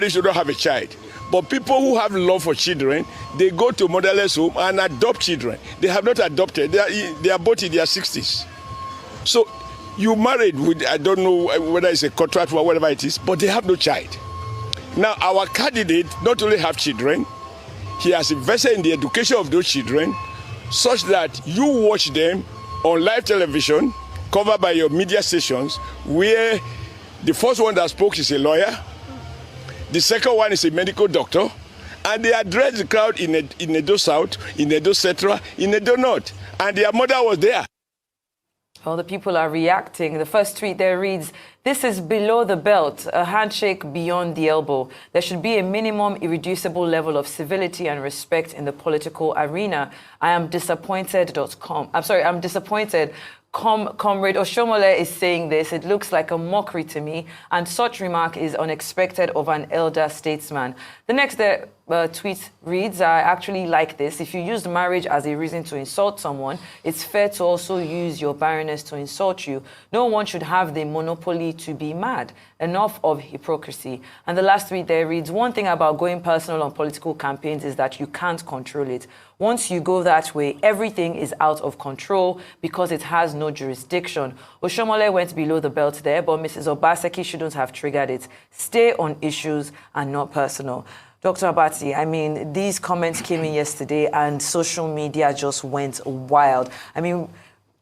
marriage to not have a child. But people who have love for children, they go to motherless home and adopt children. They have not adopted. They are both in their 60s. So you married with, I don't know whether it's a contract or whatever it is, but they have no child. Now, our candidate not only have children, he has invested in the education of those children such that you watch them on live television, covered by your media stations, where the first one that spoke is a lawyer, the second one is a medical doctor, and they address the crowd in Edo South, in Edo Central, in Edo North, and their mother was there. Well, the people are reacting. The first tweet there reads, "This is below the belt, a handshake beyond the elbow. There should be a minimum irreducible level of civility and respect in the political arena. I am disappointed.com. I'm disappointed. Comrade Oshomole is saying this. It looks like a mockery to me, and such remark is unexpected of an elder statesman." The next tweet reads, "I actually like this. If you use marriage as a reason to insult someone, it's fair to also use your barrenness to insult you. No one should have the monopoly to be mad. Enough of hypocrisy." And the last tweet there reads, "One thing about going personal on political campaigns is that you can't control it. Once you go that way, everything is out of control because it has no jurisdiction." Oshomole went below the belt there, but Mrs. Obaseki shouldn't have triggered it. Stay on issues and not personal. Dr. Abati, I mean, these comments came in yesterday and social media just went wild. I mean,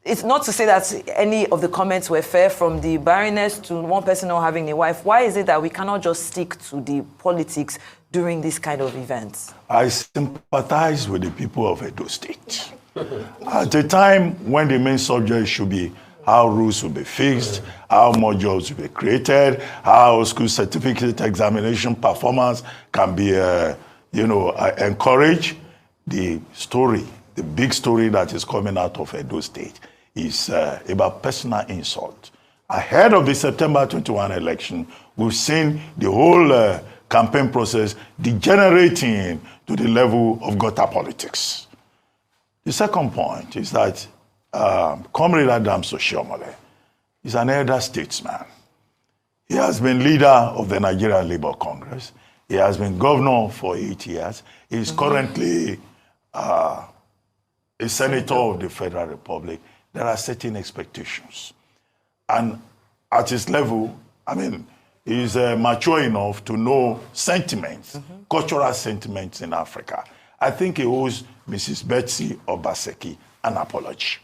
it's not to say that any of the comments were fair, from the barrenness to one person not having a wife. Why is it that we cannot just stick to the politics during these kind of events? I sympathize with the people of Edo State. At a time when the main subject should be how rules will be fixed, how more jobs will be created, how school certificate examination performance can be, encouraged. The story, the big story that is coming out of Edo State is about personal insult. Ahead of the September 21 election, we've seen the whole campaign process degenerating to the level of gutter politics. The second point is that Comrade Adams Oshiomhole is an elder statesman. He has been leader of the Nigerian Labour Congress. He has been governor for 8 years. He is currently a senator of the Federal Republic. There are certain expectations. And at his level, I mean, he is mature enough to know sentiments, cultural sentiments in Africa. I think he owes Mrs. Betsy Obaseki an apology.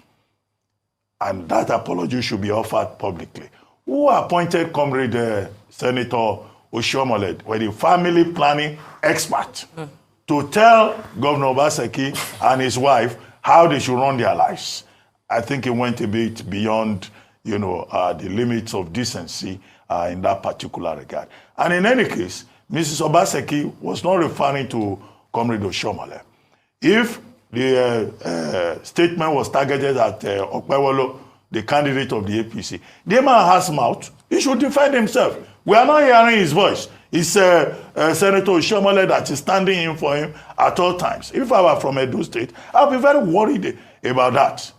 And that apology should be offered publicly. Who appointed Comrade Senator Oshiomhole, the family planning expert, to tell Governor Obaseki and his wife how they should run their lives? I think it went a bit beyond, the limits of decency in that particular regard. And in any case, Mrs. Obaseki was not referring to Comrade Oshiomhole. If the statement was targeted at Okpewolo, the candidate of the APC, the man has mouth. He should defend himself. We are not hearing his voice. It's Senator Oshiomhole that is standing in for him at all times. If I were from Edo State, I'll be very worried about that.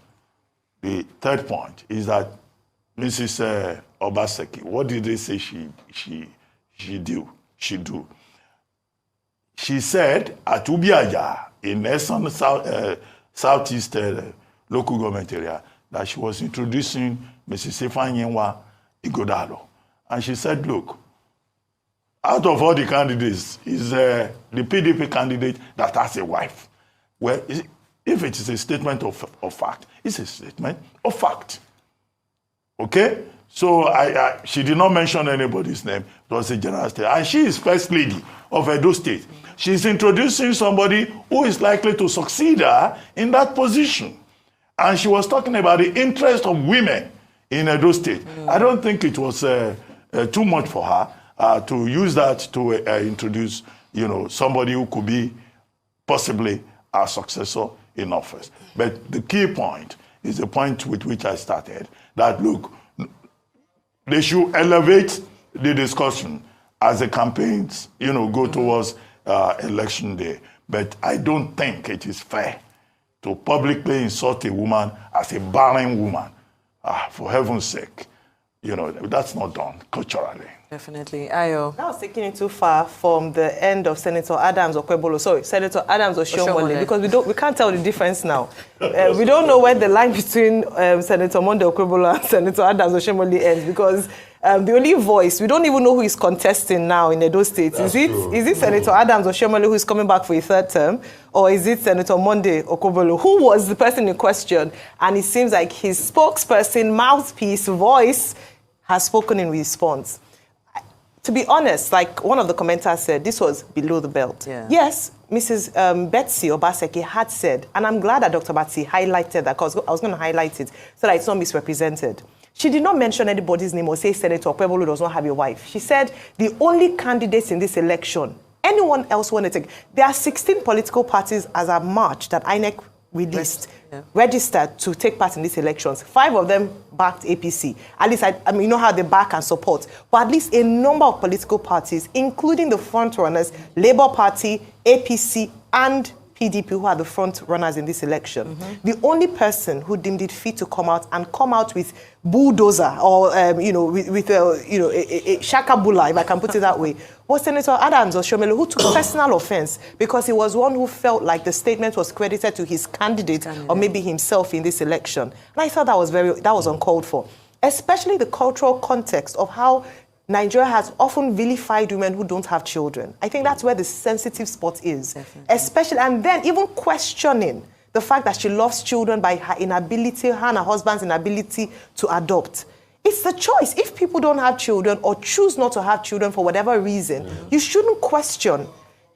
The third point is that Mrs. Obaseki, what did they say she do? She said at Ubiaja in Esan Southeast local government area that she was introducing Mrs. Ifanyenwa Igodalo. And she said, look, out of all the candidates, is the PDP candidate that has a wife. Well, if it is a statement of fact, it's a statement of fact. Okay? So she did not mention anybody's name. It was a general state. And she is first lady of Edo State. She's introducing somebody who is likely to succeed her in that position. And she was talking about the interest of women in Edo State. I don't think it was too much for her to use that to introduce, somebody who could be possibly our successor in office. But the key point is the point with which I started, that, look, they should elevate the discussion as the campaigns, go towards election day. But I don't think it is fair to publicly insult a woman as a barren woman. For heaven's sake, that's not done culturally. Definitely. Ayo. That was taking it too far from the end of Senator Adams Okwebolo. Sorry, Senator Adams Oshiomhole, because we can't tell the difference now. We don't know where the line between Senator Monday Okwebolo and Senator Adams Oshiomhole ends, because the only voice, we don't even know who is contesting now in Edo State. Is it Senator Adams Oshiomhole who is coming back for a third term, or is it Senator Monday Okwebolo, who was the person in question? And it seems like his spokesperson, mouthpiece, voice has spoken in response. To be honest, like one of the commenters said, this was below the belt. Yeah. Yes, Mrs. Betsy Obaseki had said, and I'm glad that Dr. Betsy highlighted that, because I was going to highlight it so that it's not misrepresented. She did not mention anybody's name or say Senator Okwebolo does not have a wife. She said the only candidates in this election, anyone else want to take, there are 16 political parties as a March that INEC released, registered to take part in these elections. 5 of them backed APC. At least, I mean, you know how they back and support. But at least a number of political parties, including the front runners, Labour Party, APC, and PDP, who are the front runners in this election. The only person who deemed it fit to come out with bulldozer or with a shakabula, if I can put it that way, was Senator Adams Oshiomhole, who took personal offense because he was one who felt like the statement was credited to his candidate or maybe himself in this election. And I thought that was uncalled for, especially the cultural context of how Nigeria has often vilified women who don't have children. I think that's where the sensitive spot is. Definitely. Especially, and then even questioning the fact that she loves children by her inability, her and her husband's inability to adopt. It's the choice. If people don't have children or choose not to have children for whatever reason, you shouldn't question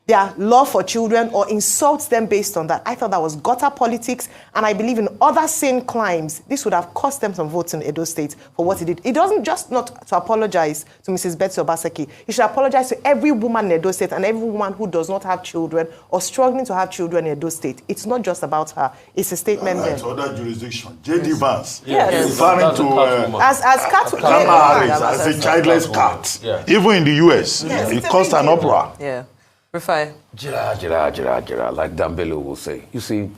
their love for children or insult them based on that. I thought that was gutter politics, and I believe in other sane crimes, this would have cost them some votes in Edo State for what he did. It doesn't just not to apologize to Mrs. Betsy Obaseki. He should apologize to every woman in Edo State and every woman who does not have children or struggling to have children in Edo State. It's not just about her. It's a statement there. It's other jurisdiction. J.D. Vance. Yes. Referring to as cat, Kamala Harris as a childless cat. Yeah. Even in the U.S., it caused an uproar. Yeah. Rufai. Jira, like Dambele will say. You see,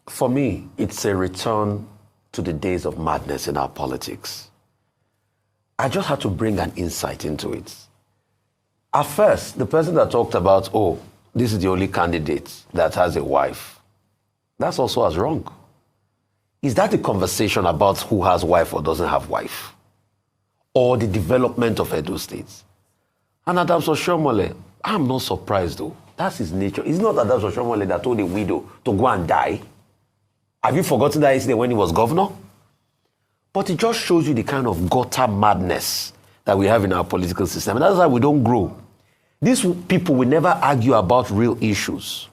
for me, it's a return to the days of madness in our politics. I just had to bring an insight into it. At first, the person that talked about, oh, this is the only candidate that has a wife, that's also as wrong. Is that a conversation about who has wife or doesn't have wife? Or the development of Edo State? And Adams Oshiomhole, I'm not surprised though. That's his nature. It's not Adams Oshiomhole that told a widow to go and die. Have you forgotten that incident when he was governor? But it just shows you the kind of gutter madness that we have in our political system. And that's why we don't grow. These people will never argue about real issues.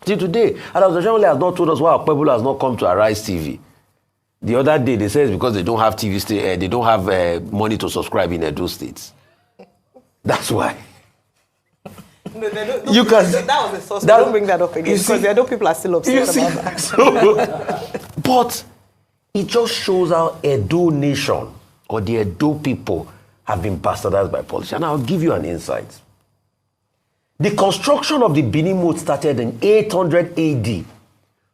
See, today, Adams Oshiomhole has not told us why Okwebolo has not come to Arise TV. The other day, they said it's because they don't have they don't have money to subscribe in Edo States. That's why. No, you can. That was a source. Don't bring that up again because the Edo people are still upset about that. So, but it just shows how Edo nation or the Edo people have been bastardized by politics. And I'll give you an insight. The construction of the Benin moat started in 800 AD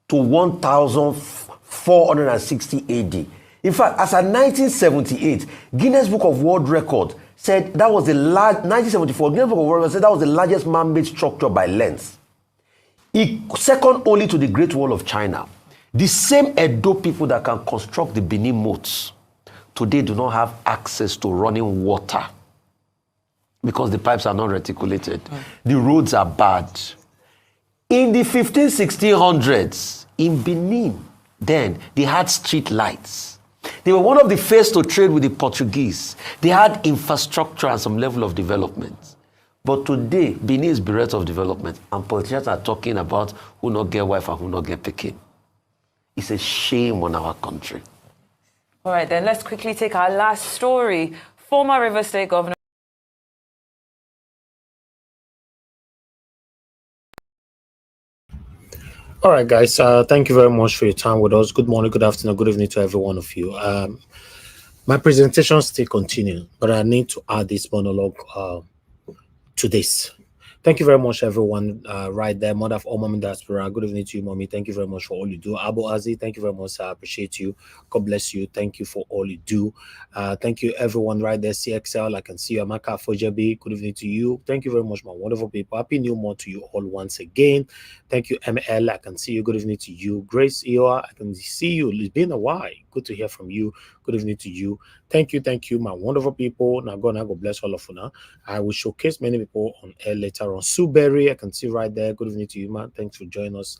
to 1460 AD. In fact, as at 1978, Guinness Book of World Record said that was the 1974, Guinness Book of World Record said that was the largest man-made structure by length. Second only to the Great Wall of China. The same Edo people that can construct the Benin moats today do not have access to running water because the pipes are not reticulated. The roads are bad. In the 1600s, in Benin, then they had street lights. They were one of the first to trade with the Portuguese. They had infrastructure and some level of development. But today, Benin is bereft of development, and politicians are talking about who not get wife and who not get pikin. It's a shame on our country. All right, then let's quickly take our last story. Former Rivers State Governor All right, guys. Thank you very much for your time with us. Good morning, good afternoon, good evening to every one of you. My presentation still continues, but I need to add this monologue to this. Thank you very much, everyone. Right there, mother of all mommy diaspora. Good evening to you, mommy. Thank you very much for all you do. Abu Azi, thank you very much. I appreciate you. God bless you. Thank you for all you do. Thank you, everyone right there. CXL, I can see you. Amaka Fojabi, good evening to you. Thank you very much, my wonderful people. Happy New Month to you all once again. Thank you, ML. I can see you. Good evening to you. Grace Ioa, I can see you. It's been a while. Good to hear from you. Good evening to you. Thank you, my wonderful people. Now, God bless all of you now. I will showcase many people on air later on. Sunnberger, I can see right there. Good evening to you, man. Thanks for joining us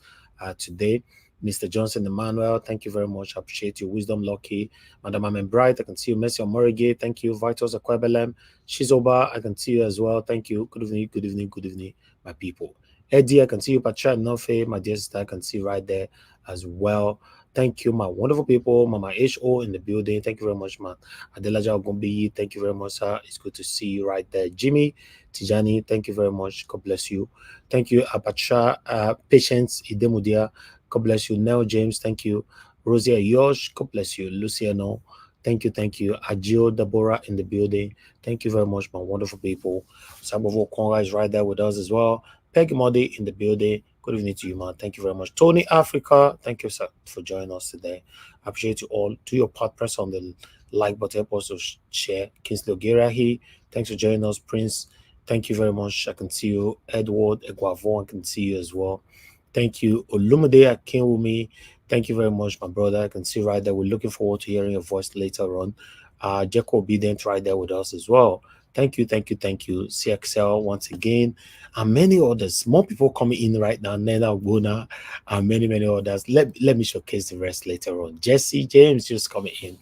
today. Mr. Johnson Emmanuel, thank you very much. I appreciate you. Wisdom Lucky. Madam Amen Bright, I can see you. Messi Morige, thank you. Vitos Akwebelem. Shizoba, I can see you as well. Thank you. Good evening, my people. Eddie, I can see you. Pacha Nofe, my dear sister, I can see right there as well. Thank you, my wonderful people. Mama HO in the building. Thank you very much, man. Adelaja Ogumbi, thank you very much, sir. It's good to see you right there. Jimmy Tijani, thank you very much. God bless you. Thank you, Apacha, Patience Idemudia. God bless you. Nell James, thank you. Rosia Yosh, God bless you. Luciano, thank you. Agio Deborah in the building. Thank you very much, my wonderful people. Sabovo Konga is right there with us as well. Peggy Modi in the building. Good evening to you, man. Thank you very much. Tony Africa, thank you, sir, for joining us today. I appreciate you all. Do your part, press on the like button, also share. Kingsley Ogerahi, thanks for joining us. Prince, thank you very much. I can see you. Edward Eguavon, I can see you as well. Thank you. Olumide Akinwumi, thank you very much, my brother. I can see right there. We're looking forward to hearing your voice later on. Jeko Obedient right there with us as well. Thank you. CXL once again, and many others. More people coming in right now. Nena Guna, and many others. Let me showcase the rest later on. Jesse James just coming in.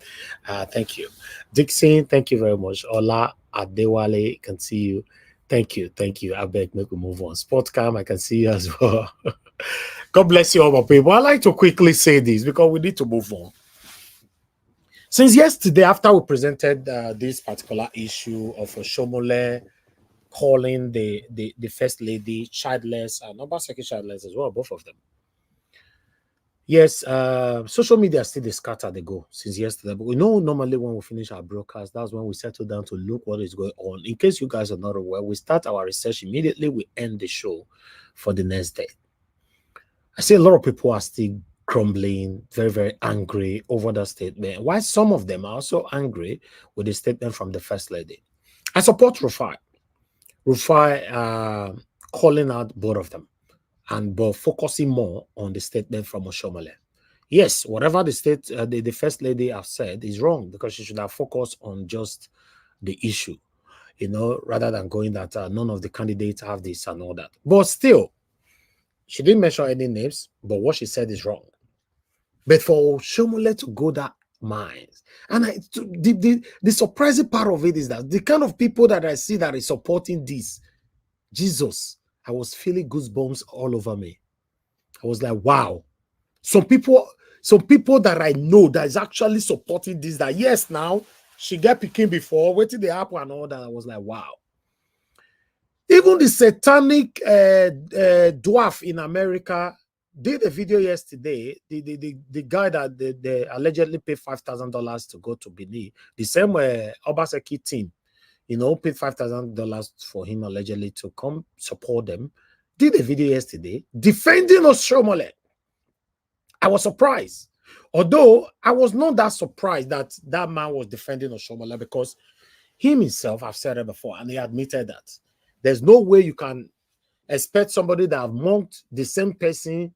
Thank you. Dixon, thank you very much. Ola Adewale, can see you. Thank you. I beg make we move on. Sportcam, I can see you as well. God bless you all, my people. I like to quickly say this because we need to move on. Since yesterday, after we presented this particular issue of Shomole calling the first lady childless and Obaseki childless as well, both of them. Yes, social media still they scatter, they go since yesterday. But we know normally when we finish our broadcast, that's when we settle down to look what is going on. In case you guys are not aware, we start our research immediately, we end the show for the next day. I see a lot of people are still grumbling, very angry over that statement. Why some of them are also angry with the statement from the First Lady. I support Rufai. Rufai calling out both of them, but focusing more on the statement from Oshomole. Yes, whatever the First Lady have said is wrong because she should have focused on just the issue, rather than going that none of the candidates have this and all that. But still, she didn't mention any names, but what she said is wrong. But for Shomole to go that miles, and the surprising part of it is that the kind of people that I see that is supporting this, Jesus, I was feeling goosebumps all over me. I was like, wow. Some people that I know that is actually supporting this, that yes, now she got picking before, waiting the happen and all that. I was like, wow. Even the satanic dwarf in America did a video yesterday. The guy that they allegedly paid $5,000 to go to Benin, the same Obaseki team, paid $5,000 for him allegedly to come support them, did a video yesterday defending Oshomole. I was surprised. Although I was not that surprised that that man was defending Oshomole because him himself, I've said it before, and he admitted that there's no way you can expect somebody that have mocked the same person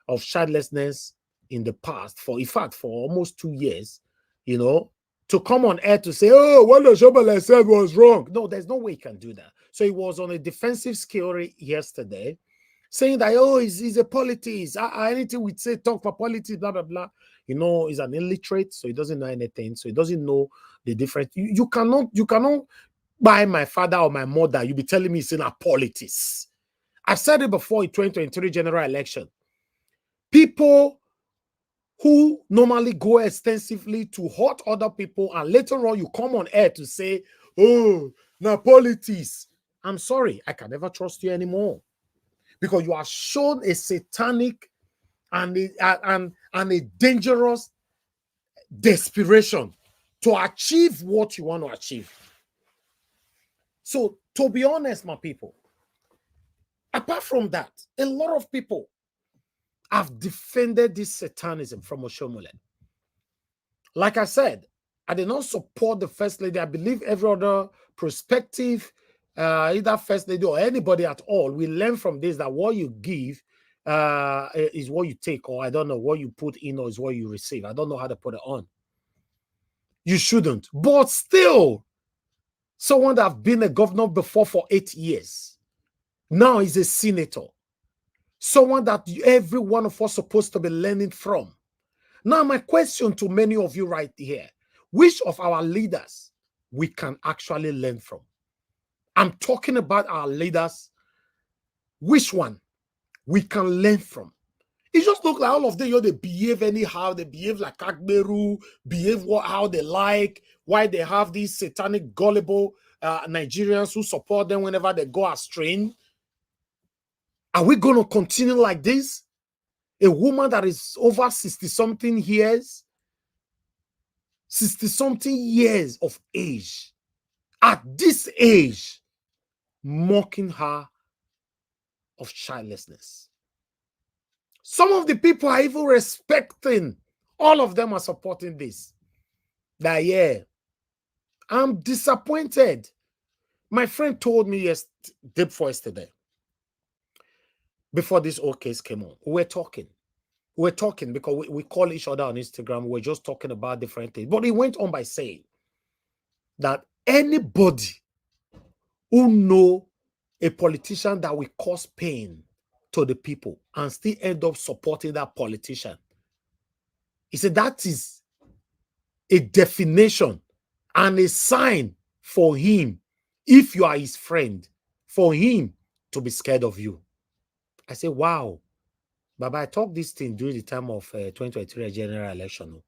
of childlessness in the past, for almost 2 years, to come on air to say, oh, what Oshomole said was wrong. No, there's no way you can do that. So he was on a defensive scale yesterday, saying that, oh, he's a politics. Anything we say, talk for politics, blah, blah, blah. He's an illiterate, so he doesn't know anything. So he doesn't know the difference. You cannot buy my father or my mother. You be telling me it's in a politics. I've said it before in 2023 general election. People who normally go extensively to hurt other people, and later on you come on air to say, oh, now politics. I'm sorry, I can never trust you anymore. Because you are shown a satanic and a dangerous desperation to achieve what you want to achieve. So, to be honest, my people, Apart from that, a lot of people have defended this satanism from Oshomole. Like I said, I did not support the First Lady. I believe every other prospective, either First Lady or anybody at all, we learn from this that what you give is what you take, or I don't know, what you put in or is what you receive. I don't know how to put it on. You shouldn't. But still, someone that have been a governor before for 8 years, now is a senator. Someone that every one of us supposed to be learning from. Now, my question to many of you right here, which of our leaders we can actually learn from? I'm talking about our leaders. Which one we can learn from? It just looks like all of them, you know, they behave anyhow. They behave like Akberu, behave how they like, why they have these satanic, gullible Nigerians who support them whenever they go astray. Are we going to continue like this? A woman that is over 60-something years, 60-something years of age, at this age, mocking her of childlessness. Some of the people are even respecting. All of them are supporting this. That, yeah, I'm disappointed. My friend told me yesterday, before this whole case came on, we're talking because we call each other on Instagram. We're just talking about different things. But he went on by saying that anybody who know a politician that will cause pain to the people and still end up supporting that politician, he said that is a definition and a sign for him, if you are his friend, for him to be scared of you. I said, wow. Baba, I talked this thing during the time of 2023 general election.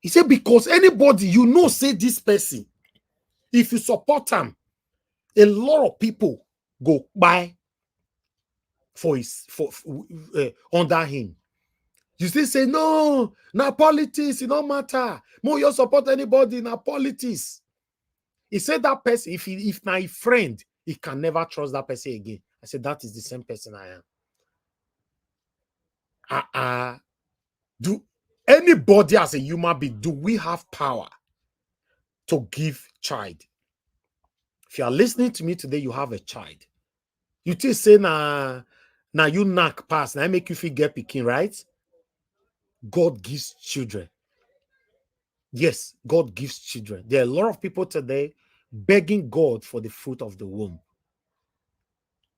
He said, because anybody you know say this person, if you support him, a lot of people go buy under him. You still say, no, now politics, it don't matter. More you support anybody, now politics. He said that person, if my friend, he can never trust that person again. I said, that is the same person I am. Do anybody as a human being, do we have power to give child? If you are listening to me today, you have a child. You just say, nah, you knock pass, now I make you feel get picking, right? God gives children. Yes, God gives children. There are a lot of people today begging God for the fruit of the womb.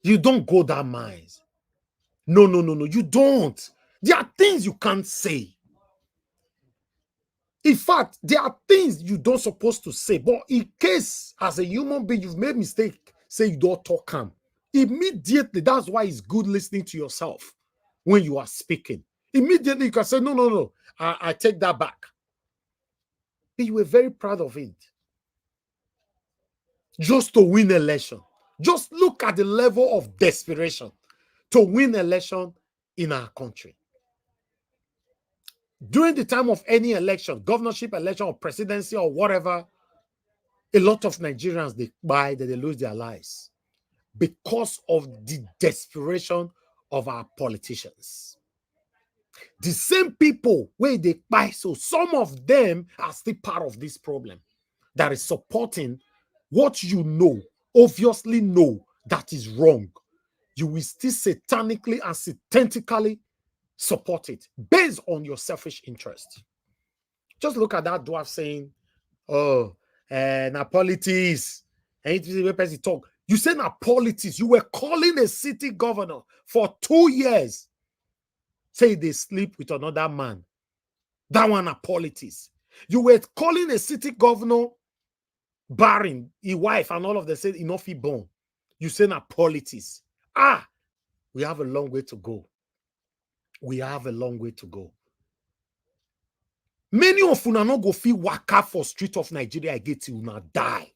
You don't go that miles. No, you don't. There are things you can't say. In fact, there are things you don't supposed to say. But in case, as a human being, you've made mistake, say you don't talk calm. Immediately, that's why it's good listening to yourself when you are speaking. Immediately, you can say, no, I take that back. But you were very proud of it. Just to win election. Just look at the level of desperation to win election in our country. During the time of any election, governorship election or presidency or whatever, a lot of Nigerians, they lose their lives because of the desperation of our politicians. The same people where they buy, so some of them are still part of this problem that is supporting what you know, obviously know that is wrong. You will still satanically and satanically support it based on your selfish interest. Just look at that dwarf saying, oh, na politics. And it talk. You say na politics. You were calling a city governor for 2 years. Say they sleep with another man. That one na politics. You were calling a city governor barring his wife and all of them said enough he born. You say na politics. We have a long way to go. We have a long way to go. Many of una no go feel waka for street of Nigeria again till una die.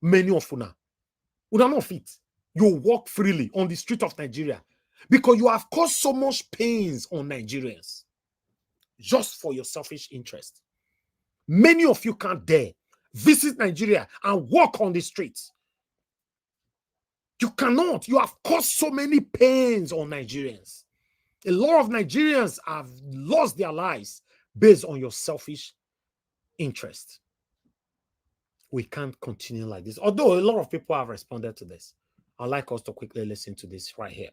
Many of una not fit. You walk freely on the street of Nigeria because you have caused so much pains on Nigerians just for your selfish interest. Many of you can't dare visit Nigeria and walk on the streets. You cannot. You have caused so many pains on Nigerians. A lot of Nigerians have lost their lives based on your selfish interest. We can't continue like this. Although a lot of people have responded to this. I'd like us to quickly listen to this right here.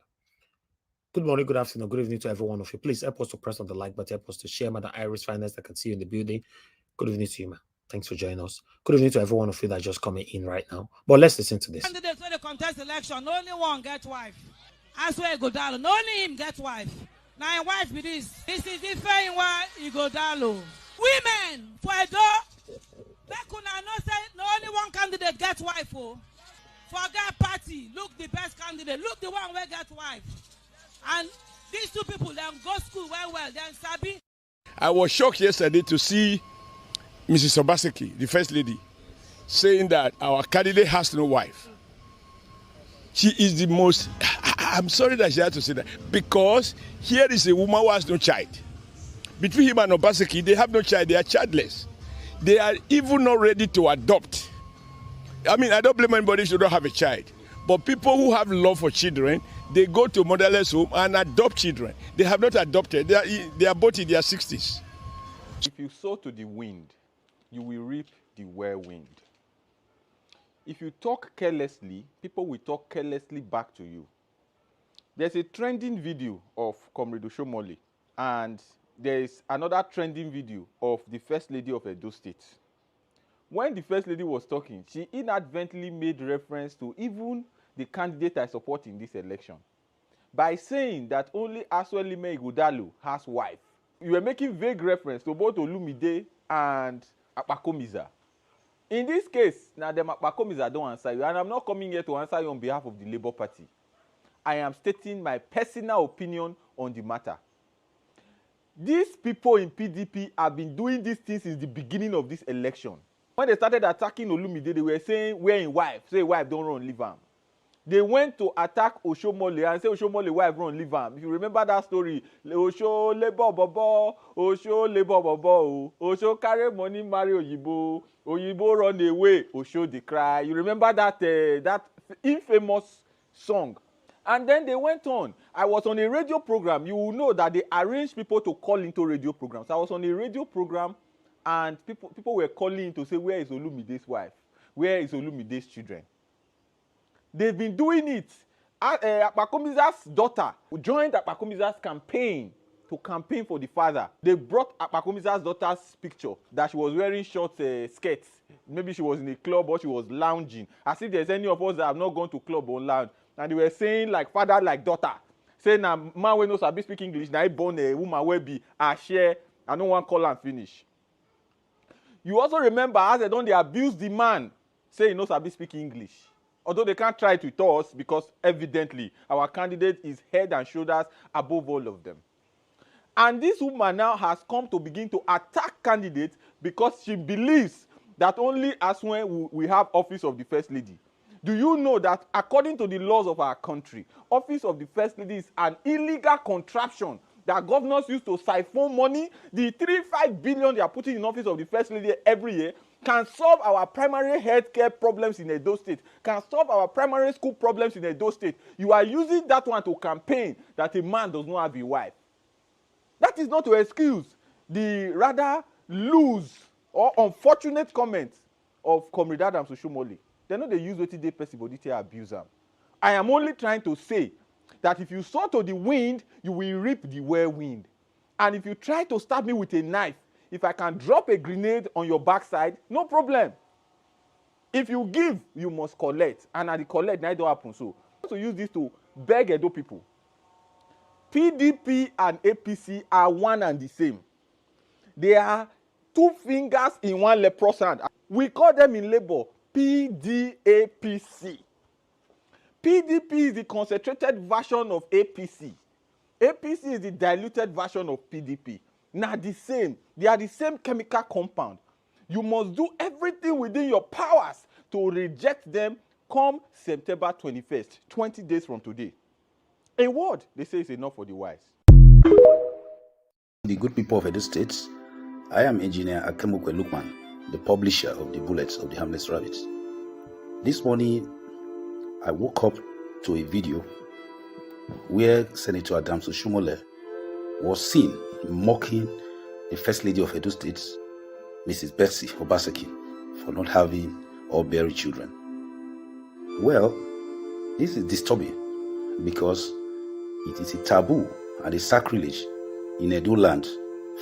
Good morning, good afternoon, good evening to every one of you. Please help us to press on the like button, help us to share. Madam Iris Finance, I can see you in the building. Good evening to you, man. Thanks for joining us. Good evening to every one of you that are just coming in right now. But let's listen to this. Candidates when they contest election, only one get wife. I swear he go down. Only him get wife. Now wife be this. This is the fair why he go down low. Women for Edo. Back when I know say no only one candidate get wife. Oh. Forget party. Look the best candidate. Look the one where get wife. And these two people then go school well. Then Sabi. I was shocked yesterday to see Mrs. Obaseki, the first lady, saying that our candidate has no wife. She is the most, I'm sorry that she had to say that, because here is a woman who has no child. Between him and Obaseki, they have no child, they are childless. They are even not ready to adopt. I mean, I don't blame anybody who don't have a child. But people who have love for children, they go to motherless home and adopt children. They have not adopted. They are both in their 60s. If you sow to the wind, you will reap the whirlwind. If you talk carelessly, people will talk carelessly back to you. There's a trending video of Comrade Oshomole, and there's another trending video of the First Lady of Edo State. When the First Lady was talking, she inadvertently made reference to even the candidate I support in this election by saying that only Aswelime Ighodalo has wife. You were making vague reference to both Olumide and Akpakomiza. In this case, now the Akpakomiza don't answer you, and I'm not coming here to answer you on behalf of the Labour Party. I am stating my personal opinion on the matter. These people in PDP have been doing these things since the beginning of this election. When they started attacking Olumide, they were saying, where in wife? Say wife, don't run, leave am. They went to attack Oshomole and say Oshomole wife run, leave am. If you remember that story, Osho labor bobo, Osho labor bobo, Osho carry money marry Oyibo, Oyibo run away, Osho dey cry. You remember that that infamous song? And then they went on. I was on a radio program. You will know that they arrange people to call into radio programs. I was on a radio program, and people were calling to say, where is Olumide's wife? Where is Olumide's children? They've been doing it. Akpakomiza's daughter joined Akpakomiza's campaign to campaign for the father. They brought Akpakomiza's daughter's picture that she was wearing short skirts. Maybe she was in a club or she was lounging. As if there's any of us that have not gone to club or lounge. And they were saying like father, like daughter. Saying na man wey no sabi speak English, na he born a woman wey be a share. I don't want call and finish. You also remember as they don't abuse the man, say he no sabi speak English. Although they can't try it with us because evidently our candidate is head and shoulders above all of them. And this woman now has come to begin to attack candidates because she believes that only as when we have office of the First Lady. Do you know that according to the laws of our country, office of the First Lady is an illegal contraption that governors use to siphon money? The 35 billion they are putting in office of the First Lady every year can solve our primary healthcare problems in Edo State, can solve our primary school problems in Edo State. You are using that one to campaign that a man does not have a wife. That is not to excuse the rather loose or unfortunate comments of Comrade Adams Oshomole. They know they use what they person, but they abuse them. I am only trying to say that if you sow to the wind, you will reap the whirlwind. And if you try to stab me with a knife, if I can drop a grenade on your backside, no problem. If you give, you must collect. And at the collect, now it don't happen. So I want to use this to beg Edo people. PDP and APC are one and the same. They are two fingers in one leprous hand. We call them in labor PDAPC. PDP is the concentrated version of APC. APC is the diluted version of PDP. Now the same. They are the same chemical compound. You must do everything within your powers to reject them come September 21st, 20 days from today. A word, they say, is enough for the wise. The good people of Edo State, I am Engineer Akemukwe Lukman, the publisher of the Bullets of the Harmless Rabbits. This morning, I woke up to a video where Senator Adams Oshomole was seen mocking the First Lady of Edo State, Mrs. Betsy Obaseki, for not having or bearing children. Well, this is disturbing because it is a taboo and a sacrilege in Edo land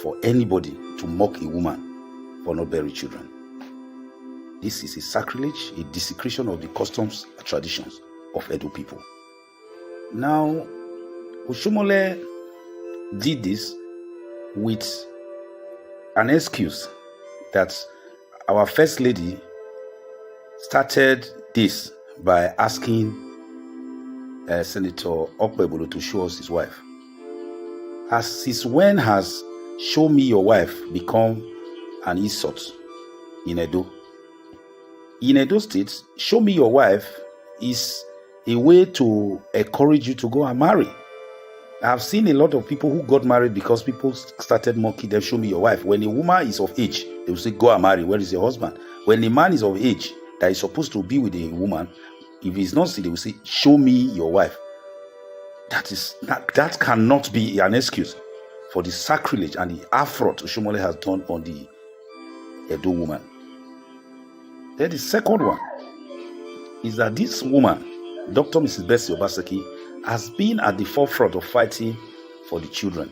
for anybody to mock a woman for not bearing children. This is a sacrilege, a desecration of the customs and traditions of Edo people. Now, Oshomole did this with an excuse that our First Lady started this by asking Senator Okpebolo to show us his wife. As since when has "show me your wife" become an insult in Edo? In Edo State, "show me your wife" is a way to encourage you to go and marry. I've seen a lot of people who got married because people started mocking them, "show me your wife." When a woman is of age, they will say, "go and marry, where is your husband?" When a man is of age that is supposed to be with a woman, if he's not, they will say, "show me your wife." That cannot be an excuse for the sacrilege and the affront Oshomole has done on the Edo woman. Then the second one is that this woman, Dr. Mrs. Betsy Obaseki, has been at the forefront of fighting for the children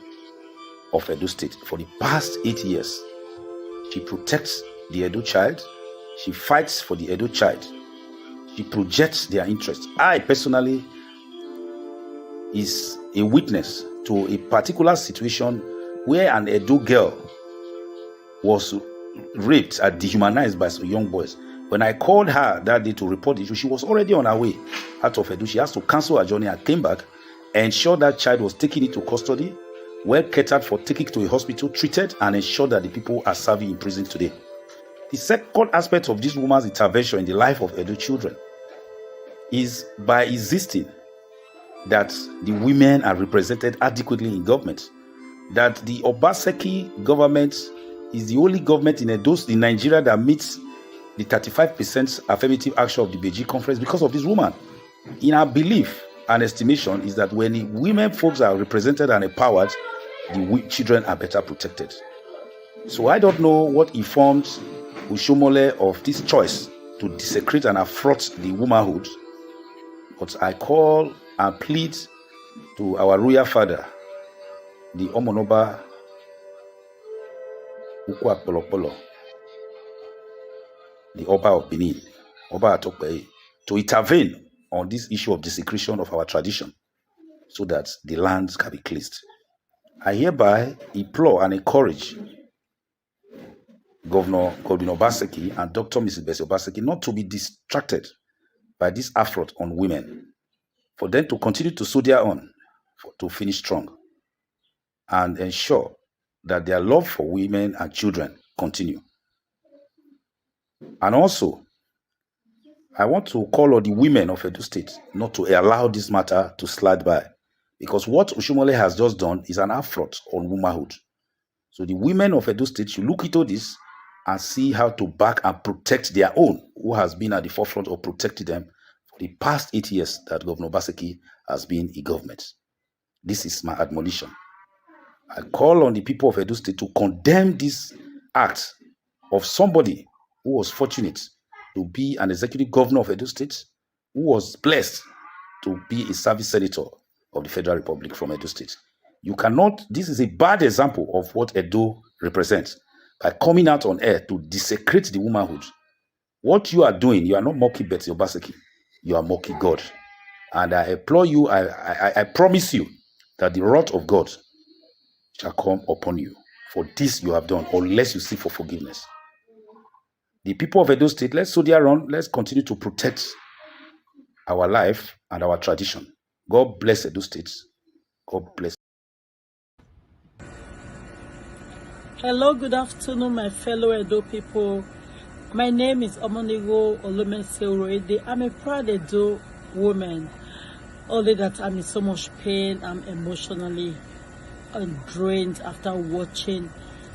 of Edo State for the past 8 years. She protects the Edo child. She fights for the Edo child. She projects their interests. I personally is a witness to a particular situation where an Edo girl was raped and dehumanized by some young boys. When I called her that day to report the issue, she was already on her way out of Edo. She has to cancel her journey and came back, ensure that child was taken into custody, well catered for, taking to a hospital, treated, and ensure that the people are serving in prison today. The second aspect of this woman's intervention in the life of Edo children is by insisting that the women are represented adequately in government, that the Obaseki government is the only government in Nigeria that meets the 35% affirmative action of the Beijing conference because of this woman. In our belief and estimation is that when the women folks are represented and empowered, the children are better protected. So I don't know what informed Oshomole of this choice to desecrate and affront the womanhood, but I call and plead to our royal father, the Omonoba Ukwa, the Oba of Benin, Oba Atokpei, to intervene on this issue of desecration of our tradition so that the lands can be cleansed. I hereby implore and encourage Governor Godwin Obaseki and Dr. Mrs. Betsy Obaseki not to be distracted by this affront on women, for them to continue to soldier on to finish strong and ensure that their love for women and children continue. And also, I want to call on the women of Edo State not to allow this matter to slide by, because what Oshomole has just done is an affront on womanhood. So the women of Edo State should look into this and see how to back and protect their own, who has been at the forefront of protecting them for the past 8 years that Governor Obaseki has been in government. This is my admonition. I call on the people of Edo State to condemn this act of somebody who was fortunate to be an executive governor of Edo State, who was blessed to be a service senator of the Federal Republic from Edo State. You cannot, this is a bad example of what Edo represents by coming out on air to desecrate the womanhood. What you are doing, you are not mocking Betsy Obaseki, you are mocking God. And I implore you, I promise you that the wrath of God shall come upon you for this you have done, unless you seek for forgiveness. The people of Edo State, let's soldier on, let's continue to protect our life and our tradition. God bless Edo State. God bless. Hello, good afternoon, my fellow Edo people. My name is Omonigo Olumeseoroede. I'm a proud Edo woman. Only that I'm in so much pain. I'm emotionally drained after watching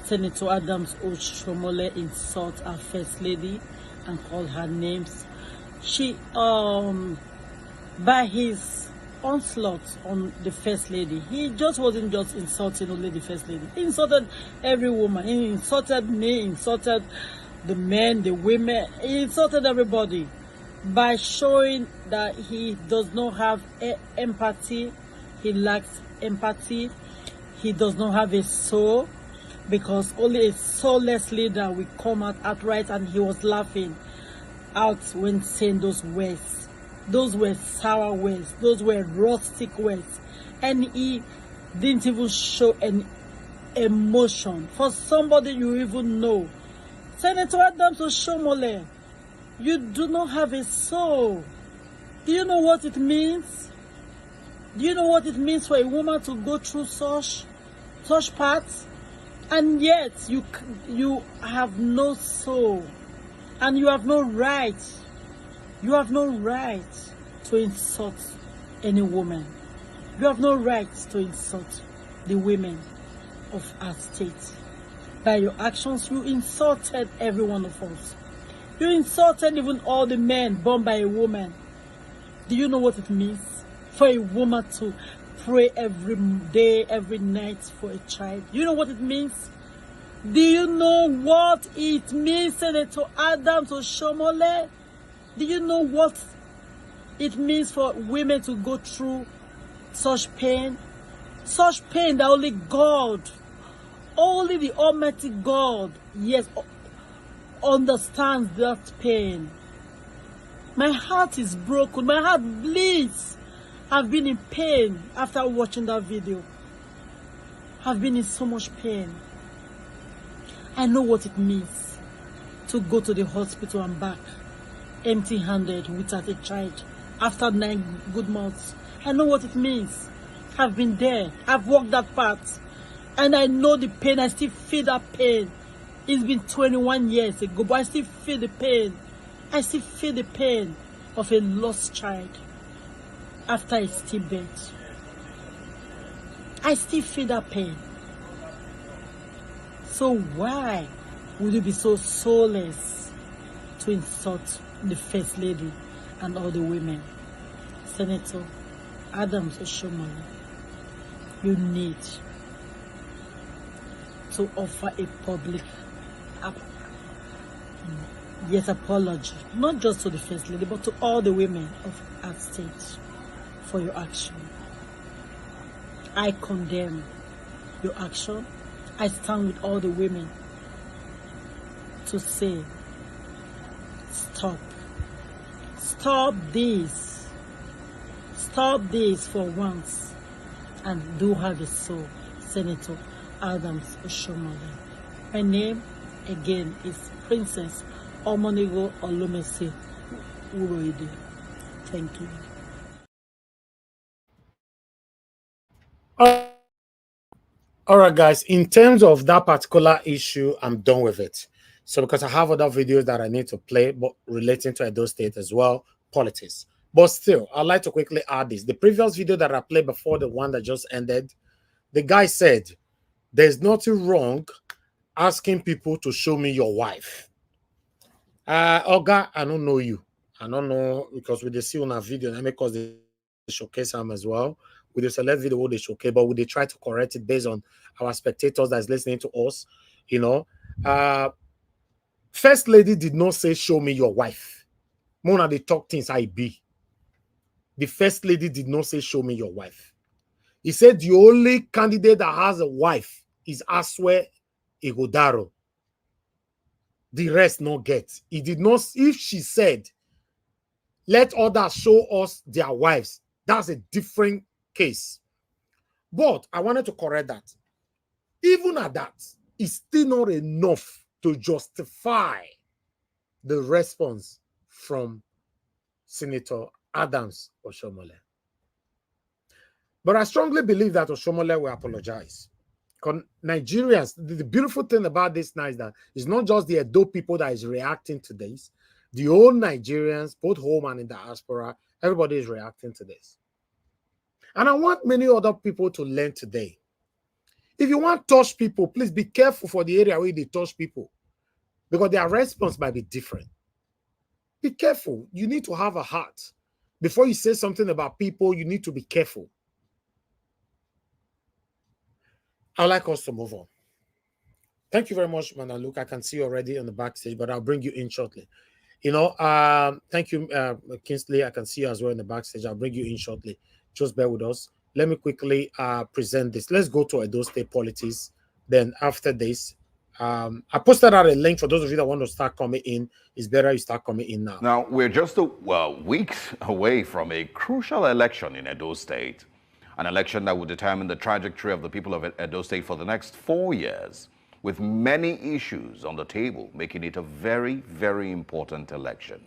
Senator Adams Oshomole insult our First Lady and call her names. She by his onslaught on the First Lady. He just wasn't just insulting only the First Lady. He insulted every woman. He insulted me, insulted the men, the women. He insulted everybody by showing that he does not have empathy. He lacks empathy. He does not have a soul, because only a soulless leader will come out outright, and he was laughing out when saying those words. Those were sour words. Those were rustic words. And he didn't even show any emotion. For somebody you even know, Senator Adams Oshomole, you do not have a soul. Do you know what it means? Do you know what it means for a woman to go through such paths? And yet you have no soul, and you have no right. You have no right to insult any woman. You have no right to insult the women of our state. By your actions, you insulted every one of us. You insulted even all the men born by a woman. Do you know what it means for a woman to pray every day, every night for a child? Do you know what it means? Do you know what it means, Senator Adams Oshomole? Do you know what it means for women to go through such pain? Such pain that only God, only the Almighty God, yes, understands that pain. My heart is broken. My heart bleeds. I've been in pain after watching that video. I've been in so much pain. I know what it means to go to the hospital and back empty-handed without a child after 9 good months. I know what it means. I've been there. I've walked that path. And I know the pain. I still feel that pain. It's been 21 years ago, but I still feel the pain. I still feel the pain of a lost child after a stillbirth. I still feel that pain. So why would you be so soulless to insult the First Lady and all the women? Senator Adams Oshomole, you need to offer a public apology, not just to the First Lady, but to all the women of our state for your action. I condemn your action. I stand with all the women to say, stop. Stop this. Stop this for once, and do have a soul. Senator Adams Oshomole. My name again is Princess Omonigo Olumese Uroide. Thank you. All right, guys, in terms of that particular issue, I'm done with it. So because I have other videos that I need to play, but relating to Edo State as well, politics. But still, I'd like to quickly add this. The previous video that I played before the one that just ended, the guy said, there's nothing wrong asking people to show me your wife. Olga, I don't know you. I don't know, because we see on our video, and because they showcase him as well. With the select video, what they showcase, but would they try to correct it based on our spectators that's listening to us? You know, First Lady did not say, show me your wife. Mona, they talk things I be. The First Lady did not say, show me your wife. He said the only candidate that has a wife is Aswe Igodaro. The rest not get. He did not, if she said, let others show us their wives, that's a different case. But I wanted to correct that. Even at that, it's still not enough to justify the response from Senator Adams Oshomole. But I strongly believe that Oshomole will apologize. Because Nigerians, the beautiful thing about this now is that it's not just the Edo people that is reacting to this. The whole Nigerians, both home and in the diaspora, everybody is reacting to this. And I want many other people to learn today. If you want to touch people, please be careful for the area where they touch people, because their response might be different. Be careful. You need to have a heart. before you say something about people, you need to be careful. I'd like us to move on. Thank you very much, Manaluk. I can see you already on the backstage, but I'll bring you in shortly. Thank you, Kingsley. I can see you as well in the backstage. I'll bring you in shortly. Just bear with us. Let me quickly present this. Let's go to Edo State politics. Then after this, I posted out a link for those of you that want to start coming in. It's better you start coming in now. Now, we're just weeks away from a crucial election in Edo State, an election that will determine the trajectory of the people of Edo State for the next 4 years, with many issues on the table, making it a very, very important election.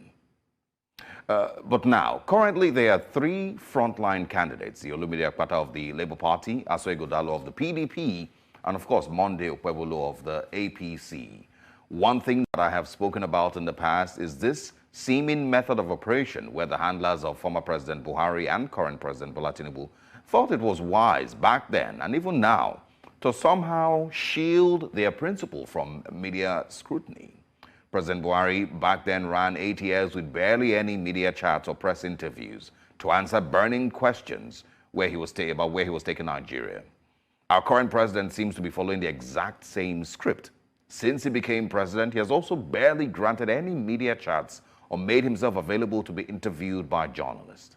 But now, currently, there are 3 frontline candidates: the Olumide Akpata of the Labour Party, Aso Ighodalo of the PDP, and of course, Monday Okpebholo of the APC. One thing that I have spoken about in the past is this seeming method of operation where the handlers of former President Buhari and current President Bola Tinubu thought it was wise back then and even now to somehow shield their principal from media scrutiny. President Buhari back then ran 8 years with barely any media chats or press interviews to answer burning questions about where he was taking Nigeria. Our current president seems to be following the exact same script. Since he became president, he has also barely granted any media chats or made himself available to be interviewed by journalists.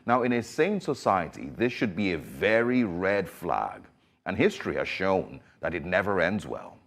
Now, in a sane society, this should be a very red flag, and history has shown that it never ends well.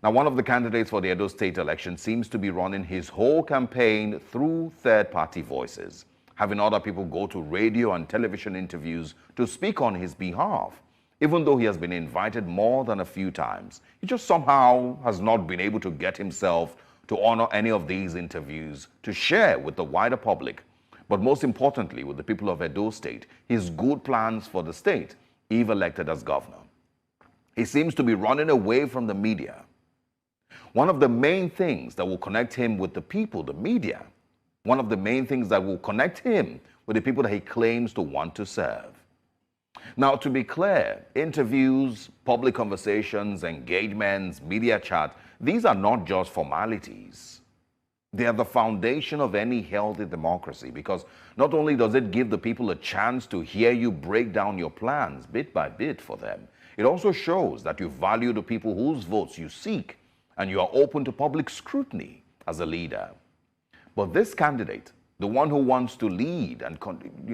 Now, one of the candidates for the Edo State election seems to be running his whole campaign through third-party voices, having other people go to radio and television interviews to speak on his behalf. Even though he has been invited more than a few times, he just somehow has not been able to get himself to honor any of these interviews to share with the wider public, but most importantly with the people of Edo State, his good plans for the state if elected as governor. He seems to be running away from the media. One of the main things that will connect him with the people, the media, one of the main things that will connect him with the people that he claims to want to serve. Now, to be clear, interviews, public conversations, engagements, media chat, these are not just formalities. They are the foundation of any healthy democracy, because not only does it give the people a chance to hear you break down your plans bit by bit for them, it also shows that you value the people whose votes you seek and you are open to public scrutiny as a leader. But this candidate, the one who wants to lead and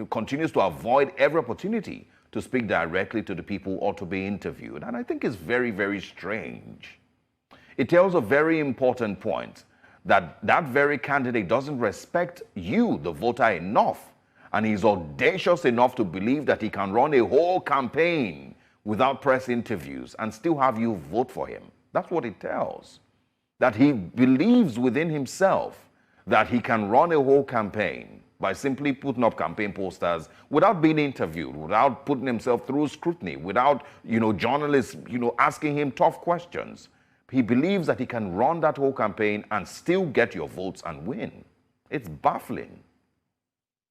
continues to avoid every opportunity to speak directly to the people or to be interviewed, and I think it's very, very strange. It tells a very important point, that that very candidate doesn't respect you, the voter, enough, and he's audacious enough to believe that he can run a whole campaign without press interviews and still have you vote for him. That's what it tells. That he believes within himself that he can run a whole campaign by simply putting up campaign posters without being interviewed, without putting himself through scrutiny, without, journalists, asking him tough questions. He believes that he can run that whole campaign and still get your votes and win. It's baffling.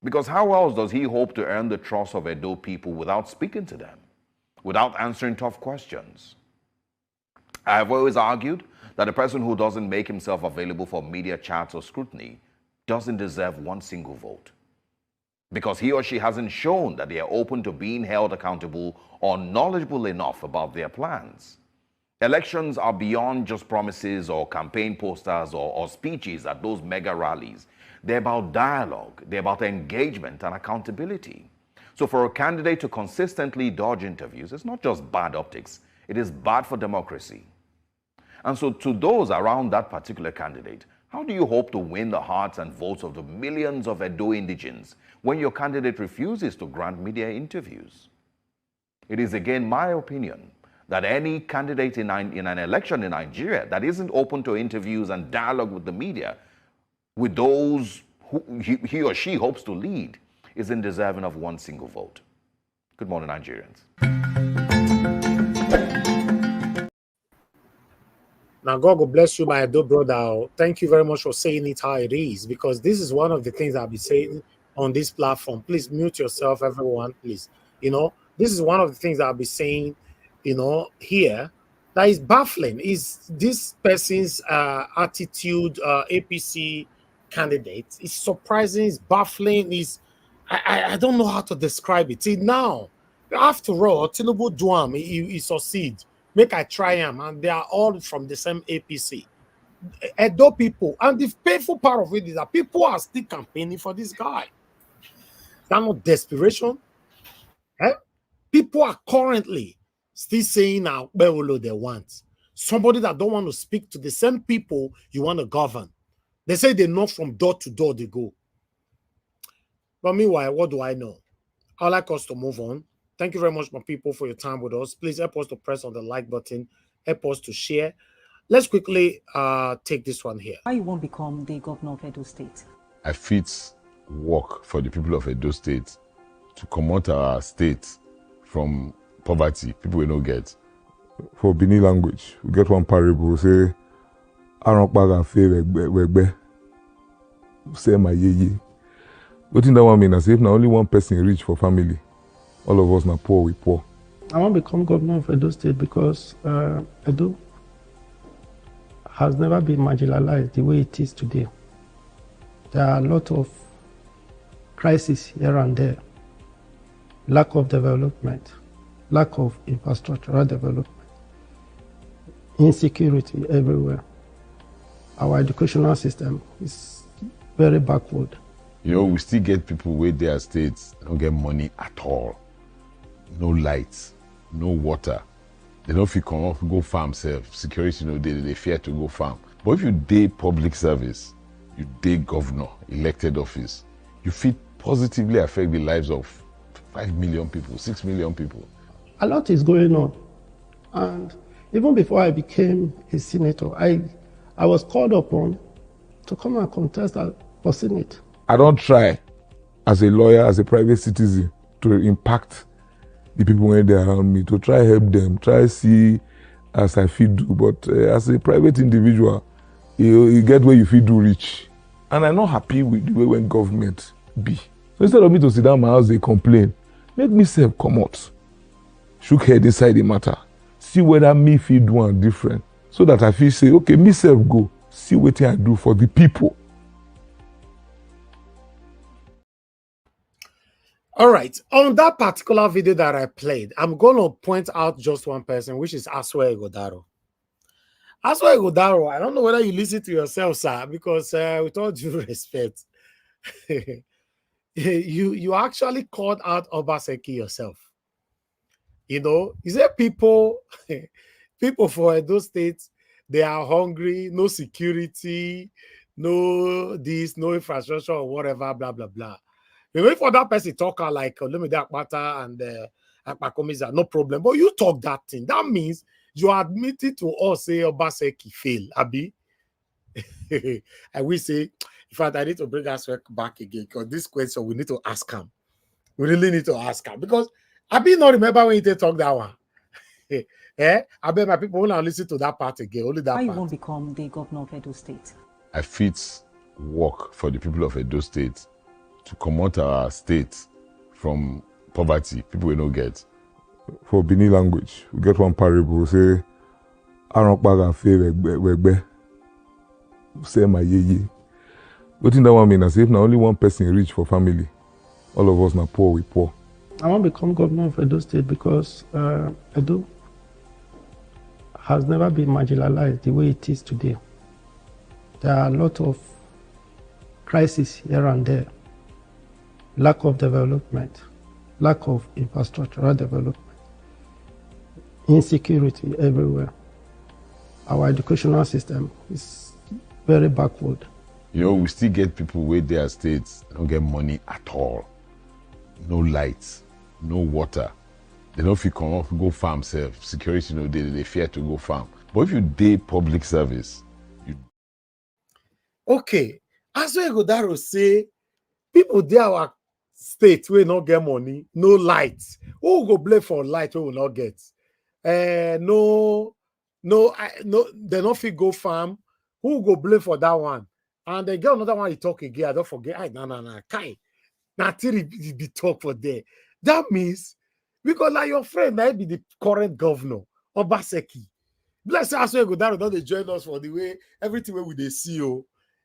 Because how else does he hope to earn the trust of Edo people without speaking to them, without answering tough questions? I have always argued that a person who doesn't make himself available for media chats or scrutiny doesn't deserve one single vote, because he or she hasn't shown that they are open to being held accountable or knowledgeable enough about their plans. Elections are beyond just promises or campaign posters or speeches at those mega rallies. They're about dialogue, they're about engagement and accountability. So for a candidate to consistently dodge interviews, it's not just bad optics, it is bad for democracy. And so to those around that particular candidate, how do you hope to win the hearts and votes of the millions of Edo indigents when your candidate refuses to grant media interviews? It is again my opinion that any candidate in an election in Nigeria that isn't open to interviews and dialogue with the media, with those who he or she hopes to lead, isn't deserving of one single vote. Good morning, Nigerians. Now, God will bless you, my Edo brother. Thank you very much for saying it how it is, because this is one of the things I'll be saying on this platform. Please mute yourself, everyone, please. This is one of the things I'll be saying, here, that is baffling, is this person's attitude, APC candidate. It's surprising, it's baffling, I don't know how to describe it. See, now, after all, Tinubu Duam, he succeed. Make I try him, and they are all from the same APC. Edo people, and the painful part of it is that people are still campaigning for this guy. That's not desperation. Eh? People are currently still saying now what they want. Somebody that don't want to speak to the same people you want to govern. They say they know from door to door they go. But meanwhile, what do I know? I'd like us to move on. Thank you very much, my people, for your time with us. Please help us to press on the like button. Help us to share. Let's quickly take this one here. Why you won't become the governor of Edo State? I fit work for the people of Edo State to come out our state from poverty. People will not get. For Benin language, we get one parable, say, Aron fe wegbe. Say my yeye. What in that one mean? As if now only one person rich for family. All of us now poor, we poor. I want to become governor of Edo State because Edo has never been marginalized the way it is today. There are a lot of crises here and there. Lack of development, lack of infrastructural development, insecurity everywhere. Our educational system is very backward. You know, we still get people where their states don't get money at all. No lights, no water. They don't feel come off, go farm self. Security, you know, they fear to go farm. But if you day public service, you day governor, elected office, you feel positively affect the lives of 5 million people, 6 million people. A lot is going on. And even before I became a senator, I was called upon to come and contest for Senate. I don't try as a lawyer, as a private citizen, to impact the people when they're around me, to try help them, try see as I feel do. But as a private individual, you get where you feel do reach. And I'm not happy with the way when government be. So instead of me to sit down in my house, they complain, make me self come out. Shook head inside the matter. See whether me feel do one different. So that I feel say, okay, me self go. See what I do for the people. All right. On that particular video that I played, I'm going to point out just one person, which is Aswe Godaro. Aswe Godaro, I don't know whether you listen to yourself, sir, because with all due respect, you actually called out Obaseki yourself. You know, you say people for those states, they are hungry, no security, no this, no infrastructure or whatever, blah, blah, blah. We wait for that person talk like Olumide Akpata and Akpakomiza, no problem. But you talk that thing. That means you admitted to us say Obaseki fail, Abi. And we say, in fact, I need to bring us back again because this question we need to ask him. We really need to ask him because Abi not remember when he talk that one. I bet my people will not listen to that part again. Only that Why part. you won't become the governor of Edo State? I fit work for the people of Edo State to come out our state from poverty. People will not get. For Benin language, we get one parable, say, Aron fe wegbe. Say my yeye. What in that one mean? As if now only one person rich for family. All of us now poor, we poor. I want to become governor of Edo State because Edo has never been marginalized the way it is today. There are a lot of crises here and there. Lack of development, lack of infrastructural development, insecurity everywhere. Our educational system is very backward. You know, we still get people where their states don't get money at all. No lights, no water. They don't feel come off, go farm self. Security, you know, they fear to go farm. But if you day public service, you... Okay. As we go there, say, people there our state will not get money, no lights. Who go blame for light we will not get? No, they don't feel go farm. Who go blame for that one? And they get another one you talk again. I don't forget. No. Kai. Now be talk for there. That means because like your friend might be the current governor, Obaseki. Bless us we go down, don't they join us for the way everything where we they see you.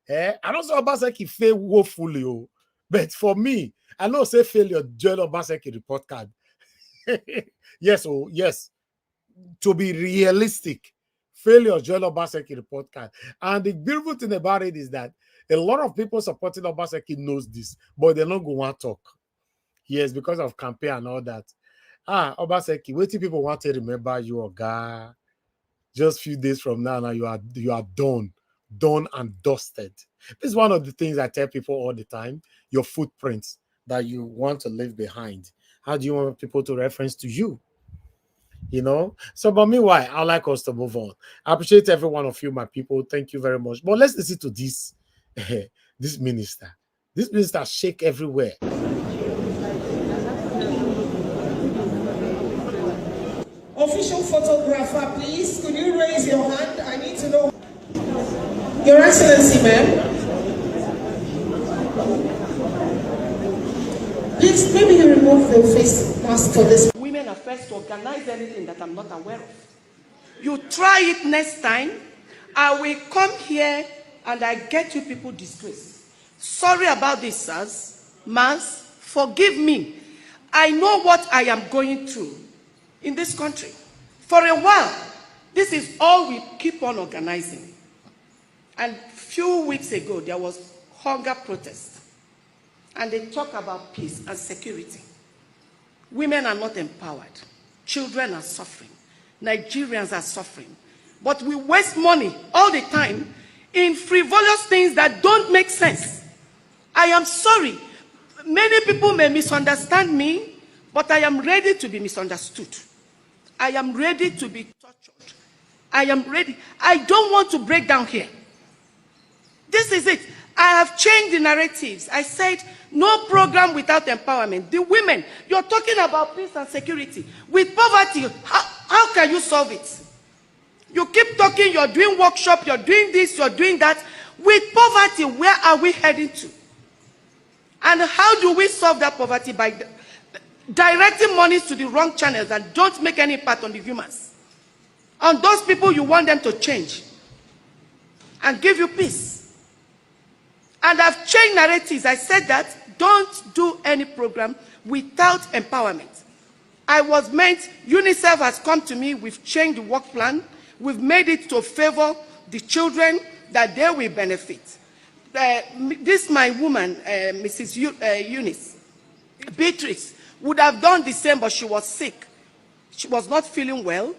I don't say Obaseki fail woefully, oh. But for me, I know say failure join Obaseki report card. Yes, oh yes. To be realistic, failure join Obaseki report card. And the beautiful thing about it is that a lot of people supporting Obaseki knows this, but they don't go want to talk. Yes, because of campaign and all that. Obaseki, wait till people want to remember you, Oga. Just few days from now, you are done and dusted. This is one of the things I tell people all the time, your footprints that you want to leave behind. How do you want people to reference to you? You know? So, but meanwhile, I'd like us to move on. I appreciate every one of you, my people. Thank you very much. But let's listen to this, this minister. This minister shake everywhere. Official photographer, please. Could you raise your hand? I need to know. Your Excellency, ma'am. Please, maybe you remove the face mask for this. Women are first to organize anything that I'm not aware of. You try it next time, I will come here and I get you people disgrace. Sorry about this, sirs. Ma'ams, forgive me. I know what I am going through in this country. For a while, this is all we keep on organizing. And a few weeks ago, there was hunger protest. And they talk about peace and security. Women are not empowered. Children are suffering. Nigerians are suffering. But we waste money all the time in frivolous things that don't make sense. I am sorry. Many people may misunderstand me, but I am ready to be misunderstood. I am ready to be tortured. I am ready. I don't want to break down here. This is it. I have changed the narratives. I said, no program without empowerment. The women, you're talking about peace and security. With poverty, how can you solve it? You keep talking, you're doing workshop, you're doing this, you're doing that. With poverty, where are we heading to? And how do we solve that poverty? By directing monies to the wrong channels and don't make any impact on the humans. On those people you want them to change and give you peace. And I've changed narratives. I said that don't do any program without empowerment. I was meant, UNICEF has come to me, we've changed the work plan, we've made it to favor the children that they will benefit. This my woman, Mrs. Eunice, Beatrice, would have done the same, but she was sick. She was not feeling well.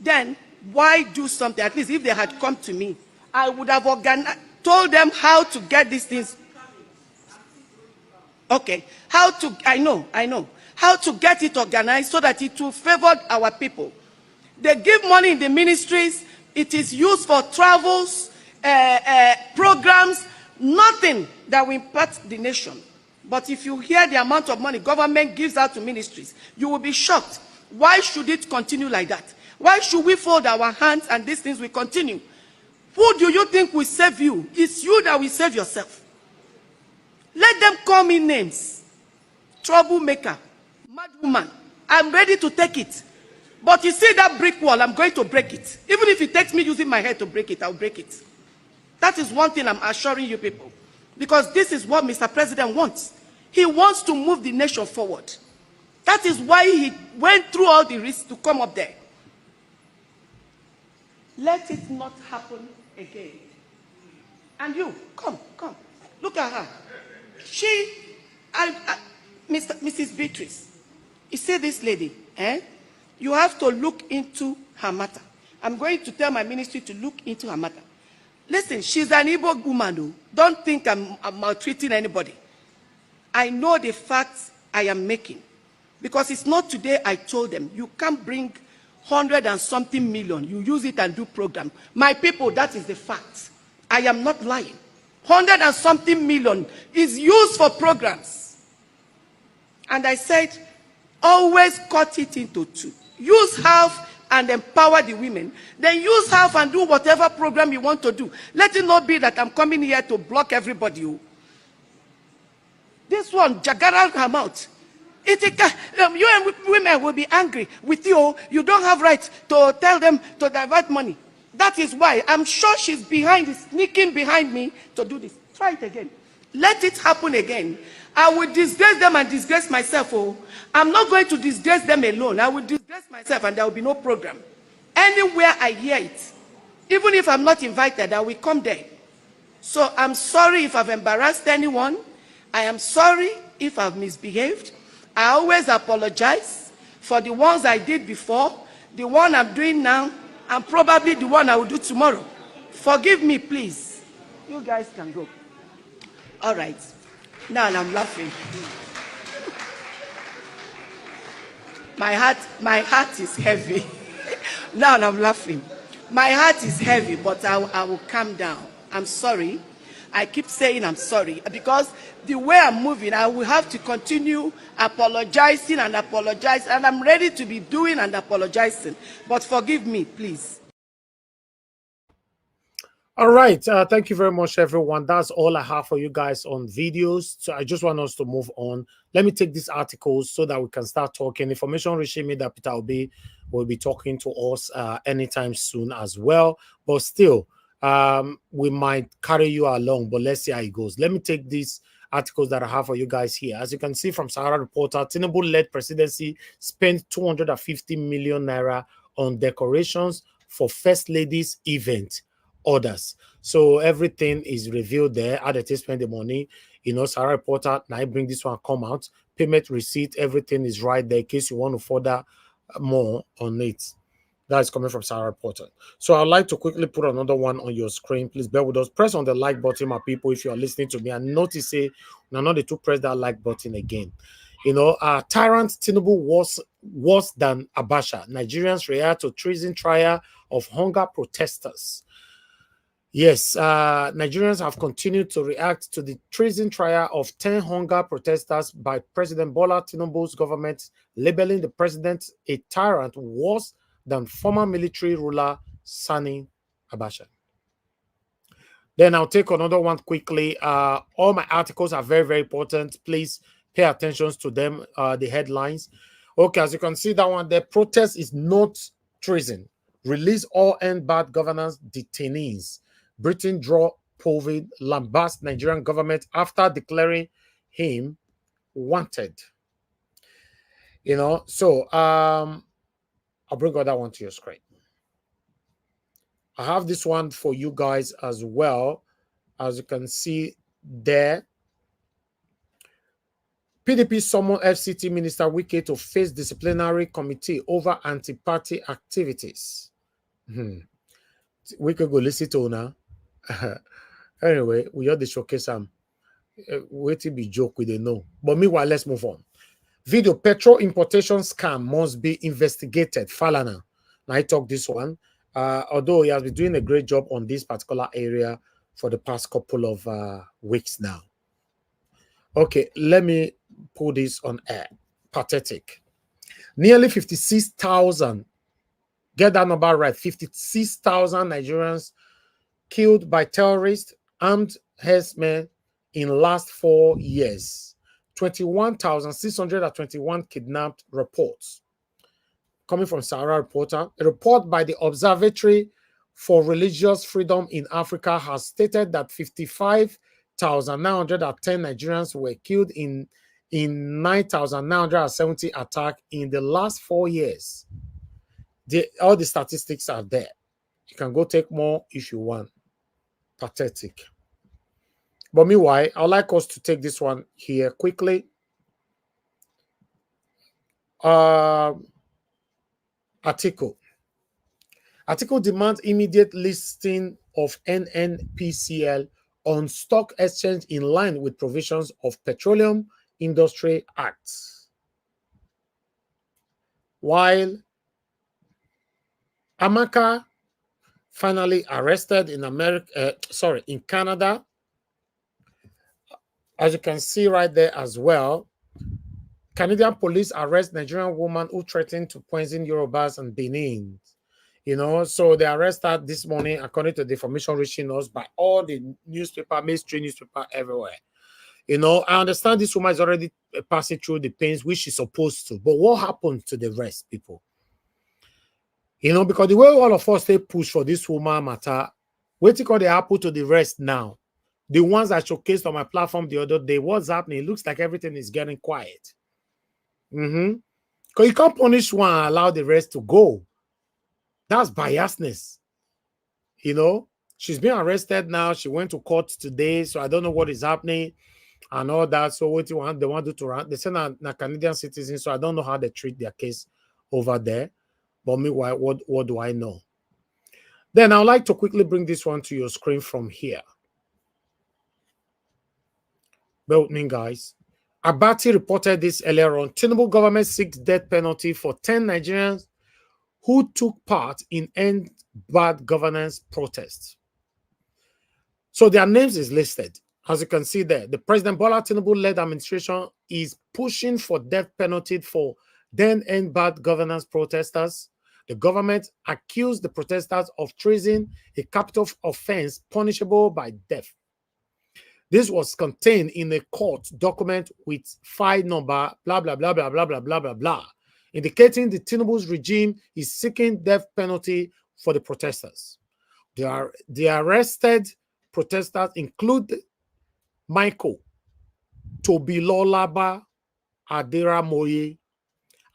Then, why do something? At least if they had come to me, I would have told them how to get these things. Okay, I know. How to get it organized so that it will favor our people. They give money in the ministries. It is used for travels, programs, nothing that will impact the nation. But if you hear the amount of money government gives out to ministries, you will be shocked. Why should it continue like that? Why should we fold our hands and these things will continue? Who do you think will save you? It's you that will save yourself. Let them call me names. Troublemaker, mad woman. I'm ready to take it. But you see that brick wall, I'm going to break it. Even if it takes me using my head to break it, I'll break it. That is one thing I'm assuring you people. Because this is what Mr. President wants. He wants to move the nation forward. That is why he went through all the risks to come up there. Let it not happen again. And you, come. Look at her. Mrs. Beatrice, you see this lady, you have to look into her matter. I'm going to tell my ministry to look into her matter. Listen, she's an Igbo woman. Don't think I'm maltreating anybody. I know the facts I am making. Because it's not today I told them, you can't bring 100 and something million. You use it and do program. My people, that is the fact. I am not lying. 100 and something million is used for programs. And I said, always cut it into two. Use half and empower the women. Then use half and do whatever program you want to do. Let it not be that I'm coming here to block everybody. This one, Jagara her mouth. You and women will be angry with you. You don't have right to tell them to divert money. That is why I'm sure she's sneaking behind me to do this. Try it again. Let it happen again. I will disgrace them and disgrace myself. Oh, I'm not going to disgrace them alone. I will disgrace myself and there will be no program. Anywhere I hear it, even if I'm not invited, I will come there. So I'm sorry if I've embarrassed anyone. I am sorry if I've misbehaved. I always apologize for the ones I did before, the one I'm doing now, and probably the one I will do tomorrow. Forgive me, please. You guys can go. All right. Now I'm laughing. My heart is heavy. Now I'm laughing. My heart is heavy, but I will calm down. I'm sorry. I keep saying I'm sorry because the way I'm moving, I will have to continue apologizing and apologize, and I'm ready to be doing and apologizing. But forgive me, please. All right. Thank you very much, everyone. That's all I have for you guys on videos. So I just want us to move on. Let me take these articles so that we can start talking. Information reaching me that Peter Obi will be talking to us anytime soon as well. But still, we might carry you along, but let's see how it goes. Let me take these articles that I have for you guys here. As you can see from Sahara Reporter, Tinubu-led presidency spent 250 million naira on decorations for First Lady's event. Orders. So everything is revealed there. How they spend the money. You know, Sahara Reporter, now I bring this one come out. Payment receipt, everything is right there in case you want to further more on it. That is coming from Sahara Reporter. So I'd like to quickly put another one on your screen. Please bear with us. Press on the like button, my people, if you are listening to me. And notice, say, now not to press that like button again. You know, tyrant Tinubu was worse than Abacha. Nigerians react to treason trial of hunger protesters. Yes, Nigerians have continued to react to the treason trial of 10 hunger protesters by President Bola Tinubu's government, labeling the president a tyrant worse than former military ruler Sani Abacha. Then I'll take another one quickly. All my articles are very, very important. Please pay attention to them, the headlines. Okay, as you can see that one, the protest is not treason. Release all end bad governance detainees. Britain draw COVID, lambast Nigerian government after declaring him wanted. You know, so I'll bring that one to your screen. I have this one for you guys as well. As you can see there, PDP summoned FCT Minister Wike to face disciplinary committee over anti-party activities. Wike go listen to now. Anyway, we have the showcase wait to be joke with the no. But meanwhile, let's move on. Video petrol importation scam must be investigated. Falana. Now I talk this one. Although he has been doing a great job on this particular area for the past couple of weeks now. Okay, let me put this on air. Pathetic. Nearly 56,000. Get that number right. 56,000 Nigerians killed by terrorists, armed herdsmen in last 4 years. 21,621 kidnapped reports. Coming from Sahara Reporter, a report by the Observatory for Religious Freedom in Africa has stated that 55,910 Nigerians were killed in 9,970 attacks in the last 4 years. All the statistics are there. You can go take more if you want. Pathetic. But meanwhile, I'd like us to take this one here quickly. Article demands immediate listing of NNPCL on stock exchange in line with provisions of Petroleum Industry Act. While Amaka finally arrested in in Canada, as you can see right there as well, Canadian police arrest Nigerian woman who threatened to poison Yorubas and Benin. You know, so they arrested this morning, according to the information reaching us by all the newspaper, mainstream newspaper everywhere. You know, I understand this woman is already passing through the pains which she's supposed to, but what happened to the rest, people? You know, because the way all of us they push for this woman matter, waiting for the apple to the rest now. The ones I showcased on my platform the other day, what's happening? It looks like everything is getting quiet. Because you can't punish one and allow the rest to go. That's biasness. You know, she's been arrested now. She went to court today, so I don't know what is happening and all that. So what they want to do run? They say na Canadian citizens, so I don't know how they treat their case over there. But meanwhile, what do I know? Then I would like to quickly bring this one to your screen from here. Bear with me, guys. Abati reported this earlier on. Tinubu government seeks death penalty for 10 Nigerians who took part in End Bad Governance protests. So their names is listed. As you can see there, the President Bola Tinubu-led administration is pushing for death penalty for then End Bad Governance protesters. The government accused the protesters of treason, a capital offense punishable by death. This was contained in a court document with file number, blah, blah, blah, blah, blah, blah, blah, blah, blah, indicating the Tinubu's regime is seeking death penalty for the protesters. The arrested protesters include Michael Tobilolaba Aderamoye,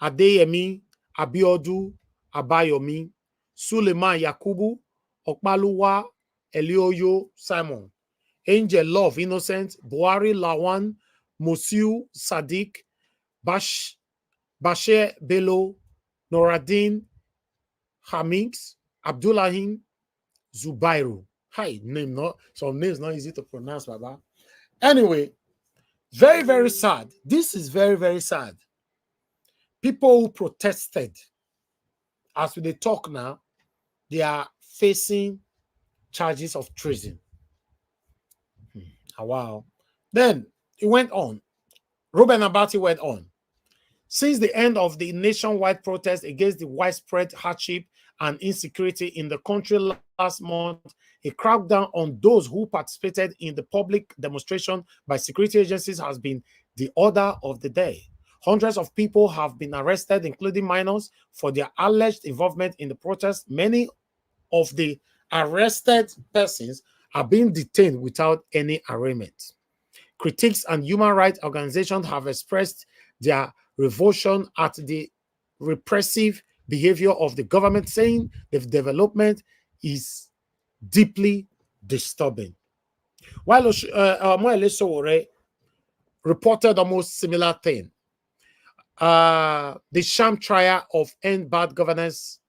Adeyemi Abiodu Abayomi, Suleiman Yakubu, Okmaluwa Elioyo Simon, Angel Love Innocent, Buhari Lawan, Musiu Sadiq, Bashir Bello, Noradin Hamix, Abdullahim Zubairu. Hi, name not some names not easy to pronounce, Baba. Anyway, very, very sad. This is very, very sad. People who protested, as we talk now, they are facing charges of treason. Wow. Then it went on. Ruben Abati went on. Since the end of the nationwide protest against the widespread hardship and insecurity in the country last month, a crackdown on those who participated in the public demonstration by security agencies has been the order of the day. Hundreds of people have been arrested, including minors, for their alleged involvement in the protest. Many of the arrested persons are being detained without any arraignment. Critics and human rights organizations have expressed their revulsion at the repressive behavior of the government, saying the development is deeply disturbing. While Moele Sowore reported almost similar thing, the sham trial of End Bad Governance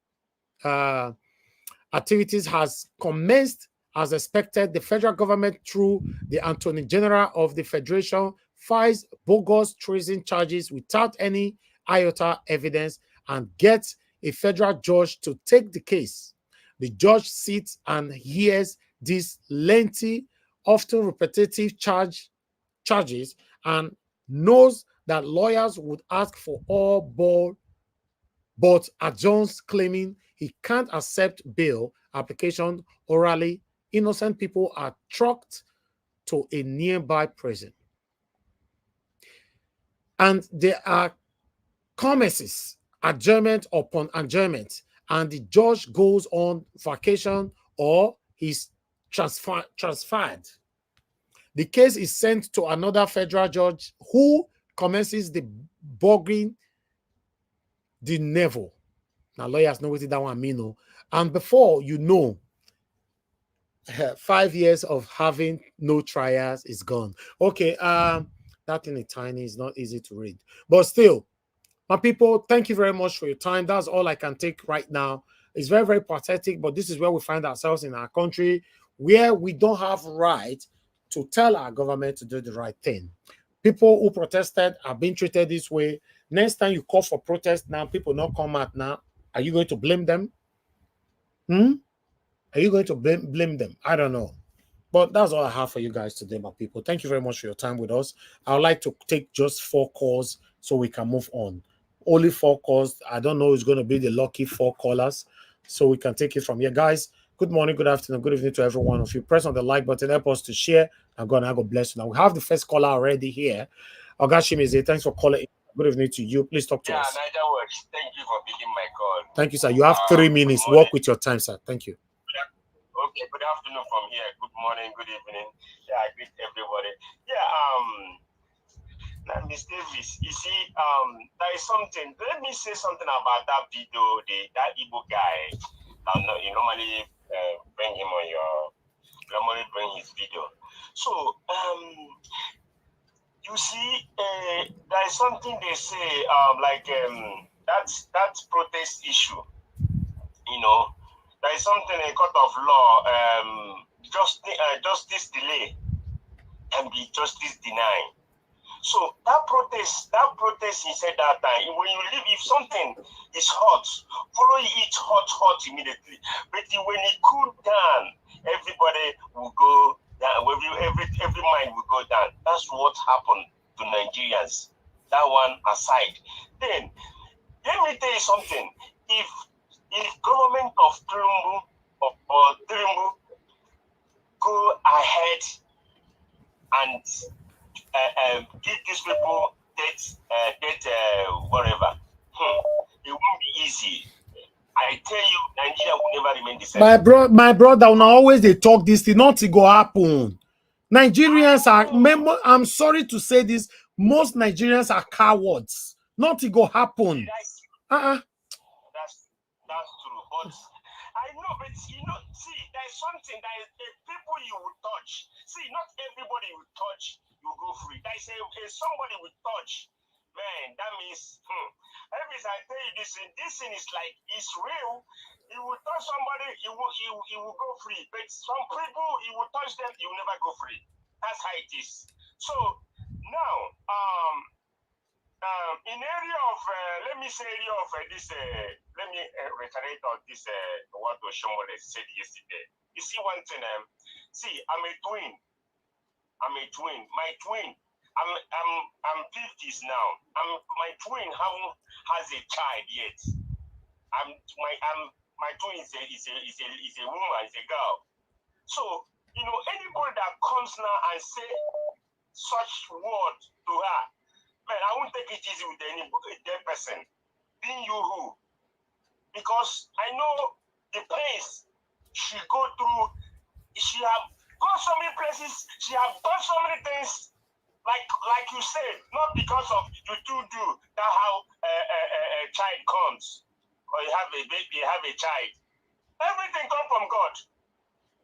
activities has commenced as expected. The federal government, through the Attorney General of the Federation, files bogus treason charges without any iota evidence and gets a federal judge to take the case. The judge sits and hears these lengthy, often repetitive charges and knows that lawyers would ask for all but adjourns, claiming he can't accept bail application orally. Innocent people are trucked to a nearby prison. And there are commences, adjournment upon adjournment, and the judge goes on vacation or he's transferred. The case is sent to another federal judge who commences the bugging the Neville. Now, lawyers know what that one mean. And before you know, 5 years of having no trials is gone. Okay, that thing is tiny, it's not easy to read. But still, my people, thank you very much for your time. That's all I can take right now. It's very, very pathetic, but this is where we find ourselves in our country, where we don't have right to tell our government to do the right thing. People who protested are being treated this way. Next time you call for protest now, people not come out now. Are you going to blame them? Are you going to blame them? I don't know. But that's all I have for you guys today, my people. Thank you very much for your time with us. I would like to take just 4 calls so we can move on. Only 4 calls. I don't know who's going to be the lucky 4 callers, so we can take it from here. Guys, good morning, good afternoon, good evening to every one of you. Press on the like button, help us to share. And God bless you. Now, we have the first caller already here. Ogashimize, thanks for calling. Good evening to you. Please talk to us. Niger Watch. Thank you for picking my call. Thank you, sir. You have 3 minutes. Work with your time, sir. Thank you. Okay, good afternoon from here. Good morning, good evening. Yeah, I greet everybody. Yeah, now, Miss Davis, you see, there is something. Let me say something about that video, that Igbo guy. You normally bring him on normally bring his video. So, you see, there is something they say, that protest issue. You know, there is something in court of law, justice delay can be justice denied. So that protest, he said that time, when you leave, if something is hot, follow it hot immediately. But when it cool down, everybody will go down, every mind will go down. That's what happened to Nigerians. That one aside. Then, let me tell you something. If government of Tinubu or Tinubu go ahead and give these people whatever, it won't be easy. I tell you, Nigeria will never remain the same. My brother, when always they talk this thing, nothing go happen. Nigerians are, I'm sorry to say this, most Nigerians are cowards. Nothing go happen. That's true. But I know, but see, there's something that people you will touch. See, not everybody will touch, you go free. There is somebody will touch. Man, that means, every time I tell you this thing is like, it's real. You will touch somebody, you will go free. But some people, you will touch them, you will never go free. That's how it is. So, now, in area of, let me reiterate on this, what Oshomole said yesterday. You see one thing, I'm a twin. My twin, I'm 50s now. My twin has a child yet. My twin is a woman, is a girl. So, anybody that comes now and say such word to her, man, I won't take it easy with any dead person. Being you who? Because I know the pains she go through. She have gone so many places. She have done so many things. Like you said, not because of you do that how a child comes, or you have a baby, you have a child. Everything comes from God.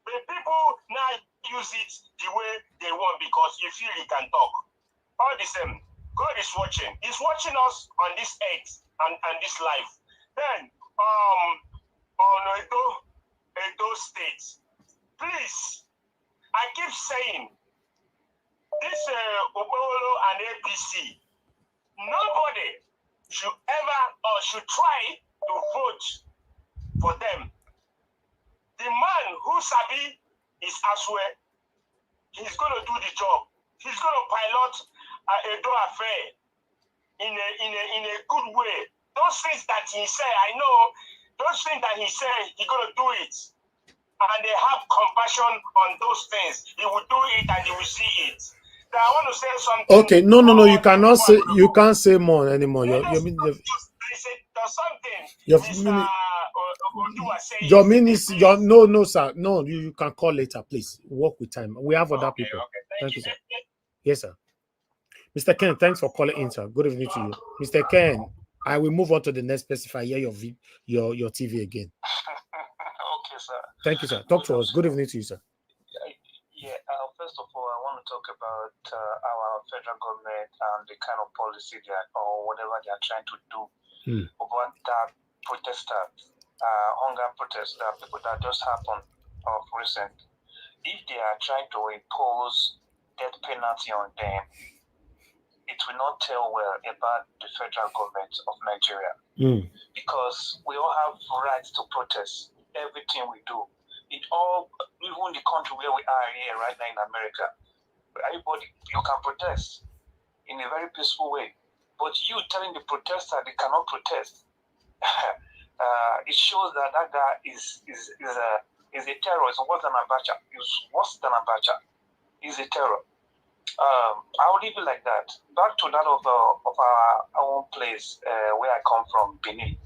But people now use it the way they want because you feel you can talk. All the same, God is watching. He's watching us on this earth and this life. Then, on Edo State, please, I keep saying, this Obolo and APC, nobody should ever or should try to vote for them. The man who sabi is Aswe. He's going to do the job. He's going to pilot Edo affair in a good way. Those things that he said, I know, those things that he said, he's going to do it. And they have compassion on those things. He will do it and he will see it. Now, I want to say something. Okay, no, you cannot say, you can't say more anymore. Your minute, no, sir. No, you can call later, please. Work with time. We have other people. Thank you, sir. Yes, sir. Mr. Ken, thanks for calling in, sir. Good evening to you. Mr. Ken, I will move on to the next specifier. Hear your TV again. Okay, sir. Thank you, sir. Talk to us. Good evening to you, sir. Yeah, first of all, I want to talk about our federal government and the kind of policy or whatever they are trying to do about that protesters, hunger protesters, people that just happened of recent. If they are trying to impose death penalty on them, it will not tell well about the federal government of Nigeria. Because we all have rights to protest everything we do. Even the country where we are here right now in America, everybody, you can protest in a very peaceful way. But you telling the protester they cannot protest, it shows that guy is a terror. It's worse than Abacha. It's worse than Abacha. He's a terror. I'll leave it like that. Back to that of our own place where I come from, Benin.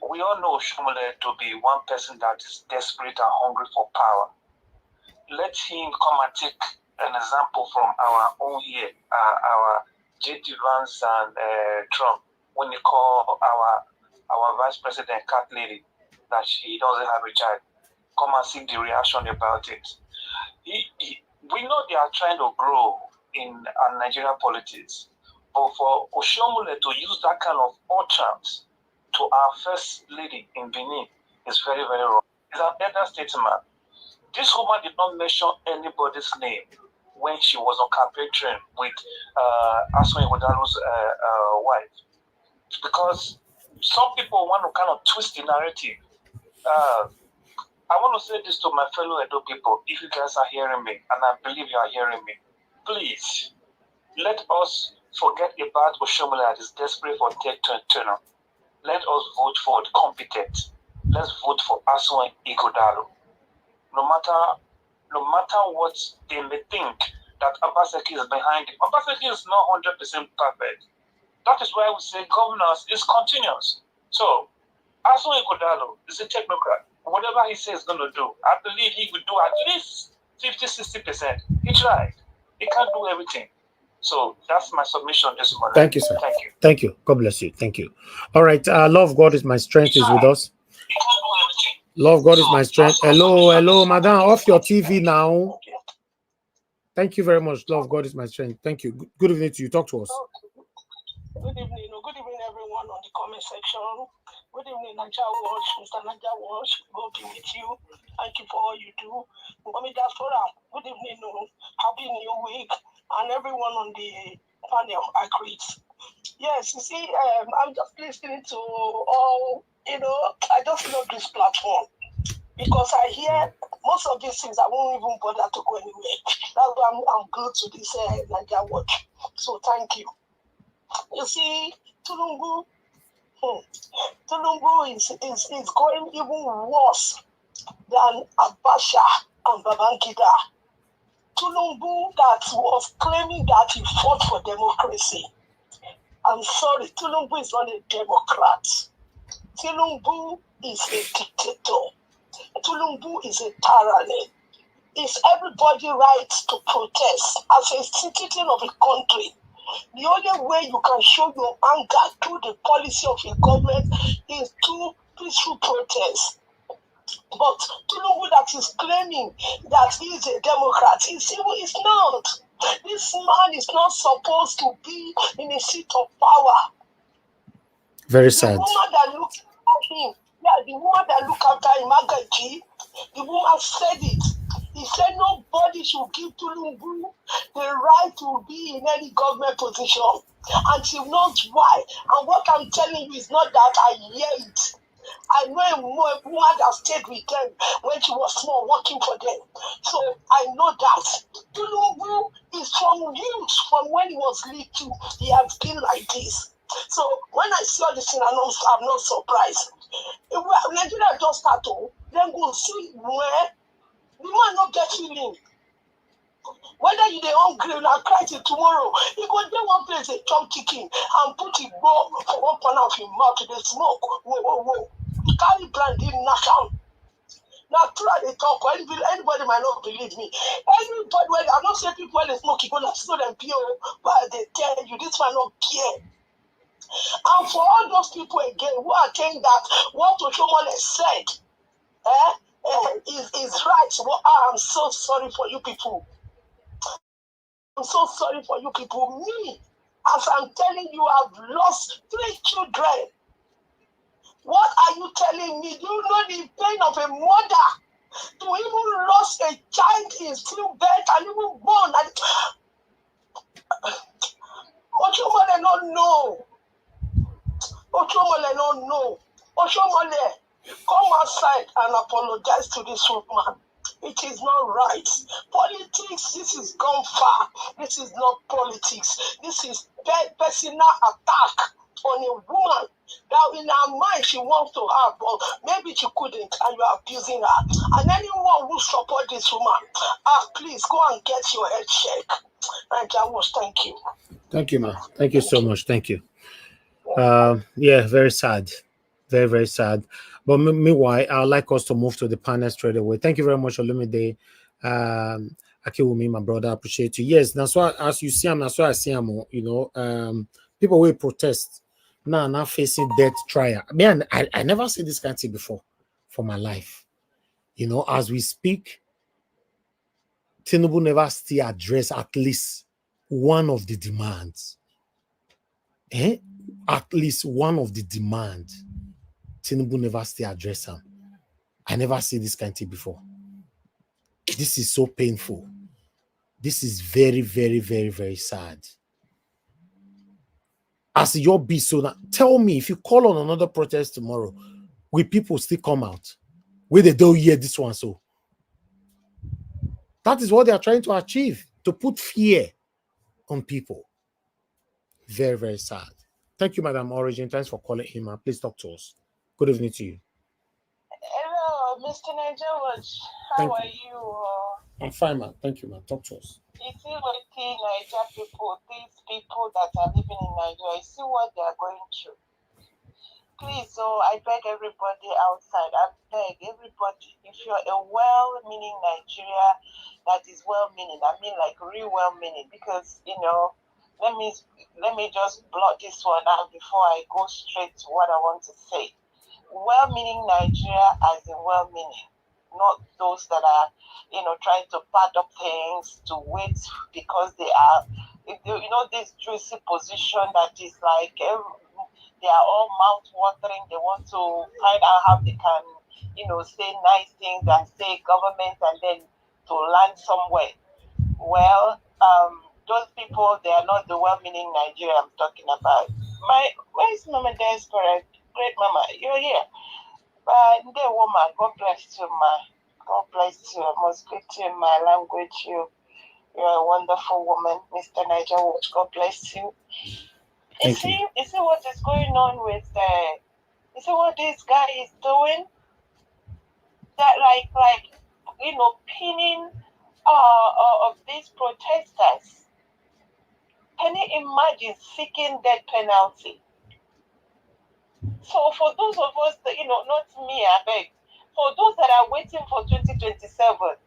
We all know Shumule to be one person that is desperate and hungry for power. Let him come and take an example from our own here, our J.D. Vance and Trump, when they call our Vice President, Cat Lady, that she doesn't have a child. Come and see the reaction about it. We know they are trying to grow in Nigerian politics, but for Oshomole to use that kind of utterance to our First Lady in Benin is very, very wrong. It's an elder statesman. This woman did not mention anybody's name when she was on campaign trail with Aswin Hodalo's wife, because some people want to kind of twist the narrative. I want to say this to my fellow Edo people, if you guys are hearing me, and I believe you are hearing me, please, let us forget about Oshomole that is desperate for take turn. Let us vote for the competent. Let's vote for Aswin Igodalo. No matter what they may think that Obaseki is behind it, Obaseki is not 100% perfect. That is why we say governance is continuous. So, Aswin Igodalo is a technocrat. Whatever he says he's going to do, I believe he would do at least 50-60%. He tried. He can't do everything. So that's my submission this morning. Thank you, sir. Thank you. Thank you. God bless you. Thank you. All right. Love God is my strength is with us. Love God is my strength. Hello, madam. Off your TV now. Thank you very much. Love God is my strength. Thank you. Good evening to you. Talk to us. Good evening. Good evening, everyone on the comment section. Good evening, Naija Watch, Mr. Naija Watch. God be with you. Thank you for all you do. Mommy Diaspora, good evening. Happy New Week. And everyone on the panel, I greet. Yes, you see, I'm just listening to all, I just love this platform. Because I hear most of these things, I won't even bother to go anywhere. That's why I'm glued to this Naija Watch. So thank you. You see, Tulumbu is going even worse than Abacha and Babangida. Tulumbu that was claiming that he fought for democracy. I'm sorry, Tulumbu is not a Democrat. Tulumbu is a dictator. Tulumbu is a tyranny. It's everybody's right to protest as a citizen of a country. The only way you can show your anger through the policy of a government is through peaceful protest. But Tulumbu that is claiming that he is a Democrat, is not. This man is not supposed to be in a seat of power. Very sad. The woman that looked at him, the woman that looked after him, Magaji, the woman said it. He said nobody should give Tulumbu the right to be in any government position. And she knows why. And what I'm telling you is not that I hear it. I know a woman that stayed with them when she was small, working for them. So I know that. Tulumbu is from youth, from when he was little. He has been like this. So when I saw this thing, I'm not surprised. Nigeria just start to then go see where the man not get feeling. Whether you dey hungry or cry till tomorrow, he go dey one place a chop chicken and put it ball for one corner of his mouth to the smoke. Whoa. Carry blind, he knock am. Now try to talk. Anybody might not believe me. Anybody, I'm not saying people when they smoke, you go to slow them pure, but they tell you this man not care. And for all those people again who are saying that what Oshomole said is right. Well, I'm so sorry for you people. I'm so sorry for you people. Me, as I'm telling you, I've lost 3 children. What are you telling me? Do you know the pain of a mother to even lose a child in stillbirth and even born? Oshomole don't know. Oshomole don't know. Oshomole, come outside and apologize to this woman. It is not right. Politics, this is gone far. This is not politics. This is personal attack on a woman that in her mind she wants to have, but maybe she couldn't, and you are abusing her. And anyone who support this woman, please go and get your head checked. And thank you. Thank you, ma. Thank you so much. Thank you. Yeah, very sad. Very, very sad. But meanwhile, I'd like us to move to the panel straight away. Thank you very much, Olumide. Akiwumi, my brother, I appreciate you. Yes, that's why, as you see, that's why I see him, you know, people will protest now facing death trial. Man, I never seen this kind of thing before for my life. You know, as we speak, Tinubu never still address at least one of the demands. At least one of the demands. Tinubu never still address them. I never see this kind of thing before. This is so painful. This is very, very, very, very sad. As your be so now, tell me if you call on another protest tomorrow, will people still come out? Will they don't hear this one? So that is what they are trying to achieve, to put fear on people. Very, very sad. Thank you, Madam Origin. Thanks for calling in, man. Please talk to us. Good evening to you. Hello, Mr. Niger. How are you? I'm fine, man. Thank you, man. Talk to us. You see what the Niger people, these people that are living in Nigeria, you see what they are going through. Please, so I beg everybody outside, I beg everybody, if you're a well-meaning Nigeria that is well-meaning, I mean like real well-meaning, because, you know, let me just blot this one out before I go straight to what I want to say. Well-meaning Nigeria as in well-meaning, not those that are, you know, trying to pad up things to wait because they are, you know, this juicy position that is like, they are all mouth-watering. They want to find out how they can, you know, say nice things and say government and then to land somewhere. Well, those people, they are not the well-meaning Nigeria I'm talking about. Where's Mama Desperate? Great Mama, you're here. The woman, God bless you, ma. God bless you. I must greet you in my language. You're a wonderful woman, Mr. Niger Watch. God bless you. You see what is going on with you see what this guy is doing? That like you know, pinning of these protesters. Can you imagine seeking death penalty? So for those of us that, you know, not me, I beg, for those that are waiting for 2027,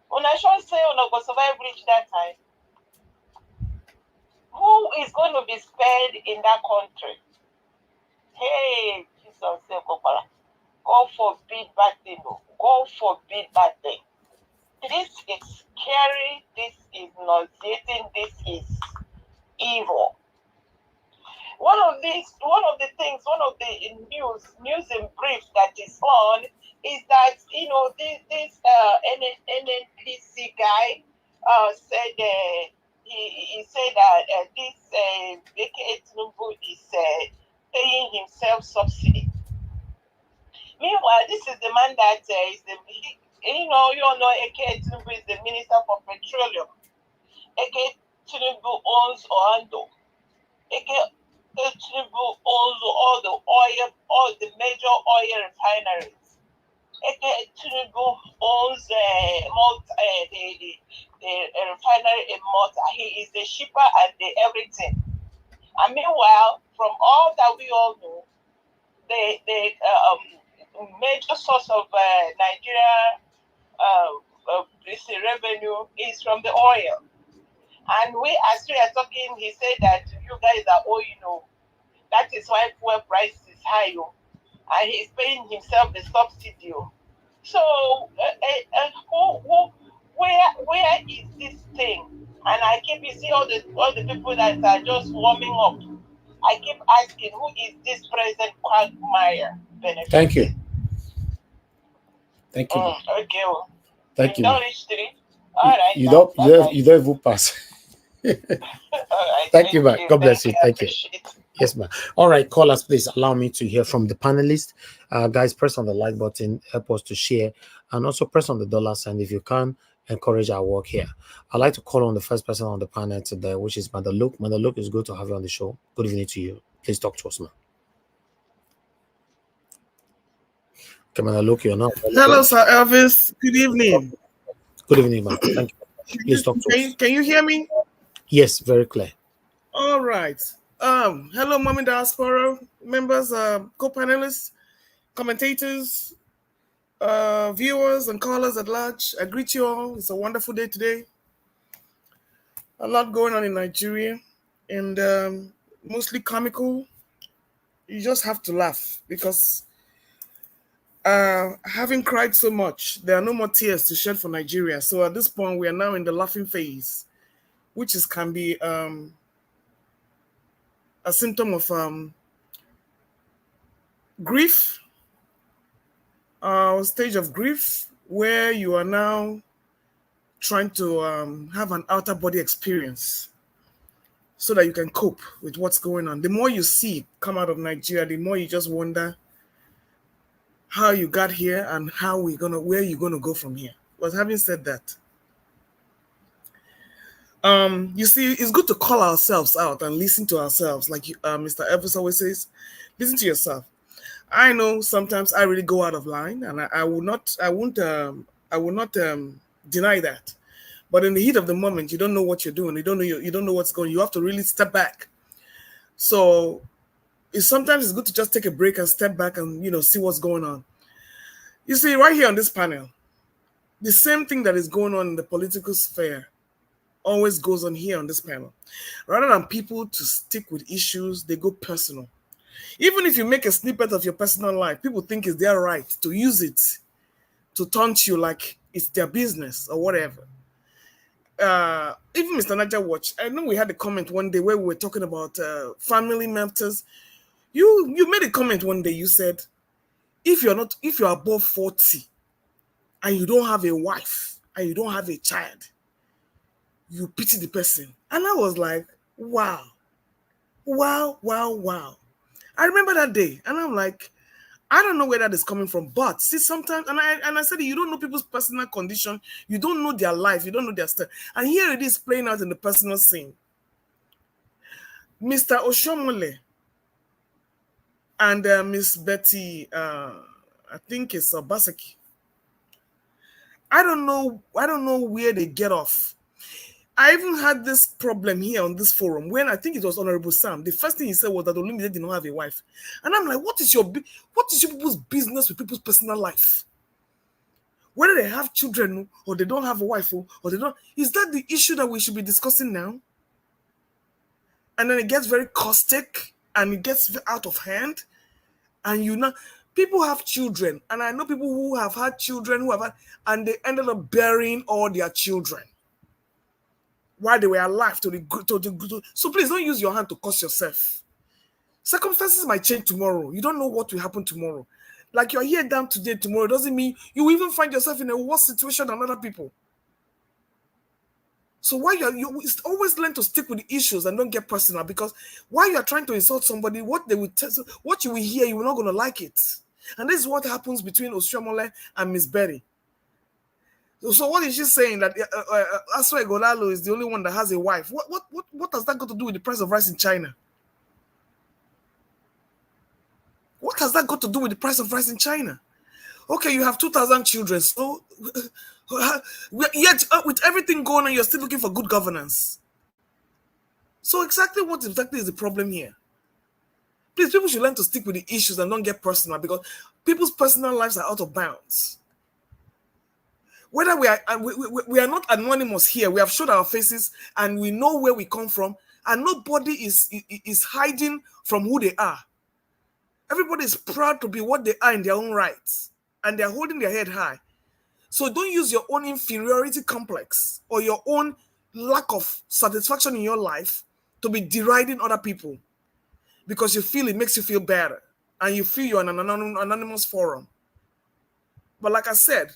when I should say on a survive reach that time, who is going to be spared in that country? Hey, Jesus, God forbid bad thing. God forbid bad thing. This is scary. This is nauseating. This is evil. One of the news in brief that is on is that, you know, this NNPC guy said he said that this AKA Tinubu is paying himself subsidy. Meanwhile, this is the man that is you all know AKA Tinubu is the Minister for Petroleum. AKA Tinubu owns Oando. AKA Tinubu owns all the major oil refineries. AKA Tinubu owns the refinery in Malta. He is the shipper and the everything. And meanwhile, from all that we all know, the major source of Nigeria revenue is from the oil. And as we are talking, he said that you guys are all, you know, that is why fuel price is high, and he's paying himself the subsidy. So, where is this thing? And you see all the people that are just warming up. I keep asking, who is this present quagmire benefit? Thank you. Thank you. Okay. Thank you. Don't reach 3. All right. You don't even pass. Thank you, man. God bless you. Thank you. Yes, ma'am. All right, callers, please allow me to hear from the panelists. Guys, press on the like button, help us to share, and also press on the dollar sign if you can. Encourage our work here. I'd like to call on the first person on the panel today, which is Mother Luke. Mother Luke, it's good to have you on the show. Good evening to you. Please talk to us, ma'am. Kamala Loki, you're now Hello, Sir Elvis. Good evening. Good evening, ma'am. Thank you. Please talk to us. Can you hear me? Yes, very clear. All right. Hello, Mommy Diaspora members, co-panelists, commentators, viewers, and callers at large. I greet you all. It's a wonderful day today. A lot going on in Nigeria, and mostly comical. You just have to laugh because having cried so much, there are no more tears to shed for Nigeria. So at this point, we are now in the laughing phase, which can be a symptom of grief, stage of grief, where you are now trying to have an outer body experience so that you can cope with what's going on. The more you see come out of Nigeria, the more you just wonder how you got here and where you're gonna go from here. But having said that, you see, it's good to call ourselves out and listen to ourselves, like Mr. Evans always says. Listen to yourself. I know sometimes I really go out of line, and I will not deny that. But in the heat of the moment, you don't know what you're doing. You don't know what's going on. You have to really step back. So sometimes it's good to just take a break and step back and see what's going on. You see, right here on this panel, the same thing that is going on in the political sphere always goes on here on this panel. Rather than people to stick with issues, they go personal. Even if you make a snippet of your personal life, people think it's their right to use it to taunt you like it's their business or whatever. Even Mr. Naja Watch, I know we had a comment one day where we were talking about family matters. You made a comment one day. You said, if you're above 40 and you don't have a wife and you don't have a child, you pity the person. And I was like, wow. I remember that day, and I'm like, I don't know where that is coming from, but see, sometimes, and I said, you don't know people's personal condition, you don't know their life, you don't know their stuff, and here it is playing out in the personal scene. Mr. Oshomole and Miss Betty, I think it's Obaseki. I don't know where they get off. I even had this problem here on this forum when I think it was Honorable Sam. The first thing he said was that Olumide did not have a wife. And I'm like, what is your people's business with people's personal life? Whether they have children or they don't have a wife or they don't, is that the issue that we should be discussing now? And then it gets very caustic and it gets out of hand. And people have children. And I know people who have had children and they ended up burying all their children while they were alive. So please don't use your hand to curse yourself. Circumstances might change tomorrow. You don't know what will happen tomorrow. Like you're here down today, tomorrow doesn't mean you will even find yourself in a worse situation than other people. So why you always learn to stick with the issues and don't get personal, because while you're trying to insult somebody, what you will hear, you're not going to like it. And this is what happens between Oshiomole and Miss Betty. So what is she saying, that Aswa Godalo is the only one that has a wife? What does that got to do with the price of rice in China? What has that got to do with the price of rice in China? Okay, you have 2,000 children, so yet with everything going on, you're still looking for good governance. So what exactly is the problem here? Please, people should learn to stick with the issues and don't get personal, because people's personal lives are out of bounds. Whether we are not anonymous here, we have showed our faces and we know where we come from, and nobody is hiding from who they are. Everybody is proud to be what they are in their own rights, and they're holding their head high. So don't use your own inferiority complex or your own lack of satisfaction in your life to be deriding other people because you feel it makes you feel better and you feel you're in an anonymous forum. But like I said,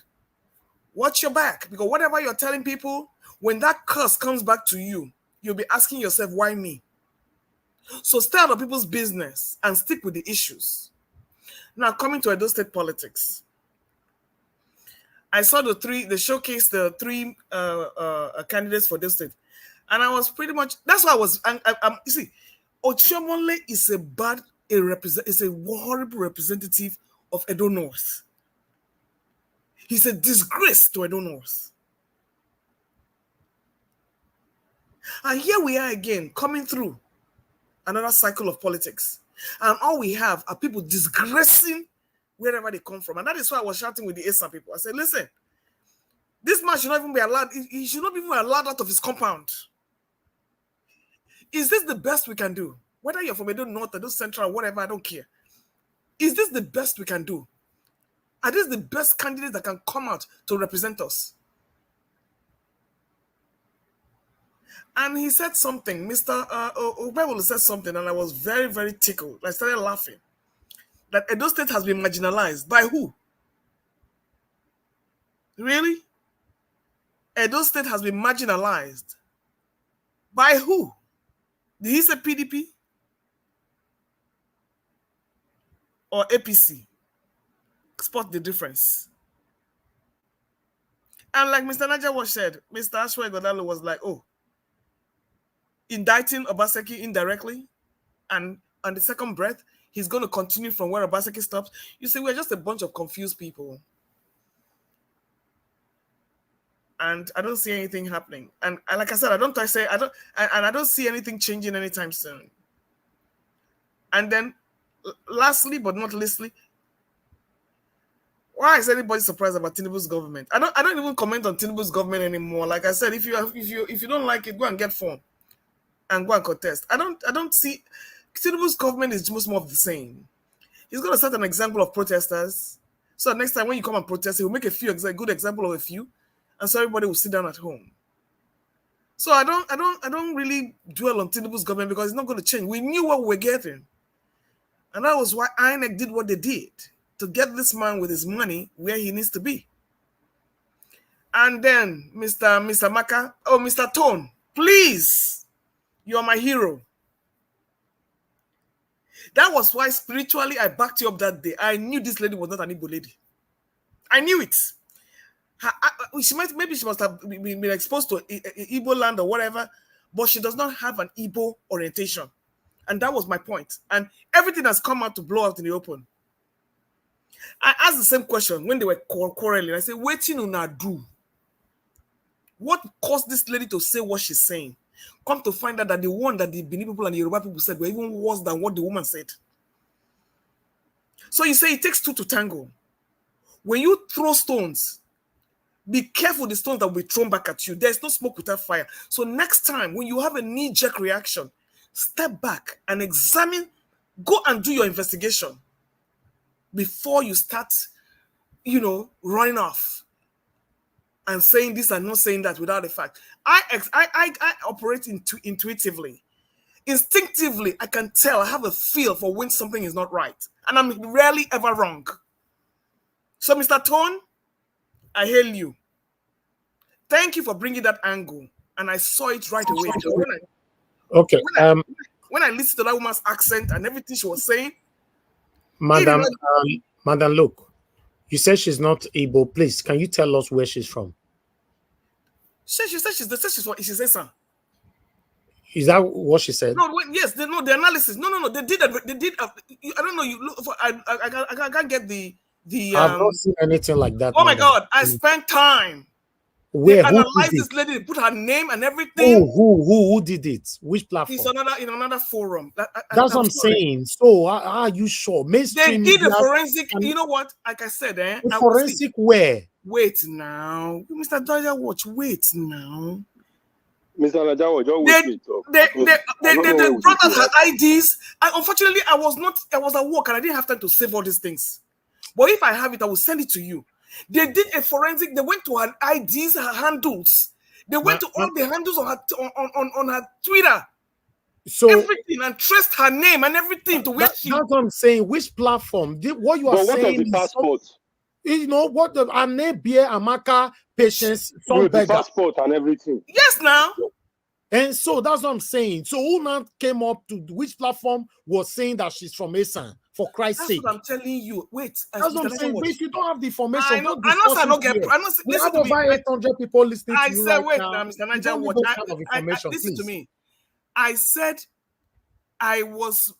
watch your back, because whatever you're telling people, when that curse comes back to you, you'll be asking yourself, why me? So stay out of people's business and stick with the issues. Now, coming to Edo State politics. I saw they showcased the three candidates for this state. And I was pretty much, that's why you see, Ochiomole is is a horrible representative of Edo North. He's a disgrace to Edo North. And here we are again, coming through another cycle of politics. And all we have are people disgracing wherever they come from. And that is why I was shouting with the ASA people. I said, listen, this man should not even be allowed, he should not even be allowed out of his compound. Is this the best we can do? Whether you're from Edo North, Edo Central, or whatever, I don't care. Is this the best we can do? Are these the best candidates that can come out to represent us? And he said something, Mr. Obebolo said something, and I was very, very tickled. I started laughing. That Edo State has been marginalized. By who? Really? Edo State has been marginalized. By who? Did he say PDP? Or APC? Spot the difference. And like Mr. Najawa said, Mr. Ashwe Godalo was like, oh, indicting Obaseki indirectly, and on the second breath, he's going to continue from where Obaseki stops. You see, we're just a bunch of confused people. And I don't see anything happening. And like I said, I don't see anything changing anytime soon. And then, lastly but not leastly, why is anybody surprised about Tinubu's government? I don't even comment on Tinubu's government anymore. Like I said, if you don't like it, go and get form and go and contest. I don't see Tinubu's government is just more of the same. He's going to set an example of protesters. So next time when you come and protest, he'll make a good example of a few, and so everybody will sit down at home. So I don't really dwell on Tinubu's government because it's not going to change. We knew what we were getting, and that was why INEC did what they did to get this man with his money where he needs to be. And then Mr. Amaka, oh Mr. Tone, please, you're my hero. That was why spiritually I backed you up that day. I knew this lady was not an Igbo lady. I knew it. Maybe she must have been exposed to Igbo land or whatever, but she does not have an Igbo orientation. And that was my point. And everything has come out to blow out in the open. I asked the same question when they were quarreling. I said, waiting on her do. What caused this lady to say what she's saying? Come to find out that the one that the Benin people and the Yoruba people said were even worse than what the woman said. So you say it takes two to tango. When you throw stones, be careful the stones that will be thrown back at you. There's no smoke without fire. So next time when you have a knee-jerk reaction, step back and examine, go and do your investigation before you start, running off and saying this and not saying that without a fact. I operate intuitively. Instinctively, I can tell, I have a feel for when something is not right. And I'm rarely ever wrong. So, Mr. Tone, I hail you. Thank you for bringing that angle. And I saw it right away. When I listened to that woman's accent and everything she was saying. Madam, look, you said she's not Igbo. Please, can you tell us where she's from? She said she's Esan. Is that what she said? No, yes, the analysis. No. They did. I don't know. You look for. I can't get the. I've not seen anything like that. Oh my God! I spent time. Where? They analyzed this lady, put her name and everything. Who did it? Which platform? It's in another forum. That's what I'm saying. So are you sure? Mainstream they did a forensic. You know what? Like I said, forensic where? Wait now, Mr. Dodger Watch. Wait now. Mr. Najawa, they brought out her IDs. Unfortunately, I was at work and I didn't have time to save all these things. But if I have it, I will send it to you. They did a forensic. They went to her IDs, her handles. They went to all the handles on her Twitter. So everything, and traced her name and everything to where she. That's what I'm saying. Which platform? What you are saying? What of the passport? What the Amaka, Patience, Sunnberger. The passport and everything. Yes, now. And so that's what I'm saying. So who now came up to which platform was saying that she's from Esan? For Christ's sake. That's what I'm telling you. Wait. That's what I'm saying. But if you don't have the information, I know I don't get. We have over 800 people listening to you said, right wait, now. Mr. Naija, listen to me. I said I was,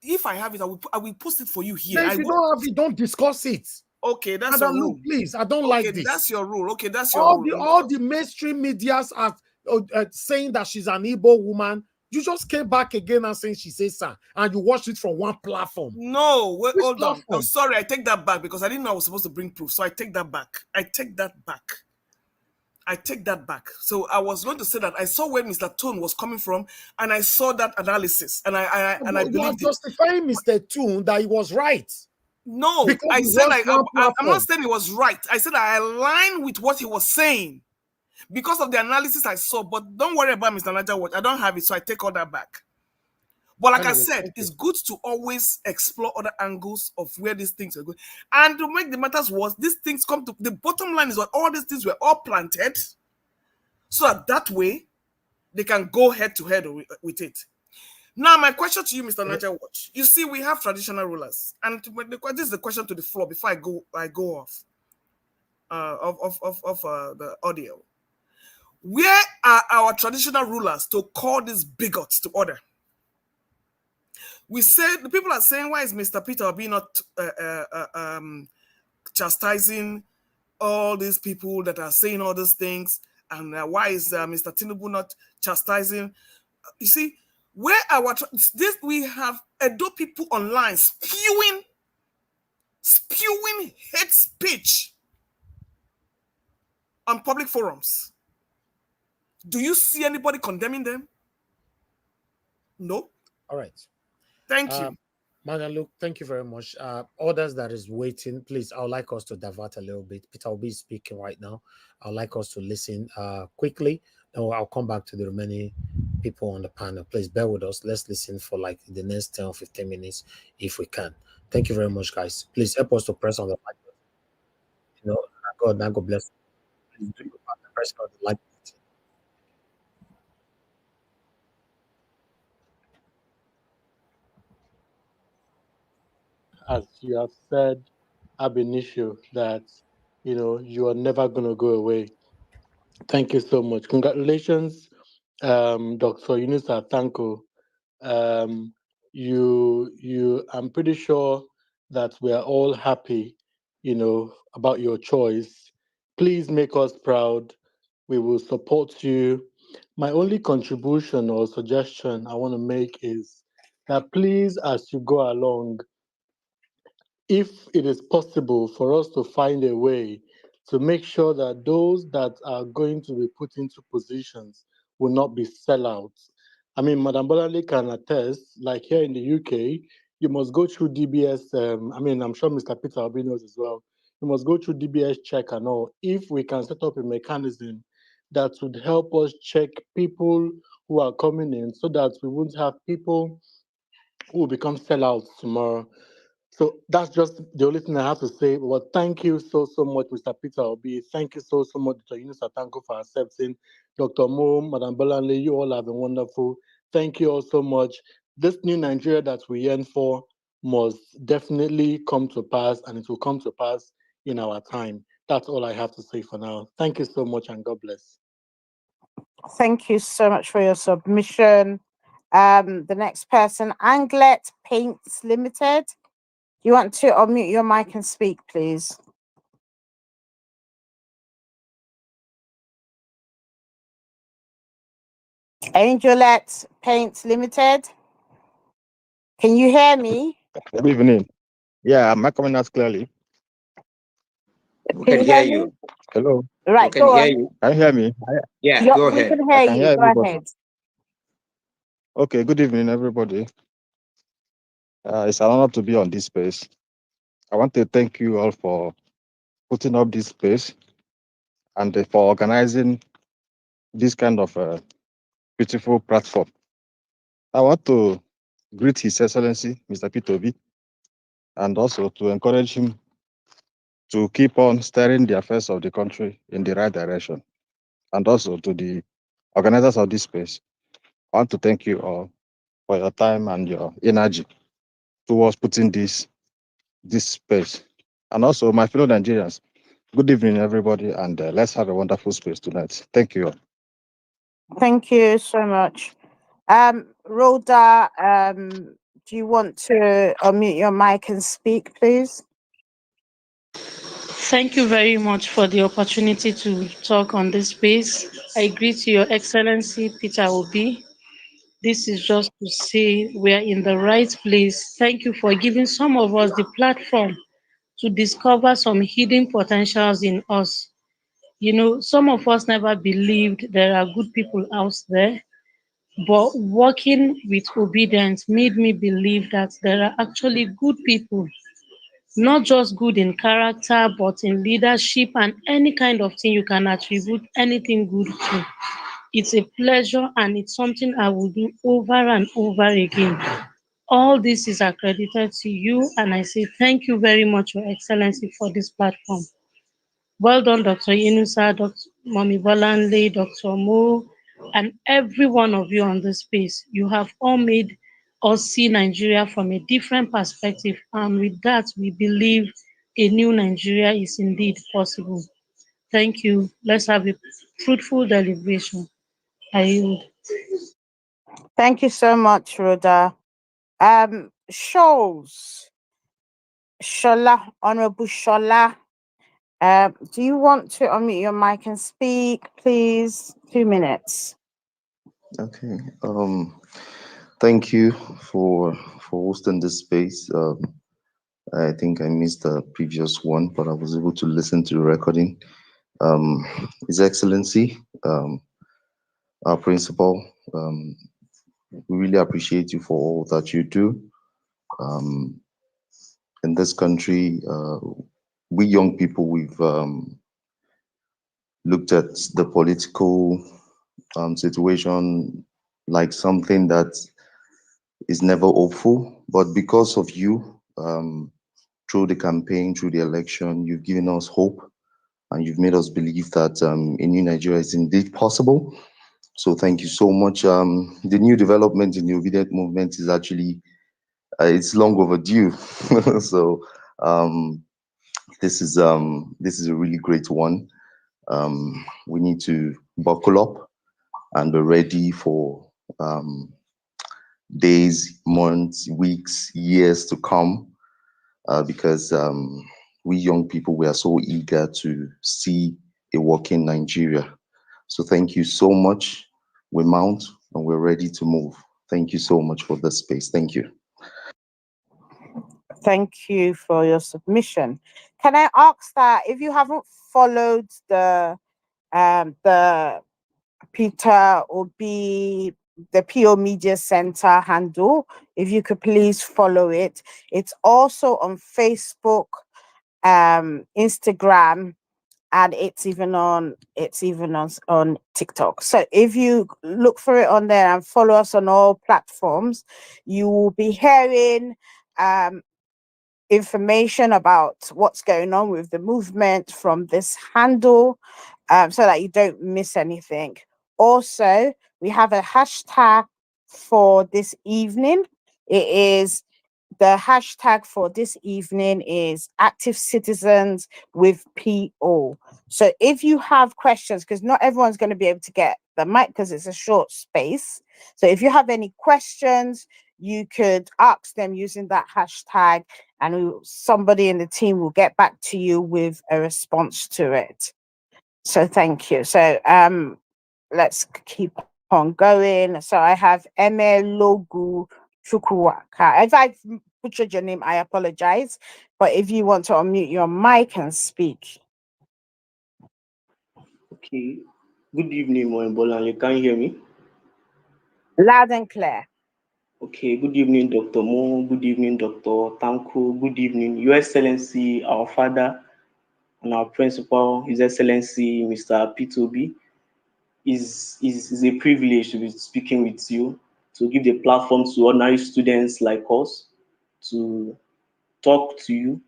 if I have it, I will post it for you here. If you don't have it, don't discuss it. Okay, that's Madam, your rule. look, please, I don't like this. That's your rule. Okay, that's your rule. All the mainstream medias are saying that she's an Igbo woman. You just came back again and saying she says so, and you watched it from one platform. No, wait, hold on. I'm sorry, I take that back because I didn't know I was supposed to bring proof. So I take that back. I take that back. So I was going to say that I saw where Mr. Tone was coming from, and I saw that analysis, and I believed it. Justifying Mr. Tone that he was right. No, because I said I'm not saying he was right. I said I align with what he was saying because of the analysis I saw. But don't worry about Mr. Naja Watch. I don't have it, so I take all that back. But like I said, it's good to always explore other angles of where these things are going. And to make the matters worse, these things come to the bottom line is that all these things were all planted so that way they can go head to head with it. Now, my question to you, Mr. Naja Watch. You see, we have traditional rulers, and this is the question to the floor before I go off the audio. Where are our traditional rulers to call these bigots to order? We said the people are saying, why is Mr. Peter Obi not chastising all these people that are saying all these things, and why is Mr. Tinubu not chastising? You see. Where we have Edo people online spewing hate speech on public forums. Do you see anybody condemning them? No. All right. Thank you. Madam, look, thank you very much. Others that is waiting, please, I would like us to divert a little bit. Peter will be speaking right now. I would like us to listen quickly. Then I'll come back to the remaining people on the panel. Please bear with us. Let's listen for like the next 10 or 15 minutes if we can. Thank you very much, guys. Please help us to press on the like button. God bless you. Please do your part to press on the like button. As you have said, ab initio, that you are never going to go away. Thank you so much. Congratulations, Dr. Yunusa Tanko. I'm pretty sure that we are all happy, about your choice. Please make us proud. We will support you. My only contribution or suggestion I want to make is that please, as you go along, if it is possible for us to find a way to make sure that those that are going to be put into positions will not be sellouts. I mean, Madam Bolale can attest, like here in the UK, you must go through DBS. I'm sure Mr. Peter Obi knows as well. You must go through DBS check and all. If we can set up a mechanism that would help us check people who are coming in so that we won't have people who will become sellouts tomorrow. So that's just the only thing I have to say. But thank you so much, Mr. Peter Obi. Thank you so much, Dr. Yunusa Tanko, for accepting. Dr. Mo, Madam Bolanle, you all have been wonderful. Thank you all so much. This new Nigeria that we yearn for must definitely come to pass, and it will come to pass in our time. That's all I have to say for now. Thank you so much, and God bless. Thank you so much for your submission. The next person, Anglet Paints Limited. You want to unmute your mic and speak, please? Angelet Paints Limited. Can you hear me? Good evening. Yeah, am I coming out clearly? We can hear you. Hello. Right, go on. Can you hear me? Yeah, go ahead. We can hear you. Go ahead. Okay, good evening, everybody. It's an honor to be on this space. I want to thank you all for putting up this space and for organizing this kind of beautiful platform. I want to greet His Excellency, Mr. Peter Obi, and also to encourage him to keep on steering the affairs of the country in the right direction. And also to the organizers of this space, I want to thank you all for your time and your energy towards putting this space. And also my fellow Nigerians, good evening, everybody, and let's have a wonderful space tonight. Thank you all. Thank you so much. Rhoda, do you want to unmute your mic and speak, please? Thank you very much for the opportunity to talk on this space. I greet Your Excellency Peter Obi. This is just to say we are in the right place. Thank you for giving some of us the platform to discover some hidden potentials in us. You know, some of us never believed there are good people out there, but working with obedience made me believe that there are actually good people, not just good in character, but in leadership and any kind of thing you can attribute anything good to. It's a pleasure and it's something I will do over and over again. All this is accredited to you, and I say thank you very much, Your Excellency, for this platform. Well done, Dr. Inusa, Dr. Mommy Bolanle, Dr. Mo, and every one of you on this space. You have all made us see Nigeria from a different perspective, and with that, we believe a new Nigeria is indeed possible. Thank you. Let's have a fruitful deliberation. I yield. Thank you so much, Rhoda. Shola, Honorable Shola, do you want to unmute your mic and speak, please? 2 minutes. Okay. Thank you for hosting this space. I think I missed the previous one, but I was able to listen to the recording. His Excellency, our principal, we really appreciate you for all that you do. In this country, we young people, we've looked at the political situation like something that is never hopeful, but because of you, through the campaign, through the election, you've given us hope, and you've made us believe that a new Nigeria is indeed possible. So thank you so much. The new development in the obedient movement is actually, it's long overdue. So this is a really great one. We need to buckle up and be ready for days, months, weeks, years to come, because we young people, we are so eager to see a working Nigeria. So thank you so much. We mount and we're ready to move. Thank you so much for this space. Thank you. Thank you for your submission. Can I ask that if you haven't followed the Peter Obi, the PO Media Center handle, if you could please follow it. It's also on Facebook, Instagram, and it's even on TikTok. So if you look for it on there and follow us on all platforms, you will be hearing information about what's going on with the movement from this handle, so that you don't miss anything. Also, we have a hashtag for this evening. The hashtag for this evening is Active Citizens with PO. So if you have questions, because not everyone's going to be able to get the mic because it's a short space. So if you have any questions, you could ask them using that hashtag, and somebody in the team will get back to you with a response to it. So thank you. So let's keep on going. So I have Emelogu Chukwuaka. If I butchered your name, I apologize. But if you want to unmute your mic and speak. Okay. Good evening, Moembola. You can hear me? Loud and clear. Okay. Good evening, Dr. Mo. Good evening, Dr. Tanko. Good evening, Your Excellency, our father, and our principal, His Excellency, Mr. P2B. It's a privilege to be speaking with you, to give the platform to ordinary students like us, to talk to you,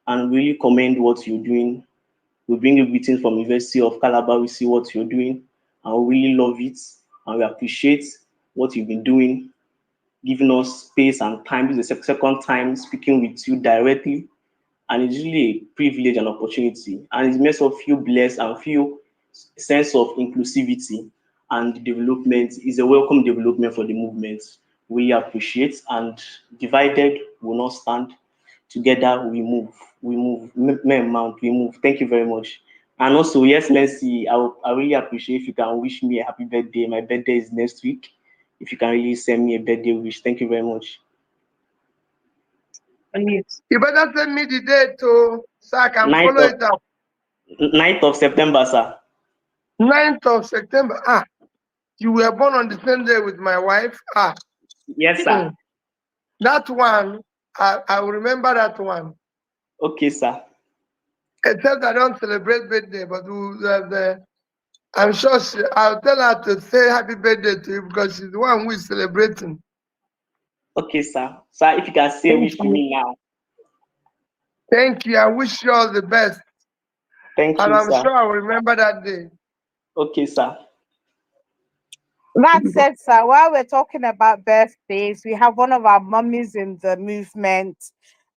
and really commend what you're doing. We bring you greetings from University of Calabar. We see what you're doing, and we really love it, and we appreciate what you've been doing, giving us space and time. This is the second time speaking with you directly, and it's really a privilege and opportunity, and it makes us feel blessed and feel a sense of inclusivity. and development is a welcome development for the movement. We appreciate, and divided will not stand. Together we move. We move. Men mount, we move. Thank you very much. And also, yes, let's see. I really appreciate if you can wish me a happy birthday. My birthday is next week. If you can really send me a birthday wish. Thank you very much. You better send me the date so I can 9th follow of, it up. 9th of September, sir. 9th of September. You were born on the same day with my wife. Yes, sir. That one, I will remember that one. Okay, sir. Except I don't celebrate birthday, but I'm sure I'll tell her to say happy birthday to you because she's the one who is celebrating. Okay, sir. Sir, if you can say wish to me now. Thank you. I wish you all the best. Thank and you, I'm sir. sure I'll remember that day. Okay, sir. That said, sir, while we're talking about birthdays, we have one of our mummies in the movement.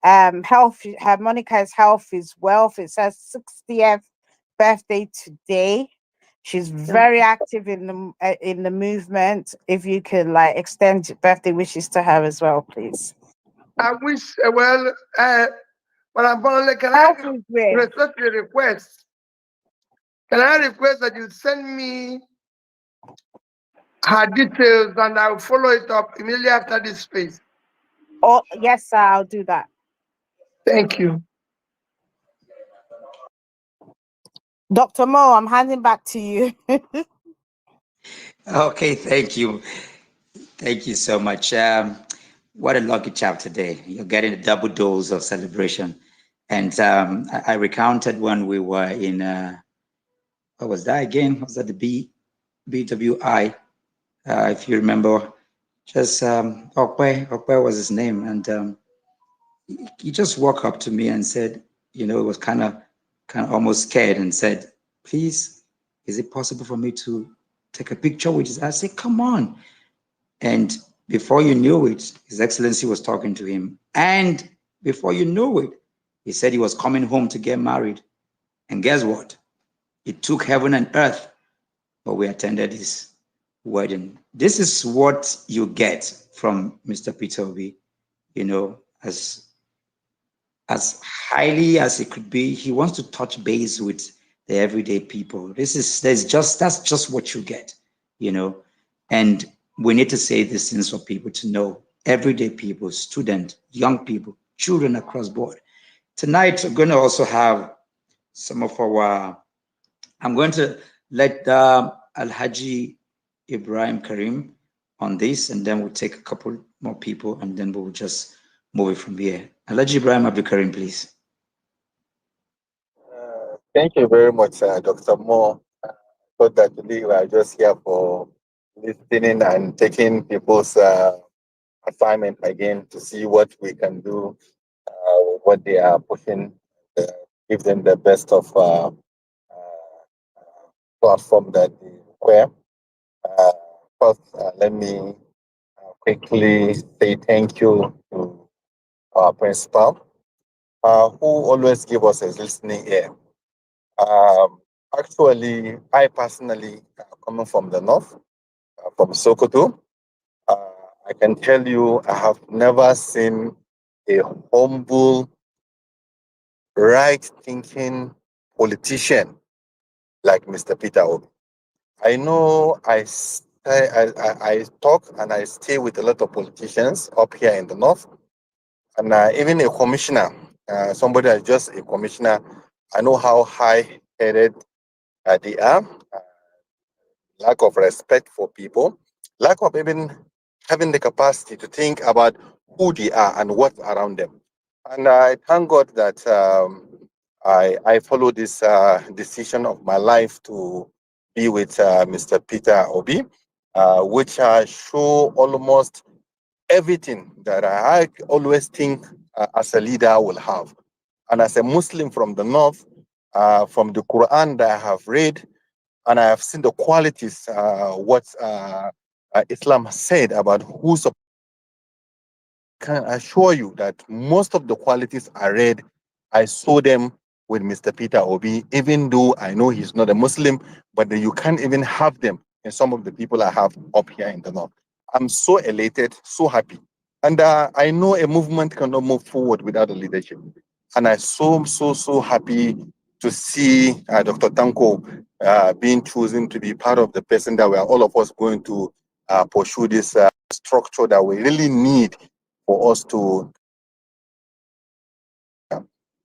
Monica's health is wealth. It's her 60th birthday today. She's very active in the movement. If you could extend birthday wishes to her as well, please. I wish Madam Bonole, can I request a request? Can I request that you send me her details and I'll follow it up immediately after this space? Oh, yes, sir, I'll do that. Thank you. Dr. Mo, I'm handing back to you. Okay, thank you. Thank you so much. What a lucky chap today. You're getting a double dose of celebration. And I recounted when we were in, what was that again? Was that the BWI? If you remember, just Okwe was his name. And he just walked up to me and said, it was kind of almost scared and said, please, is it possible for me to take a picture with you? I said, come on. And before you knew it, His Excellency was talking to him. And before you knew it, he said he was coming home to get married. And guess what? It took heaven and earth, but we attended his wedding. This is what you get from Mr. Peter Obi, as highly as it could be, he wants to touch base with the everyday people. That's just what you get, and we need to say these things for people to know. Everyday people, students, young people, children across board. Tonight, we're going to also have some of I'm going to let Alhaji Ibrahim Karim on this, and then we'll take a couple more people, and then we'll just move it from here. Alhaji Ibrahim Abdul Karim, please. Thank you very much, Dr. Moore. Thought that today we are just here for listening and taking people's assignment again to see what we can do, what they are pushing, give them the best of platform that they require. First, let me quickly say thank you to our principal, who always give us a listening ear. Actually, I personally, coming from the north, from Sokoto, I can tell you I have never seen a humble, right-thinking politician like Mr. Peter Obi. I know I talk and I stay with a lot of politicians up here in the north, and even a commissioner, somebody that's just a commissioner, I know how high-headed they are, lack of respect for people, lack of even having the capacity to think about who they are and what's around them. And I thank God that I follow this decision of my life to be with Mr. Peter Obi, which show almost everything that I always think as a leader will have. And as a Muslim from the north, from the Quran that I have read, and I have seen the qualities, what Islam has said about who's. Can assure you that most of the qualities I read, I saw them with Mr. Peter Obi, even though I know he's not a Muslim, but you can't even have them in some of the people I have up here in the north. I'm so elated, so happy. And I know a movement cannot move forward without a leadership. And I'm so happy to see Dr. Tanko being chosen to be part of the person that we are all of us going to pursue this structure that we really need for us to.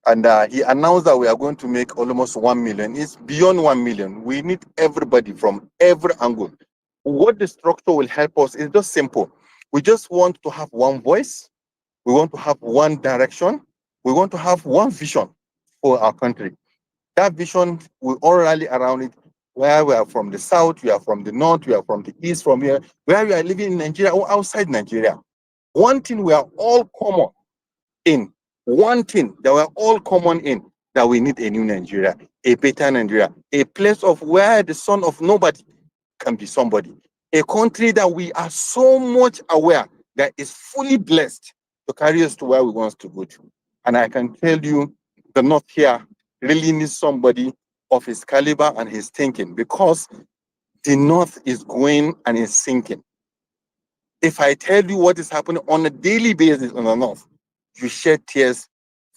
And he announced that we are going to make almost 1 million. It's beyond 1 million. We need everybody from every angle. What the structure will help us is just simple. We just want to have one voice. We want to have one direction. We want to have one vision for our country. That vision, we all rally around it, where we are from the south, we are from the north, we are from the east, from here, where we are living in Nigeria or outside Nigeria. One thing we are all common in, one thing that we're all common in, that we need a new Nigeria, a better Nigeria, a place of where the son of nobody can be somebody, a country that we are so much aware that is fully blessed to carry us to where we want to go to. And I can tell you, the North here really needs somebody of his caliber and his thinking, because the North is going and is sinking. If I tell you what is happening on a daily basis in the North, you shed tears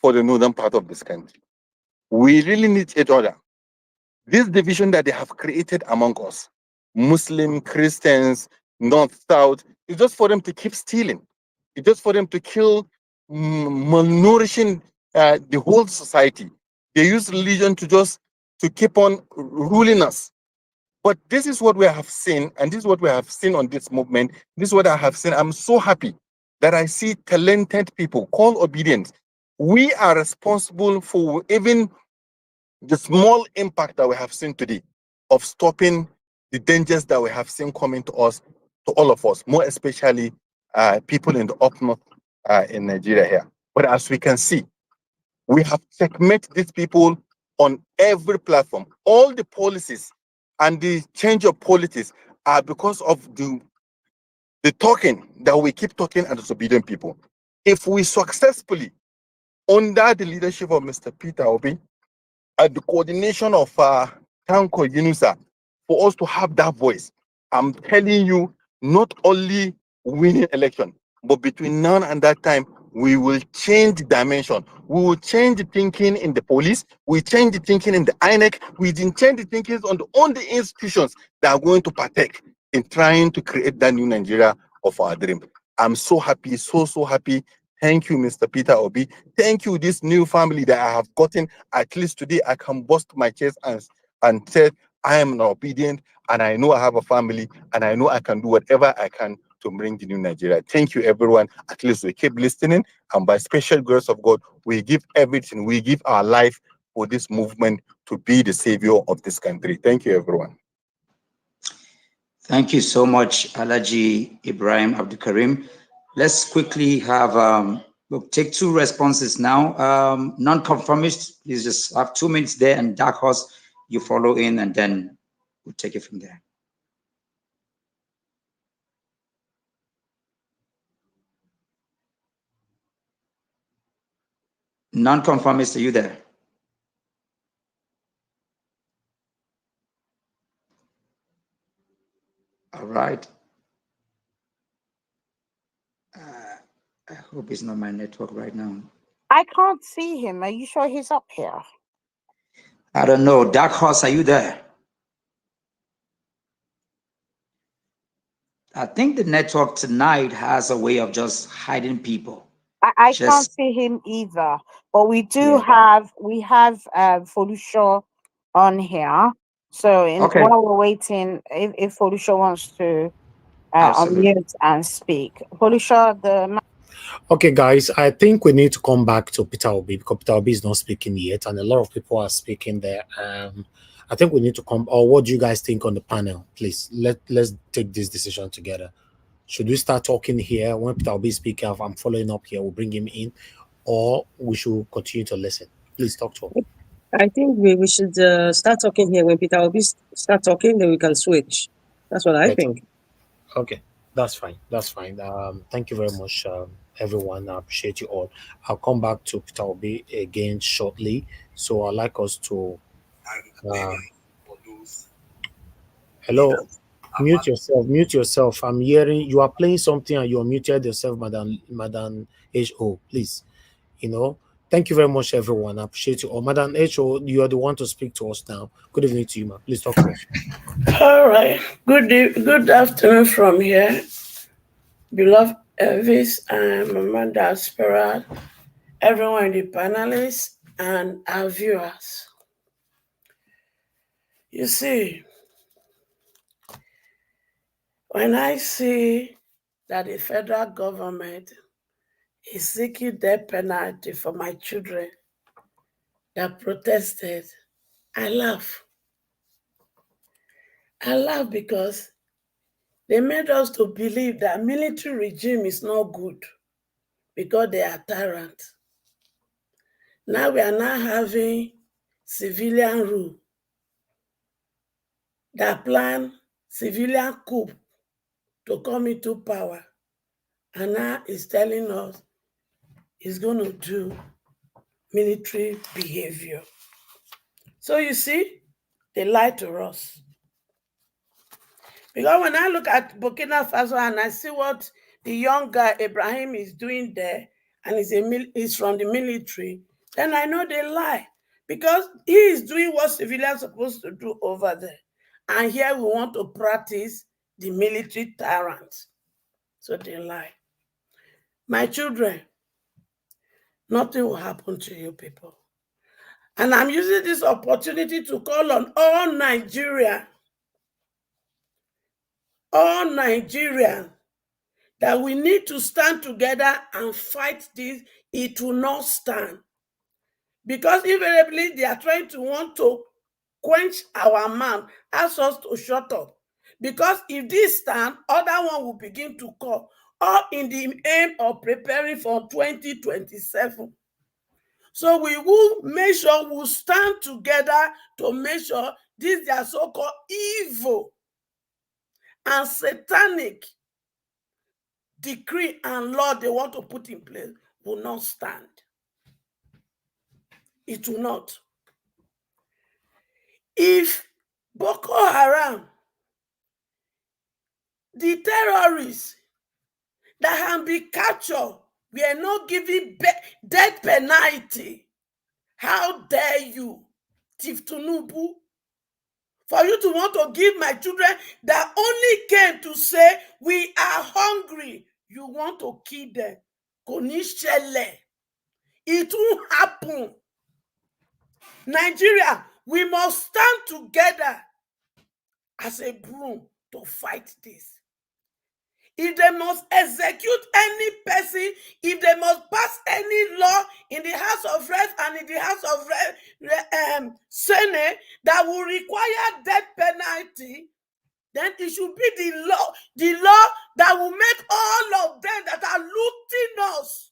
for the northern part of this country. We really need each other. This division that they have created among us, Muslim, Christians, North, South, is just for them to keep stealing. It's just for them to kill, malnourishing the whole society. They use religion to keep on ruling us. But this is what we have seen, and this is what we have seen on this movement. This is what I have seen. I'm so happy that I see talented people call obedience. We are responsible for even the small impact that we have seen today of stopping the dangers that we have seen coming to us, to all of us, more especially people in the up north in Nigeria here. But as we can see, we have checkmated these people on every platform. All the policies and the change of politics are because of the talking that we keep talking and disobedient people. If we successfully, under the leadership of Mr. Peter Obi, and the coordination of Tanko Yunusa, for us to have that voice, I'm telling you, not only winning election, but between now and that time, we will change the dimension. We will change the thinking in the police. We change the thinking in the INEC. We change the thinking on the institutions that are going to partake in trying to create that new Nigeria of our dream. I'm so happy, so happy. Thank you, Mr. Peter Obi. Thank you, this new family that I have gotten. At least today, I can bust my chest and say, I am obedient, and I know I have a family, and I know I can do whatever I can to bring the new Nigeria. Thank you, everyone. At least we keep listening, and by special grace of God, we give everything. We give our life for this movement to be the savior of this country. Thank you, everyone. Thank you so much, Alaji Ibrahim Abdul Karim. Let's quickly have, we'll take two responses now. Non-conformist, please just have 2 minutes there, and Dark Horse, you follow in, and then we'll take it from there. Non-conformist, are you there? All right. I hope it's not my network right now. I can't see him. Are you sure he's up here? I don't know. Dark Horse, are you there? I think the network tonight has a way of just hiding people. I can't see him either. But we do have Folusho on here. So while we're waiting, if Folusho wants to unmute and speak. Folusho, Okay, guys, I think we need to come back to Peter Obi, because Peter Obi is not speaking yet, and a lot of people are speaking there. I think we need to come. Or what do you guys think on the panel? Please, let's take this decision together. Should we start talking here when Peter Obi is speaking? I'm following up here. We'll bring him in, or we should continue to listen. Please talk to him. I think we should start talking here. When Peter Obi start talking, then we can switch. That's what I think. Okay, that's fine. That's fine. Thank you very much, everyone. I appreciate you all. I'll come back to Peter Obi again shortly. So I'd like us to. Hello. Mute yourself. I'm hearing you are playing something and you're muted yourself, Madam H.O. Please, thank you very much, everyone. I appreciate you. Madam H.O., you are the one to speak to us now. Good evening to you, ma'am. Please talk to us. All right. Good afternoon from here. Beloved Elvis and Mama Diaspora, everyone in the panelists, and our viewers. You see, when I see that the federal government is seeking death penalty for my children that protested, I laugh. I laugh because they made us to believe that military regime is not good because they are tyrants. Now we are now having civilian rule that plan civilian coup to come into power. And now it's telling us it's going to do military behavior. So you see, they lied to us. Because when I look at Burkina Faso and I see what the young guy Ibrahim is doing there, and he's from the military, then I know they lie. Because he is doing what civilians are supposed to do over there. And here we want to practice the military tyrants. So they lie. My children, nothing will happen to you people. And I'm using this opportunity to call on all Nigerians, that we need to stand together and fight this. It will not stand. Because invariably they are trying to want to quench our mouth, ask us to shut up. Because if this stand, other one will begin to call, all in the aim of preparing for 2027. So we will make sure we'll stand together to make sure this their so-called evil and satanic decree and law they want to put in place will not stand. It will not. If Boko Haram, the terrorists that have been captured, we are not giving death penalty, how dare you, Chief Tinubu, for you to want to give my children that only came to say we are hungry, you want to kill them. It won't happen. Nigeria, we must stand together as a broom to fight this. If they must execute any person, if they must pass any law in the House of Reps and in the House of Senate that will require death penalty, then it should be the law that will make all of them that are looting us,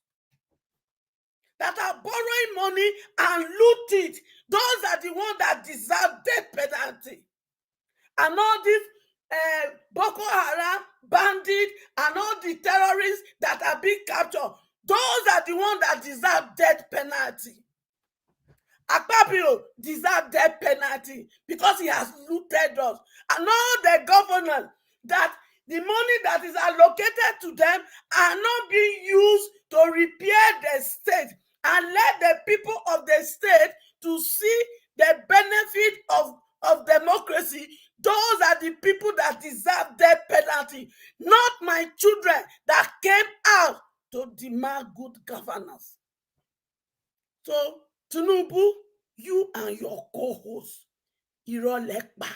that are borrowing money and loot it, those are the ones that deserve death penalty. And all these Boko Haram, bandits, and all the terrorists that are being captured, those are the ones that deserve death penalty. Akpabio deserves death penalty because he has looted us. And all the governors, that the money that is allocated to them are not being used to repair the state and let the people of the state to see the benefit of democracy. Those are the people that deserve death penalty, not my children that came out to demand good governance. So, Tinubu, you and your co-host, Irolekpa,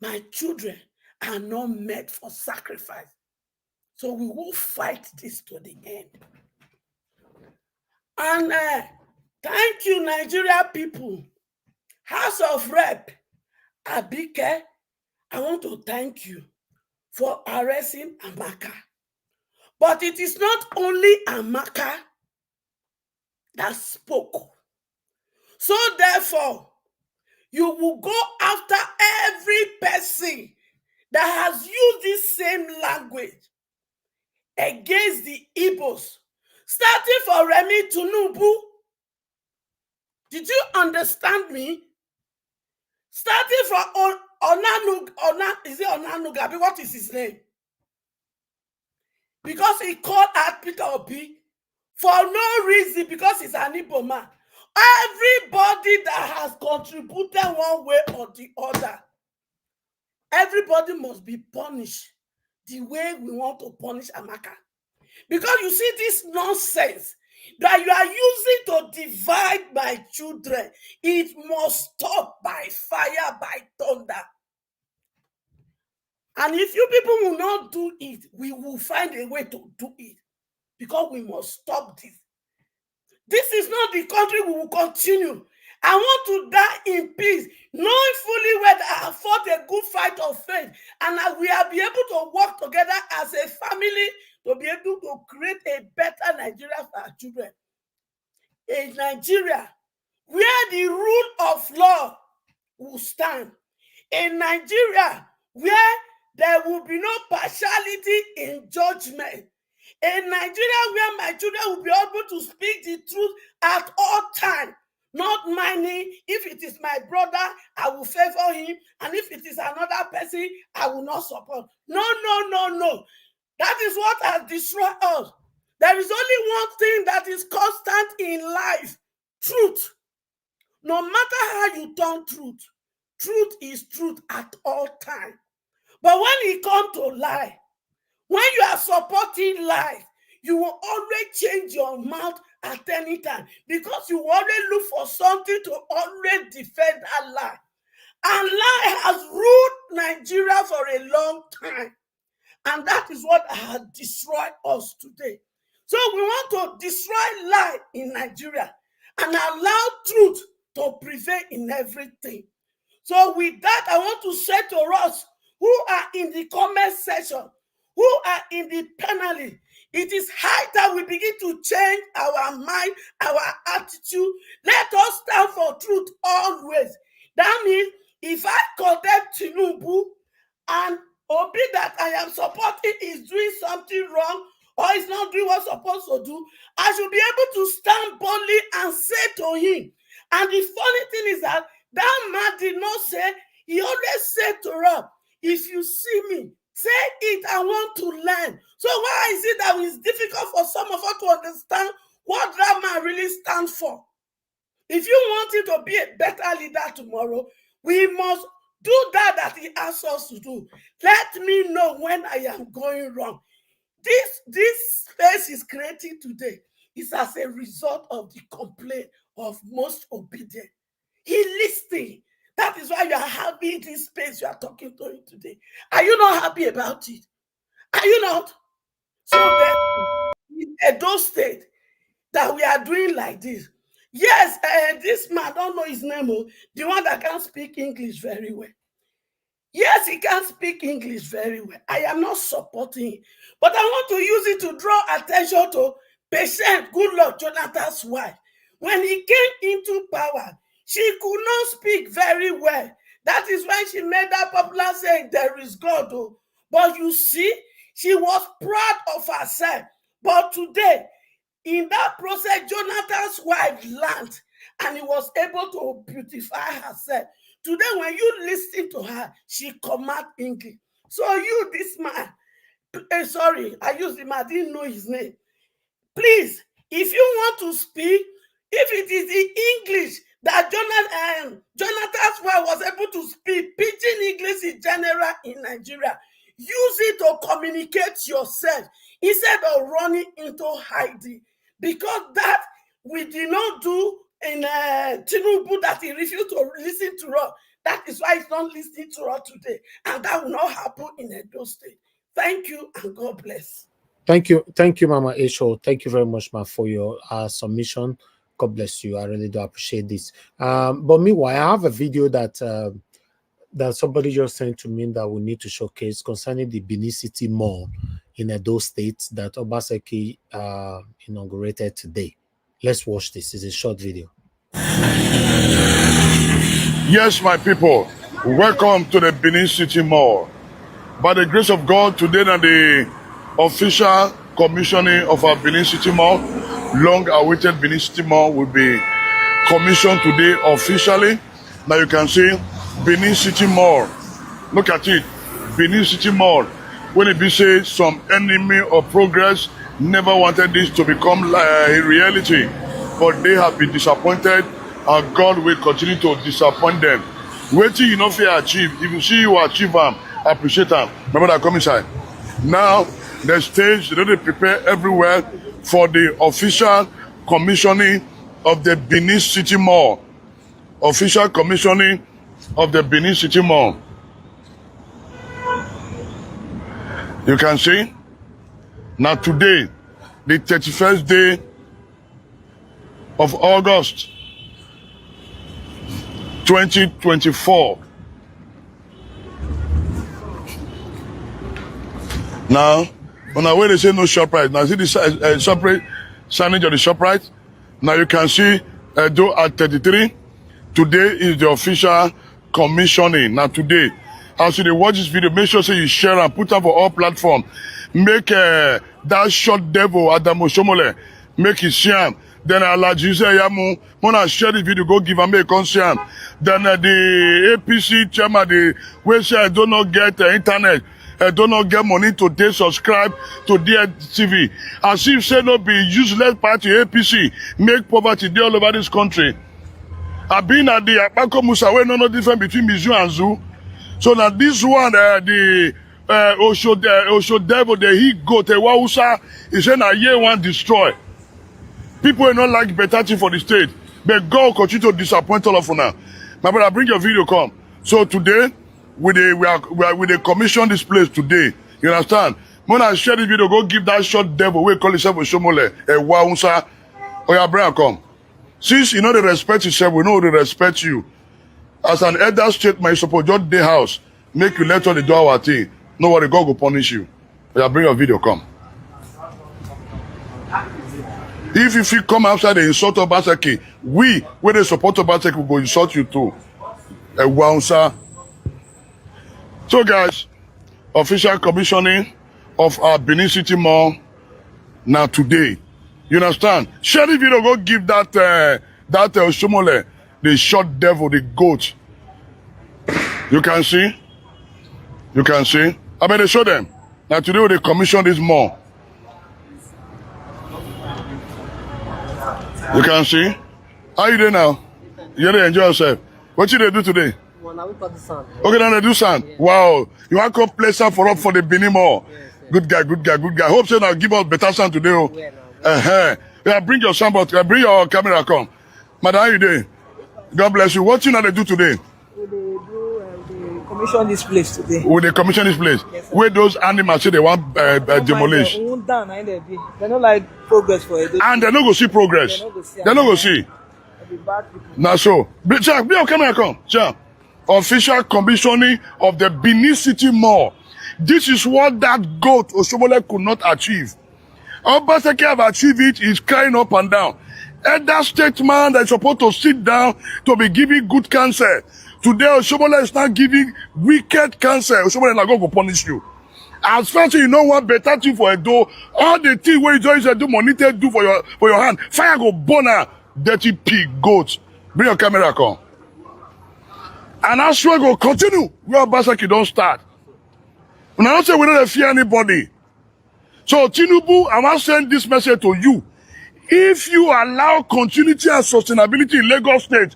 my children are not meant for sacrifice. So we will fight this to the end. And thank you, Nigeria people. House of Rep, Abike, I want to thank you for arresting Amaka. But it is not only Amaka that spoke. So therefore, you will go after every person that has used this same language against the Igbos, starting for Remi Tinubu. Did you understand me? Starting from Is it Onanuga? What is his name? Because he called out Peter Obi for no reason, because he's an Igbo man. Everybody that has contributed one way or the other, everybody must be punished the way we want to punish Amaka. Because you see this nonsense that you are using to divide my children, it must stop by fire, by thunder. And if you people will not do it, we will find a way to do it. Because we must stop this. This is not the country we will continue. I want to die in peace, knowing fully well that I have fought a good fight of faith, and that we will be able to work together as a family to be able to create a better Nigeria for our children. A Nigeria where the rule of law will stand. A Nigeria where there will be no partiality in judgment. A Nigeria where my children will be able to speak the truth at all times. Not minding if it is my brother, I will favor him, and if it is another person, I will not support. No, no, no, no. That is what has destroyed us. There is only one thing that is constant in life: truth. No matter how you turn truth, truth is truth at all times. But when it comes to lie, when you are supporting lies, you will always change your mouth at any time, because you always look for something to always defend that lie. And lie has ruled Nigeria for a long time. And that is what has destroyed us today. So we want to destroy lie in Nigeria and allow truth to prevail in everything. So with that, I want to say to us who are in the comment section, who are in the penalty, it is high time we begin to change our mind, our attitude. Let us stand for truth always. That means if I condemn Tinubu and Obi that I am supporting is doing something wrong or is not doing what he's supposed to do, I should be able to stand boldly and say to him. And the funny thing is that that man did not say, he always said to her, if you see me, say it, I want to learn. So why is it that it's difficult for some of us to understand what that man really stands for? If you want him to be a better leader tomorrow, we must do that he asks us to do. Let me know when I am going wrong. This space is created today is as a result of the complaint of most obedient. He listening. That is why you are happy in this space you are talking to him today. Are you not happy about it? Are you not? So then, in Edo State, that we are doing like this. Yes, this man, I don't know his name, the one that can speak English very well. Yes, he can speak English very well. I am not supporting him. But I want to use it to draw attention to Patient Goodluck Jonathan's wife. When he came into power, she could not speak very well. That is why she made that popular saying, there is God. Oh. But you see, she was proud of herself. But today, in that process, Jonathan's wife learned and he was able to beautify herself. Today, when you listen to her, she commands English. So you, this man, sorry, I used him, I didn't know his name. Please, if you want to speak, if it is in English that Jonathan's wife was able to speak, pidgin English in general in Nigeria, use it to communicate yourself instead of running into hiding. Because that we did not do in Tinubu, that he refused to listen to us. That is why he's not listening to us today. And that will not happen in Edo State. Thank you and God bless. Thank you, Mama Esho. Thank you very much, ma, for your submission. God bless you. I really do appreciate this. But meanwhile, I have a video that that somebody just sent to me that we need to showcase concerning the Benin City Mall in Edo State that Obaseki inaugurated today. Let's watch this. It's a short video. Yes, my people, welcome to the Benin City Mall. By the grace of God, today na the official commissioning of our Benin City Mall. Long-awaited Benin City Mall will be commissioned today officially. Now you can see Benin City Mall Look at it. Benin City Mall. When it be said some enemy of progress never wanted this to become a reality, but they have been disappointed, and God will continue to disappoint them. Wait till you know if you achieve. If you see you achieve them, appreciate them. Remember that, come inside. Now, the stage, they prepare everywhere for the official commissioning of the Benin City Mall. Official commissioning of the Benin City Mall. You can see. Now today, the 31st day of August 2024. Now, on our way they say no ShopRite. Now see the ShopRite signage of the ShopRite. Now you can see Edo at 33. Today is the official commissioning. Now today, as you watch this video, make sure say you share and put up for all platforms. Make that short devil Adamo Shomole, make it share. Then Alaji say Yamu, when I share the video, go give him a concern. Then the APC chairman, the way say I do not get internet, I do not get money to they subscribe to their TV. As if say no be useless party APC, make poverty there all over this country. I've been at the Amaka Musa, where no difference between Mizu and Zoo. So now this one, the Osho devil, the he go the Wausa, is saying a year one destroy. People are not like better thing for the state, but God continue to disappoint all of you now. My brother, bring your video, come. So today, we are commission this place today. You understand? When I share the video, go give that short devil, we call himself Oshomole, a Wausa, or your brother come. Since you know they respect yourself, we know they respect you. As an elder statement, you suppose just the house, make you let on the door our thing. No worry, God will punish you. Yeah, bring your video, come. If you feel come outside and insult Obaseki, we, when they support Obaseki, will go insult you too. A bouncer. So guys, official commissioning of our Benin City Mall now today. You understand? Share the video, go give that Oshomole, the short devil, the goat. You can see? You can see? I mean, they show them. Now today they commission this mall. You can see? How you doing now? You really enjoy yourself. What you they do today? Well, now we got the sun. Okay, now they do sand. Yeah. Wow. You want to come play sand for up for the Benin Mall? Yes, yes. Good guy, good guy, good guy. Hope so now give us better sand today. Oh. Yeah, yeah, bring your sand, but bring your camera, come. Madam, how you doing? God bless you. What you know they do today? We commission this place today. Will they commission this place? Yes, where those animals say they want demolish? They don't like progress for it. And they don't go see progress. They don't go see. Now so, Jack, bring your camera, come. Jack. Official commissioning of the Benin City Mall. This is what that goat Oshomole could not achieve. Obaseki have achieved it, is crying up and down. And that statesman that is supposed to sit down to be giving good counsel. Today, Oshomole is not giving wicked counsel. Oshomole is not going to punish you. As far as you know what better thing for Edo, all the things where you just do money to do for your hand, fire go burn her, dirty pig, goat. Bring your camera, come. And I swear go continue where Obaseki don't start. And I don't say we don't fear anybody. So Tinubu, I want to send this message to you. If you allow continuity and sustainability in Lagos State,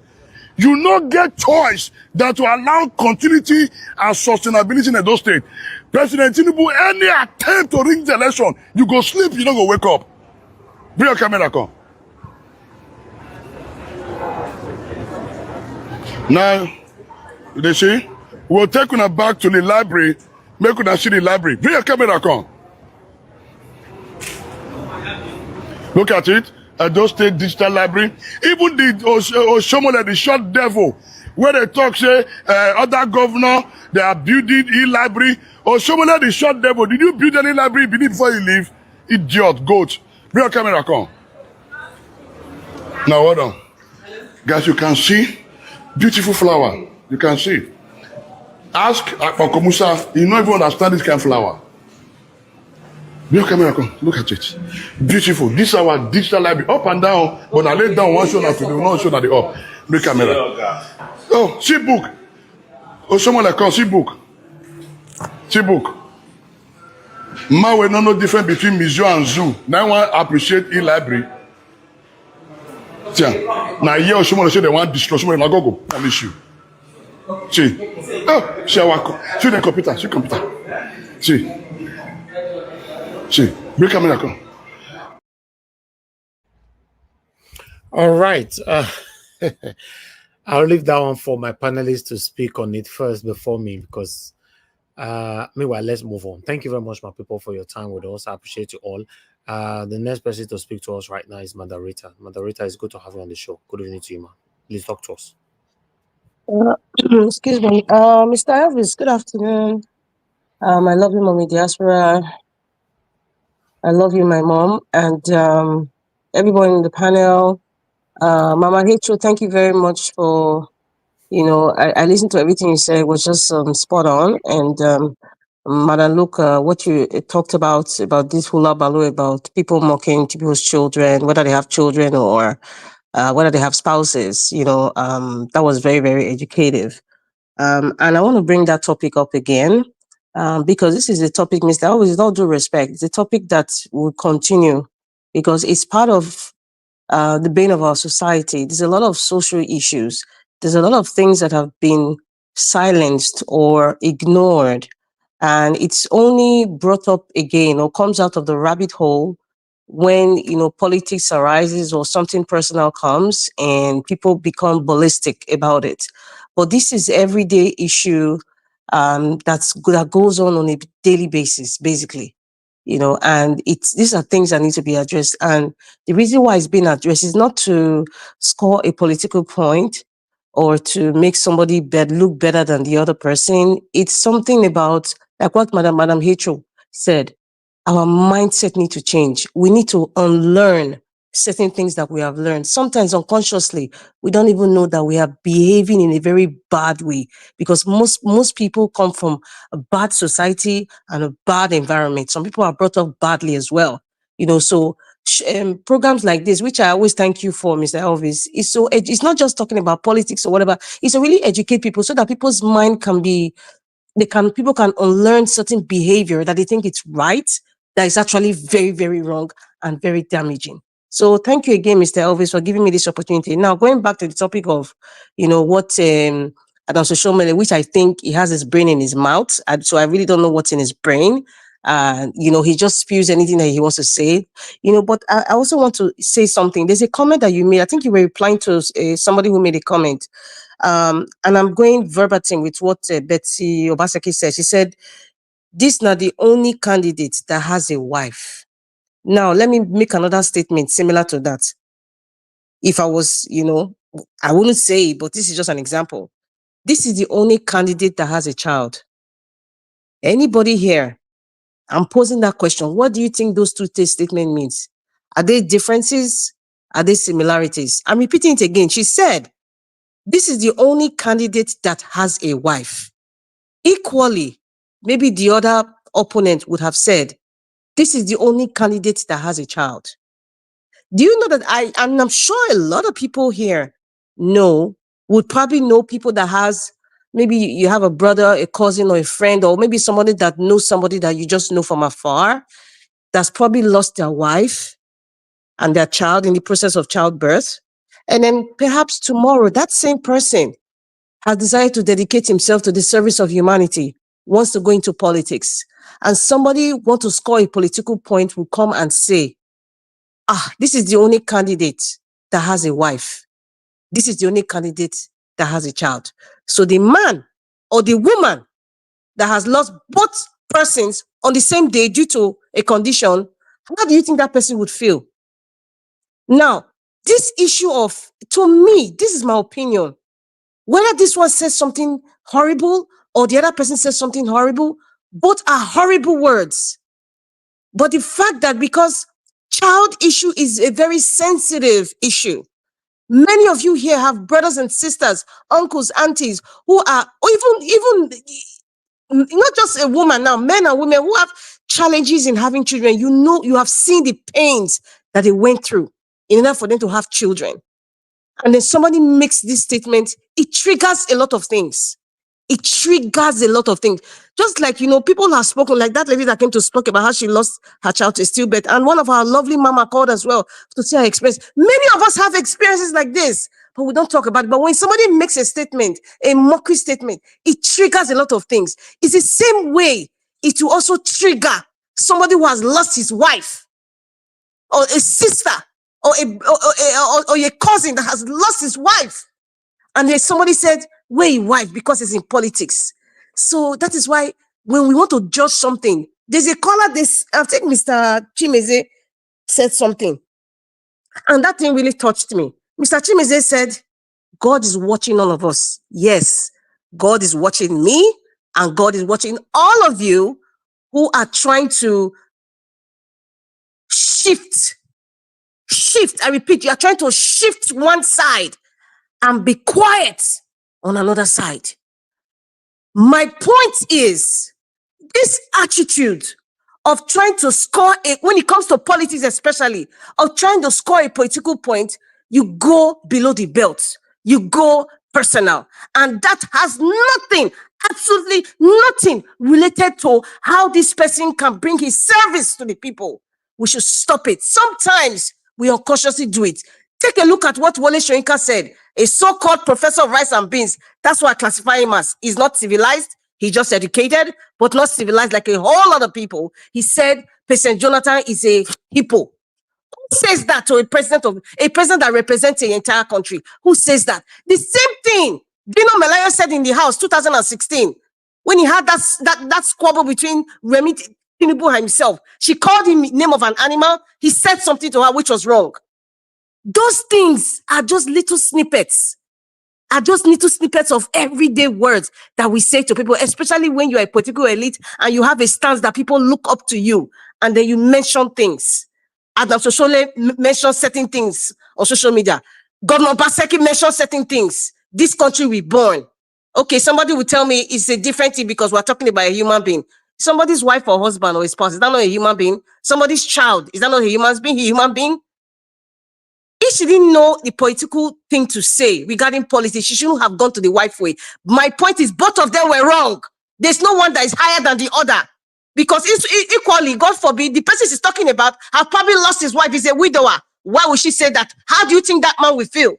you not get choice than to allow continuity and sustainability in Edo State. President Tinubu, any attempt to ring the election, you go sleep, you don't go wake up. Bring your camera, come. Now, they see, we'll take you back to the library, make you see the library. Bring your camera, come. Look at it. Edo State Digital Library. Even the Oshomole, the short devil, where they talk, say, other governor, they are building e-library. Oshomole, the short devil, did you build any library before you leave? Idiot, goat. Bring your camera, come. Now, hold on. Guys, you can see beautiful flower. You can see. Ask Uncle Musa, you don't even understand this kind of flower. Your camera, come. Look at it. Beautiful. This is our digital library. Up and down. But I lay down one show now to the one show that the up. Big camera. Oh, see book. Oh, someone like come, see book. Chibuk. Ma we no difference between museum and zoo. Now one appreciate e-library. Tiens, now here Oshimon say they want destroy Oshimon na go punish you. See. Oh, she the computer, she computer. See. Bring camera come. All right. I'll leave that one for my panelists to speak on it first before me, because meanwhile, let's move on. Thank you very much, my people, for your time with us. I appreciate you all. The next person to speak to us right now is Madarita. Madarita, it's good to have you on the show. Good evening to you, man. Please talk to us. Excuse me. Mr. Elvis, good afternoon. I love you, Mommy Diaspora. I love you, my mom, and everyone in the panel. Mama Hecho, thank you very much for, I listened to everything you said. It was just spot on. And Madam Luke, what you talked about this hula baloo, about people mocking people's children, whether they have children or whether they have spouses, that was very, very educative. And I want to bring that topic up again, because this is a topic, Mr. Always, with all due respect, it's a topic that will continue because it's part of the bane of our society. There's a lot of social issues. There's a lot of things that have been silenced or ignored, and it's only brought up again or comes out of the rabbit hole when politics arises or something personal comes and people become ballistic about it. But this is everyday issue that goes on a daily basis, basically. And these are things that need to be addressed. And the reason why it's being addressed is not to score a political point or to make somebody look better than the other person. It's something about, like what Madam Hecho said, our mindset need to change. We need to unlearn certain things that we have learned. Sometimes unconsciously, we don't even know that we are behaving in a very bad way, because most people come from a bad society and a bad environment. Some people are brought up badly as well. So programs like this, which I always thank you for, Mr. Elvis, it's not just talking about politics or whatever. It's to really educate people so that people's mind can be, people can unlearn certain behavior that they think it's right, that is actually very, very wrong and very damaging. So thank you again, Mr. Elvis, for giving me this opportunity. Now, going back to the topic of, what Adam Soshomele, which I think he has his brain in his mouth. So I really don't know what's in his brain. He just spews anything that he wants to say. But I also want to say something. There's a comment that you made. I think you were replying to somebody who made a comment. And I'm going verbatim with what Betsy Obaseki said. She said, "This is not the only candidate that has a wife." Now, let me make another statement similar to that. If I was, I wouldn't say it, but this is just an example. This is the only candidate that has a child. Anybody here? I'm posing that question. What do you think those two statements means? Are they differences? Are they similarities? I'm repeating it again. She said, this is the only candidate that has a wife. Equally, maybe the other opponent would have said, this is the only candidate that has a child. Do you know that I'm sure a lot of people here would probably know people that has, maybe you have a brother, a cousin, or a friend, or maybe somebody that knows somebody that you just know from afar, that's probably lost their wife and their child in the process of childbirth. And then perhaps tomorrow, that same person has decided to dedicate himself to the service of humanity, wants to go into politics. And somebody wants to score a political point will come and say, this is the only candidate that has a wife. This is the only candidate that has a child. So the man or the woman that has lost both persons on the same day due to a condition, how do you think that person would feel? Now, this issue of, to me, this is my opinion, whether this one says something horrible or the other person says something horrible, both are horrible words. But the fact that because child issue is a very sensitive issue, many of you here have brothers and sisters, uncles, aunties, who are, or even not just a woman now, men and women who have challenges in having children. You have seen the pains that they went through in order for them to have children. And then somebody makes this statement, it triggers a lot of things. It triggers a lot of things. Just like, people have spoken, like that lady that came to speak about how she lost her child to stillbirth. And one of our lovely mama called as well to see her experience. Many of us have experiences like this, but we don't talk about it. But when somebody makes a statement, a mockery statement, it triggers a lot of things. It's the same way it will also trigger somebody who has lost his wife, or a sister, or a cousin that has lost his wife. And then somebody said, where your wife? Because it's in politics. So that is why when we want to judge something, there's a caller, I think Mr. Chimeze said something. And that thing really touched me. Mr. Chimeze said, God is watching all of us. Yes, God is watching me, and God is watching all of you who are trying to shift. I repeat, you are trying to shift one side and be quiet on another side. My point is, this attitude of trying to score when it comes to politics especially, of trying to score a political point, you go below the belt. You go personal. And that has nothing, absolutely nothing related to how this person can bring his service to the people. We should stop it. Sometimes we unconsciously do it. Take a look at what Wole Soyinka said, a so-called professor of rice and beans. That's what I classify him as. He's not civilized. He's just educated, but not civilized like a whole lot of people. He said President Jonathan is a hippo. Who says that to a president that represents the entire country? Who says that? The same thing Dino Melayo said in the House 2016 when he had that squabble between Remi Tinubu and himself. She called him the name of an animal. He said something to her which was wrong. Those things are just little snippets. Of everyday words that we say to people, especially when you're a political elite and you have a stance that people look up to you, and then you mention things. Adam Soshole mentioned certain things on social media. Governor Baseki mentioned certain things. This country we born. Okay, somebody will tell me it's a different thing because we're talking about a human being. Somebody's wife or husband or his spouse, is that not a human being? Somebody's child, is that not a human being? If she didn't know the political thing to say regarding politics, she shouldn't have gone to the wife way. My point is, both of them were wrong. There's no one that is higher than the other. Because it's equally, God forbid, the person she's talking about has probably lost his wife, is a widower. Why would she say that? How do you think that man will feel?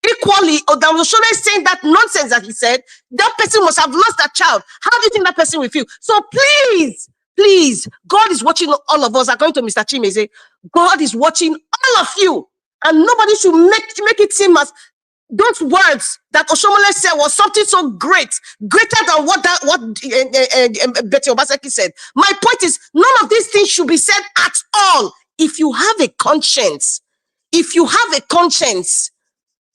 Equally, Odamoshole is saying that nonsense that he said, that person must have lost that child. How do you think that person will feel? So please, God is watching all of us, according to Mr. Chimeze. God is watching all of you. And nobody should make it seem as those words that Oshomole said was something so greater than what Betty Obaseki said. My point is, none of these things should be said at all. If you have a conscience,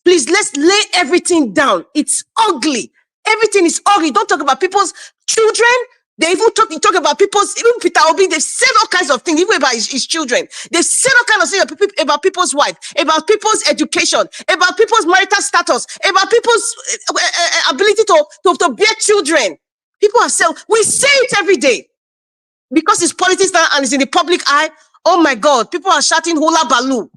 please, let's lay everything down. It's ugly. Everything is ugly. Don't talk about people's children. They even talk about people's, even Peter Obi, they've said all kinds of things, even about his children. They've said all kinds of things about people's wife, about people's education, about people's marital status, about people's ability to bear children. People are saying, we say it every day. Because it's politics now and it's in the public eye, oh my God, people are shouting hula baloo.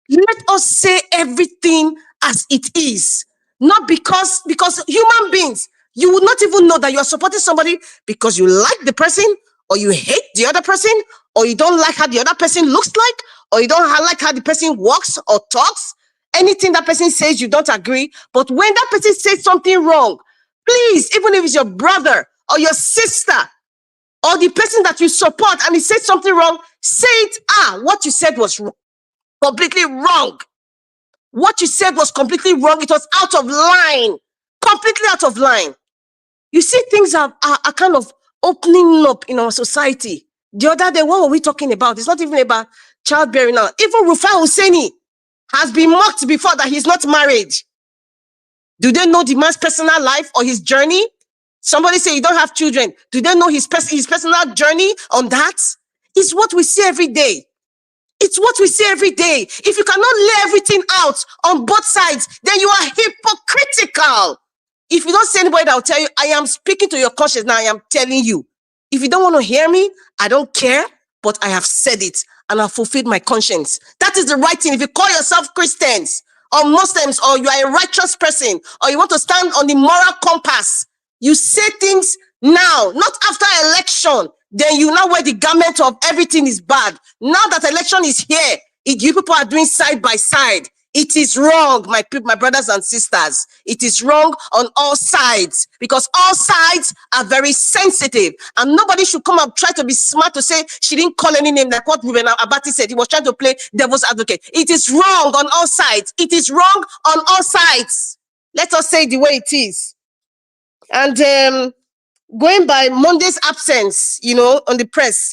Let us say everything as it is. Not because human beings, you will not even know that you are supporting somebody because you like the person, or you hate the other person, or you don't like how the other person looks like, or you don't like how the person walks or talks. Anything that person says, you don't agree. But when that person says something wrong, please, even if it's your brother or your sister or the person that you support and he says something wrong, say it. What you said was completely wrong. What you said was completely wrong. It was out of line. Completely out of line. You see, things are kind of opening up in our society. The other day, what were we talking about? It's not even about childbearing now. Even Rufai Hussaini has been mocked before that he's not married. Do they know the man's personal life or his journey? Somebody say you don't have children. Do they know his personal journey on that? It's what we see every day. It's what we see every day. If you cannot lay everything out on both sides, then you are hypocritical. If you don't see anybody that will tell you, I am speaking to your conscience now, I am telling you. If you don't want to hear me, I don't care, but I have said it and I've fulfilled my conscience. That is the right thing. If you call yourself Christians or Muslims, or you are a righteous person, or you want to stand on the moral compass, you say things now, not after election. Then you now wear the garment of everything is bad. Now that election is here, you people are doing side by side. It is wrong, my brothers and sisters. It is wrong on all sides, because all sides are very sensitive, and nobody should come up try to be smart to say she didn't call any name, like what Ruben Abati said. He was trying to play devil's advocate. It is wrong on all sides. It is wrong on all sides. Let us say it the way it is. And going by Monday's absence, on the press,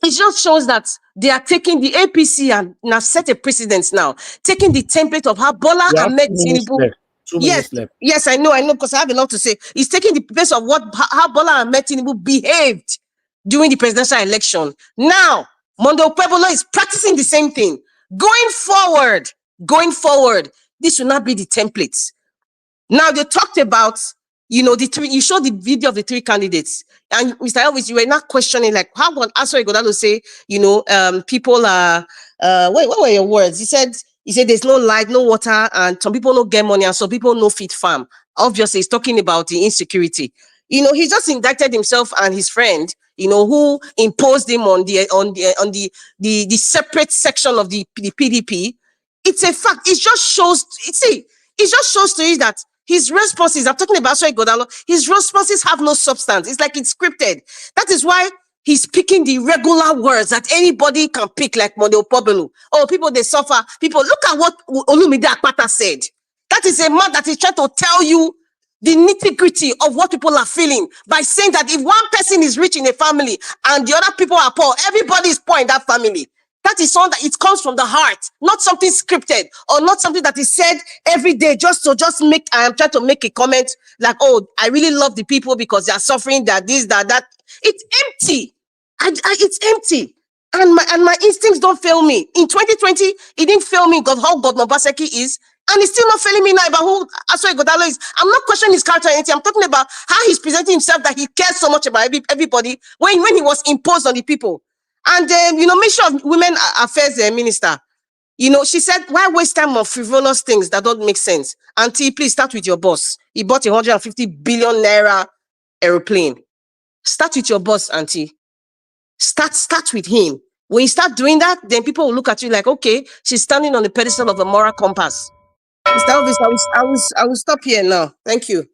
it just shows that they are taking the APC and now set a precedence now, taking the template of how Bola We have Ahmed 2 minutes Tinubu. left. 2 minutes left. Yes, I know, because I have a lot to say. He's taking the place of how Bola Ahmed Tinubu behaved during the presidential election. Now, Mondo Pueblo is practicing the same thing. Going forward, this will not be the template. Now they talked about, the three. You showed the video of the 3 candidates, and Mr. Elvis, you were not questioning like how one answer Godalo say, people are. What were your words? He said there's no light, no water, and some people don't get money, and some people no feed farm. Obviously, he's talking about the insecurity. He just indicted himself and his friend, who imposed him on the separate section of the PDP. It's a fact. It just shows. It just shows to you that his responses, I'm talking about Soy Godalo, his responses have no substance. It's like it's scripted. That is why he's picking the regular words that anybody can pick, like Mondo Pobelu. Oh, people, they suffer. People, look at what Olumide Akpata said. That is a man that is trying to tell you the nitty-gritty of what people are feeling by saying that if one person is rich in a family and the other people are poor, everybody is poor in that family. That is something that it comes from the heart, not something scripted or not something that is said every day I am trying to make a comment like, oh, I really love the people because they are suffering, that this, that. It's empty. It's empty. And my instincts don't fail me. In 2020, it didn't fail me because how God Nobaseki is, and it's still not failing me now about who Asoy Godalo is. I'm not questioning his character or anything. I'm talking about how he's presenting himself, that he cares so much about everybody when he was imposed on the people. And Ministry of Women Affairs Minister, she said, why waste time on frivolous things that don't make sense? Auntie, please start with your boss. He bought 150 billion naira aeroplane. Start with your boss, Auntie. Start with him. When you start doing that, then people will look at you like, okay, she's standing on the pedestal of a moral compass. Mr. Elvis, I will stop here now. Thank you.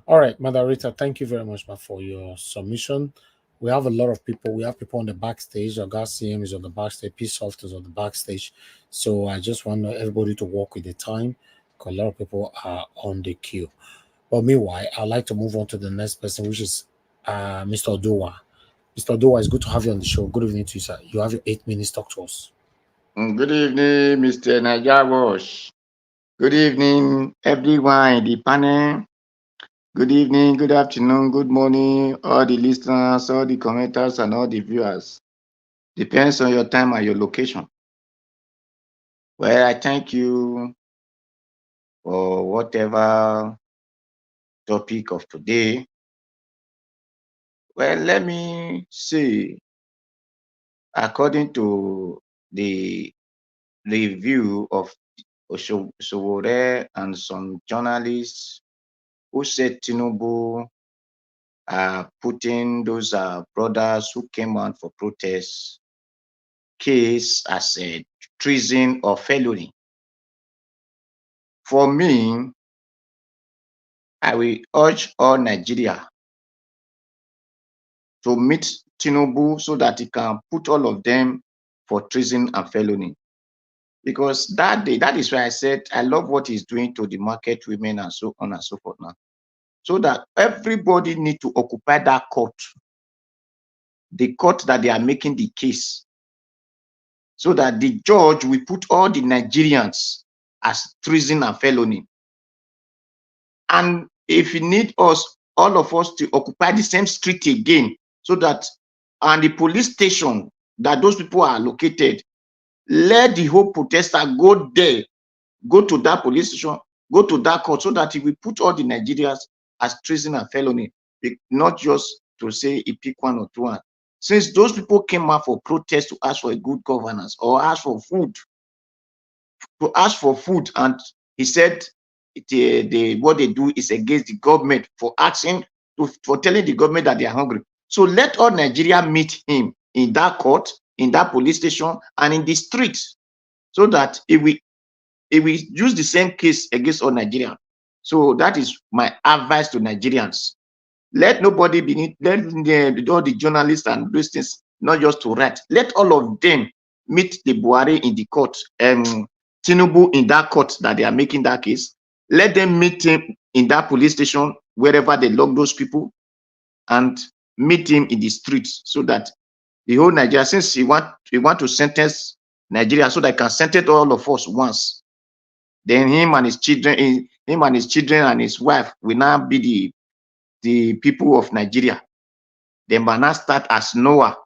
All right, Mother Rita, thank you very much for your submission. We have a lot of people. We have people on the backstage. Our CM is on the backstage. P-Soft is on the backstage. So I just want everybody to walk with the time because a lot of people are on the queue. But meanwhile, I'd like to move on to the next person, which is Mr. Odowa. Mr. Odowa, it's good to have you on the show. Good evening to you, sir. You have your 8 minutes. Talk to us. Good evening, Mr. Najawosh. Good evening, everyone in the panel. Good evening, good afternoon, good morning, all the listeners, all the commenters, and all the viewers. Depends on your time and your location. Well, I thank you for whatever topic of today. Well, let me say, according to the review of Sowore and some journalists who said Tinubu putting those brothers who came out for protests case as a treason or felony. For me, I will urge all Nigeria to meet Tinubu so that he can put all of them for treason and felony. Because that day, that is why I said I love what he's doing to the market women and so on and so forth now. So that everybody need to occupy that court, the court that they are making the case, so that the judge will put all the Nigerians as treason and felony. And if you need us, all of us, to occupy the same street again, so that and the police station that those people are located, let the whole protester go there, go to that police station, go to that court, so that he will put all the Nigerians as treason and felony, not just to say he pick one or two. Since those people came out for protest to ask for a good governance or ask for food, and he said what they do is against the government for telling the government that they are hungry. So let all Nigeria meet him in that court, in that police station, and in the streets, so that if we use the same case against all Nigerians. So that is my advice to Nigerians. Let nobody let all the journalists and those things not just to write. Let all of them meet the Buhari in the court, Tinubu in that court that they are making that case. Let them meet him in that police station, wherever they lock those people, and meet him in the streets, so that the whole Nigeria, since he want to sentence Nigeria, so that he can sentence all of us once, then him and his children and his wife will now be the people of Nigeria. They might not start as Noah,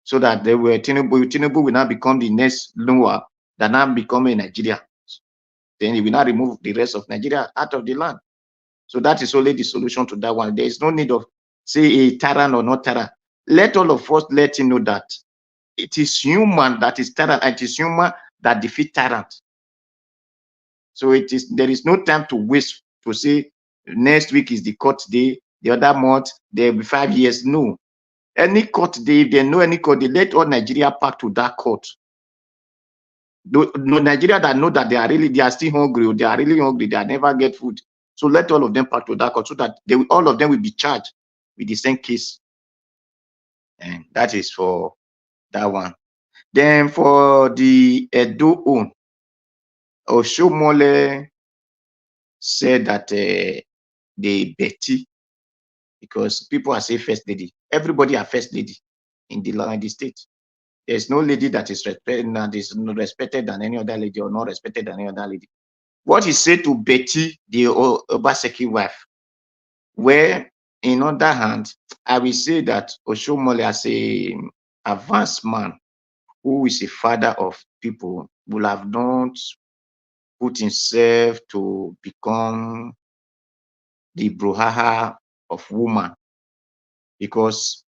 so that they were Tinubu will now become the next Noah that now become a Nigeria. Then he will not remove the rest of Nigeria out of the land. So that is only the solution to that one. There is no need of say a tyrant or not tyrant. Let all of us let him know that it is human that is tyrant, and it is human that defeat tyrant. So there is no time to waste to say next week is the court day, the other month there will be 5 years. No. Any court day, if they know any court, they let all Nigeria pack to that court. No Nigeria that know that they are still hungry, or they are really hungry, they never get food. So let all of them pack to that court, so that all of them will be charged with the same case. And that is for that one. Then for the Edo own, Oshomole said that they Betty, because people are saying first lady. Everybody are first lady in the state. There's no lady that is respected than any other lady, or not respected than any other lady. What he said to Betty, the Obaseki wife, where in other hand, I will say that Oshomole, as a advanced man who is a father of people, will have not put himself to become the brouhaha of woman, because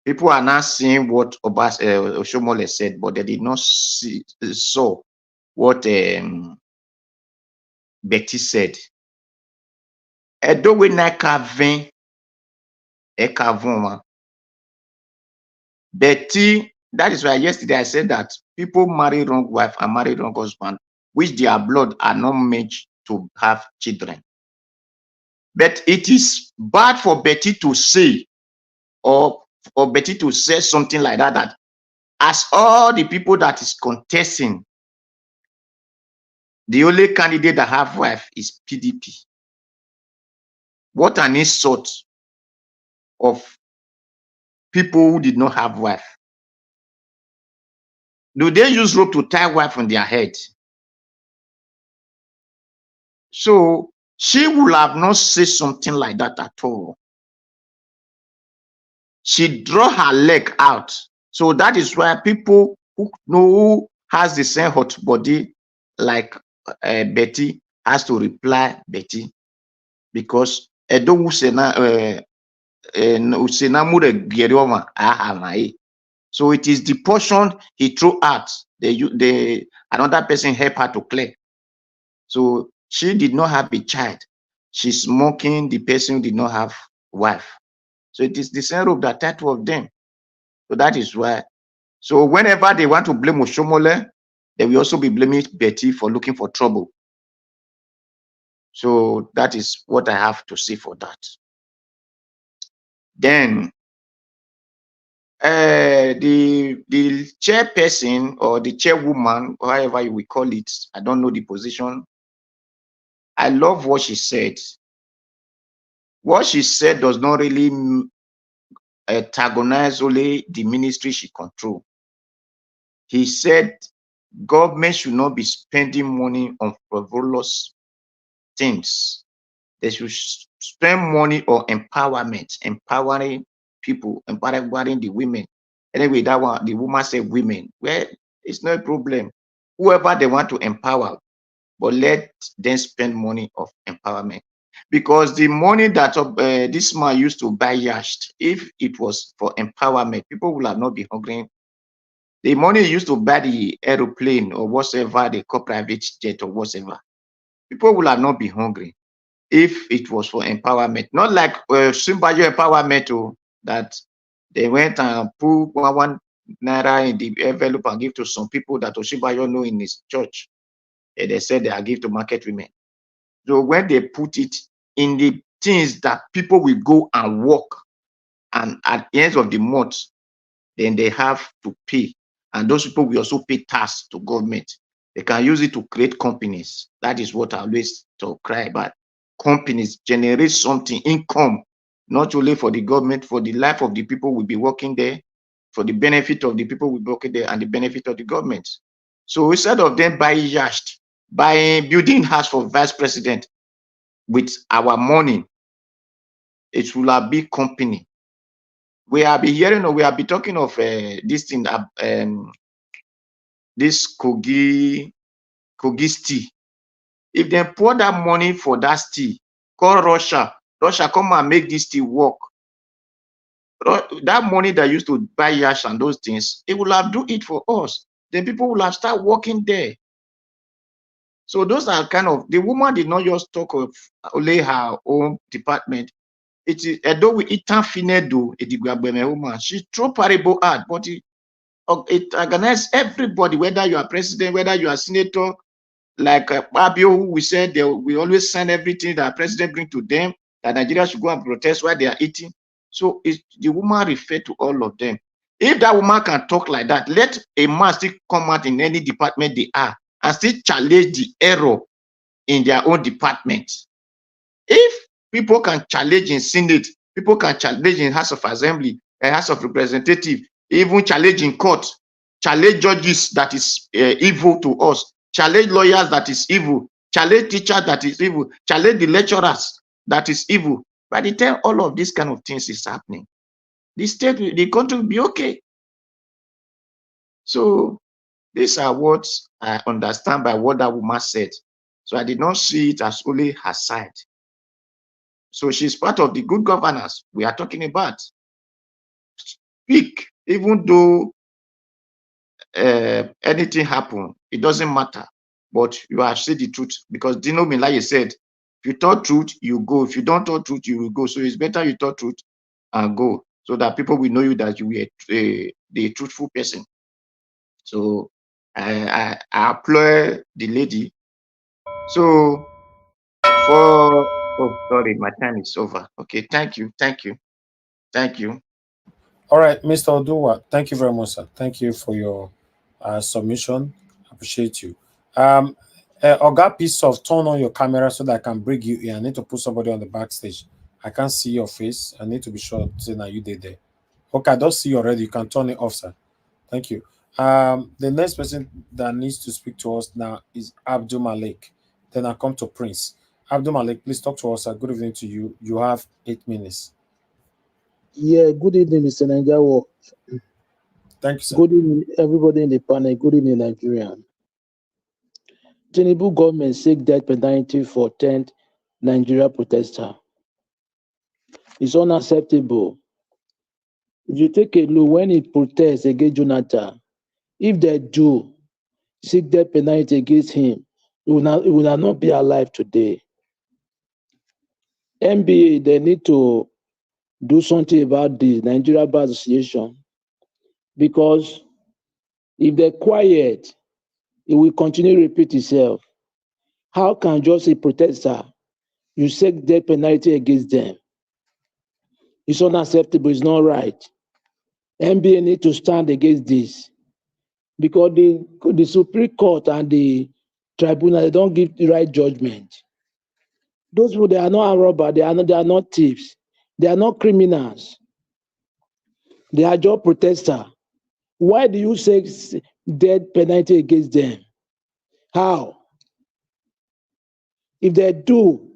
people are not seeing what Oshomole said, but they did not saw what Betty said. Betty, that is why yesterday I said that people marry wrong wife and marry wrong husband, which their blood are not meant to have children. But it is bad for Betty to say, or Betty to say something like that, that as all the people that is contesting, the only candidate that have wife is PDP. What an insult of people who did not have wife. Do they use rope to tie wife on their head? So she would have not said something like that at all. She draw her leg out. So that is why people who know who has the same hot body like Betty has to reply Betty, because Edo Usena so it is the portion he threw out. Another person helped her to clear. So she did not have a child. She's mocking the person who did not have wife. So it is the same rope that tied two of them. So that is why. So whenever they want to blame Oshomole, they will also be blaming Betty for looking for trouble. So that is what I have to say for that. Then the chairperson or the chairwoman, however you will call it, I don't know the position. I love what she said. What she said does not really antagonize only the ministry she controls. He said government should not be spending money on frivolous things. They should spend money on empowerment, empowering people, empowering the women. Anyway, that one, the woman said women. Well, it's no problem. Whoever they want to empower, but let them spend money of empowerment. Because the money that this man used to buy yacht, if it was for empowerment, people would have not been hungry. The money he used to buy the aeroplane or whatever, the private jet or whatever, people would have not been hungry if it was for empowerment. Not like Sunnberger empowerment, that they went and put one naira in the envelope and give to some people that Sunnberger know in his church. And they said they are give to market women. So when they put it in the things that people will go and work, and at the end of the month, then they have to pay. And those people will also pay tax to government. They can use it to create companies. That is what I always cry about. Companies generate something, income, not only for the government, for the life of the people will be working there, for the benefit of the people will be working there, and the benefit of the government. So instead of them buying yacht, buying building house for vice president with our money, it will have big company. We have been hearing, or we have been talking of this thing, this Kogi steel. If they pour that money for that steel, call Russia come and make this steel work. That money that used to buy yacht and those things, it will have do it for us. Then people will have start working there. So those are kind of, the woman did not just talk of only her own department. It is although we itan finedo woman, she throw parable out, but it organizes everybody, whether you are president, whether you are senator, like Babio, who we said we always send everything that president bring to them, that Nigeria should go and protest while they are eating. So the woman referred to all of them. If that woman can talk like that, let a man still come out in any department they are and still challenge the error in their own department. If people can challenge in Senate, people can challenge in House of Assembly, House of Representatives, even challenge in court, challenge judges that is evil to us, challenge lawyers that is evil, challenge teachers that is evil, challenge the lecturers that is evil. By the time all of these kind of things is happening, the state, the country will be okay. So these are what I understand by what that woman said. So I did not see it as only her side. So she's part of the good governance we are talking about. Speak, even though anything happen, it doesn't matter. But you have said the truth, because Dino Milaye said, if you talk truth, you go. If you don't talk truth, you will go. So it's better you talk truth and go, so that people will know you that you were the truthful person. So I applaud the lady. So oh sorry, my time is over. Okay, thank you. All right, Mr. Oduwa, thank you very much, sir. Thank you for your submission. Appreciate you. Oga piece of turn on your camera so that I can bring you in. I need to put somebody on the backstage. I can't see your face. I need to be sure that you did there. Okay, I don't see you already. You can turn it off, sir. Thank you. The next person that needs to speak to us now is Abdul Malik. Then I come to Prince. Abdul Malik, please talk to us, sir. Good evening to you. You have 8 minutes. Yeah, good evening, Mr. Nanjawo. Thank you, sir. Good evening, everybody in the panel. Good evening, Nigeria. Tinubu government seek death penalty for 10th Nigeria protester. It's unacceptable. If you take a look, when he protests against Jonathan, if they do seek death penalty against him, he will not be alive today. NBA, they need to do something about the Nigeria Bar Association, because if they're quiet, it will continue to repeat itself. How can just a protester, you seek death penalty against them? It's unacceptable, it's not right. NBA need to stand against this, because the Supreme Court and the tribunal, they don't give the right judgment. Those people, they are not robbers, they are not thieves, they are not criminals. They are just protesters. Why do you seek death penalty against them? How? If they do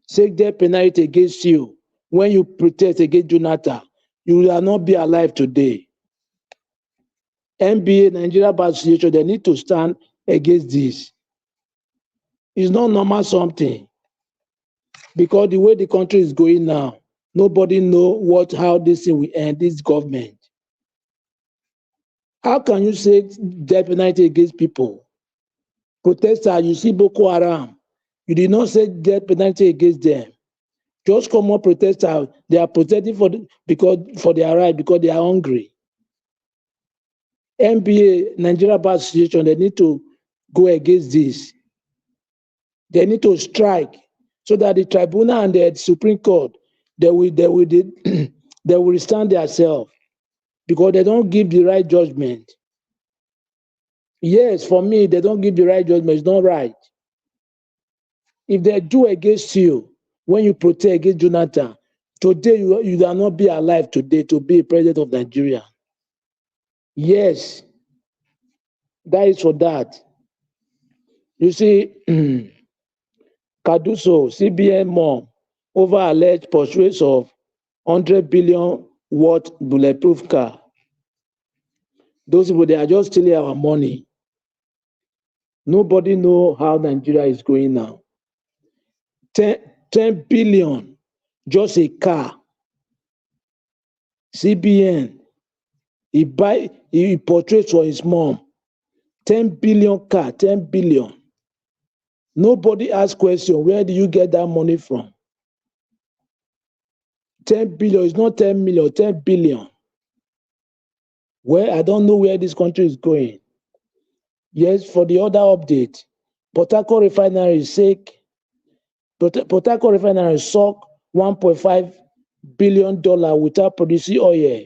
seek death penalty against you when you protest against Jonathan, you will not be alive today. NBA, Nigeria Bar Association, they need to stand against this. It's not normal something. Because the way the country is going now, nobody know how this thing will end, this government. How can you say death penalty against people? Protesters, you see Boko Haram, you did not say death penalty against them. Just common protesters, they are protesting for their right, because they are hungry. NBA, Nigeria Bar Association, they need to go against this. They need to strike so that the tribunal and the Supreme Court, they will stand themselves, because they don't give the right judgment. Yes, for me, they don't give the right judgment. It's not right. If they do against you, when you protest against Jonathan, today you will not be alive today to be president of Nigeria. Yes, that is for that. You see, Kaduso, CBN mom, over alleged purchase of 100 billion worth bulletproof car. Those people, they are just stealing our money. Nobody know how Nigeria is going now. 10 billion, just a car. CBN, he purchased for his mom. 10 billion car, 10 billion. Nobody asks question, where do you get that money from? 10 billion, it's not 10 million, 10 billion. Well, I don't know where this country is going. Yes, for the other update, Port Harcourt refinery Port Harcourt refinery suck $1.5 billion without producing oil.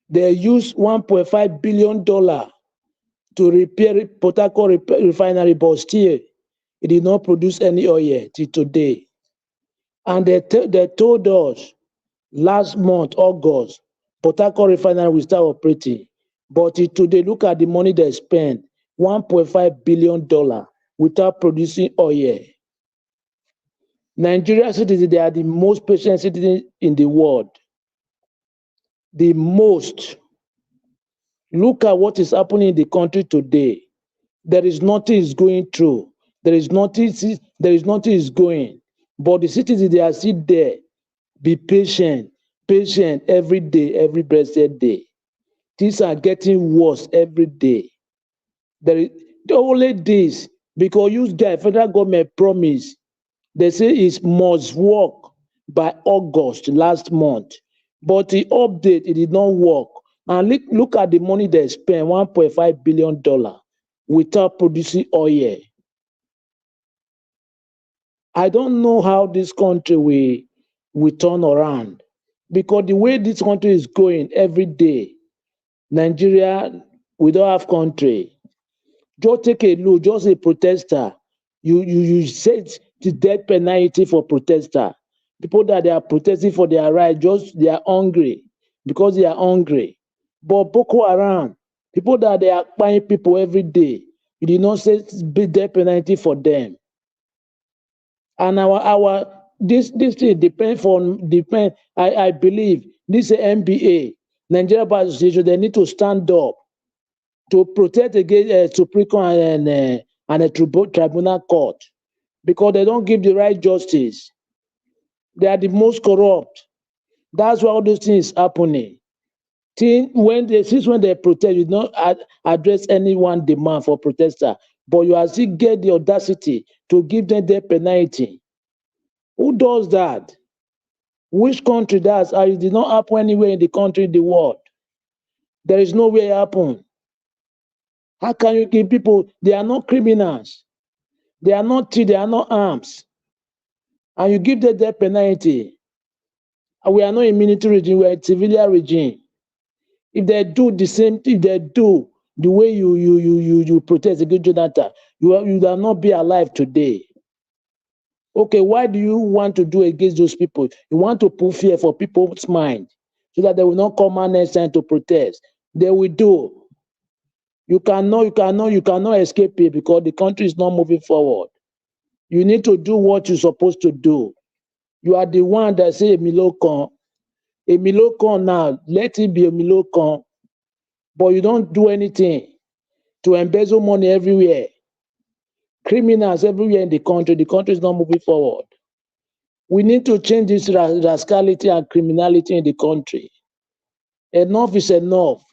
They used $1.5 billion to repair Port Harcourt refinery, but still, it did not produce any oil till today. And they told us last month, August, Port Harcourt refinery will start operating. But till today, look at the money they spent, $1.5 billion without producing oil. Nigerian citizens, they are the most patient citizens in the world. The most. Look at what is happening in the country today. There is nothing is going through. There is nothing is going. But the citizens, they are still there. Be patient every day, every blessed day. Things are getting worse every day. There is only this, because you guys, federal government promise, they say it must work by August last month. But the update, it did not work. And look at the money they spent, $1.5 billion without producing oil. I don't know how this country will turn around, because the way this country is going every day, Nigeria, we don't have country. Just take a look, just a protester. You said the death penalty for protester. People that they are protesting for their right, just they are hungry, because they are hungry. But Boko Haram, people that they are buying people every day, you did not say death penalty for them. And this thing depend. I believe this NBA, Nigeria Bar Association, they need to stand up to protect against Supreme Court and a tribunal court, because they don't give the right justice. They are the most corrupt. That's why all those things happening. Since when they protest, you don't address anyone demand for protester, but you are still get the audacity to give them their penalty. Who does that? Which country does? It did not happen anywhere in the country in the world. There is no way it happened. How can you give people? They are not criminals. They are not thieves. They are not arms. And you give them their penalty. We are not a military regime. We are a civilian regime. If they do the same, if they do the way you protest against Jonathan, you will not be alive today. Okay, why do you want to do against those people? You want to put fear for people's mind so that they will not come out next time to protest. They will do. You cannot escape it, because the country is not moving forward. You need to do what you're supposed to do. You are the one that say Emilokon now, let it be Emilokon. But you don't do anything to embezzle money everywhere. Criminals everywhere in the country is not moving forward. We need to change this rascality and criminality in the country. Enough is enough.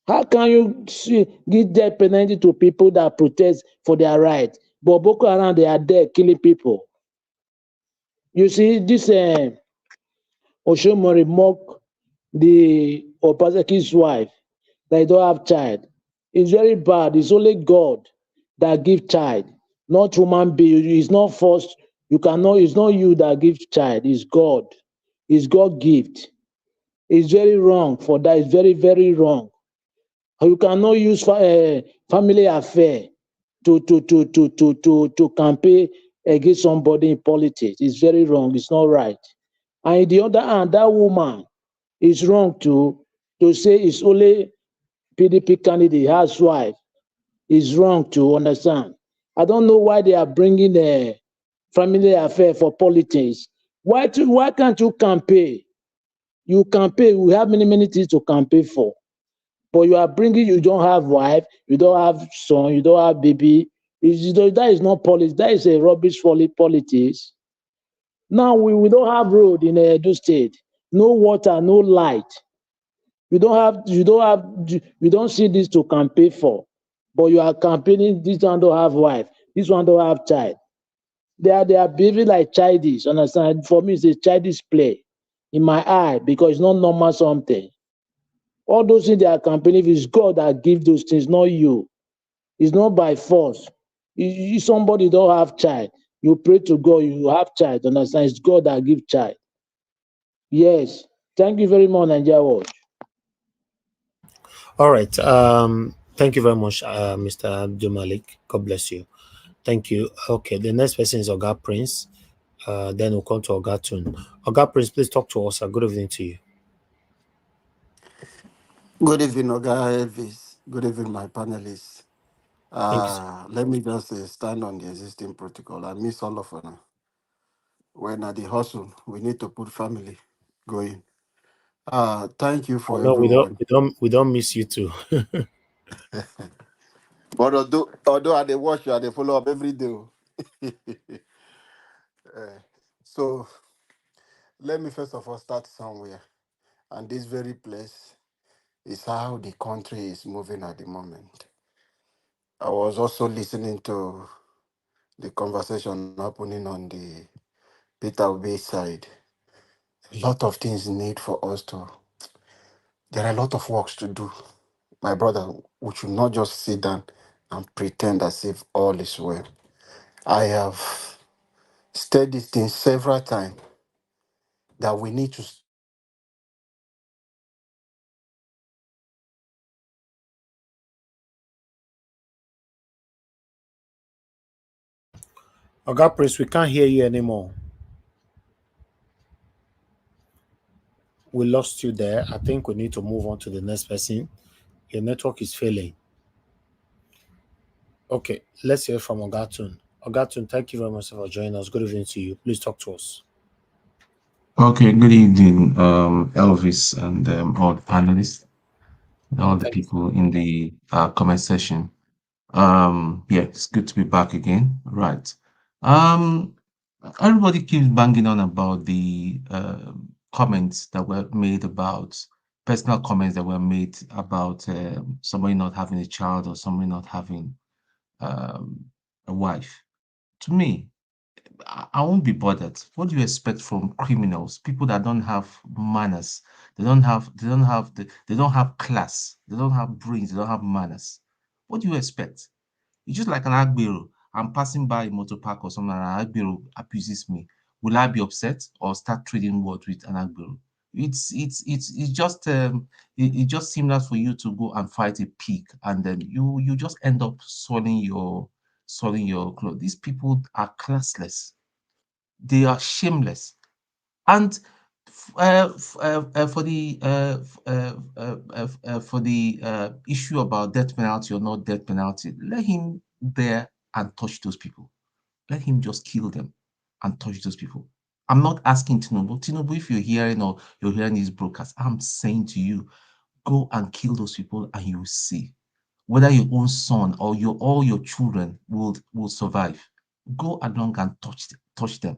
How can you give death penalty to people that protest for their rights? But Boko Haram, they are there killing people. You see, this Oshomori mock the Opaseki's wife that don't have child. It's very bad. It's only God that gives child, not human being. It's not forced. You cannot. It's not you that gives child. It's God. It's God gift. It's very wrong for that. It's very, very wrong. You cannot use family affair to campaign against somebody in politics. It's very wrong. It's not right. And on the other hand, that woman is wrong to say it's only PDP candidate, housewife. Is wrong to understand. I don't know why they are bringing a family affair for politics. Why can't you campaign? You campaign. We have many things to campaign for. But you are bringing, you don't have wife, you don't have son, you don't have baby. That is not politics. That is a rubbish politics. Now we don't have road in Edo State, no water, no light. You don't see this to campaign for. But you are campaigning, this one don't have wife, this one don't have child. They are behaving like childish, understand? For me, it's a childish play in my eye because it's not normal something. All those things they are campaigning, it's God that gives those things, not you. It's not by force. If somebody don't have child, you pray to God, you have child, understand? It's God that gives child. Yes. Thank you very much, Nigeria Watch. All right. Thank you very much, Mr. Abdul Malik. God bless you. Thank you. Okay, the next person is Oga Prince. Then we'll come to Oga Tun. Oga Prince, please talk to us. Good evening to you. Good evening, Oga Elvis. Good evening, my panelists. Thank you, sir. Let me just stand on the existing protocol. I miss all of them. When at the hustle, we need to put family going. Thank you for No, everyone. we don't miss you too. But although I they watch you, I they follow up every day. Eh, so let me first of all start somewhere. And this very place is how the country is moving at the moment. I was also listening to the conversation happening on the Peter Obi side. A lot of things need for us to. There are a lot of works to do. My brother, we should not just sit down and pretend as if all is well. I have said this thing several times that we need to. Oga Prince, we can't hear you anymore. We lost you there. I think we need to move on to the next person. Your network is failing. Okay, let's hear from Oga Tun. Oga Tun, thank you very much for joining us. Good evening to you. Please talk to us. Okay, good evening, Elvis, and all the panelists, and all the people in the comment section. Yeah, it's good to be back again. Right. Um, Everybody keeps banging on about the comments that were made about personal comments that were made about somebody not having a child or somebody not having um, a wife. To me, I won't be bothered. What do you expect from criminals? People that don't have manners. They don't have class. They don't have brains. They don't have manners. What do you expect? It's just like an agbero. I'm passing by a motor park or something, and an agbero abuses me. Will I be upset or start trading words with an agbero? It's just it just similar for you to go and fight a pig, and then you just end up soiling your clothes. These people are classless. They are shameless. And for the issue about death penalty or not death penalty, let him there and touch those people. Let him just kill them and touch those people. I'm not asking Tinubu. Tinubu, if you're hearing these broadcasts, I'm saying to you, go and kill those people and you will see whether your own son or all your children will survive. Go along and touch them.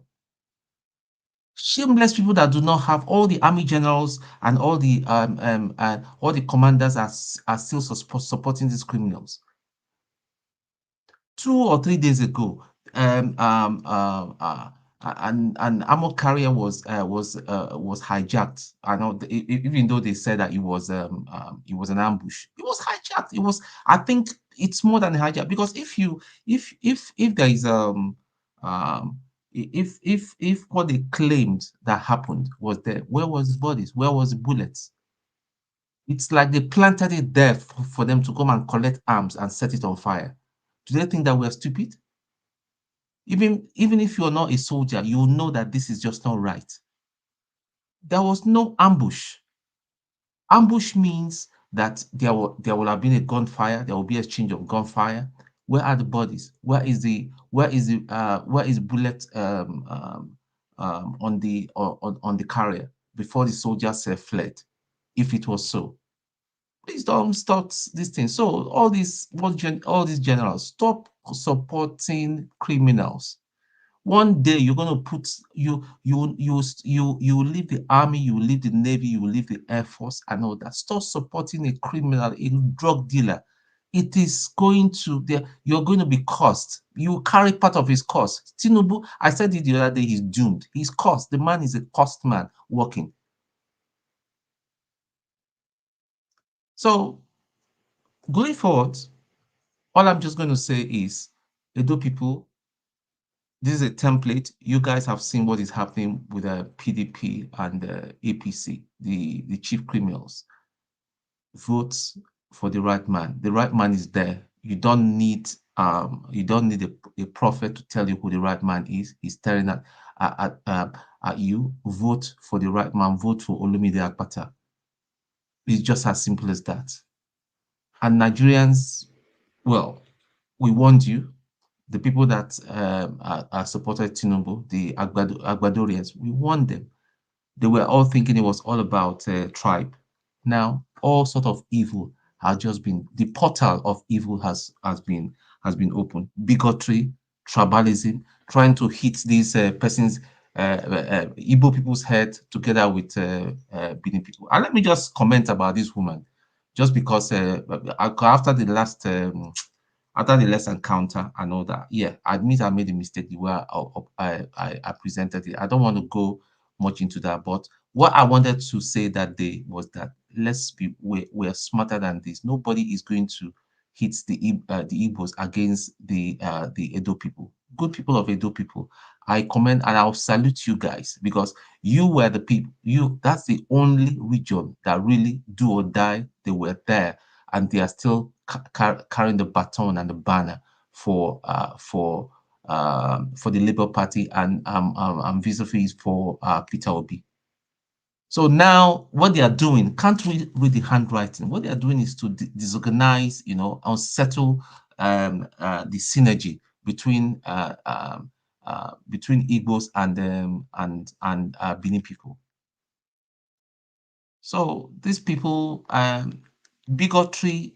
Shameless people that do not have all the army generals and all the commanders are still supporting these criminals. 2 or 3 days ago, an ammo carrier was hijacked. I know, even though they said that it was an ambush, it was hijacked. It was, I think it's more than a hijack, because if there is if what they claimed that happened was there, where was the bodies? Where was the bullets? It's like they planted it there for them to come and collect arms and set it on fire. Do they think that we're stupid? Even if you're not a soldier, you know that this is just not right. There was no ambush. Ambush means that there will have been a gunfire. There will be a exchange of gunfire. Where are the bodies? Where is bullet on the carrier before the soldiers fled? If it was so, please don't start this thing. So all these generals, stop supporting criminals. One day you're going to put you leave the army, you leave the navy, you leave the air force and all that. Stop supporting a criminal, a drug dealer. It is going to you're going to be cursed. You carry part of his curse. Tinubu, I said it the other day, he's doomed. He's cursed. The man is a cursed man working. So going forward, all I'm just going to say is, Edo people, this is a template. You guys have seen what is happening with the PDP and the APC, the chief criminals. Vote for the right man. The right man is there. You don't need a prophet to tell you who the right man is. He's staring at you. Vote for the right man. Vote for Olumide Akpata. It's just as simple as that. And Nigerians, well, we warned you. The people that are supported Tinubu, the Agbadorians, we warned them. They were all thinking it was all about tribe. Now, all sort of evil has just been, the portal of evil has been opened. Bigotry, tribalism, trying to hit these persons, Igbo people's head together with Benin people. And let me just comment about this woman, just because after the last encounter and all that, yeah, I admit I made a mistake the way I presented it. I don't want to go much into that, but what I wanted to say that day was that we're smarter than this. Nobody is going to hit the Igbos against the Edo people. Good people of Edo people, I commend and I'll salute you guys, because you were the people. That's the only region that really do or die. They were there, and they are still carrying the baton and the banner for the Labour Party and vis-a-vis for Peter Obi. So now what they are doing, can't read the handwriting. What they are doing is to disorganize, unsettle the synergy between Igbos and Benin people. So these people, bigotry,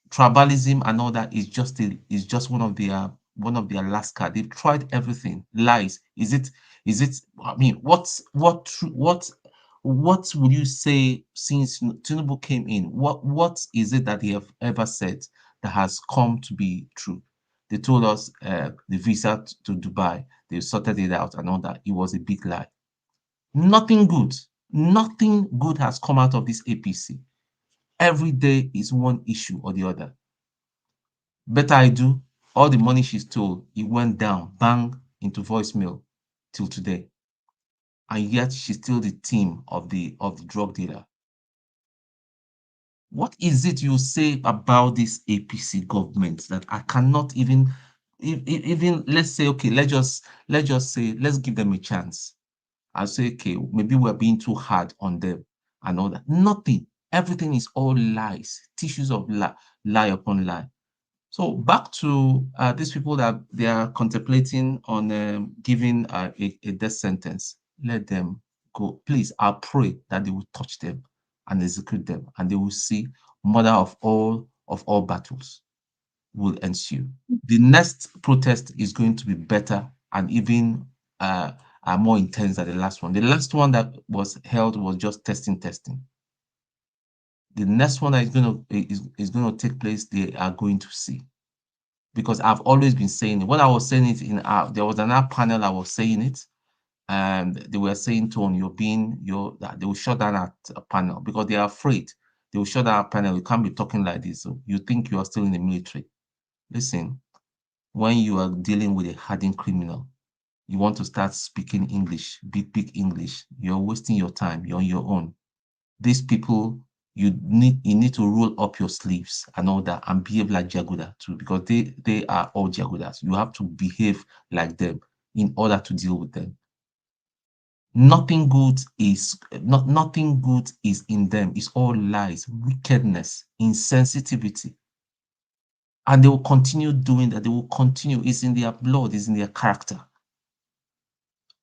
tribalism, and all that is just one of their last card. They've tried everything. Lies. Is it? I mean, what would you say since Tinubu came in? What is it that they have ever said that has come to be true? They told us the visa to Dubai, they sorted it out and all that. It was a big lie. Nothing good has come out of this APC. Every day is one issue or the other. Better I do, all the money she stole, it went down, bang, into voicemail till today. And yet she's still the team of the drug dealer. What is it you say about this APC government that I cannot even let's say, okay, let's just say, let's give them a chance. I'll say, okay, maybe we're being too hard on them and all that. Nothing. Everything is all lies, tissues of lie upon lie. So back to these people that they are contemplating on giving a death sentence. Let them go. Please, I pray that they will touch them and execute them, and they will see mother of all battles will ensue. The next protest is going to be better and even are more intense than the last one. The last one that was held was just testing. The next one that is going to take place, they are going to see. Because I've always been saying it. When I was saying it there was another panel I was saying it, and they were saying, Tone, that they will shut down at a panel because they are afraid. They will shut down a panel. You can't be talking like this. So you think you are still in the military. Listen, when you are dealing with a hardened criminal, you want to start speaking English, big English. You're wasting your time. You're on your own. These people, you need to roll up your sleeves and all that and behave like Jaguda too, because they are all Jagudas. You have to behave like them in order to deal with them. Nothing good is in them. It's all lies, wickedness, insensitivity. And they will continue doing that. They will continue. It's in their blood, it's in their character.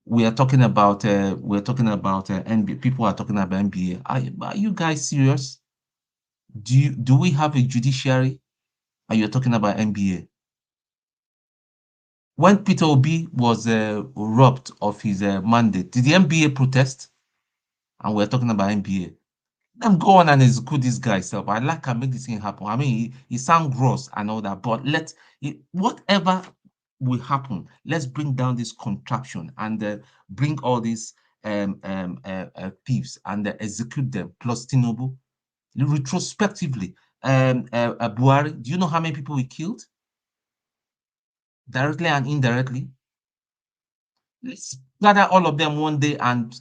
We are talking about NBA. People are talking about NBA. Are you guys serious? Do we have a judiciary? And you're talking about NBA? When Peter Obi was robbed of his mandate, did the NBA protest? And we're talking about NBA. Let them go on and execute this guy self. I like to make this thing happen. I mean, he sounds gross and all that, but whatever will happen, let's bring down this contraption and bring all these thieves and execute them. Plus Tinubu, retrospectively, Buhari, do you know how many people he killed? Directly and indirectly. Let's gather all of them one day and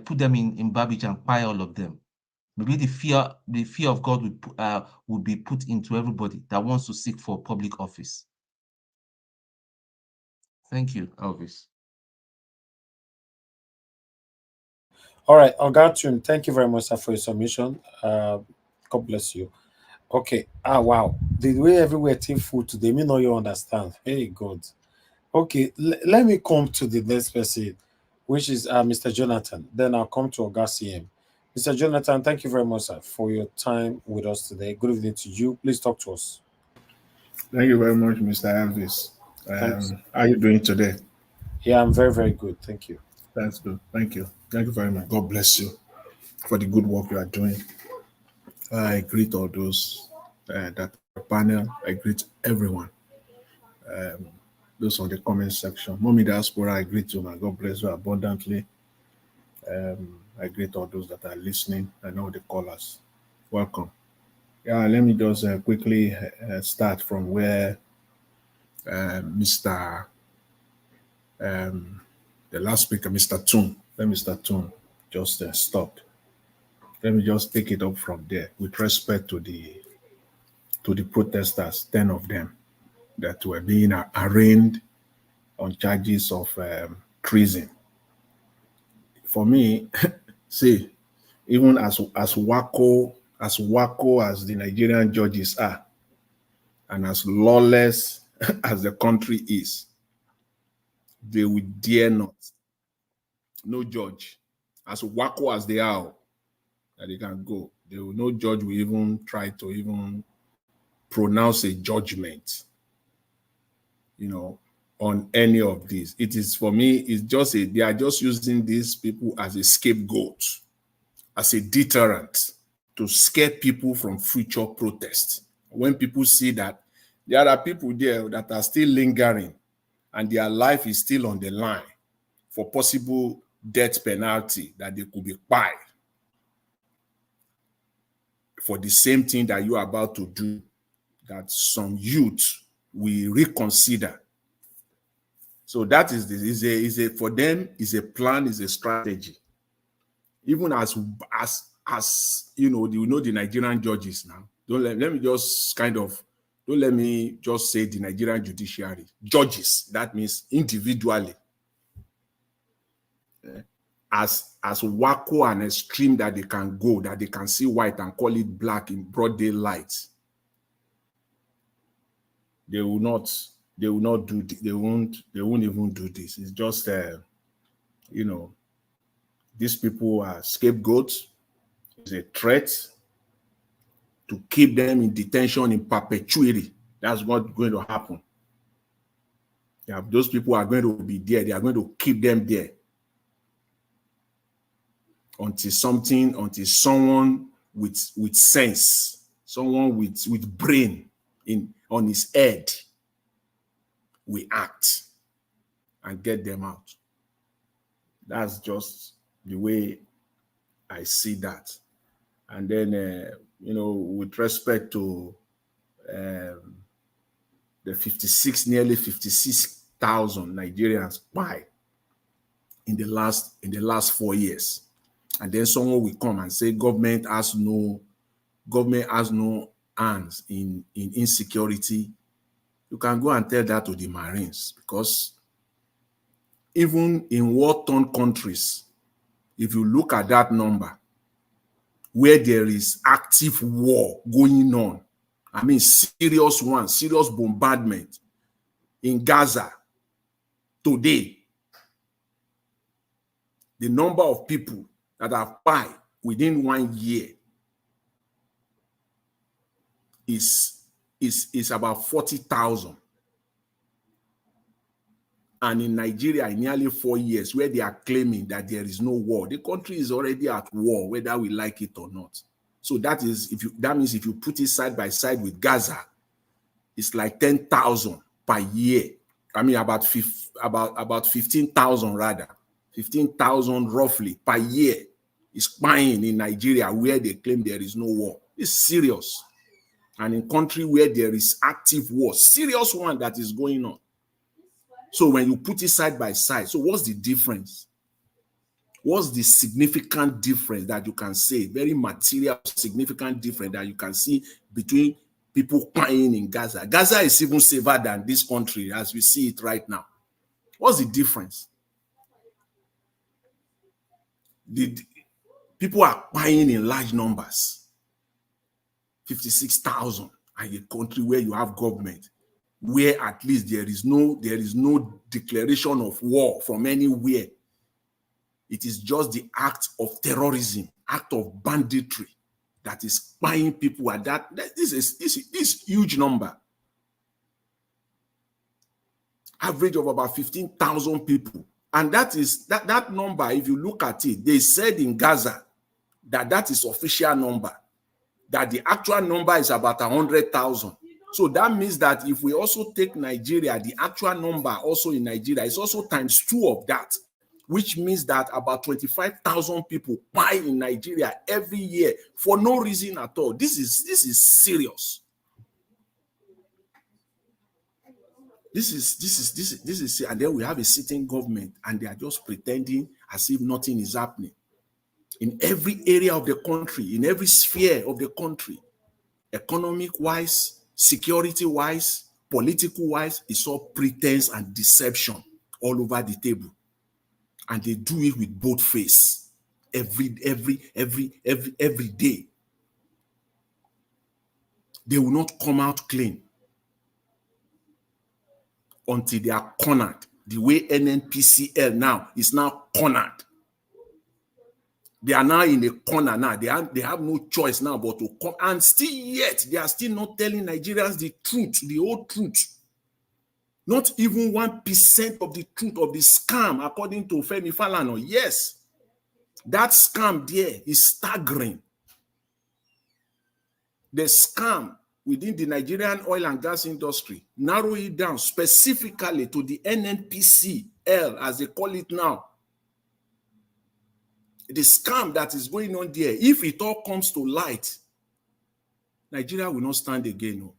put them in garbage and fire all of them. Maybe the fear of God will be put into everybody that wants to seek for public office. Thank you, Elvis. All right, Ogatun, thank you very much sir, for your submission. God bless you. Okay. Wow. The way everywhere team food today, me know you understand. Hey, God. Okay, let me come to the next person, which is Mr. Jonathan. Then I'll come to Ogacm. Mr. Jonathan, thank you very much sir, for your time with us today. Good evening to you. Please talk to us. Thank you very much, Mr. Elvis. Thanks. How are you doing today? Yeah, I'm very, very good. Thank you. That's good. Thank you. Thank you very much. God bless you for the good work you are doing. I greet all those that are panel. I greet everyone. Those on the comment section. Mommy Diaspora, I greet you, man. God bless you abundantly. I greet all those that are listening and all the callers. Welcome. Yeah, let me just quickly start from where Mr. The last speaker, Mr. Toon. Let Mr. Toon just stopped. Let me just take it up from there with respect to the protesters, 10 of them that were being arraigned on charges of treason. For me, see, even as wacko as the Nigerian judges are, and as lawless as the country is, they would dare not. No judge, as wacko as they are, that they can go. No judge will even try to even pronounce a judgment, on any of these. It is, for me, it's just they are just using these people as a scapegoat, as a deterrent to scare people from future protests. When people see that there are people there that are still lingering and their life is still on the line for possible death penalty, that they could be fined for the same thing that you are about to do, that some youth will reconsider. So that for them is a plan, is a strategy. Even as the Nigerian judges now. Don't let me just say the Nigerian judiciary judges. That means individually, as wacko and extreme that they can go, that they can see white and call it black in broad daylight. They won't even do this. It's just these people are scapegoats. It's a threat to keep them in detention in perpetuity. That's what's going to happen. Those people are going to be there. They are going to keep them there until someone with sense, someone with brain on his head will act and get them out. That's just the way I see that. And then, with respect to the nearly 56,000 Nigerians by in the last 4 years, and then someone will come and say government has no hands in insecurity. You can go and tell that to the Marines, because even in war-torn countries, if you look at that number, where there is active war going on, I mean serious bombardment in Gaza today, the number of people that have died within 1 year is about 40,000. And in Nigeria, in nearly 4 years, where they are claiming that there is no war, the country is already at war, whether we like it or not. So that means if you put it side by side with Gaza, it's like 10,000 per year. I mean, about 15,000 rather, 15,000 roughly per year is buying in Nigeria, where they claim there is no war. It's serious. And in country where there is active war, serious one that is going on. So when you put it side by side, so what's the difference? What's the significant difference that you can say, very material significant difference that you can see between people dying in Gaza? Gaza is even safer than this country as we see it right now. What's the difference? People are dying in large numbers, 56,000, and a country where you have government, where at least there is no declaration of war from anywhere. It is just the act of terrorism, act of banditry that is buying people at that. This is huge number. Average of about 15,000 people. And that number, if you look at it, they said in Gaza that is official number, that the actual number is about 100,000. So that means that if we also take Nigeria, the actual number also in Nigeria is also times 2 of that, which means that about 25,000 people die in Nigeria every year for no reason at all. This is serious. This is, and then we have a sitting government, and they are just pretending as if nothing is happening. In every area of the country, in every sphere of the country, economic-wise, security-wise, political-wise, it's all pretense and deception all over the table. And they do it with both face every day. They will not come out clean until they are cornered. The way NNPCL now is now cornered. They are now in a corner now. They have no choice now but to come. And still yet, they are still not telling Nigerians the truth, the whole truth. Not even 1% of the truth of the scam, according to Femi Falana. Yes, that scam there is staggering. The scam within the Nigerian oil and gas industry, narrow it down specifically to the NNPCL, as they call it now. The scam that is going on there, if it all comes to light, Nigeria will not stand again. No.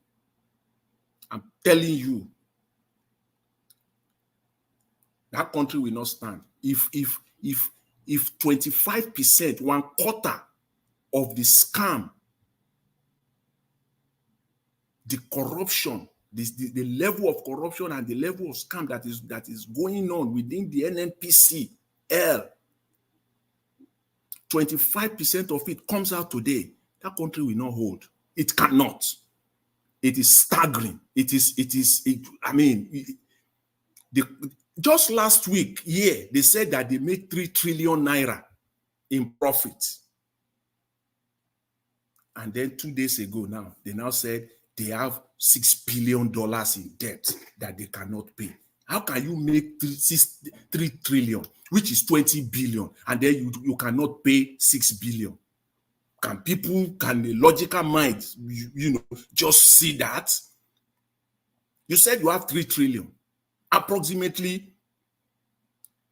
I'm telling you, that country will not stand. If 25%, 1/4 of the scam, the corruption, the level of corruption and the level of scam that is going on within the NNPCL, 25% of it comes out today, that country will not hold. It cannot. It is staggering. Just last week, they said that they made 3 trillion naira in profit. And then 2 days ago now, they now said they have $6 billion in debt that they cannot pay. How can you make 3 trillion, which is 20 billion, and then you cannot pay 6 billion? Can the logical mind, just see that? You said you have 3 trillion, approximately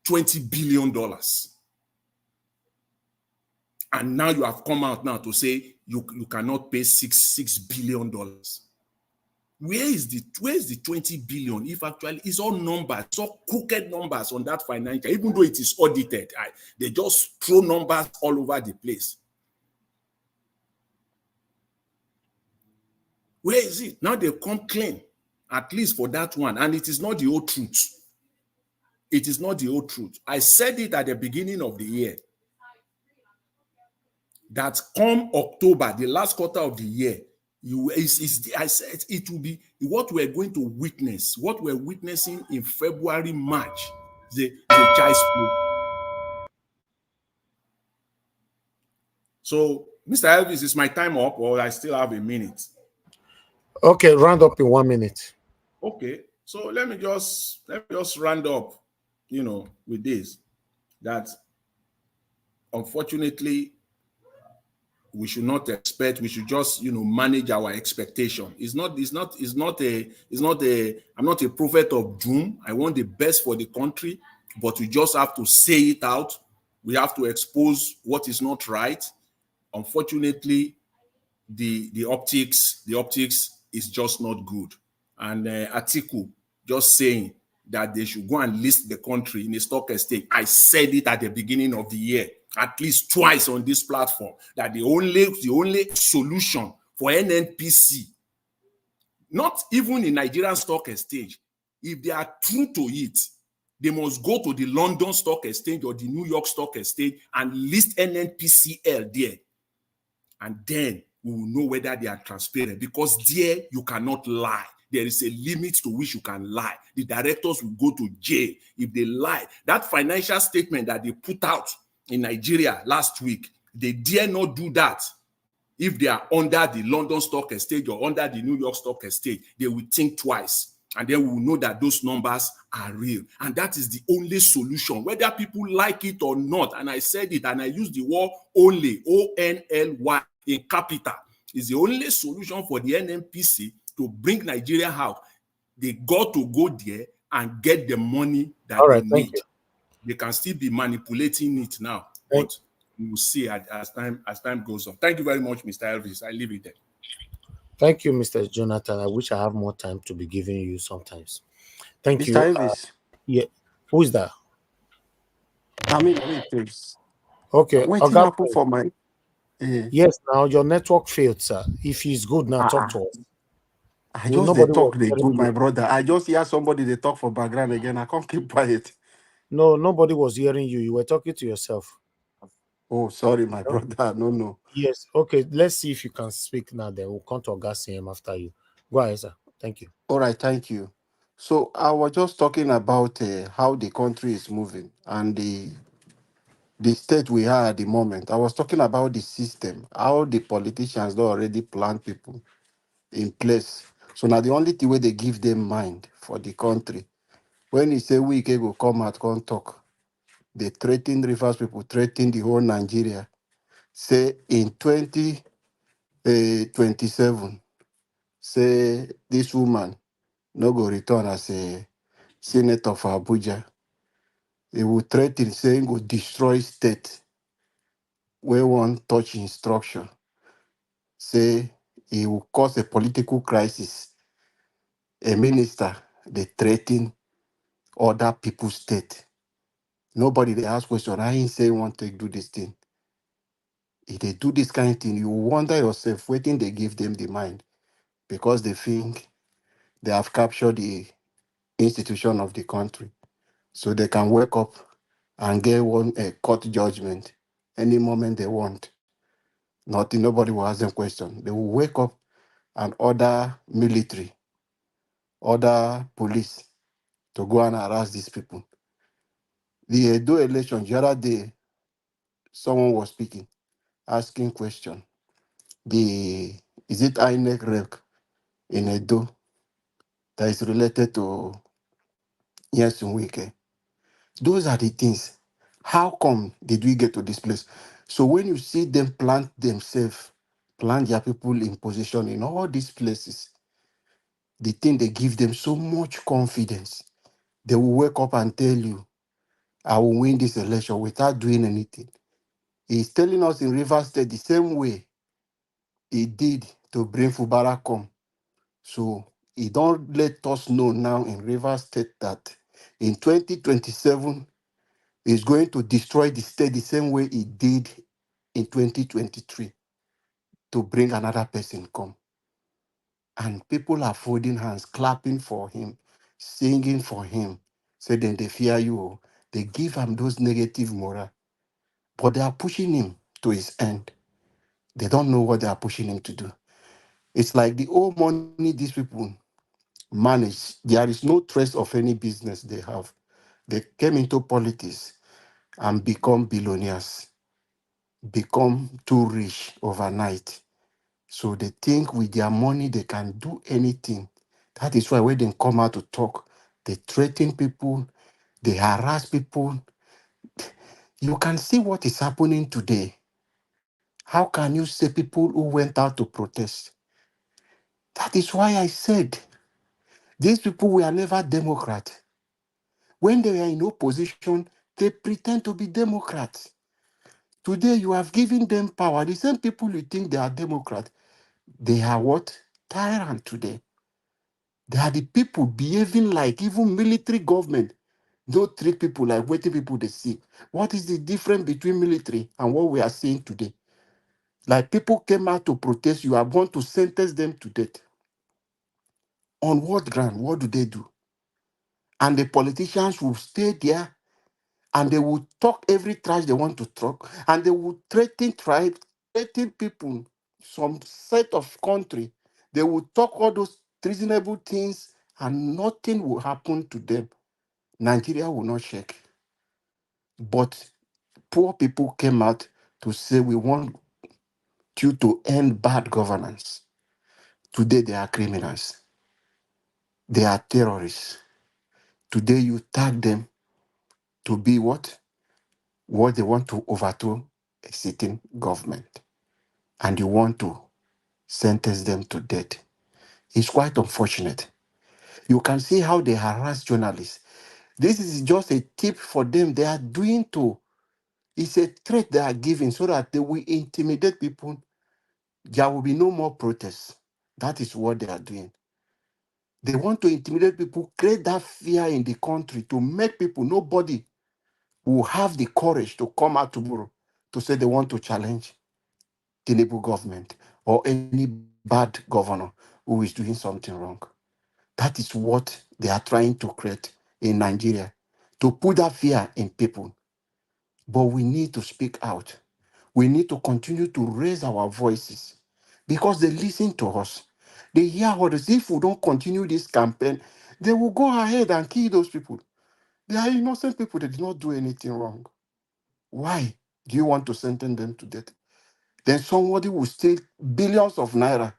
$20 billion. And now you have come out now to say you cannot pay $6 billion. Where is the 20 billion? If actually it's all numbers, it's all crooked numbers on that financial, even though it is audited, they just throw numbers all over the place. Where is it? Now they come clean, at least for that one. And it is not the whole truth. It is not the whole truth. I said it at the beginning of the year, that come October, the last quarter of the year, I said it will be what we're going to witness, what we're witnessing in February, March, the child's play. So, Mr. Elvis, is my time up, or I still have a minute? Okay, round up in 1 minute. Okay, so let me just round up, with this, that unfortunately we should not expect, we should just manage our expectation. I'm not a prophet of doom. I want the best for the country, but we just have to say it out. We have to expose what is not right. Unfortunately, the optics is just not good. And Atiku just saying that they should go and list the country in a stock exchange. I said it at the beginning of the year, at least twice on this platform, that the only solution for NNPC, not even in Nigerian stock exchange, if they are true to it, they must go to the London Stock Exchange or the New York Stock Exchange and list NNPCL there. And then we will know whether they are transparent, because there you cannot lie. There is a limit to which you can lie. The directors will go to jail if they lie. That financial statement that they put out in Nigeria last week, they dare not do that. If they are under the London Stock Exchange or under the New York Stock Exchange, they will think twice. And then we will know that those numbers are real. And that is the only solution, whether people like it or not. And I said it, and I used the word only, O-N-L-Y, in capital, is the only solution for the NNPC to bring Nigeria out. They got to go there and get the money that they need. They can still be manipulating it now, but we will see as time goes on. Thank you very much, Mr. Elvis. I leave it there. Thank you, Mr. Jonathan. I wish I have more time to be giving you sometimes. Thank you. Mr. Elvis. Yeah. Who is that? I mean, please. Okay. Waiting happen for my. Yes, now your network failed, sir. If it's good now, talk to us. I just they talk, they good, my brother. I just hear somebody they talk for background again. I can't keep quiet. No, nobody was hearing you. You were talking to yourself. Oh, sorry, my brother. No. Yes. Okay. Let's see if you can speak now. Then we'll come to Augustine after you. Go ahead, sir. Thank you. All right, thank you. So I was just talking about how the country is moving and the state we are at the moment. I was talking about the system, how the politicians don't already plan people in place. So now the only thing where they give them mind for the country. When you say we can go come out, come talk, they threaten rivers people, threaten the whole Nigeria. Say in 2027, say this woman no go return as a senator for Abuja. They will threaten saying go destroy state where one touch instruction. Say it will cause a political crisis. A minister, they threaten other people's state. Nobody they ask question. I ain't say want to do this thing. If they do this kind of thing, you wonder yourself, waiting they give them the mind, because they think they have captured the institution of the country. So they can wake up and get a court judgment any moment they want. Nobody will ask them question. They will wake up and order military, order police to go and harass these people. The Edo election, the other day, someone was speaking, asking question. Is it INEC rec in Edo that is related to Yes, Wike. Those are the things. How come did we get to this place? So when you see them plant themselves, plant their people in position in all these places, the thing they give them so much confidence. They will wake up and tell you, I will win this election without doing anything. He's telling us in Rivers State the same way he did to bring Fubara come. So he don't let us know now in Rivers State that in 2027 he's going to destroy the state the same way he did in 2023 to bring another person come. And people are folding hands, clapping for him, singing for him. Say then they fear you. Oh. They give him those negative moral, but they are pushing him to his end. They don't know what they are pushing him to do. It's like the old money these people manage. There is no trace of any business they have. They came into politics and become billionaires, become too rich overnight. So they think with their money they can do anything. That is why when they come out to talk, they threaten people, they harass people. You can see what is happening today. How can you say people who went out to protest? That is why I said these people were never Democrats. When they were in opposition, they pretend to be Democrats. Today, you have given them power. The same people you think they are Democrats, they are what? Tyrant today. They are the people behaving like even military government. Don't treat people like what people they see. What is the difference between military and what we are seeing today? Like people came out to protest, you are going to sentence them to death. On what ground? What do they do? And the politicians will stay there and they will talk every trash they want to talk, and they will threaten tribes, threaten people, some set of country. They will talk all those treasonable things, and nothing will happen to them. Nigeria will not shake. But poor people came out to say, we want you to end bad governance. Today they are criminals. They are terrorists. Today you tag them to be what? What they want to overthrow a sitting government. And you want to sentence them to death. It's quite unfortunate. You can see how they harass journalists. This is just a tip for them. They are doing to, it's a threat they are giving so that they will intimidate people. There will be no more protests. That is what they are doing. They want to intimidate people, create that fear in the country to make people, nobody will have the courage to come out tomorrow to say they want to challenge Tinubu government or any bad governor who is doing something wrong. That is what they are trying to create in Nigeria, to put that fear in people. But we need to speak out. We need to continue to raise our voices because they listen to us. They hear us. If we don't continue this campaign, they will go ahead and kill those people. They are innocent people. They did not do anything wrong. Why do you want to sentence them to death? Then somebody will steal billions of naira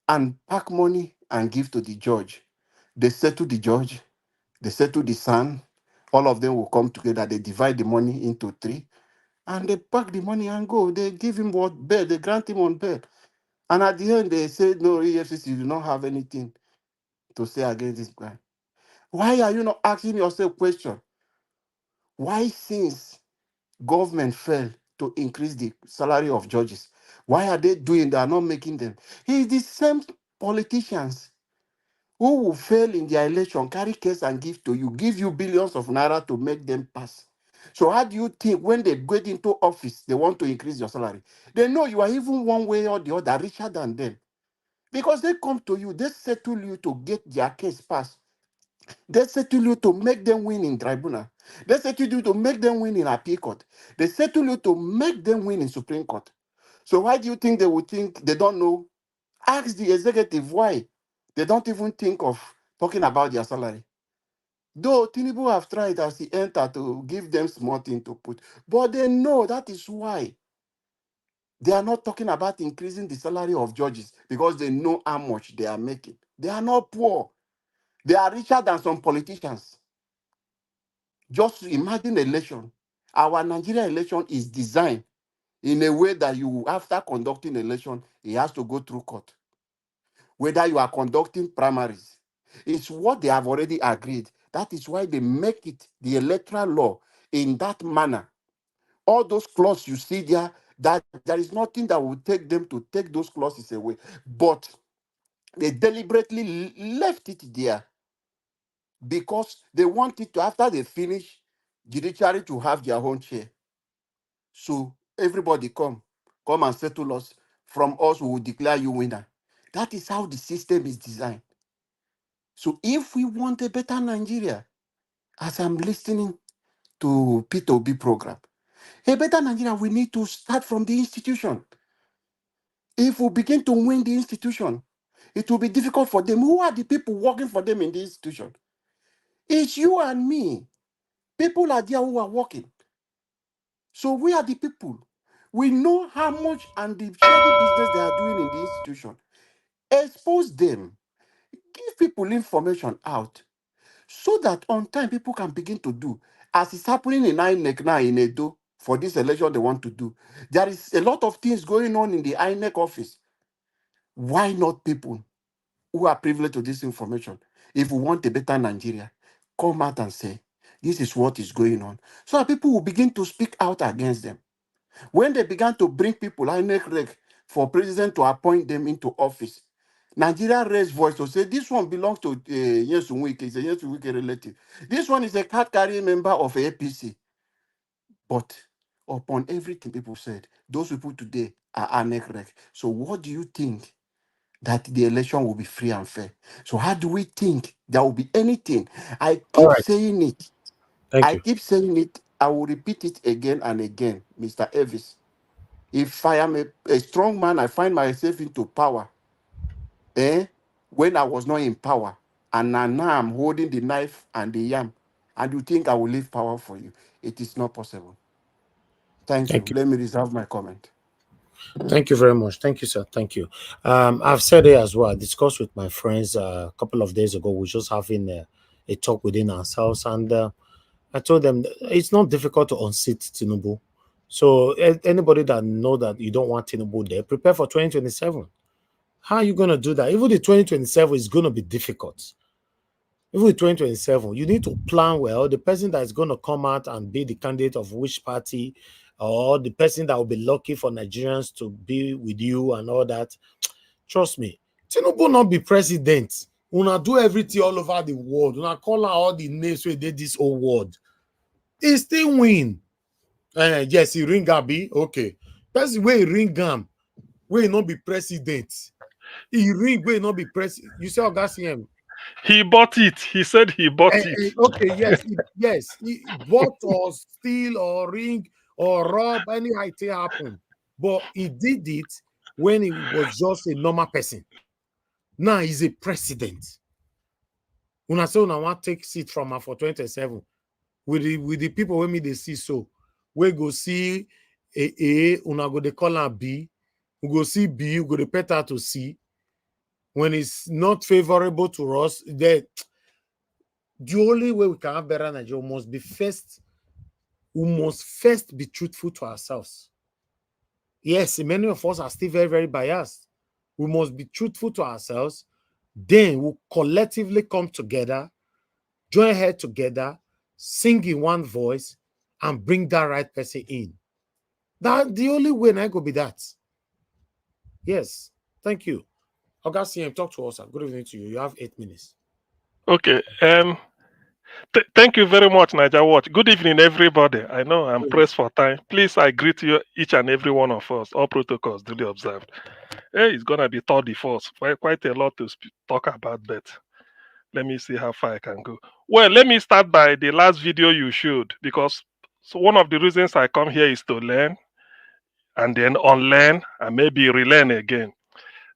and pack money and give to the judge. They settle the judge, they settle the son, all of them will come together, they divide the money into three, and they pack the money and go. They give him what bail, they grant him on bail. And at the end, they say, no, EFCC, you do not have anything to say against this guy. Why are you not asking yourself a question? Why, since government failed to increase the salary of judges, why are they doing? They are not making them. It's the same politicians who will fail in their election, carry case and give you billions of naira to make them pass. So how do you think when they get into office, they want to increase your salary? They know you are even one way or the other richer than them. Because they come to you, they settle you to get their case passed. They settle you to make them win in tribunal. They settle you to make them win in appeal court. They settle you to make them win in Supreme Court. So why do you think they would think they don't know? Ask the executive why. They don't even think of talking about their salary. Though Tinubu have tried as he entered to give them small thing to put, but they know that is why they are not talking about increasing the salary of judges because they know how much they are making. They are not poor. They are richer than some politicians. Just imagine election. Our Nigeria election is designed in a way that you, after conducting election, it has to go through court. Whether you are conducting primaries, it's what they have already agreed. That is why they make it the electoral law in that manner. All those clauses you see there, that there is nothing that will take them to take those clauses away. But they deliberately left it there because they want it to, after they finish, judiciary to have their own chair. So everybody come and settle us. From us, we will declare you winner. That is how the system is designed. So if we want a better Nigeria, as I'm listening to P2B program, a better Nigeria, we need to start from the institution. If we begin to win the institution, it will be difficult for them. Who are the people working for them in the institution? It's you and me. People are there who are working. So we are the people. We know how much and the shady business they are doing in the institution. Expose them. Give people information out so that on time people can begin to do. As is happening in INEC now in Edo for this election they want to do. There is a lot of things going on in the INEC office. Why not people who are privileged to this information? If we want a better Nigeria, come out and say, this is what is going on. So that people will begin to speak out against them. When they began to bring people, INEC rec, for president to appoint them into office, Nigeria raised voice to say, this one belongs to Nyesom Wike, it's a Nyesom Wike relative. This one is a card-carrying member of APC. But upon everything people said, those people today are INEC rec. So what do you think? That the election will be free and fair. So how do we think there will be anything? I keep saying it. Thank you. Keep saying it. I will repeat it again and again, Mr. Elvis. If I am a strong man, I find myself into power. When I was not in power, and now I'm holding the knife and the yam, and you think I will leave power for you? It is not possible. Thank you. Let me reserve my comment. Thank you very much. Thank you, sir. Thank you. I've said it as well. I discussed with my friends a couple of days ago. We're just having a talk within ourselves, and I told them it's not difficult to unseat Tinubu. So anybody that know that you don't want Tinubu there, prepare for 2027. How are you going to do that? Even the 2027 is going to be difficult. Even the 2027, you need to plan well. The person that is going to come out and be the candidate of which party, or the person that will be lucky for Nigerians to be with you and all that. Trust me, Tinubu not be president. Una do everything all over the world. Una call out all the names where they this whole world. He still win. Yes, he ring Gabi. Okay. Person where he ring Gam, where he not be president. He ring where he not be president. You say Augustine. He bought it. He said he bought it. Okay, yes, yes. He bought or steal or ring or rob, any thing happen. But he did it when he was just a normal person. Now he's a president. When I say I want to take seat from her for 27, with the people when me they see so, we go see A, una go they call her B, we go see B, we go repeat her to C. When it's not favorable to us, that the only way we can have better Nigeria must be first. We must first be truthful to ourselves. Yes, many of us are still very, very biased. We must be truthful to ourselves. Then we'll collectively come together, join head together, sing in one voice, and bring that right person in. That the only way I go be that. Yes, thank you. Augustine, talk to us. Good evening to you. You have 8 minutes. Okay. Thank you very much, Niger Watch. Good evening, everybody. I know I'm pressed for time. Please, I greet you, each and every one of us. All protocols duly observed. Hey, it's gonna be 31st. Quite a lot to talk about, but let me see how far I can go. Well, let me start by the last video you showed, because one of the reasons I come here is to learn, and then unlearn, and maybe relearn again.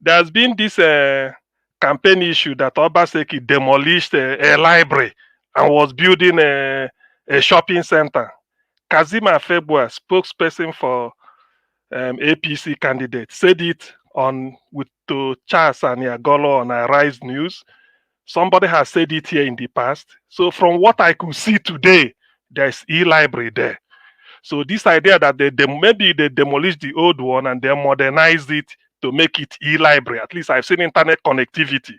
There's been this campaign issue that Obaseki demolished a library and was building a shopping center. Kazima Febua, spokesperson for APC candidate, said it to Charles and Yagolo on Arise News. Somebody has said it here in the past. So from what I could see today, There's e-library there. So this idea that maybe they demolish the old one and they modernize it to make it e-library. At least I've seen internet connectivity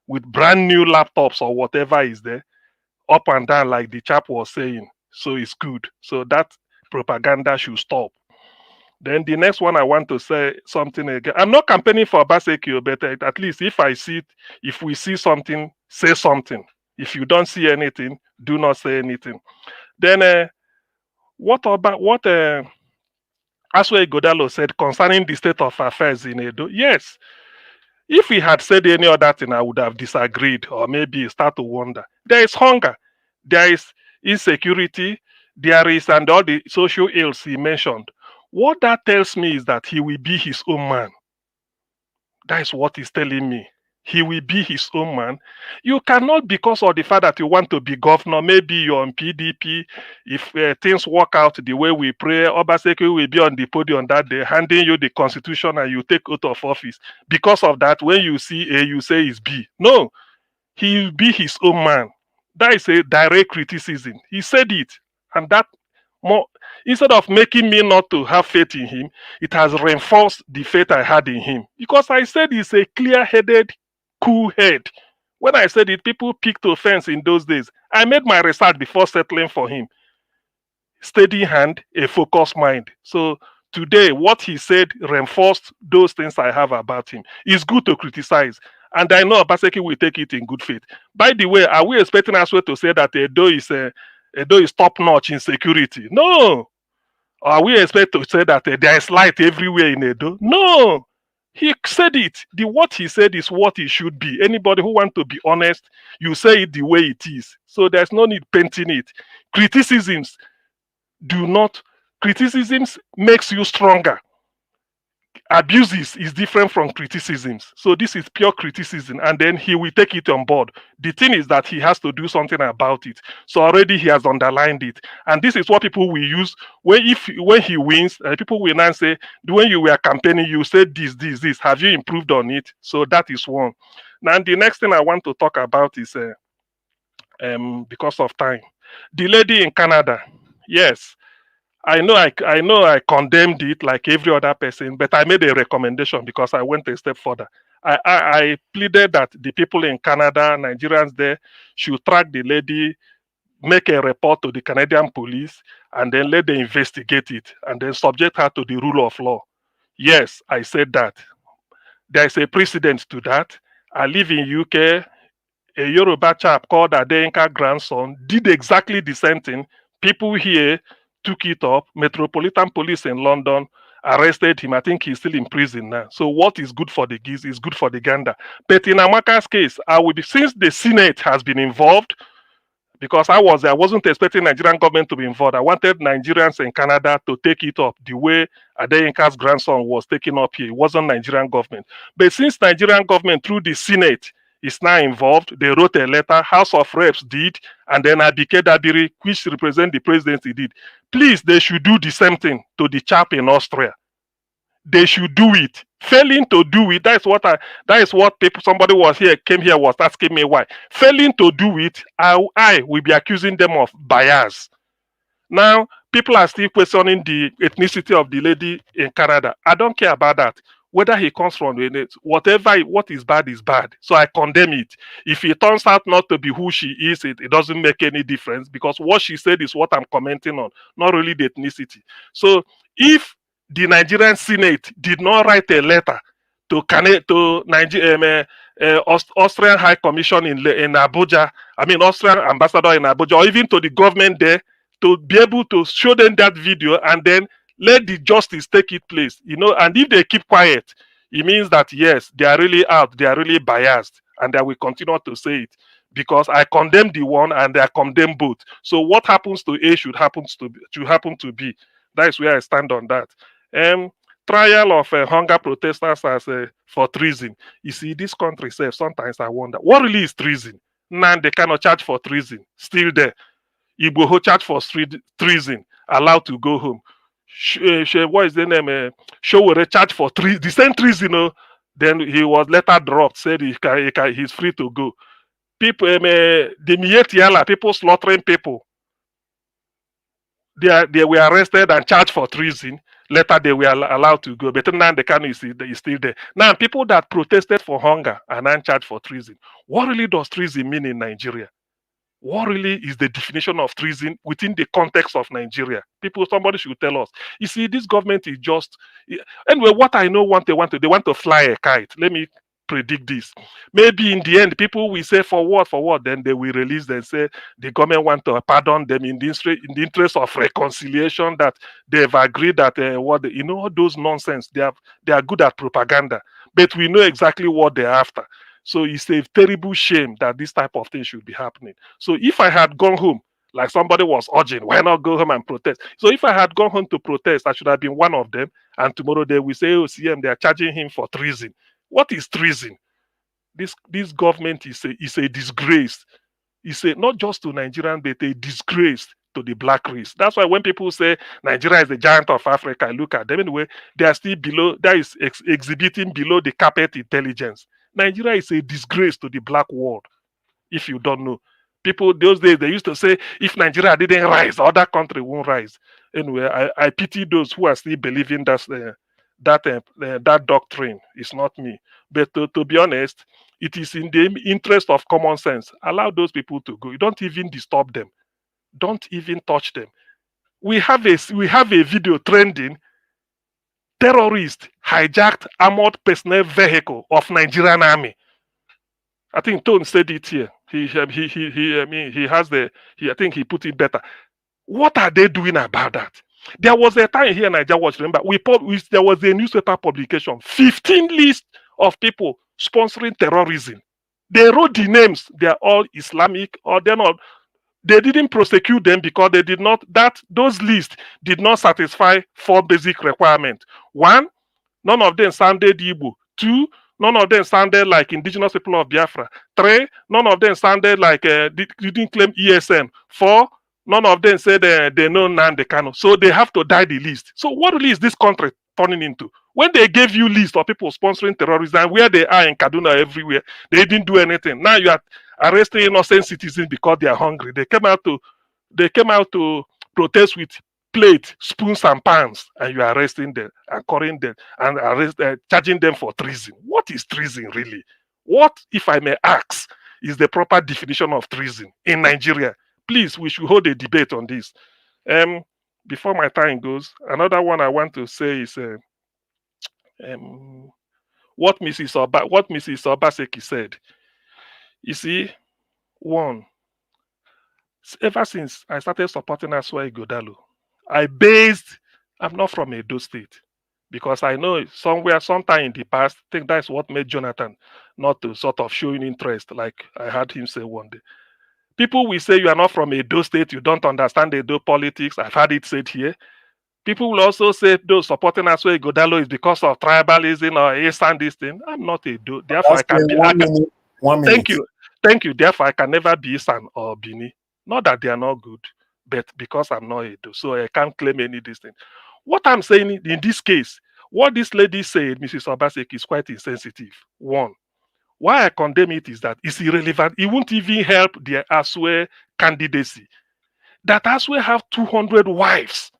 with brand new laptops or whatever is there, up and down like the chap was saying. So it's good. So that propaganda should stop. Then the next one I want to say something again. I'm not campaigning for Obaseki, but at least if we see something, say something. If you don't see anything, do not say anything. Then what Aswe Godalo said concerning the state of affairs in Edo? Yes. If he had said any other thing, I would have disagreed or maybe start to wonder. There is hunger, there is insecurity, there is, and all the social ills he mentioned. What that tells me is that he will be his own man. That is what he's telling me. He will be his own man. You cannot, because of the fact that you want to be governor, maybe you're on PDP, if things work out the way we pray, Obaseki will be on the podium that day, handing you the constitution and you take out of office. Because of that, when you see A, you say it's B. No, he will be his own man. That is a direct criticism. He said it. And that more, instead of making me not to have faith in him, it has reinforced the faith I had in him. Because I said he's a clear-headed, cool head. When I said it, people picked offense in those days. I made my research before settling for him. Steady hand, a focused mind. So today, what he said reinforced those things I have about him. It's good to criticize. And I know Obaseki will take it in good faith. By the way, are we expecting Aswe to say that Edo is top-notch in security? No. Are we expect to say that there is light everywhere in Edo? No. He said it. What he said is what it should be. Anybody who wants to be honest, you say it the way it is. So there's no need painting it. Criticisms makes you stronger. Abuses is different from criticisms. So this is pure criticism, and then he will take it on board. The thing is that he has to do something about it. So already he has underlined it, and this is what people will use when he wins. People will now say, when you were campaigning, you said this. Have you improved on it? So that is one. Now the next thing I want to talk about is because of time, the lady in Canada. Yes. I know I condemned it like every other person, but I made a recommendation because I went a step further. I pleaded that the people in Canada, Nigerians there, should track the lady, make a report to the Canadian police, and then let them investigate it, and then subject her to the rule of law. Yes, I said that. There is a precedent to that. I live in UK. A Yoruba chap called Adeyinka grandson did exactly the same thing. People here took it up. Metropolitan Police in London arrested him. I think he's still in prison now. So what is good for the geese is good for the gander. But in Amaka's case, since the Senate has been involved, because I wasn't expecting Nigerian government to be involved. I wanted Nigerians in Canada to take it up the way Adeyinka's grandson was taken up here. It wasn't Nigerian government. But since Nigerian government through the Senate is now involved, they wrote a letter, House of Reps did, and then Abike Dabiri, which represents the presidency, did. Please, they should do the same thing to the chap in Austria. They should do it. Failing to do it, that is what people, somebody came here was asking me why. Failing to do it, I will be accusing them of bias. Now, people are still questioning the ethnicity of the lady in Canada. I don't care about that. Whether he comes from what is bad. So I condemn it. If it turns out not to be who she is, it doesn't make any difference, because what she said is what I'm commenting on, not really the ethnicity. So if the Nigerian Senate did not write a letter to Austrian High Commission in Abuja, Austrian ambassador in Abuja, or even to the government there, to be able to show them that video and then let the justice take its place, and if they keep quiet, it means that yes, they are really out, they are really biased, and I will continue to say it, because I condemn the one and I condemn both. So what happens to A should happen to B. That is where I stand on that. Trial of hunger protesters for treason. You see, this country says sometimes I wonder what really is treason. Now they cannot charge for treason. Still there. Igbo who charge for treason, allowed to go home. What is the name? Showore charge for the same treason. Then he was later dropped. Said he's free to go. People, the Mietiala, people slaughtering people. they were arrested and charged for treason. Later, they were allowed to go. But now the Kanu is still there. Now, people that protested for hunger are now charged for treason. What really does treason mean in Nigeria? What really is the definition of treason within the context of Nigeria? Somebody should tell us. You see, this government is just anyway. What I know, they want to fly a kite. Let me predict this. Maybe in the end, people will say for what, then they will release and say the government want to pardon them in the interest of reconciliation, that they've agreed that all those nonsense. They are good at propaganda, but we know exactly what they're after. So it's a terrible shame that this type of thing should be happening. So if I had gone home, like somebody was urging, why not go home and protest? So if I had gone home to protest, I should have been one of them. And tomorrow they will say, oh, CM, they are charging him for treason. What is treason? This government is a disgrace. It's not just to Nigerians, but a disgrace to the black race. That's why when people say Nigeria is the giant of Africa, I look at them anyway, they are still below, that is exhibiting below the carpet intelligence. Nigeria is a disgrace to the black world, if you don't know. People those days, they used to say, if Nigeria didn't rise, other country won't rise. Anyway, I pity those who are still believing that doctrine. It's not me. But to be honest, it is in the interest of common sense. Allow those people to go. You don't even disturb them. Don't even touch them. We have a video trending. Terrorists hijacked armored personnel vehicle of Nigerian army. I think Tone said it here. I think he put it better. What are they doing about that? There was a time here in Nigeria Watch, remember, there was a newspaper publication, 15 lists of people sponsoring terrorism. They wrote the names. They are all Islamic, or they're not. They didn't prosecute them because those lists did not satisfy 4 basic requirements. 1, none of them sounded Igbo. 2, none of them sounded like indigenous people of Biafra. 3, none of them sounded like didn't claim ESN. 4, none of them said they know Nnamdi Kanu. So they have to die the list. So what really is this country turning into? When they gave you list of people sponsoring terrorism, where they are in Kaduna everywhere, they didn't do anything. Now you are arresting innocent citizens because they are hungry. They came out to protest with plate, spoons, and pans, and you are arresting them and calling them and charging them for treason. What is treason really? What, if I may ask, is the proper definition of treason in Nigeria? Please, we should hold a debate on this. Before my time goes, another one I want to say is what Mrs. Obaseki said. You see, one, ever since I started supporting Aswa Igodalo, I'm not from Edo State, because I know sometime in the past, I think that's what made Jonathan not to sort of showing interest, like I heard him say one day. People will say you are not from Edo State, you don't understand Edo politics. I've had it said here. People will also say those supporting Aswa Igodalo is because of tribalism or Esan this thing. I'm not Edo, therefore I can be. 1 minute. 1 minute. Thank you. Therefore, I can never be Esan or Bini. Not that they are not good, but because I'm not Edo, so I can't claim any distance. What I'm saying in this case, what this lady said, Mrs. Obaseki, is quite insensitive. One, why I condemn it is that it's irrelevant. It won't even help the Aswe candidacy. That Aswe have 200 wives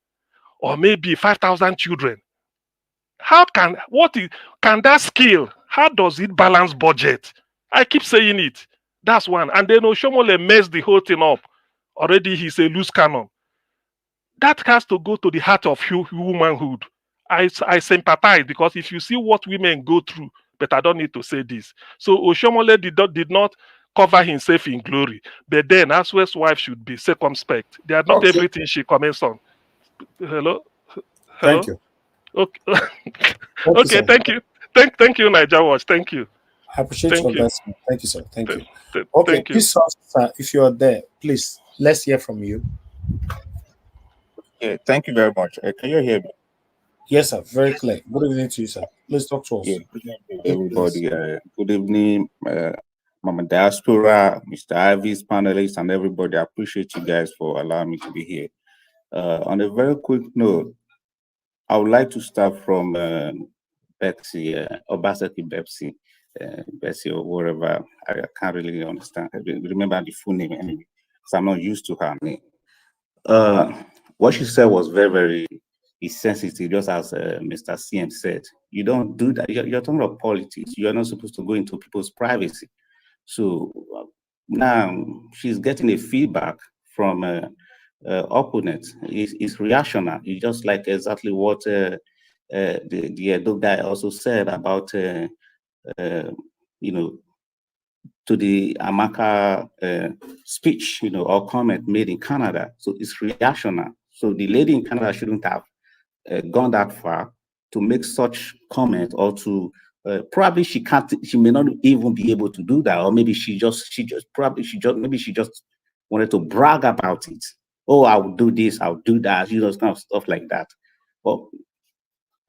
or maybe 5,000 children. Can that scale? How does it balance budget? I keep saying it. That's one. And then Oshomole messed the whole thing up. Already he's a loose cannon. That has to go to the heart of womanhood. I sympathize, because if you see what women go through, but I don't need to say this. So Oshomole did not cover himself in glory. But then Aswe's wife should be circumspect. They are not everything she comments on. Hello? Thank you. Okay. Okay, thank you. Thank you, Niger Watch. Thank you. I appreciate your investment. Thank you, sir. Thank you. Okay, Thank you. please, sir, if you are there, please, let's hear from you. Yeah, thank you very much. Can you hear me? Yes, sir. Very clear. Good evening to you, sir. Please talk to us. Yeah, good evening, everybody. Good evening, Mama Diaspora, Mr. Ivy's panelists, and everybody. I appreciate you guys for allowing me to be here. On a very quick note, I would like to start from Betsy, Obaseki Betsy, or whatever. I can't really understand. I remember the full name anyway, so I'm not used to her name. what she said was very, very sensitive, just as Mr. CM said. You don't do that. You're talking about politics. You're not supposed to go into people's privacy. So now she's getting a feedback from opponent. It's reactionary. It's just like exactly what the Edo guy also said about, you know, to the Amaka speech, you know, or comment made in Canada. So it's reactionary. So the lady in Canada shouldn't have gone that far to make such comment, or to probably she may not even be able to do that, or maybe she just wanted to brag about it. Oh, I'll do this, I'll do that, you know, kind of stuff like that. But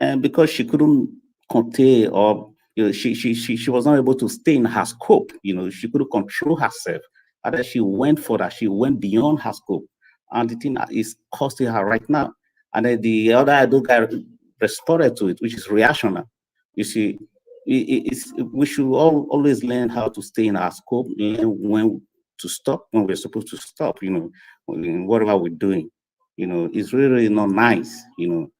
and because she couldn't contain, or you know, she was not able to stay in her scope, you know, she couldn't control herself. And then she went further, she went beyond her scope. And the thing that is costing her right now. And then the other guy responded to it, which is reactionary. You see, we should always learn how to stay in our scope, learn when to stop, when we're supposed to stop, you know, in whatever we're doing. You know, it's really not nice, you know.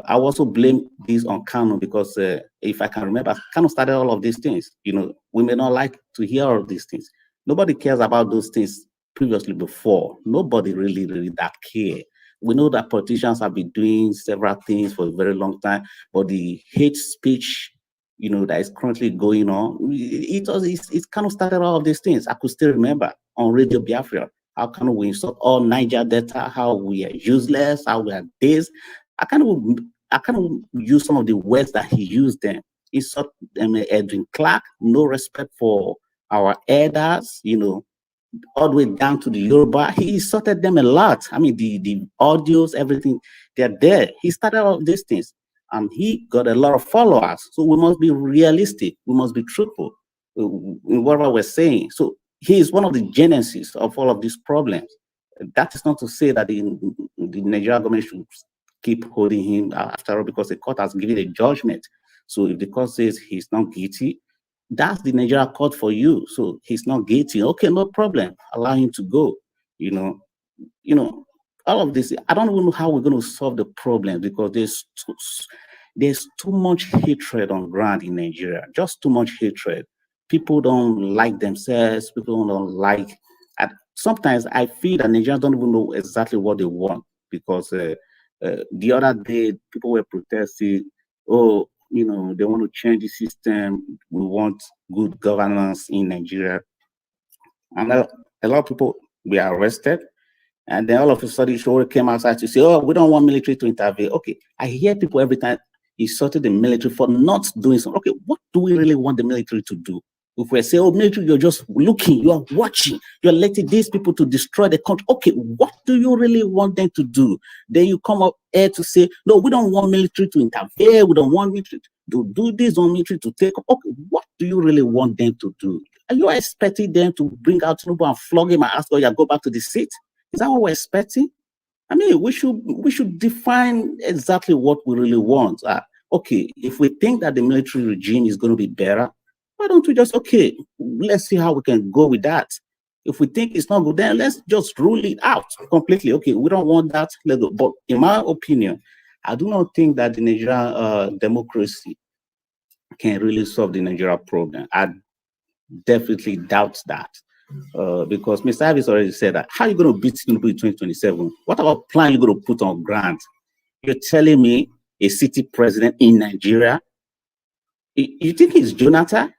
I also blame this on Kano, because if I can remember, Kano started all of these things. You know, we may not like to hear all of these things. Nobody cares about those things previously before. Nobody really that care. We know that politicians have been doing several things for a very long time, but the hate speech, you know, that is currently going on, it kind of started all of these things. I could still remember on Radio Biafra, how can we insult all Niger data, how we are useless, how we are this. I kind of use some of the words that he used then. Insult Edwin Clark, no respect for our elders, you know, all the way down to the Yoruba. He insulted them a lot. I mean, the audios, everything, they're there. He started all these things, and he got a lot of followers. So we must be realistic. We must be truthful in whatever we're saying. So he is one of the genesis of all of these problems. That is not to say that the Nigerian government should keep holding him after all, because the court has given a judgment. So if the court says he's not guilty, that's the Nigeria court for you. So he's not guilty. Okay, no problem. Allow him to go. You know, all of this. I don't even know how we're going to solve the problem, because there's too much hatred on ground in Nigeria. Just too much hatred. People don't like themselves. People don't like. Sometimes I feel that Nigerians don't even know exactly what they want, because the other day people were protesting. Oh, you know, they want to change the system. We want good governance in Nigeria. And a lot of people were arrested. And then all of a sudden, Shore came outside to say, oh, we don't want military to intervene. Okay, I hear people every time insulting the military for not doing something. Okay, what do we really want the military to do? If we say, oh, military, you're just looking, you're watching, you're letting these people to destroy the country. Okay, what do you really want them to do? Then you come up here to say, no, we don't want military to interfere. We don't want military to do this, on military to take. Okay, what do you really want them to do? Are you expecting them to bring out Tinubu and flog him and ask, oh, yeah, go back to the seat? Is that what we're expecting? I mean, we should define exactly what we really want. Okay, if we think that the military regime is going to be better, why don't we just, okay, let's see how we can go with that. If we think it's not good, then let's just rule it out completely. Okay, we don't want that. Let's go. But in my opinion, I do not think that the Nigerian democracy can really solve the Nigeria problem. I definitely doubt that. Because Mr. Ives already said that. How are you going to beat Tinubu in 2027? What about plan you're going to put on ground? You're telling me a city president in Nigeria? You think it's Jonathan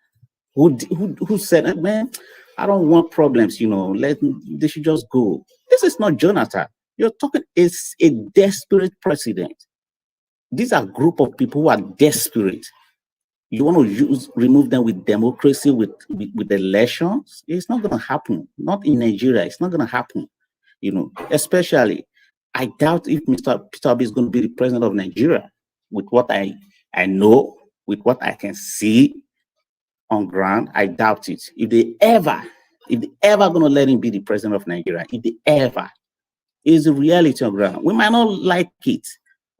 who said, man, I don't want problems, you know, they should just go. This is not Jonathan. You're talking, it's a desperate president. These are a group of people who are desperate. You want to remove them with democracy, with elections? It's not going to happen. Not in Nigeria. It's not going to happen. You know, especially, I doubt if Mr. Peter Obi is going to be the president of Nigeria. With what I know, with what I can see on ground, I doubt it. If they ever going to let him be the president of Nigeria, if they ever, is a reality on ground. We might not like it.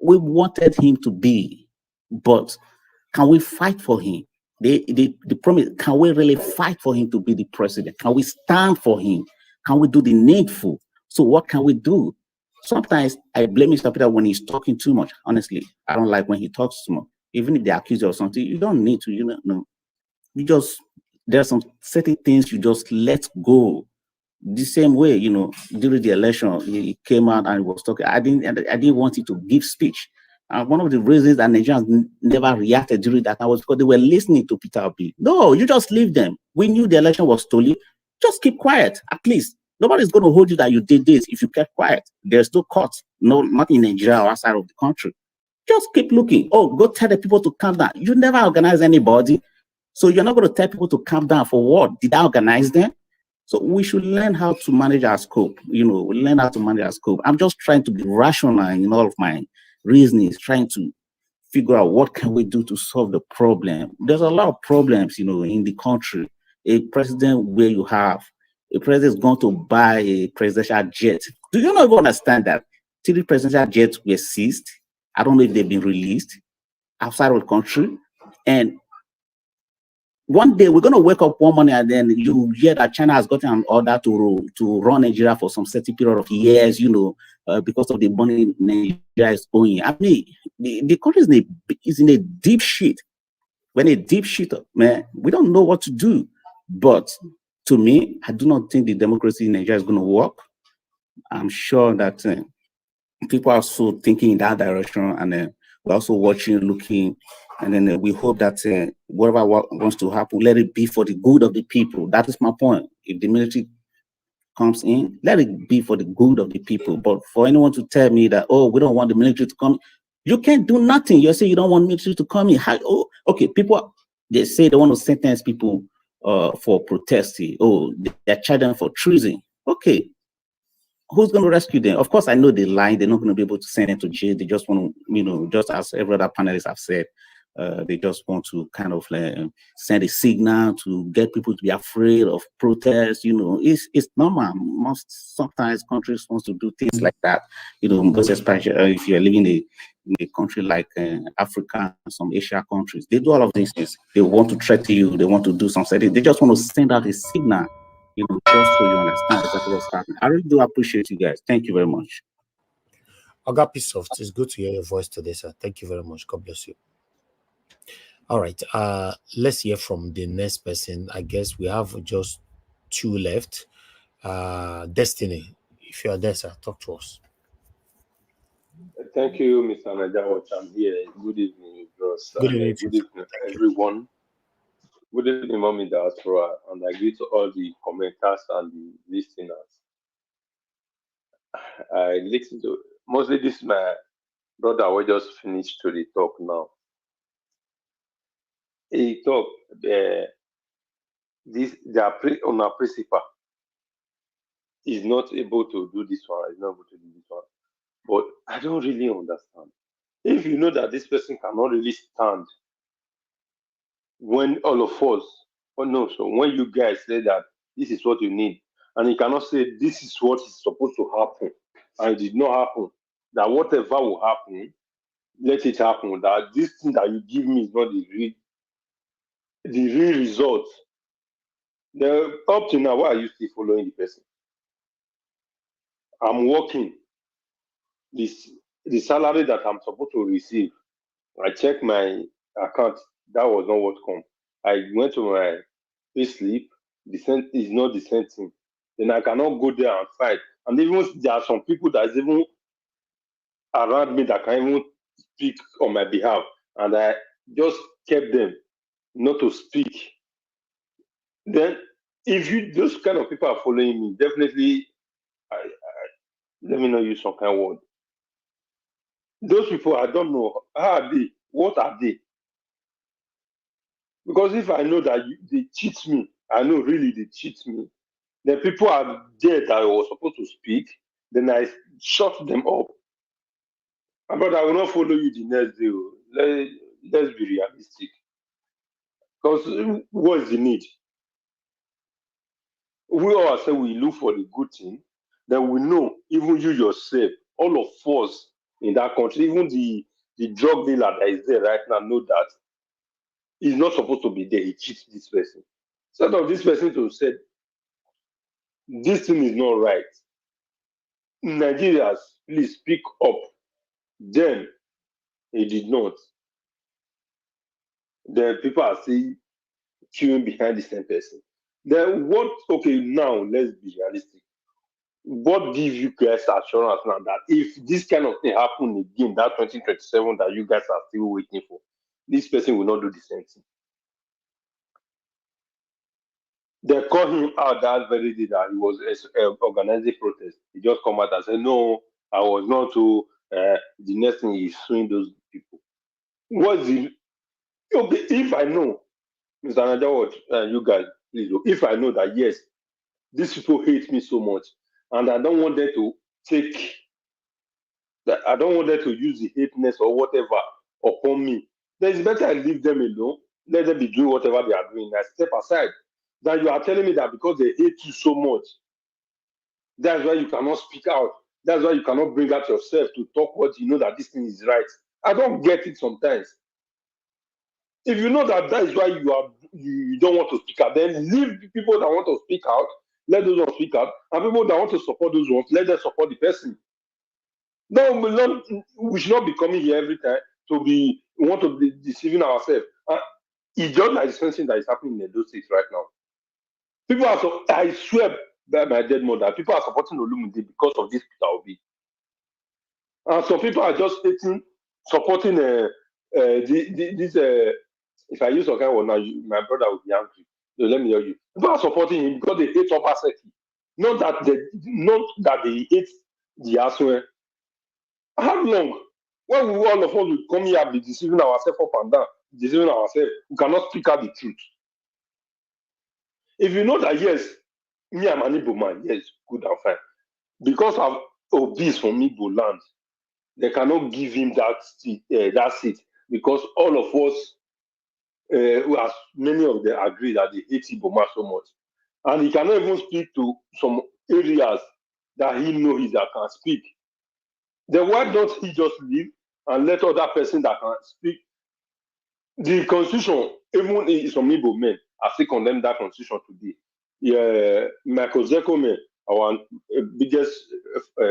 We wanted him to be, but can we fight for him? The promise, can we really fight for him to be the president? Can we stand for him? Can we do the needful? So what can we do? sometimes I blame Mr. Peter when he's talking too much. Honestly, I don't like when he talks too much. Even if they accuse you of something, you don't need to, no. You just, there's some certain things you just let go. The same way, during the election, he came out and was talking. I didn't want him to give speech. And one of the reasons that Nigerians never reacted during that time was because they were listening to Peter Obi. No, you just leave them. We knew the election was stolen. Just keep quiet. At least nobody's going to hold you that you did this if you kept quiet. There's no court, not in Nigeria or outside of the country. Just keep looking. Oh, go tell the people to calm down. You never organize anybody. So you're not going to tell people to calm down for what? Did I organize them? So we should learn how to manage our scope. We learn how to manage our scope. I'm just trying to be rational in all of my reasonings, trying to figure out what can we do to solve the problem. There's a lot of problems, in the country. A president where you have a president is going to buy a presidential jet. Do you not even understand that 3 presidential jets were seized? I don't know if they've been released outside of the country. And one day we're going to wake up one morning and then you hear that China has gotten an order to run Nigeria for some certain period of years, because of the money Nigeria is owing. I mean, the country is in a deep shit. When a deep shit, man, we don't know what to do. But to me, I do not think the democracy in Nigeria is going to work. I'm sure that people are also thinking in that direction, and we're also watching, looking, and then we hope that whatever wants to happen, let it be for the good of the people. That is my point. If the military comes in, let it be for the good of the people. But for anyone to tell me that, oh, we don't want the military to come, you can't do nothing. You say you don't want military to come in. Okay, people, they say they want to sentence people for protesting. Oh, they're charging them for treason. Okay. Who's going to rescue them? Of course, I know they lie. They're not going to be able to send them to jail. They just want to, just as every other panelist have said, they just want to kind of send a signal to get people to be afraid of protests. It's normal. Sometimes countries want to do things like that. Most especially if you're living in a country like Africa and some Asia countries, they do all of these things. They want to threaten you. They want to do something. They just want to send out a signal. Just so you understand exactly what's happening. I really do appreciate you guys. Thank you very much. Agape Soft, it's good to hear your voice today, sir. Thank you very much. God bless you. All right. Let's hear from the next person. I guess we have just 2 left. Destiny, if you are there, sir, talk to us. Thank you, Mr. Najawat. I'm here. Good evening, bros. Good evening, good evening everyone. Good evening, Mommy Diaspora, and I greet all the commenters and the listeners. I listen to mostly this my brother we just finished to the talk now. He talk on our principal is not able to do this one, is not able to do this one. But I don't really understand. If you know that this person cannot really stand when all of us, so when you guys say that this is what you need, and he cannot say this is what is supposed to happen, and it did not happen, that whatever will happen, let it happen, that this thing that you give me is not the real result. Up to now, why are you still following the person? I'm working. The salary that I'm supposed to receive, I check my account, that was not what come. I went to my payslip, is not the same thing. Then I cannot go there and fight. And even there are some people that is even around me that can even speak on my behalf. And I just kept them not to speak. Then if those kind of people are following me, definitely let me know use some kind of word. Those people, I don't know, how are they? What are they? Because if I know that they cheat me, I know really they cheat me, then people are there that I was supposed to speak, then I shut them up. But I will not follow you the next day. Let's be realistic. Because what is the need? We all say we look for the good thing, then we know, even you yourself, all of us in that country, even the drug dealer that is there right now know that he's not supposed to be there. He cheats this person. Instead of this person to say, this thing is not right. Nigerians, please speak up. Then he did not. Then people are still queuing behind the same person. Then what? Okay, now let's be realistic. What gives you guys assurance now that if this kind of thing happen again, that 2027 that you guys are still waiting for, this person will not do the same thing? They call him out that very day that he was organizing protest. He just come out and said, "No, I was not to." The next thing is suing those people. What's the okay? If I know, Mr. Najawat, you guys, please, if I know that yes, these people hate me so much, and I don't want them to take that, I don't want them to use the hateness or whatever upon me, then it's better I leave them alone. Let them be doing whatever they are doing. I step aside. That you are telling me that because they hate you so much, that's why you cannot speak out. That's why you cannot bring out yourself to talk what you know that this thing is right. I don't get it sometimes. If you know that that is why you don't want to speak out, then leave the people that want to speak out, let those ones speak out, and people that want to support those ones, let them support the person. No, we should not be coming here every time to be want to be deceiving ourselves. It's just like the same thing that is happening in those states right now. People are so, I swear by my dead mother, people are supporting Olumide because of this Peter Obi. And some people are just supporting this. If I use a kind of word now, my brother will be angry. So let me hear you. People are supporting him because they hate Obaseki. Not that they hate the Aswe. How long? When we all of us will come here and be deceiving ourselves up and down, deceiving ourselves, we cannot speak out the truth. If you know that, yes, me, I'm an Igbo man, yes, good and fine. Because of Obis from Igbo land, they cannot give him that seat because all of us, as many of them agree that they hate Igbo man so much. And he cannot even speak to some areas that he knows that can speak. Then why don't he just leave and let other person that can speak? The constitution, even in some Igbo men, are still condemned that constitution today. Yeah, Michael Zekome, our biggest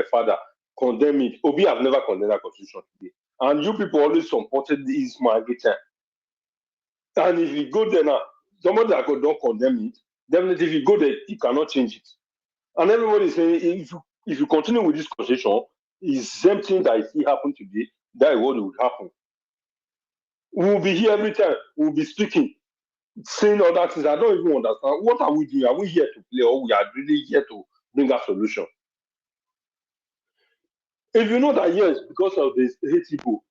father, condemned it. Obi have never condemned that constitution today. And you people always supported this Margaret. And if you go there now, somebody that don't condemn it, definitely if you go there, you cannot change it. And everybody is saying if you continue with this constitution, it's the same thing that is still happening today, that is what will happen. We will be here every time, we'll be speaking, saying other things. I don't even understand. What are we doing? Are we here to play or we are really here to bring a solution? If you know that, yes, because of this hate people,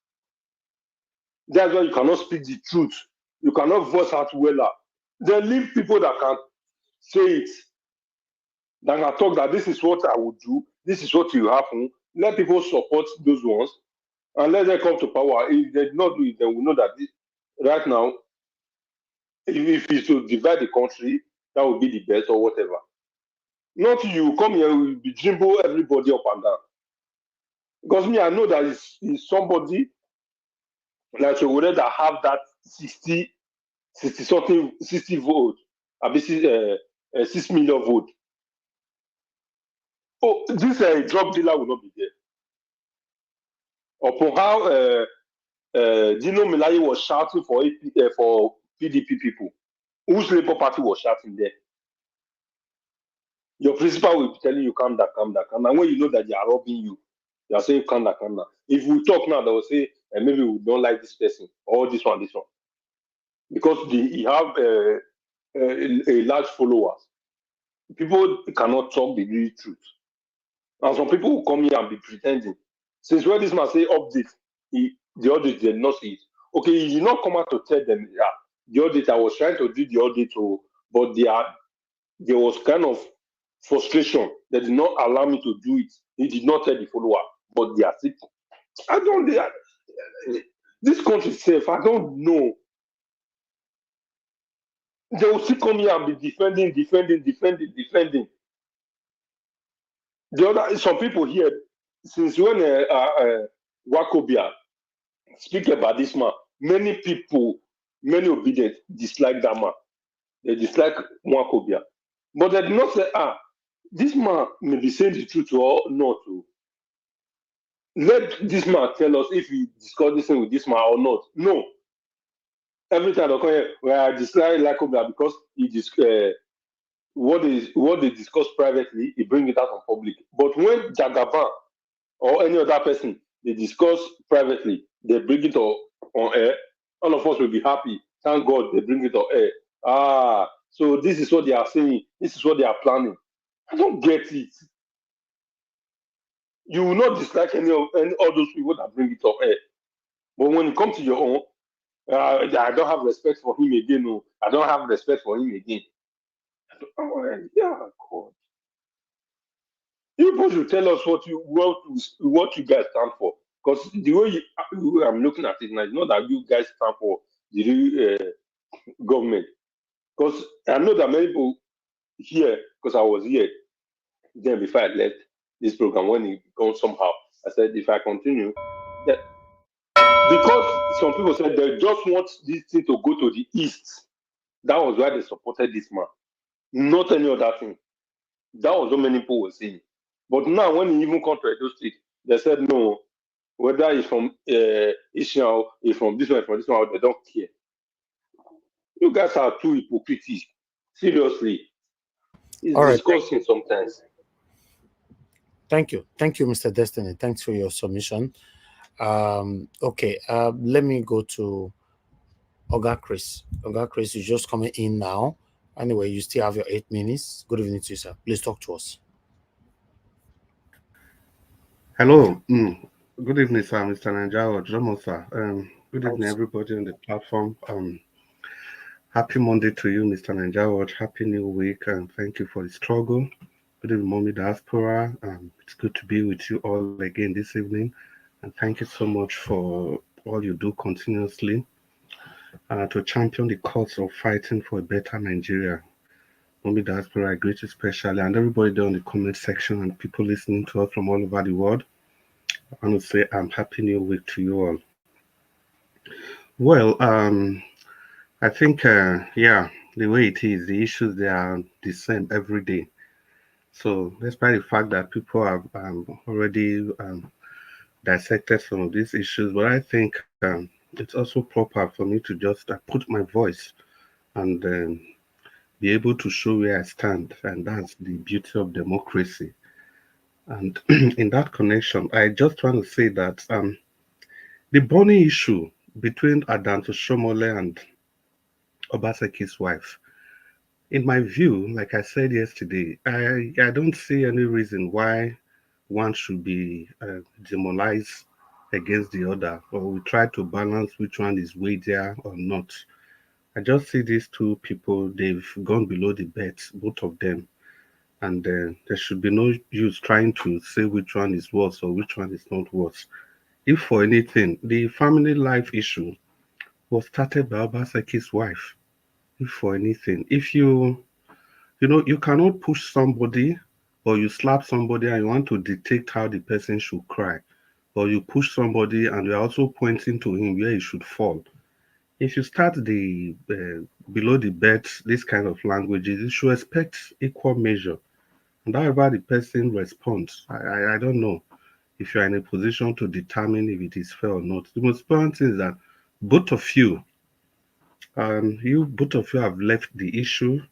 that's why you cannot speak the truth. You cannot voice out well. Then leave people that can say it, that can talk that this is what I would do, this is what will happen. Let people support those ones and let them come to power. If they do not do it, then we know that right now, if it's to divide the country, that would be the best or whatever. Not you come here, will be jimbo everybody up and down. Because me, I know that it's somebody like you would that have that 60 vote, 6 million vote. Oh, this drug dealer will not be there. Upon how Dino Melaye was shouting for PDP people, whose Labour Party was shouting there. Your principal will be telling you, calm down, calm down, calm down. When you know that they are robbing you, they are saying, calm down, calm down. If we talk now, they will say, maybe we don't like this person, or this one. Because he have a large followers. People cannot talk the real truth. And some people will come here and be pretending. Since when this man say update, the audit did not see it. Okay, he did not come out to tell them, yeah, the audit, I was trying to do the audit, but there was kind of frustration. They did not allow me to do it. He did not tell the follower, but they are sick. This country itself, I don't know. They will still come here and be defending. Some people here, since when Wakobia speak about this man, many people, many obedient dislike that man. They dislike Wakobia. But they did not say, this man may be saying the truth or not. let this man tell us if he discussed this thing with this man or not. No. Every time they come here, well, I dislike like because he what they discuss privately, he bring it out on public. But when Jagaban or any other person they discuss privately, they bring it on air, all of us will be happy. Thank God they bring it on air. Ah, so this is what they are saying, this is what they are planning. I don't get it. You will not dislike any all those people that bring it on air. But when it comes to your own, I don't have respect for him again. No, I don't have respect for him again. Yeah, God. You people should tell us what you guys stand for. Because the way I'm looking at it now, it's not that you guys stand for the real government. Because I know that many people here, because I was here then before I left this program when it gone somehow. I said if I continue, that because some people said they just want this thing to go to the east. That was why they supported this man, not any other thing. That was what many people were saying. But now, when he even come to Edo State, they said no. Whether it's from Ishmael, it's from this one, they don't care. You guys are too hypocritical. Seriously, it's All right. disgusting sometimes. Thank you, Mr. Destiny. Thanks for your submission. Okay, let me go to Oga Chris. Oga Chris is just coming in now. Anyway, you still have your 8 minutes. Good evening to you, sir. Please talk to us. Hello. Good evening, sir, Mr. Nanjawa, Jomo, sir. Good evening, everybody on the platform. Happy Monday to you, Mr. Nanjawa. Happy New Week, and thank you for the struggle. Good evening, Mommy Diaspora. It's good to be with you all again this evening, and thank you so much for all you do continuously to champion the cause of fighting for a better Nigeria. Mommy Diaspora, I greet you especially, and everybody there in the comment section and people listening to us from all over the world. I want to say happy New Week to you all. Well, I think, yeah, the way it is, the issues, they are the same every day. So despite the fact that people have already dissected some of these issues, but I think it's also proper for me to just put my voice and be able to show where I stand, and that's the beauty of democracy. And in that connection, I just want to say that the burning issue between Adanto Shomole and Obaseki's wife, in my view, like I said yesterday, I don't see any reason why one should be demonized against the other, or we try to balance which one is weightier or not. I just see these two people, they've gone below the belt, both of them, and there should be no use trying to say which one is worse or which one is not worse. If for anything, the family life issue was started by Obaseki's wife. If for anything, if you cannot push somebody or you slap somebody and you want to dictate how the person should cry, or you push somebody and you're also pointing to him where he should fall. If you start the below the belt, this kind of languages, you should expect equal measure. And however the person responds, I don't know if you're in a position to determine if it is fair or not. The most important thing is that both of you have left the issue,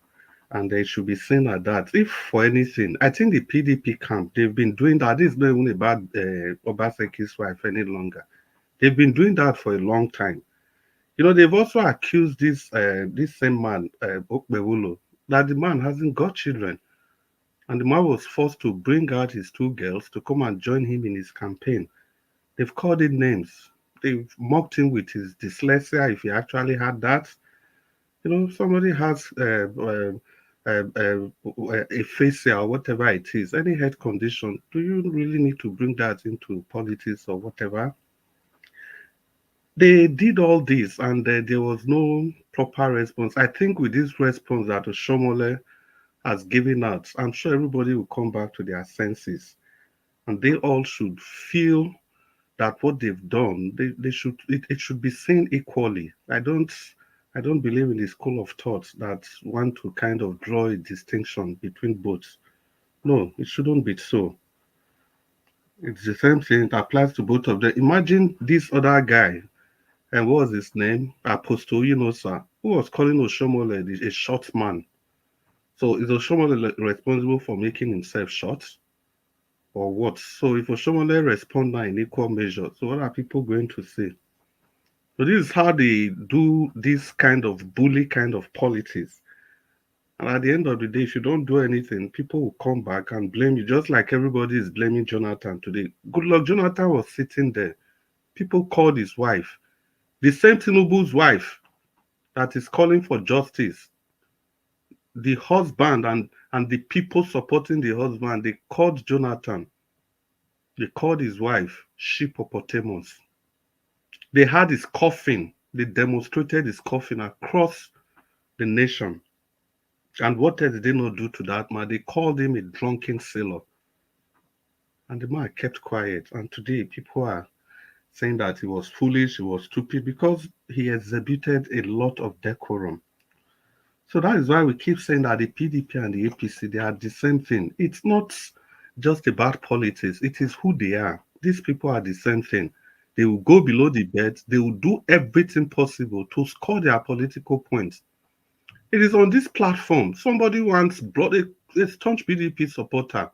and they should be seen at that. If for anything, I think the PDP camp, they've been doing that. This is not even about Obaseki's wife any longer. They've been doing that for a long time. They've also accused this same man, Okbewulo, that the man hasn't got children. And the man was forced to bring out his two girls to come and join him in his campaign. They've called it names. They've mocked him with his dyslexia, if he actually had that. Somebody has aphasia or whatever it is, any health condition. Do you really need to bring that into politics or whatever? They did all this, and there was no proper response. I think with this response that Oshomole has given out, I'm sure everybody will come back to their senses, and they all should feel that what they've done, it should be seen equally. I don't believe in the school of thought that want to kind of draw a distinction between both. No, it shouldn't be so. It's the same thing. It applies to both of them. Imagine this other guy, and what was his name? Apostle, sir, who was calling Oshomole a short man. So is Oshomole responsible for making himself short? Or what? So if Oshomole respond now in equal measure, so what are people going to say? So this is how they do this kind of bully kind of politics. And at the end of the day, if you don't do anything, people will come back and blame you, just like everybody is blaming Jonathan today. Good luck, Jonathan was sitting there. People called his wife. The same Tinubu's wife that is calling for justice. The husband and the people supporting the husband, they called Jonathan. They called his wife Shippopotamus. They had his coffin. They demonstrated his coffin across the nation. And what else did they not do to that man? They called him a drunken sailor. And the man kept quiet. And today people are saying that he was foolish, he was stupid, because he exhibited a lot of decorum. So that is why we keep saying that the PDP and the APC, they are the same thing. It's not just about politics. It is who they are. These people are the same thing. They will go below the bed. They will do everything possible to score their political points. It is on this platform. Somebody once brought a staunch PDP supporter.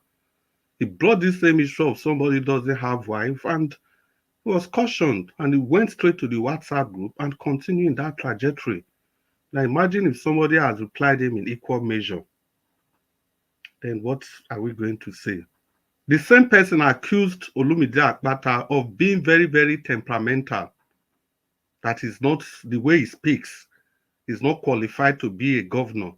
He brought this same issue of somebody doesn't have wife, and he was cautioned, and he went straight to the WhatsApp group and continued in that trajectory. Now imagine if somebody has replied him in equal measure. Then what are we going to say? The same person accused Olumide Akpata of being very, very temperamental. That is not the way he speaks. He's not qualified to be a governor.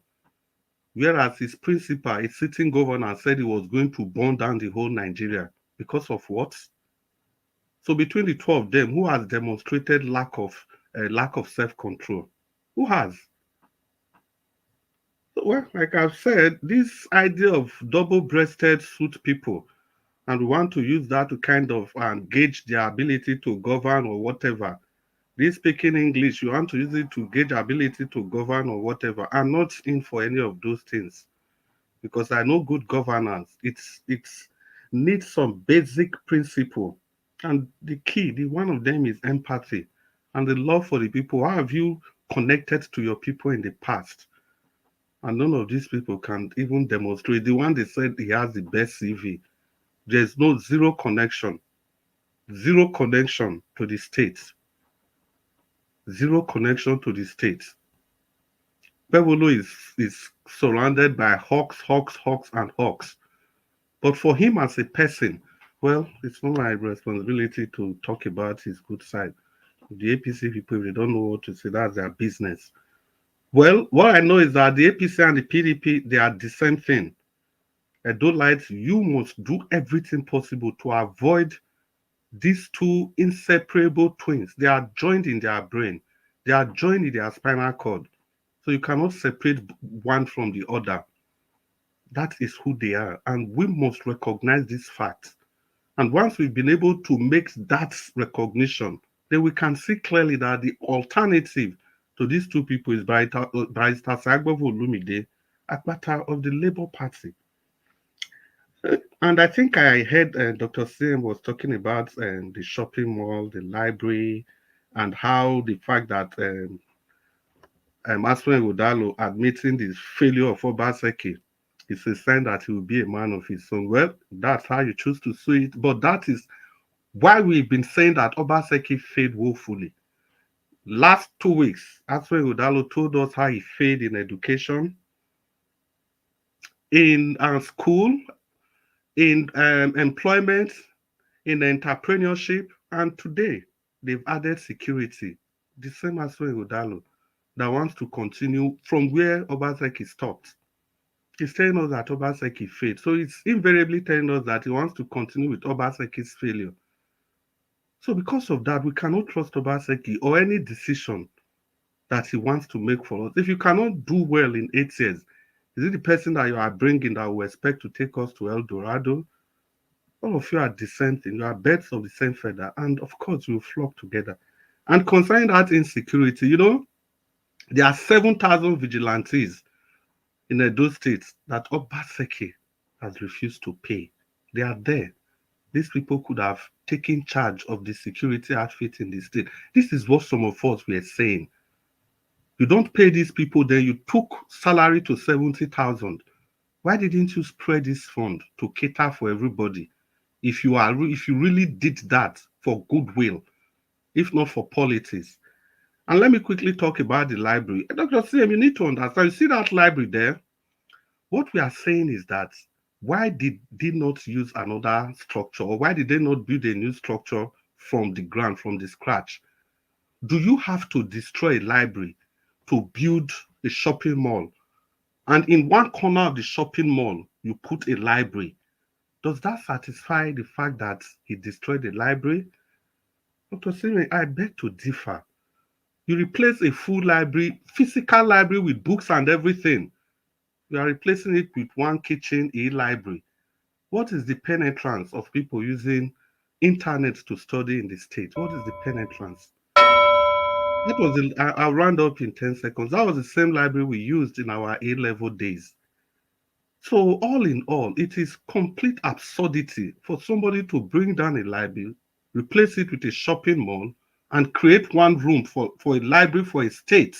Whereas his principal, a sitting governor, said he was going to burn down the whole Nigeria. Because of what? So between the two of them, who has demonstrated lack of self-control? Who has? Well, like I've said, this idea of double-breasted suit people, and we want to use that to kind of gauge their ability to govern or whatever. This speaking English, you want to use it to gauge ability to govern or whatever. I'm not in for any of those things, because I know good governance. It's needs some basic principle, and the key, the one of them is empathy and the love for the people. How have you connected to your people in the past? And none of these people can even demonstrate. The one they said he has the best CV, there's zero connection to the state. Zero connection to the state. Pevolo is surrounded by hawks, and hawks. But for him as a person, well, it's not my responsibility to talk about his good side. The APC people, if they don't know what to say, that's their business. Well, what I know is that the APC and the PDP, they are the same thing. Edolites, you must do everything possible to avoid these two inseparable twins. They are joined in their brain. They are joined in their spinal cord. So you cannot separate one from the other. That is who they are. And we must recognize this fact. And once we've been able to make that recognition, then we can see clearly that the alternative to these two people is Barrister Sagbovo Olumide Akpata of the Labour Party. And I think I heard Dr. Sim was talking about the shopping mall, the library, and how the fact that Aspen Udalo admitting the failure of Obaseki is a sign that he will be a man of his own. Well, that's how you choose to see it. But that is why we've been saying that Obaseki failed woefully. Last 2 weeks, Aspen Udalo told us how he failed in education, in school, in employment, in entrepreneurship, and today they've added security. The same as Udalo that wants to continue from where Obaseki stopped. He's telling us that Obaseki failed. So it's invariably telling us that he wants to continue with Obaseki's failure. So because of that, we cannot trust Obaseki or any decision that he wants to make for us. If you cannot do well in 8 years, is it the person that you are bringing that will expect to take us to El Dorado? All of you are the same thing. You are birds of the same feather. And of course, we will flock together. And concerning that insecurity, there are 7,000 vigilantes in Edo State that Obaseki has refused to pay. They are there. these people could have taken charge of the security outfit in the state. This is what some of us were saying. You don't pay these people, then you took salary to 70,000. Why didn't you spread this fund to cater for everybody? If you really did that for goodwill, if not for politics. And let me quickly talk about the library. Dr. CM, you need to understand, you see that library there? What we are saying is that why did they not use another structure, or why did they not build a new structure from the ground, from the scratch? Do you have to destroy a library to build a shopping mall? And in one corner of the shopping mall, you put a library. Does that satisfy the fact that he destroyed the library? Dr. Sime, I beg to differ. You replace a full library, physical library with books and everything. You are replacing it with one kitchen, a library. What is the penetrance of people using internet to study in the state? What is the penetrance? That was I'll round up in 10 seconds. That was the same library we used in our A-level days. So all in all, it is complete absurdity for somebody to bring down a library, replace it with a shopping mall, and create one room for a library for a state.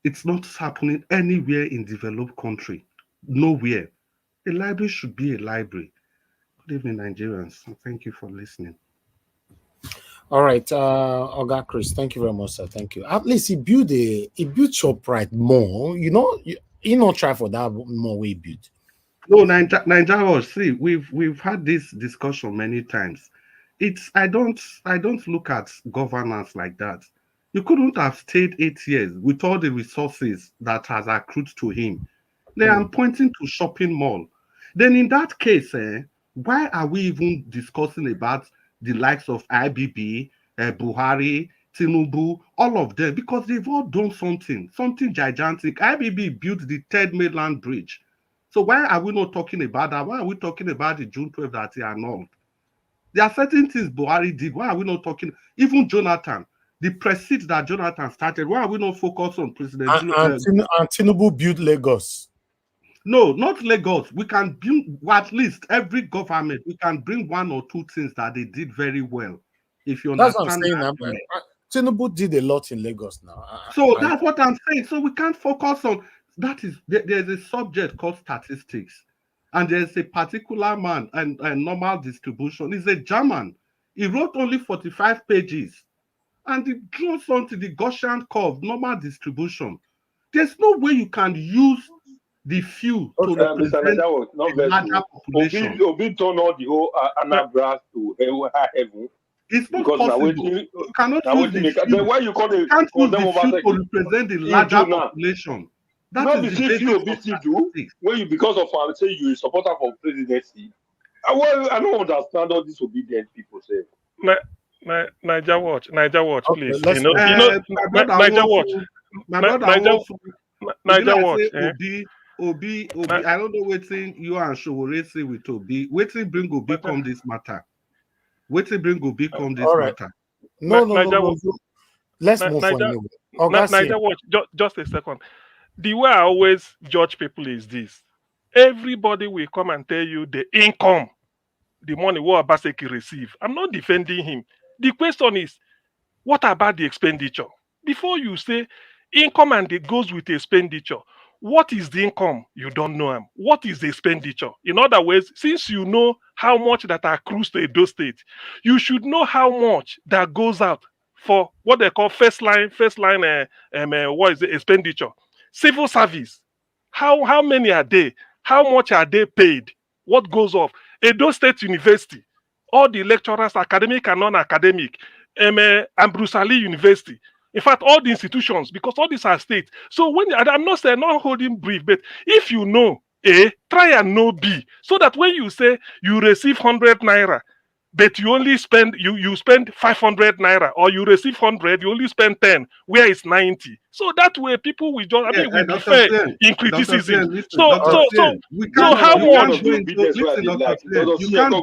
It's not happening anywhere in developed country. Nowhere. A library should be a library. Good evening, Nigerians. Thank you for listening. All right, Oga Chris, thank you very much, sir. Thank you. At least he built your pride more. You know, you not try for that more way built. No, Nigeria, see, we've had this discussion many times. I don't look at governance like that. You couldn't have stayed 8 years with all the resources that has accrued to him. Then I'm pointing to shopping mall. Then in that case, why are we even discussing about the likes of IBB, Buhari, Tinubu, all of them? Because they've all done something gigantic. IBB built the third mainland bridge. So why are we not talking about that? Why are we talking about the June 12th that he annulled? There are certain things Buhari did. Why are we not talking? Even Jonathan, the precedent that Jonathan started, why are we not focused on President Tinubu built Lagos? No, not Lagos. We can build, at least every government, we can bring one or two things that they did very well. If you That's understand what I'm saying. Tinubu did a lot in Lagos now. That's what I'm saying. So we can't focus on that. There's a subject called statistics, and there's a particular man and normal distribution. He's a German. He wrote only 45 pages, and he drew something, the Gaussian curve, normal distribution. There's no way you can use the few to represent a larger population. Obi turn all the whole Anambra to heaven. It's not possible. You cannot use the few. Then why you call it? You can't use the few to represent the larger population. That is the few do when you, because of say you a supporter for presidency. I don't understand all these obedient people say. Niger Watch, please. Okay, Niger Watch. Niger Watch. Obi, I don't know wetin you and Showore say with Obi. Wetin bring Obi come this matter? Wetin bring Obi come this matter? No. Let's move on. Niger Watch, just a second. The way I always judge people is this. Everybody will come and tell you the income, the money what Obaseki receive. I'm not defending him. The question is, what about the expenditure? Before you say income and it goes with expenditure, what is the income? You don't know him. What is the expenditure? In other words, since you know how much that accrues to Edo State, you should know how much that goes out for what they call first line, what is the expenditure? Civil service. How many are they? How much are they paid? What goes off? Edo State University, all the lecturers, academic and non-academic, Bruce Ali University. In fact, all the institutions, because all these are states. So when I'm not saying not holding brief, but if you know A, try and know B, so that when you say you receive 100 naira, but you only spend you spend 500 naira, or you receive 100, you only spend 10, where it's 90. So that way, people will just we be fair in criticism. So how much? You can't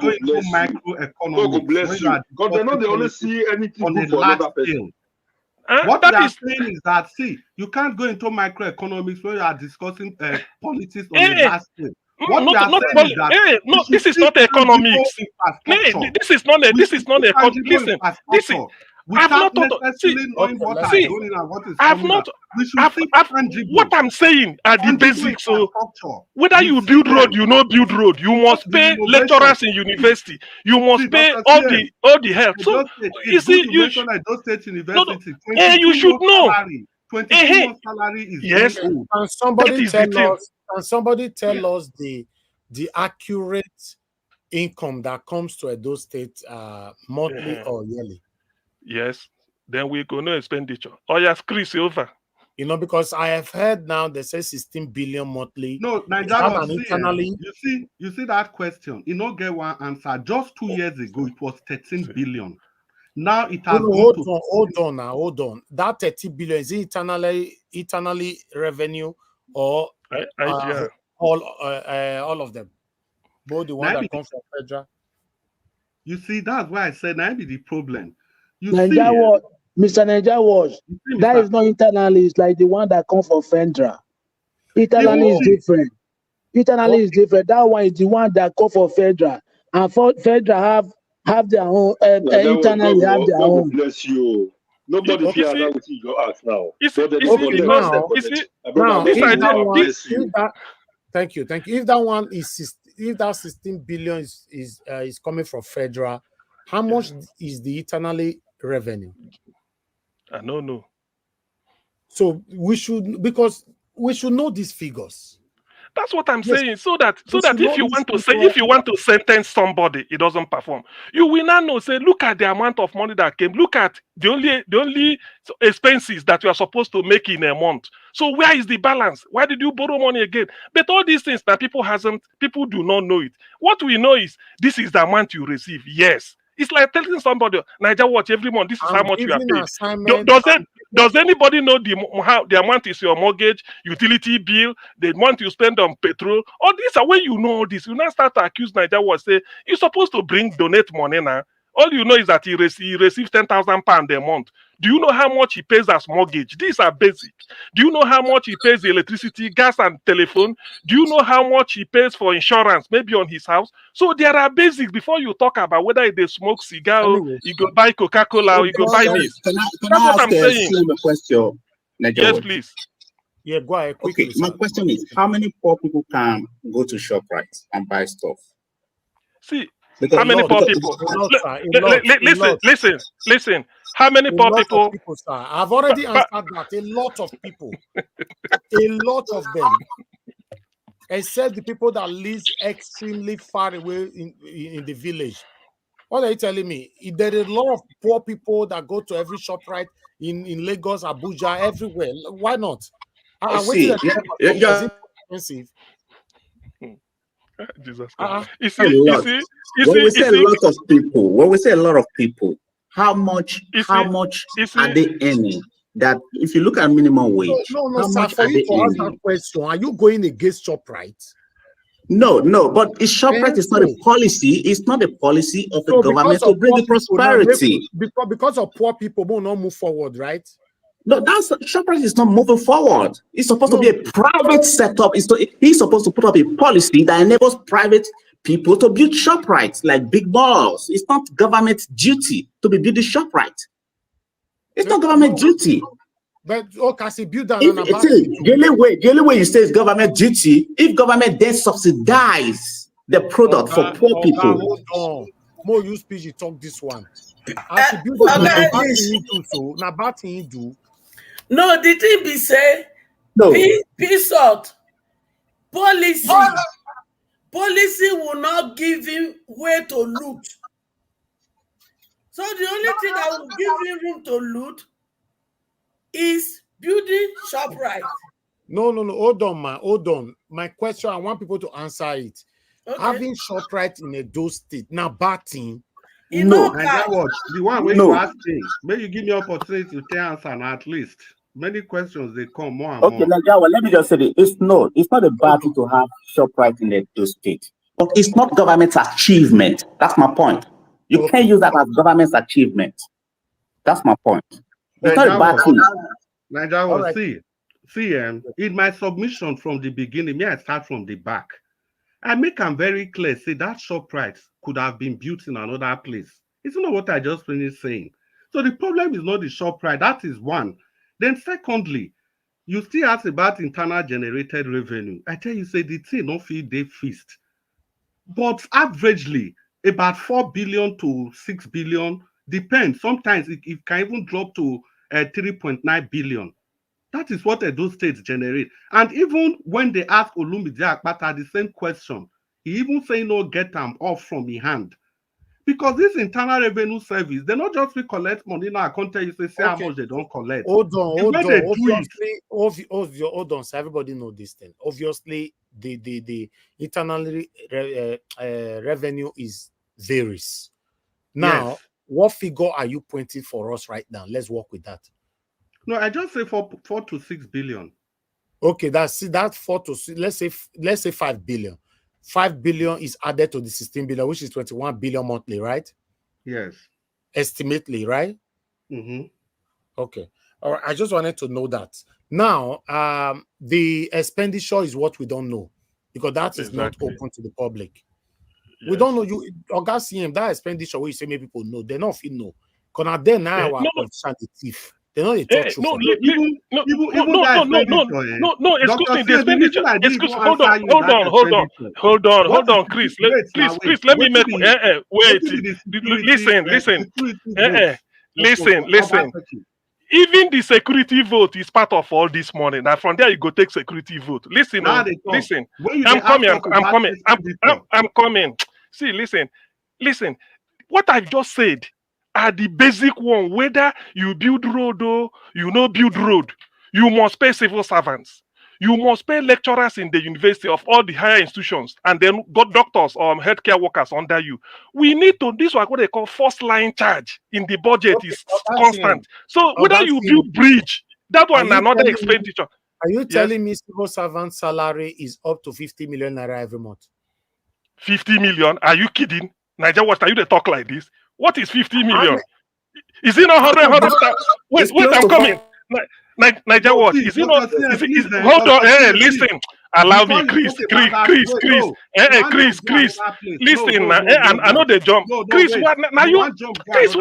go into microeconomics because they know they only see anything good for another person. What we are saying is that, see, you can't go into microeconomics when you are discussing politics on a large scale. What we are saying is that no, this is not economics. This is not economics. Listen, this is. I've not necessarily knowing what is going and what is coming out. We should see what I'm saying are the basics. So whether you build road, you know build road, you must pay lecturers in university. You must pay all the help. So you see, you should know. 22 months salary is yes. old. Can somebody tell us the accurate income that comes to Edo State monthly or yearly? Yes. Then we're going to expenditure. Oh yes, Chris over. You know, because I have heard now they say 16 billion monthly. No, Nigeria you see that question. You don't get one answer. Just 2 years ago, it was 13 billion. Now it has hold on. That 30 billion is it eternally revenue or all of them? Both the one that comes from federal. You see, that's why I said that be the problem. Mr. Nigeria was that is not internally, it's like the one that comes from federal. Internally is different. Internally is different. That one is the one that comes from federal. And for federal have their own internally have their own. Bless you. Nobody feels that with you ask now. Thank you. If that one is if that 16 billion is coming from federal, how much is the internally revenue? I don't know. So we should know these figures. That's what I'm saying. So that if you want to sentence somebody, it doesn't perform. You will now know. Say, look at the amount of money that came. Look at the only expenses that you are supposed to make in a month. So where is the balance? Why did you borrow money again? But all these things that people do not know it. What we know is this is the amount you receive. Yes. It's like telling somebody, Nigeria Watch, every month, this is how much you are paid. Does anybody know the amount is your mortgage, utility bill, the amount you spend on petrol? All these are when you know all this. You now start to accuse Nigeria Watch, say, you're supposed to donate money now. All you know is that he receives 10,000 pounds a month. Do you know how much he pays as mortgage? These are basic. Do you know how much he pays the electricity, gas, and telephone? Do you know how much he pays for insurance, maybe on his house? So there are basics before you talk about whether they smoke cigar, or you go buy Coca-Cola, or you go buy this. Can I ask a question? Yes, please. Yeah, go ahead. Okay, my question is, how many poor people can go to ShopRite and buy stuff? See, how many poor people? Listen. How many poor people? I've already answered that. A lot of people. A lot of them. Except the people that live extremely far away in the village. What are you telling me? There are a lot of poor people that go to every ShopRite in Lagos, Abuja, everywhere. Why not? Expensive. Jesus Christ. When we say a lot of people, how much are they earning? That if you look at minimum wage, how much for are you they to ask earning? that question, are you going against ShopRite? No, but ShopRite is not a policy. It's not a policy of the government to bring the prosperity. Because of poor people will not move forward, right? No, ShopRite is not moving forward. It's supposed to be a private setup. He's supposed to put up a policy that enables private people to build ShopRites like big malls. It's not government duty to be building ShopRite. It's not government duty. But okay, build that. The only way you say it's government duty if government then subsidize the product for poor people. Hold on. More use PG talk this one. No, the thing be say peace out. Policy will not give him way to loot. So the only thing that will give him room to loot is building ShopRite. No. Hold on, man. Hold on. My question, I want people to answer it. Okay. Having ShopRite in Edo State, now batting. No, and that was the one where you ask me. Maybe you give me opportunity to answer at least. Many questions they come more and more. Let me just say this. It's not a bad thing to have ShopRite in Edo State. But it's not government's achievement. That's my point. You can't use that as government's achievement. That's my point. It's not a bad thing. Nigeria, see, in my submission from the beginning, may I start from the back. I make them very clear, say that ShopRite could have been built in another place. It's not what I just finished saying. So the problem is not the ShopRite, that is one. Then secondly, you still ask about internal generated revenue. I tell you, say the thing no fit dey fixed. But averagely, about 4 billion to 6 billion, depends. Sometimes it can even drop to 3.9 billion. That is what those states generate. And even when they ask Olumide Akpata the same question, he even say no get them off from his hand. Because this internal revenue service, they not just collect money now. I can't tell you say how much they don't collect. Hold on. Obviously, hold on. So everybody know this thing. Obviously, the internal revenue is varies. Now, yes. what figure are you pointing for us right now? Let's work with that. No, I just say 4 to 6 billion. Okay, that's 4 to 6. Let's say 5 billion. 5 billion is added to the 16 billion, which is 21 billion monthly, right? Yes. Estimately, right? Mm-hmm. Okay. All right. I just wanted to know that. Now, the expenditure is what we don't know because that is not open to the public. Yes. We don't know you August CM, that expenditure where you say maybe people know, they not fit know. Because then now our politician the thief. They know they talk true. No, excuse me, the expenditure. Hold on, Chris. Chris, let me make listen. Even the security vote is part of all this money. Now from there you go take security vote. Listen. I'm coming. See, listen. What I've just said are the basic one. Whether you build road or you no build road, you must pay civil servants. You must pay lecturers in the university of all the higher institutions, and then got doctors or healthcare workers under you. We need to, this is what they call first line charge in the budget is constant. So whether you build bridge, that one another expenditure. Are you telling me civil servant salary is up to 50 million naira every month? 50 million? Are you kidding? Niger, what are you to talk like this? What is 50 million? Is it not 100? Wait, I'm coming. Niger, what? Is it not? Hold on. Hey, listen. Allow me, Chris. Listen, I know they jump. Chris, what? Now you, Chris,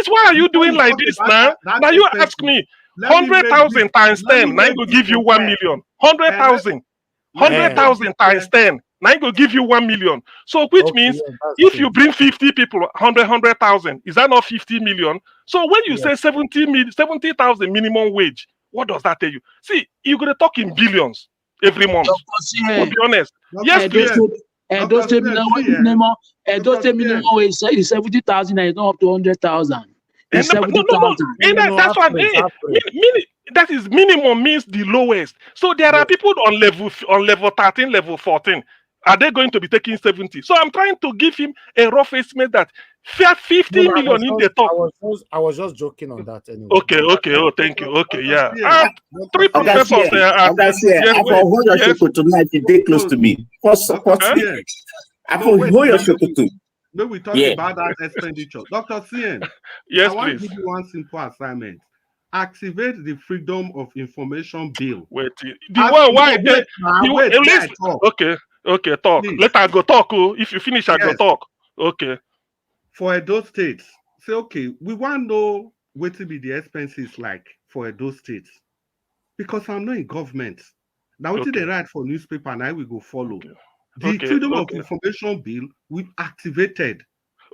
why are you doing like this now? Now you ask me 100,000 times 10. Now I go give you 1 million. 100,000 times 10. Now I go give you 1 million. So which means if you bring 50 people, 100,000, is that not 50 million? So when you say 70,000 minimum wage, what does that tell you? See, you're gonna talk in billions every month. To be honest. Yes, please. Edo State minimum wage is 70,000 and it's not up to 100,000. It's 70,000. That's what that is minimum means the lowest. So there are people on level 13, level 14. Are they going to be taking 70? So I'm trying to give him a rough estimate that 50 million in the top. I was just joking on that anyway. Okay. Oh, thank you. Okay, yeah. 3 professors. Hold your shoko tonight. They close to me. Hold your shoko too. When we talk about that expenditure, Dr. Cien, yes, I want please. to give you one simple assignment. Activate the Freedom of Information Bill. Wait, Okay, talk. Please. Let her go talk. If you finish, I go talk. Okay. For Edo State, say, okay, we want to know what to be the expenses like for Edo State. Because I'm not in government. Now, what they write for newspaper, and I will go follow. The Freedom of Information Bill, we've activated.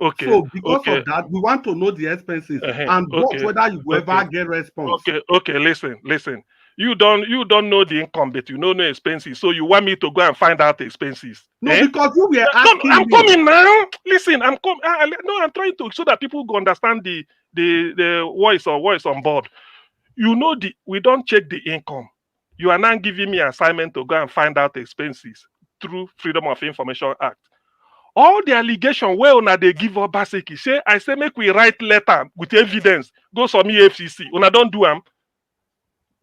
Okay. So because of that, we want to know the expenses and whether you will ever get response. Okay. Listen. You don't know the income, but you know no expenses. So you want me to go and find out the expenses? No, because you were asking. I'm coming now. Listen, I'm coming. I'm trying to so that people go understand the voice on board. You know we don't check the income. You are now giving me an assignment to go and find out the expenses through Freedom of Information Act. All the allegation where una they give up basically say I say make we write letter with evidence go some EFCC. Una don't do them.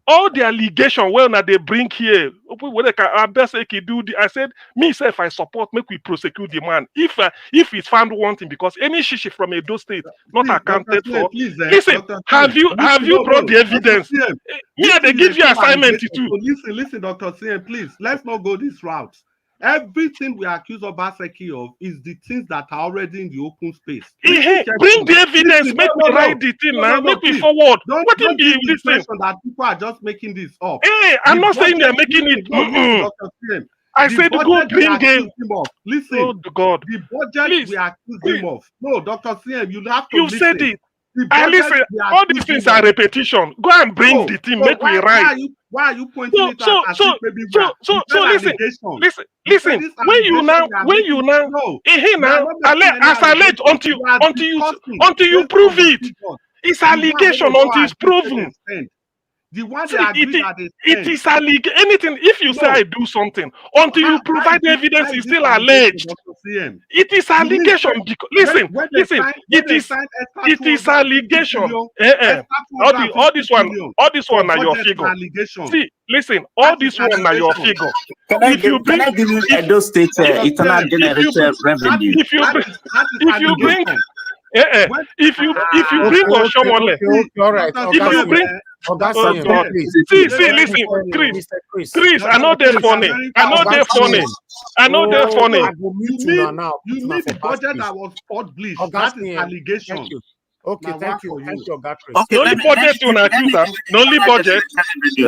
All the allegation where una they bring here, I said myself I support make we prosecute the man if it's found wanting because any shishi from Edo State not accounted for. Listen, have you brought the evidence? Me they give you assignment too. Listen, Dr. Cien, please let's not go this route. Everything we accuse Obaseki of is the things that are already in the open space. Bring the evidence, make we write the thing now, make we forward. What Don't be give the this thing? impression that people are just making this up. Hey, I'm not saying they're making it. Dr. CM, I the said go budget we bring accuse it. him of. Listen, Oh God. the budget Please, we accuse him of. No, Dr. CM, you have to you listen. said it. The I budget listen. we All these accuse things him are of. repetition. Go and bring No, the thing, so make we write. why are you pointing it out as if maybe we are So listen, allegation? listen. When you now, no, here we are now, not making any as alleged allegation. We are until you discussing prove based on the it. figures. It's The one wey allegation they until it's agree say proven. they spend. The one See, they agree that they it spend. is alleged. Anything, if you say No. I do something, until you provide the evidence, it's still alleged. CM? It is allegation. Because, listen, it is allegation. All this one are your figure. See, listen, all this one are your figure. Can I give you Edo State internal generated revenue? If you bring Oshomole, all right. if you bring see, listen, Chris, I know they're funny. I know they're funny. You need the budget that was published. That is allegation. Okay, thank you, Oga Chris. Okay, no only budget to accuse. No only budget.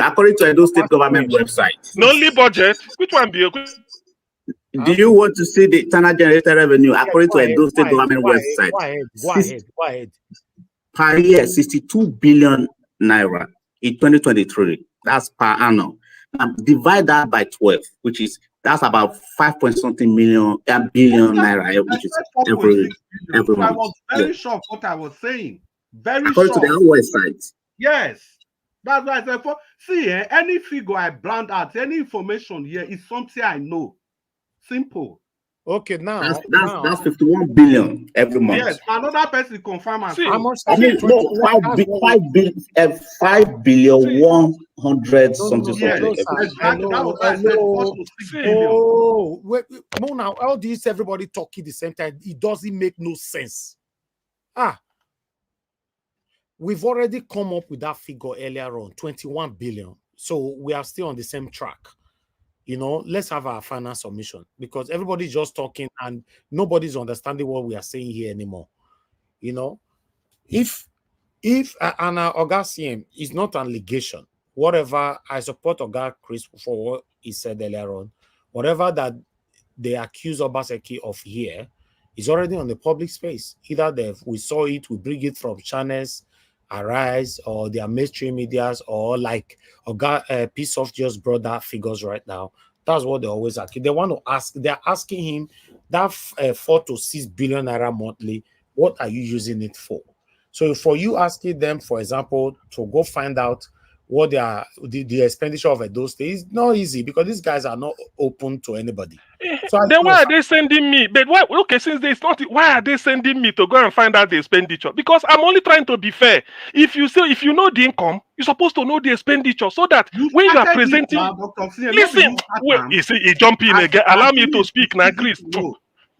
According to Edo State government website. No only budget. Which one be? Do you want to see the internal generated revenue according to Edo State government website? Go ahead. Per year, 62 billion naira in 2023. That's per annum. Now divide that by 12, that's about 5-point-something billion naira, which is every month. I was very shocked what I was saying. Very according shocked. to their own website. Yes. That's why I said, see, any figure I brand out, any information here is something I know. Simple. Okay, now that's 51 billion every month. Yes, another person confirm and how much? I mean, no, 5 billion 100 something. Oh, wait, no, now all this everybody talking the same time. It doesn't make no sense. We've already come up with that figure earlier on, 21 billion. So we are still on the same track. You know, let's have our final submission because everybody's just talking and nobody's understanding what we are saying here anymore. You know, if Anna Oga CM is not an allegation, whatever, I support Oga Chris for what he said earlier on, whatever that they accuse Obaseki of here is already on the public space. Either we saw it, we bring it from channels, Arise, or their mainstream medias, or like Oga Piece of just brought that figures right now. That's what they always ask. They want to ask, they're asking him that 4 to 6 billion naira monthly, what are you using it for? So for you asking them, for example, to go find out what they are, the expenditure of those things, is not easy because these guys are not open to anybody. So then why are they sending me? But why? Okay, since it's not, why are they sending me to go and find out the expenditure? Because I'm only trying to be fair. If you know the income, you're supposed to know the expenditure so that when you are presenting, listen. Wait, he jump in again. Allow me to speak now, Chris.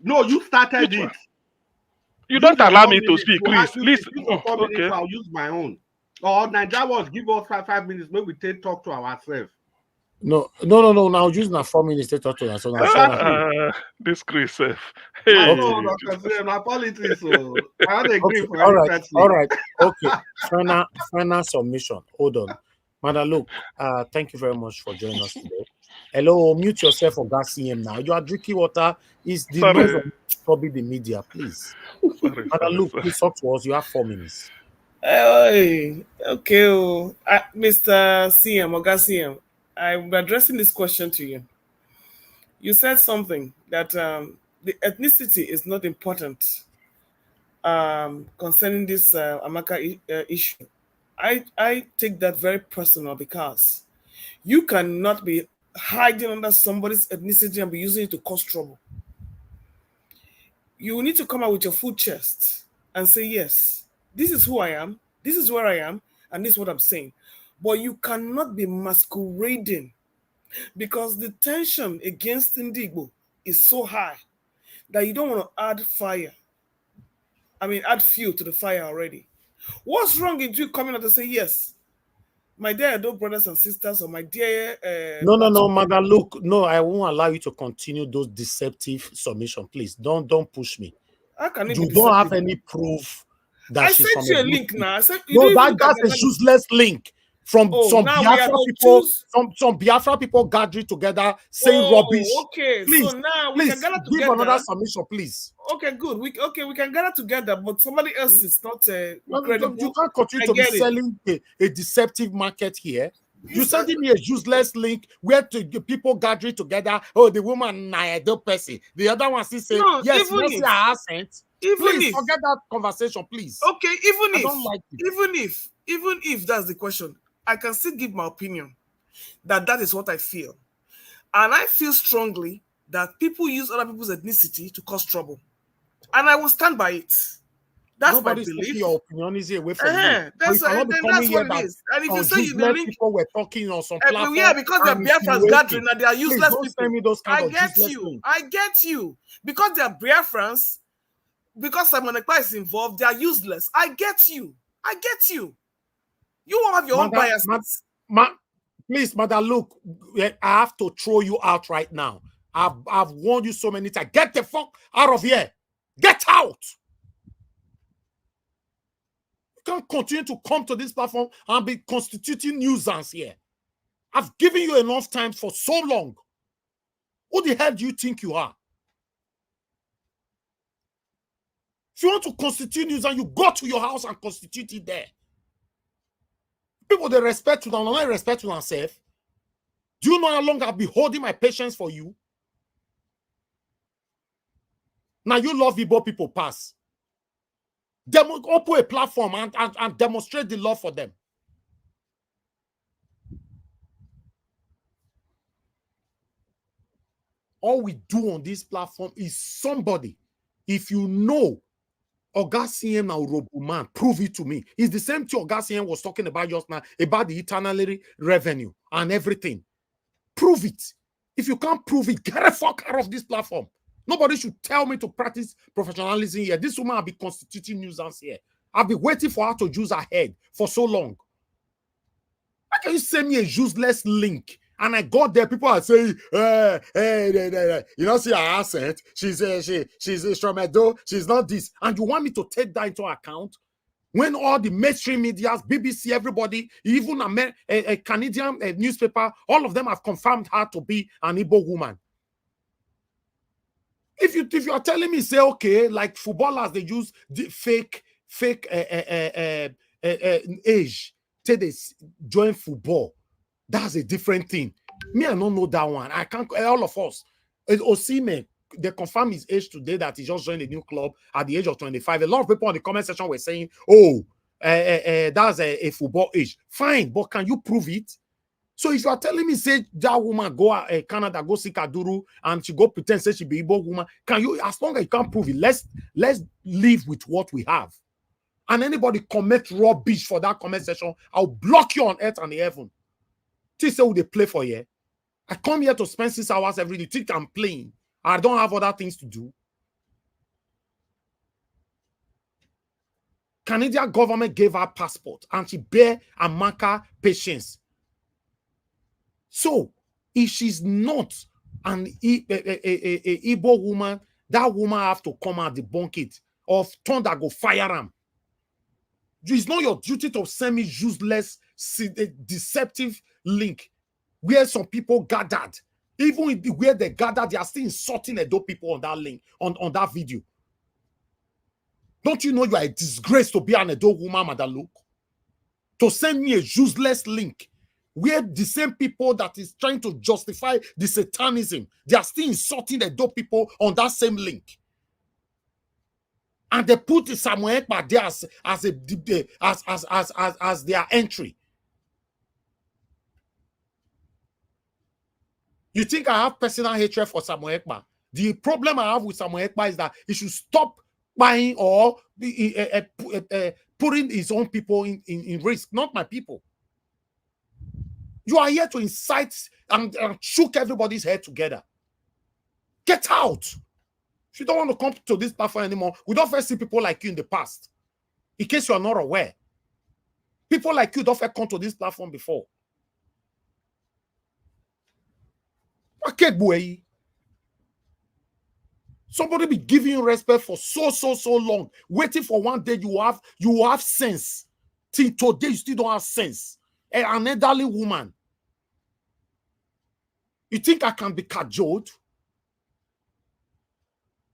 No, you started it. You don't allow me to speak, Chris. Listen. Okay. I'll use my own. Or Nigeria was give us 5 minutes. Maybe we talk to ourselves. No. Now use now 4 minutes to talk to us. This Chris. Hey. My politics. So I don't agree for all right. Okay. Final submission. Hold on. Madam, look, thank you very much for joining us today. Hello, mute yourself for CM now. You are drinking water. Is the noise of probably the media, please. Madam, look, please talk to us. You have 4 minutes. Okay, Mr. CM, Oga CM, I'm addressing this question to you. You said something that the ethnicity is not important concerning this Amaka issue. I take that very personal because you cannot be hiding under somebody's ethnicity and be using it to cause trouble. You need to come out with your full chest and say, yes, this is who I am, this is where I am, and this is what I'm saying. But you cannot be masquerading because the tension against Ndigbo is so high that you don't want to add fuel to the fire already. What's wrong with you coming out to say, yes, My dear adult brothers and sisters, or my dear no, Mother, look, no, I won't allow you to continue those deceptive submission. Please don't push me. How can it You be don't have deceptive? any proof that I she's sent from you a a link good now. I said you no, didn't even look at that's a the useless link from some now we are Biafra going to people, choose. some Biafra people gathering together saying rubbish. Okay. Please, So now we can gather give together. another submission, please. Okay, good. We can gather together, but somebody else is not credible. You can't continue to be selling a deceptive market here. You're sending me a useless link where people gathering together. Oh, the woman Naedo person. The other one still say, no, yes, even Mercy if, accent. even Please if, forget that conversation, please. okay, even I if, don't like it. even if that's the question, I can still give my opinion that is what I feel. And I feel strongly that people use other people's ethnicity to cause trouble. And I will stand by it. That's Nobody's my belief. taking your opinion easy away from you. That's cannot be coming what here it is. And if you on say you the useless link, people were talking on some platform. yeah, because they're Biafrans gathering and they are useless don't people. send me those kind I of get useless you. things. I get you. Because they're Biafrans, because Simon Ekpa is involved, they are useless. I get you. I get you. You won't have your own biases. Please, Mother, look, I have to throw you out right now. I've warned you so many times. Get the fuck out of here. Get out. You can't continue to come to this platform and be constituting nuisance here. I've given you enough time for so long. Who the hell do you think you are? If you want to constitute nuisance, you go to your house and constitute it there. People, they respect you, and I respect you themselves. Do you know how long I've been holding my patience for you? Now you love Igbo people pass. Open a platform and demonstrate the love for them. All we do on this platform is somebody, if you know Oga CM now Robuman, prove it to me. It's the same thing Oga CM was talking about just now, about the eternal revenue and everything. Prove it. If you can't prove it, get the fuck out of this platform. Nobody should tell me to practice professionalism here. This woman will be constituting nuisance here. I've been waiting for her to use her head for so long. Why can you send me a useless link? And I got there, people are saying, you know, see her accent. She's from Edo. She's not this. And you want me to take that into account? When all the mainstream media, BBC, everybody, even a Canadian newspaper, all of them have confirmed her to be an Igbo woman. If you are telling me, say, okay, like footballers, they use the fake age till they join football. That's a different thing. Me, I don't know that one. I can't, all of us. Osimhen, they confirm his age today that he just joined a new club at the age of 25. A lot of people on the comment section were saying, oh, that's a football age. Fine, but can you prove it? So if you are telling me, say, that woman go Canada, go see Kaduru, and she go pretend, say she be Igbo woman, can you, as long as you can't prove it, let's live with what we have. And anybody commit rubbish for that comment section, I'll block you on earth and the heaven. Say who they play for here. I come here to spend 6 hours every day. Think I'm playing. I don't have other things to do. Canadian government gave her passport and she bear Amaka patience. So if she's not an Igbo woman, that woman have to come and debunk it. Or thunder go fire him. It's not your duty to send me useless, deceptive link where some people gathered. Even where they gathered, they are still insulting Edo people on that link, on that video. Don't you know you are a disgrace to be an Edo woman, Madam Luke? To send me a useless link where the same people that is trying to justify the satanism, they are still insulting Edo people on that same link. And they put Samuel Ekpa there as their entry. You think I have personal hatred for Samuel Ekpa? The problem I have with Samuel Ekpa is that he should stop buying or putting his own people in risk, not my people. You are here to incite and shook everybody's head together. Get out. If you don't want to come to this platform anymore, we don't first see people like you in the past. In case you are not aware. People like you don't come to this platform before. Somebody be giving you respect for so long, waiting for one day you have sense. Till today, you still don't have sense. An elderly woman. You think I can be cajoled?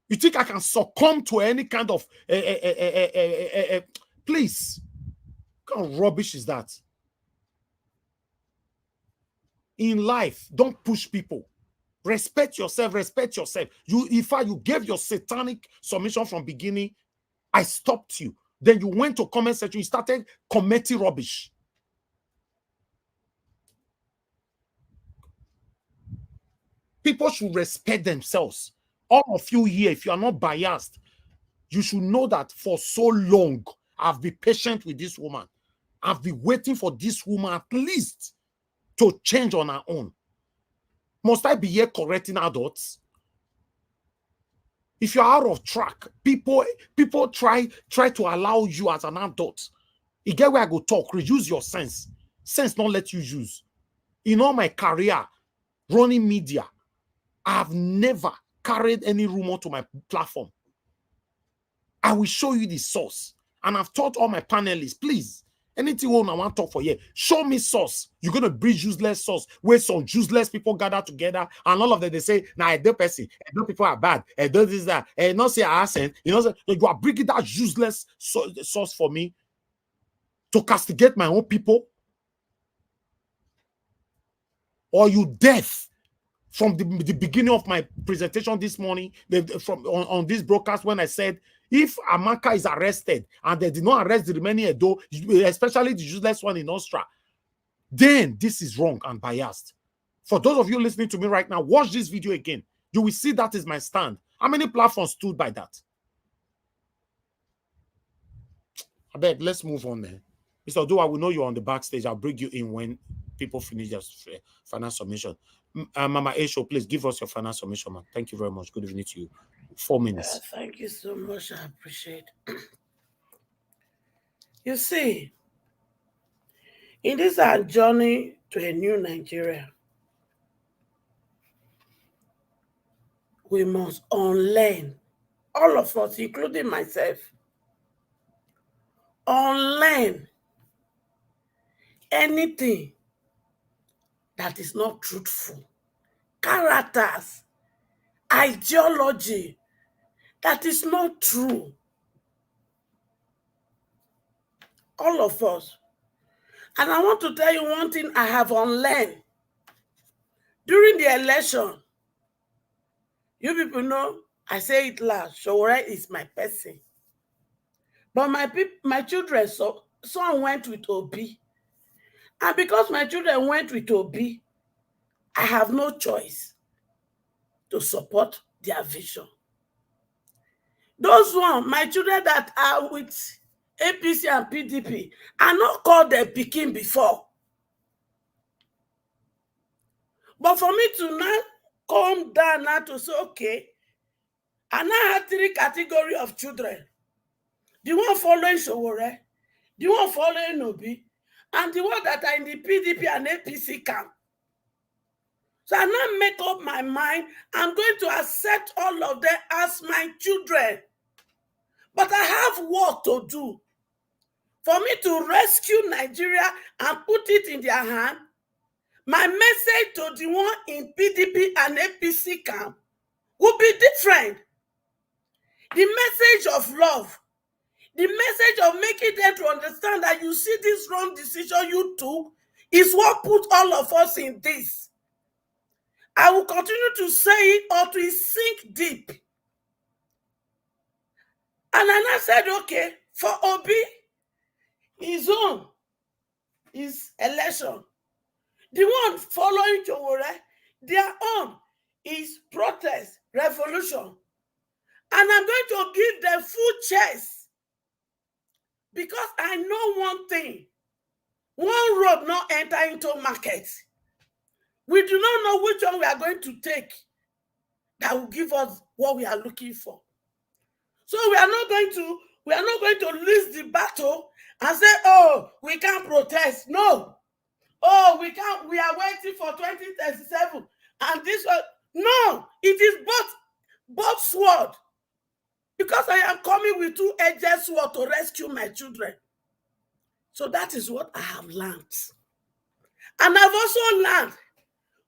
You think I can succumb to any kind of please? What kind of rubbish is that? In life, don't push people. Respect yourself, respect yourself. You gave your satanic submission from beginning, I stopped you. Then you went to comment section, you started commenting rubbish. People should respect themselves. All of you here, if you are not biased, you should know that for so long, I've been patient with this woman. I've been waiting for this woman at least to change on her own. Must I be here correcting adults? If you're out of track, people try to allow you as an adult. You get where I go talk, reduce your sense. Sense not let you use. In all my career, running media, I've never carried any rumor to my platform. I will show you the source. And I've taught all my panelists, please, anything I want to talk for here, show me source. You're going to bring useless source where some useless people gather together and all of them, they say, nah, I don't person, I know people are bad, I don't this, that, and not say I sent, you know, you are bringing that useless source for me to castigate my own people. Or you deaf from the beginning of my presentation this morning, on this broadcast when I said, if Amaka is arrested and they did not arrest the remaining Edo, especially the useless one in Austria, then this is wrong and biased. For those of you listening to me right now, watch this video again. You will see that is my stand. How many platforms stood by that? I beg, let's move on there. Mr. Oduwa, we know you're on the backstage. I'll bring you in when people finish their final submission. Mama Esho, please give us your final submission, man. Thank you very much. Good evening to you. 4 minutes. Thank you so much. I appreciate it. You see, in this our journey to a new Nigeria, we must unlearn, all of us, including myself, unlearn anything that is not truthful, characters, ideology that is not true. All of us. And I want to tell you one thing I have unlearned. During the election, you people know, I say it loud, Showore is my person. But my children, some went with Obi. And because my children went with Obi, I have no choice to support their vision. Those ones, my children that are with APC and PDP, are not called their Peking before. But for me to now come down now to say, okay, I now have 3 categories of children. The one following Showore, the one following Obi, and the one that are in the PDP and APC camp. So I now make up my mind, I'm going to accept all of them as my children. But I have work to do. For me to rescue Nigeria and put it in their hand, my message to the one in PDP and APC camp will be different. The message of love, the message of making them to understand that you see this wrong decision you took is what put all of us in this. I will continue to say it until it sink deep. And I said, okay, for Obi, his own is election. The one following Showore, their own is protest, revolution. And I'm going to give them full chance. Because I know one thing. One road not enter into market. We do not know which one we are going to take that will give us what we are looking for. So we are not going to lose the battle and say, oh, we can't protest. No. Oh, we can't, we are waiting for 2037. And this one, no, it is both sword. Because I am coming with two-edged sword to rescue my children. So that is what I have learned. And I've also learned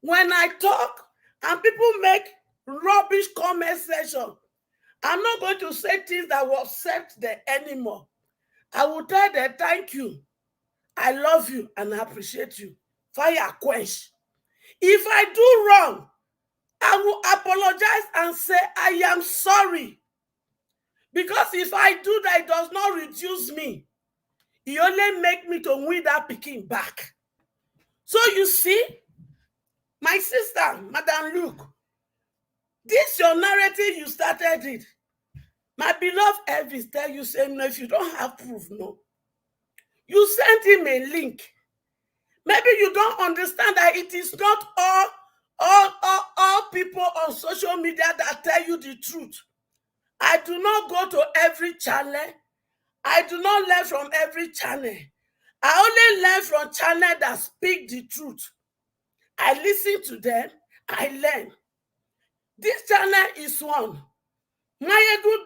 when I talk and people make rubbish comment section, I'm not going to say things that will upset them anymore. I will tell them, thank you. I love you and I appreciate you. Fire quench. If I do wrong, I will apologize and say, I am sorry. Because if I do that, it does not reduce me. It only make me to win that picking back. So you see, my sister, Madam Luke, this your narrative, you started it. My beloved Elvis tell you, say, no, if you don't have proof, no. You sent him a link. Maybe you don't understand that it is not all people on social media that tell you the truth. I do not go to every channel. I do not learn from every channel. I only learn from channels that speak the truth. I listen to them. I learn. This channel is one. My good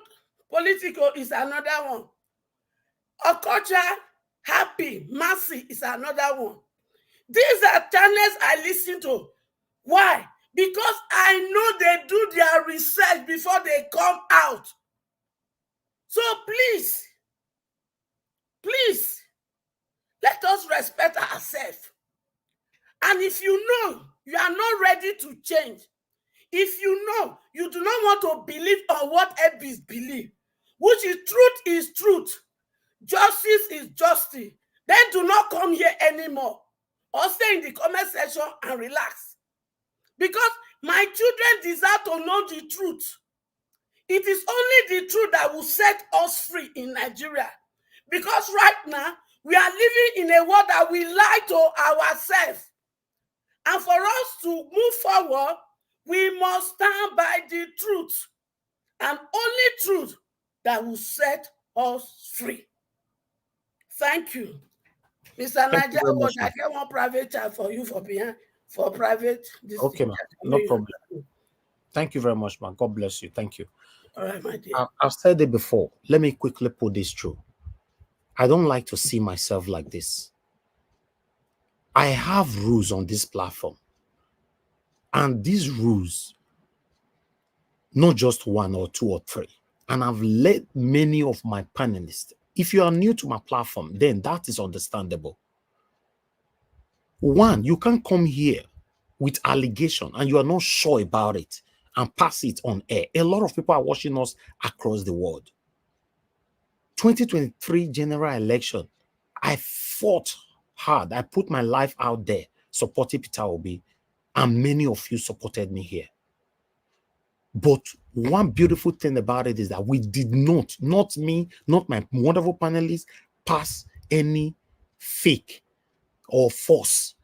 political is another one. Okocha, Happy, Mercy is another one. These are channels I listen to. Why? Because I know they do their research before they come out. So please, let us respect ourselves. And if you know you are not ready to change, if you know you do not want to believe on what Ebis believe, which is truth, justice is justice, then do not come here anymore or stay in the comment section and relax. Because my children deserve to know the truth. It is only the truth that will set us free in Nigeria. Because right now, we are living in a world that we lie to ourselves. And for us to move forward, we must stand by the truth. And only truth that will set us free. Thank you. Mr. Niger, I get one private chat for you for private. Okay, ma'am. No problem. Thank you very much, man. God bless you. Thank you. All right, my dear. I've said it before. Let me quickly put this through. I don't like to see myself like this. I have rules on this platform. And these rules, not just one or two or three. And I've led many of my panelists. If you are new to my platform, then that is understandable. One, you can't come here with allegation and you are not sure about it and pass it on air. A lot of people are watching us across the world. 2023 general election, I fought hard. I put my life out there supporting Peter Obi, and many of you supported me here. But one beautiful thing about it is that we did not me, not my wonderful panelists, pass any fake or false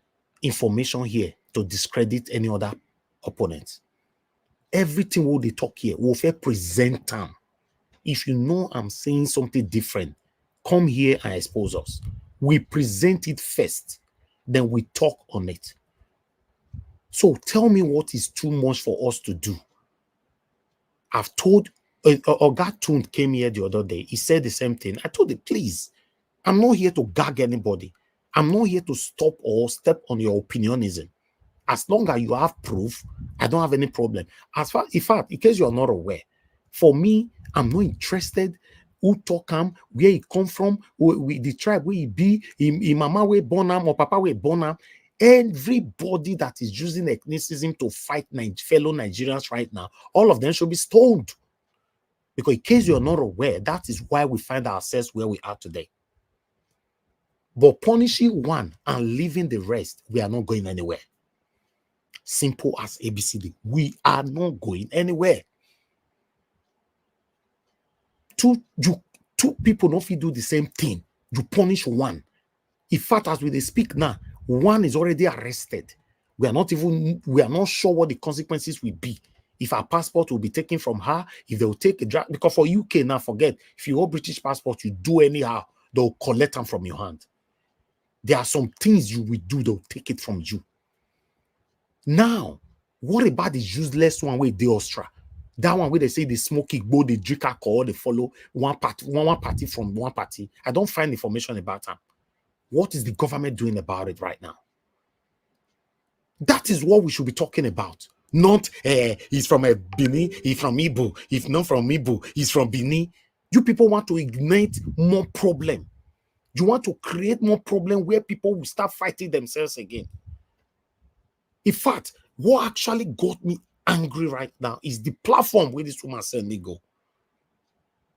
information here to discredit any other opponent. Everything what they talk here, we'll present them. If you know I'm saying something different, come here and expose us. We present it first, then we talk on it. So tell me what is too much for us to do. I've told, Oga Tun came here the other day. He said the same thing. I told him, please, I'm not here to gag anybody. I'm not here to stop or step on your opinionism. As long as you have proof, I don't have any problem. In fact, in case you are not aware, for me, I'm not interested who talk him, where he come from, the tribe where he be, in mama where born him or papa where born him. Everybody that is using ethnicism to fight fellow Nigerians right now, all of them should be stoned. Because in case you are not aware, that is why we find ourselves where we are today. But punishing one and leaving the rest, we are not going anywhere. Simple as ABCD. We are not going anywhere. Two people don't do the same thing. You punish one. In fact, as we speak now, one is already arrested. We are not sure what the consequences will be. If our passport will be taken from her, if they will take a drug, because for UK now, forget, if you hold British passport, you do anyhow. they'll collect them from your hand. There are some things you will do, they'll take it from you. Now, what about the useless one where they Austria? That one where they say they smoke igbo, they drink alcohol, they follow one party from one party. I don't find information about them. What is the government doing about it right now? That is what we should be talking about. Not he's from a Benin, he's from Igbo. If not from Igbo, he's from Benin. You people want to ignite more problem. You want to create more problem where people will start fighting themselves again. In fact, what actually got me angry right now is the platform where this woman sent me go.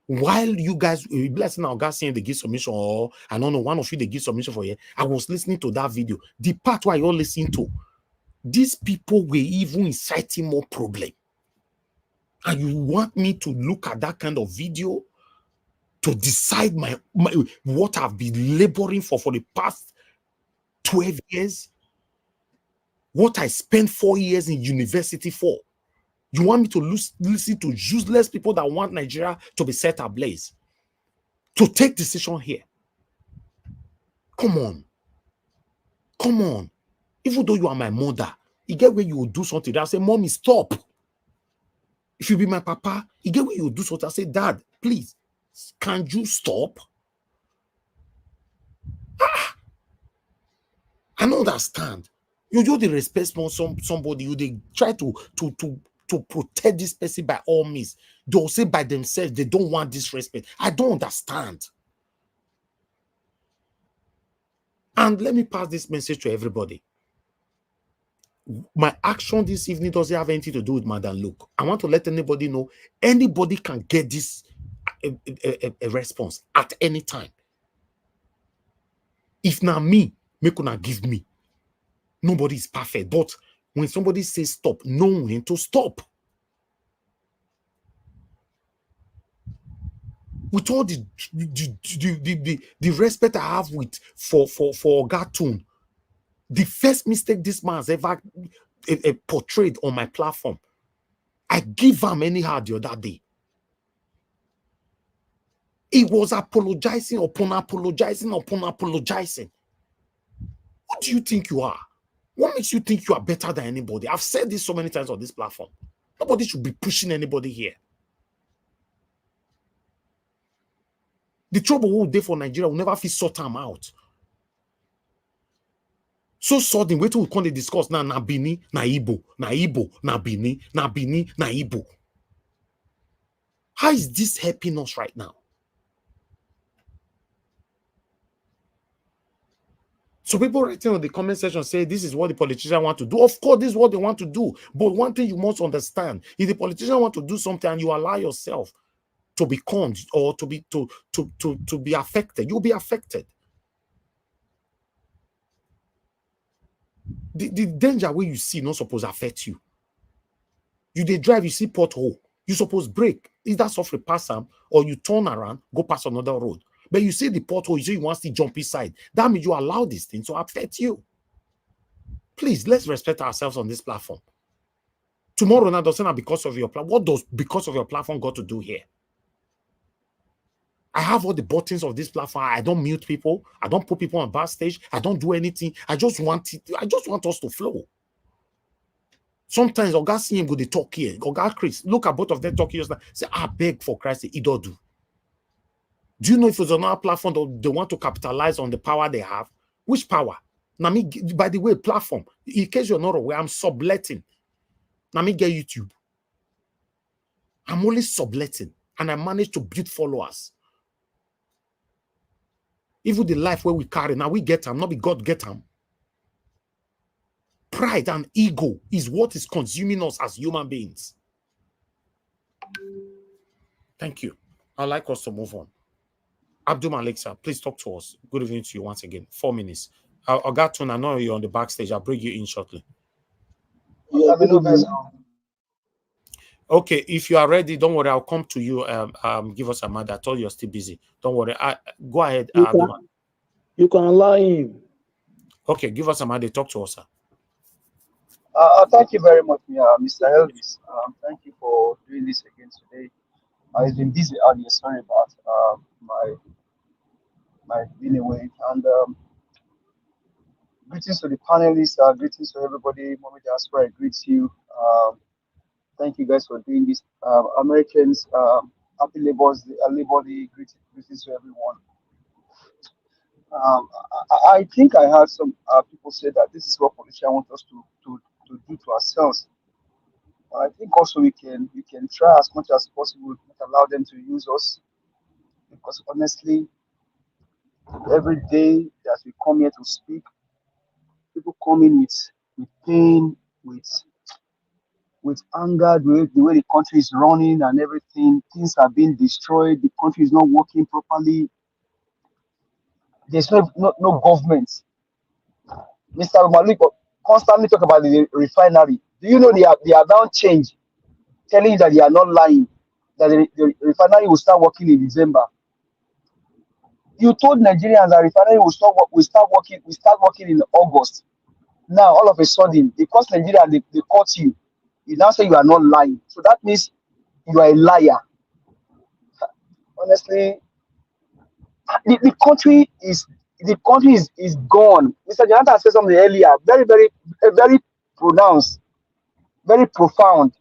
While you guys, blessing our guys saying they give submission, or I don't know, one of you they give submission for you. I was listening to that video. The part where you're listening to, these people were even inciting more problem. And you want me to look at that kind of video to decide my what I've been laboring for the past 12 years? What I spent 4 years in university for? You want me to listen to useless people that want Nigeria to be set ablaze? To take decision here? Come on. Come on. Even though you are my mother, you get where you will do something. I say, Mommy, stop. If you be my papa, you get where you will do something. I say, Dad, please, can you stop? I don't understand. You do the respect somebody, you they try to protect this person by all means. They'll say by themselves they don't want this respect. I don't understand. And let me pass this message to everybody. My action this evening doesn't have anything to do with Madam Luke. I want to let anybody know, anybody can get this a response at any time. If not me, make una give me. Nobody is perfect, but when somebody says stop, know when to stop. With all the respect I have for Gatun, the first mistake this man has ever portrayed on my platform, I give him anyhow the other day. He was apologizing upon apologizing upon apologizing. What do you think you are? What makes you think you are better than anybody? I've said this so many times on this platform. Nobody should be pushing anybody here. The trouble will be for Nigeria will never fit sort them out. So sudden, wait till we come to discuss now, na Bini, na Igbo, na Igbo, na Bini, na Bini, na Igbo. How is this helping us right now? So people writing on the comment section say this is what the politicians want to do. Of course, this is what they want to do. But one thing you must understand, if the politician want to do something and you allow yourself to be conned or to be affected, you'll be affected. The danger where you see not supposed to affect you. You they drive, you see pothole, you supposed brake, either softly pass them or you turn around, go past another road. But you see the pothole, you say you want to jump inside. That means you allow this thing to affect you. Please, let's respect ourselves on this platform. Tomorrow now doesn't have because of your platform. What does because of your platform got to do here? I have all the buttons of this platform. I don't mute people. I don't put people on backstage. I don't do anything. I just want us to flow. Sometimes Oga see him go they talk here. Oga Chris, look at both of them talking. Say, I beg for Christ, he don't do. Do you know if it's on our platform they want to capitalize on the power they have? Which power? Now me, by the way, platform. In case you're not aware, I'm subletting. Now me get YouTube. I'm only subletting, and I managed to build followers. Even the life where we carry now, we get them. Not be God get them. Pride and ego is what is consuming us as human beings. Thank you. I'd like us to move on. Abdul Alexa, please talk to us. Good evening to you once again. 4 minutes. Ogatun, I know you're on the backstage. I'll bring you in shortly. Yeah, okay, if you are ready, don't worry. I'll come to you. Give us a minute. I told you you're still busy. Don't worry. Go ahead. You can allow him. Okay, give us a minute. Talk to us, sir. Thank you very much, Mr. Elvis. Thank you for doing this again today. I've been busy earlier. Sorry about been away. And greetings to the panelists, greetings to everybody. Mommy Diaspora, I greet you. Thank you guys for doing this. Americans, happy Labor Day. Greetings to everyone. I think I heard some people say that this is what politicians want us to do to ourselves. I think also we can try as much as possible not allow them to use us, because honestly, every day that we come here to speak, people come in with pain, with anger, the way the country is running and everything. Things are being destroyed. The country is not working properly. There's no government. Mr. Malik constantly talk about the refinery. Do you know they are now changed, telling you that they are not lying, that the refinery will start working in December. You told Nigerians that refinery will start working in August. Now all of a sudden, because Nigeria they caught you, you now say you are not lying. So that means you are a liar. Honestly, the country is gone. Mr. Jonathan said something earlier, very pronounced, very profound.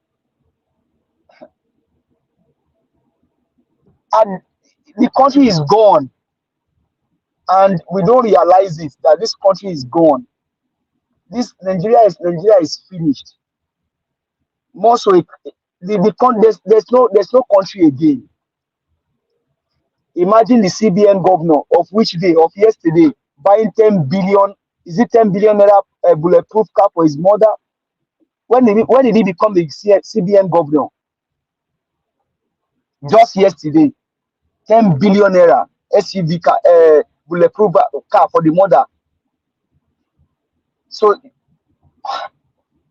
And the country is gone. And we don't realize it, that this country is gone. This Nigeria is finished. More so, there's no country again. Imagine the CBN governor of yesterday buying 10 billion. Is it 10 billion naira bulletproof car for his mother? When did he become the CBN governor? Just yesterday, 10 billion naira SUV car, bulletproof car for the mother. So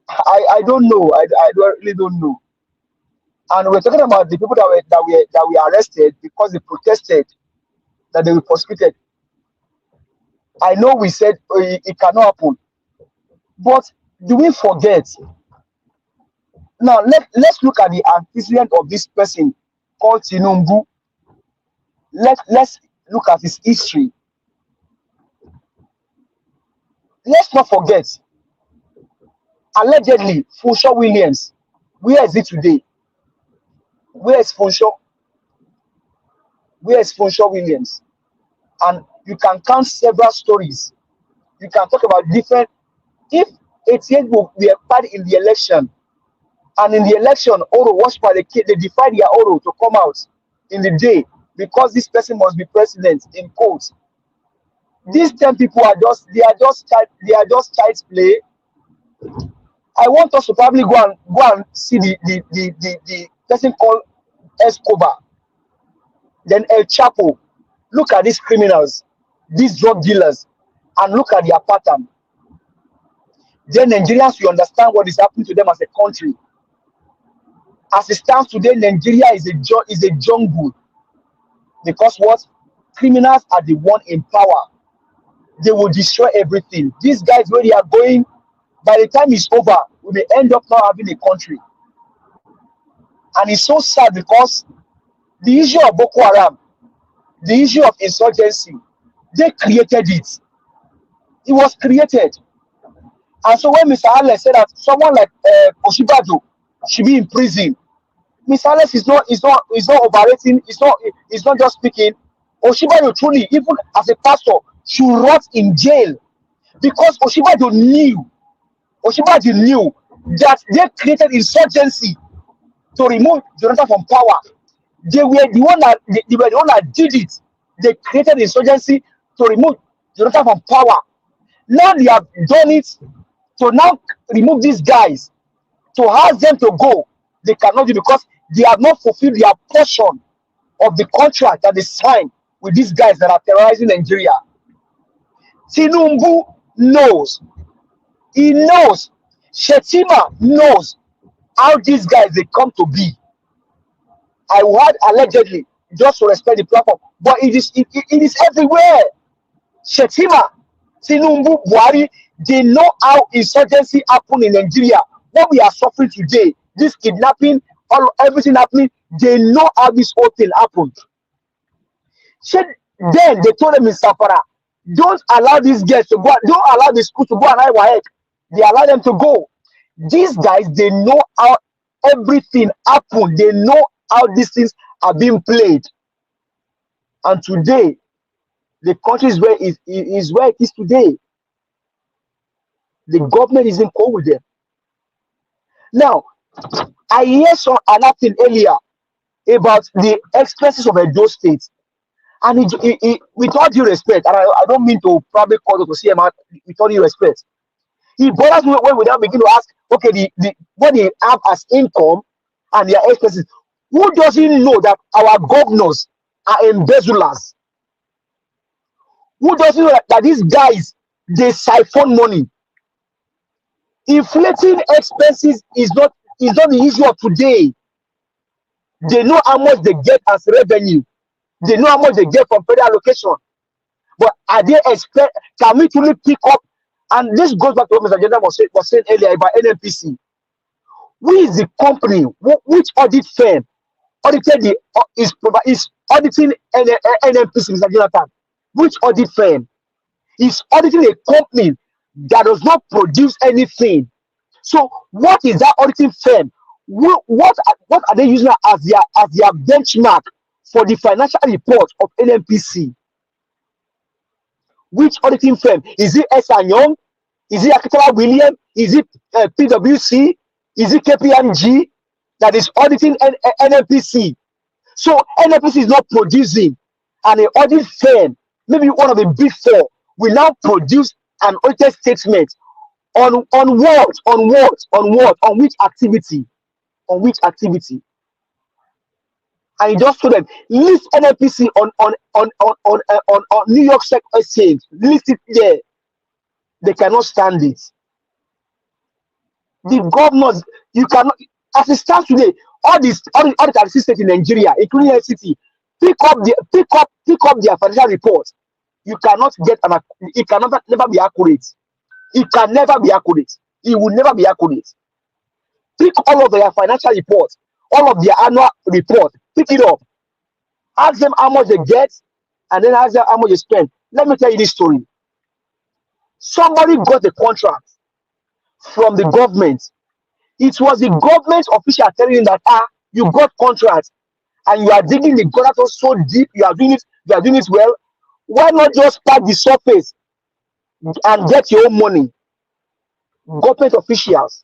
I don't know. I really don't know. And we're talking about the people that were arrested because they protested that they were prosecuted. I know we said it cannot happen, but do we forget? Now let's look at the antecedent of this person called Tinubu. Let's look at his history. Let's not forget. Allegedly, Funsho Williams. Where is it today? Where is Funsho? Where is Funsho Williams? And you can count several stories. You can talk about different. If 88 will be a party in the election, and in the election, Oro watched by the kid, they defied their Oro to come out in the day because this person must be president in court. These 10 people are just child's play. I want us to probably go and see the person called Escobar, then El Chapo. Look at these criminals, these drug dealers, and look at their pattern. Then Nigerians will understand what is happening to them as a country. As it stands today, Nigeria is a jungle. Because what? Criminals are the one in power. They will destroy everything. These guys, where they are going, by the time it's over, we may end up not having a country. And it's so sad because the issue of Boko Haram, the issue of insurgency, they created it. It was created. And so when Mr. Alex said that someone like Osinbajo should be in prison, Mr. Alex is not overrating, it's not just speaking. Osinbajo truly, even as a pastor, should rot in jail because Osinbajo knew that they created insurgency to remove Jonathan from power. They were the one that did it. They created insurgency to remove Jonathan from power. Now they have done it to now remove these guys, to ask them to go. They cannot do because they have not fulfilled their portion of the contract that they signed with these guys that are terrorizing Nigeria. Tinubu knows. He knows. Shetima knows how these guys they come to be. I heard allegedly, just to respect the platform, but it is everywhere. Shetima, Tinubu, Buhari, they know how insurgency happened in Nigeria. What we are suffering today, this kidnapping, everything happening, they know how this whole thing happened. Then they told them in Sapara, don't allow these girls to go, don't allow the school to go and hide ahead. They allow them to go. These guys, they know how everything happened. They know how these things are being played. And today, the country is where is where it is today. The government isn't cool with them. Now, I hear another thing earlier about the expenses of Edo State. And with all due respect, and I don't mean to probably call it to see him out with all due respect, it bothers me when we now begin to ask, okay, what they have as income and their expenses. Who doesn't know that our governors are embezzlers? Who doesn't know that these guys, they siphon money? Inflating expenses is not the issue of today. They know how much they get as revenue. They know how much they get from federal allocation. But are they can we truly pick up? And this goes back to what Mr. Jenna was saying earlier about NNPC. Who is the company? Which audit firm audited is auditing NNPC, Mr. Jonathan? Which audit firm is auditing a company that does not produce anything? So what is that auditing firm? What are they using as their benchmark for the financial report of NNPC? Which auditing firm? Is it Young? Is it Akitola William? Is it PwC? Is it KPMG that is auditing NNPC? So NNPC is not producing, and an audit firm, maybe one of the big four, will now produce an audited statement on what? On which activity? On which activity? And you just told them, list NNPC on New York Stock Exchange. List it there. They cannot stand it. The governors, you cannot, as it stands today, all the statistics in Nigeria, including NCT, pick up their financial reports. You cannot get it can never be accurate. It can never be accurate. It will never be accurate. Pick all of their financial reports, all of their annual report, pick it up. Ask them how much they get, and then ask them how much they spend. Let me tell you this story. Somebody got a contract from the government. It was the government official telling him that you got contract and you are digging the gutter so deep, you are doing it well. Why not just pack the surface and get your own money? Government officials.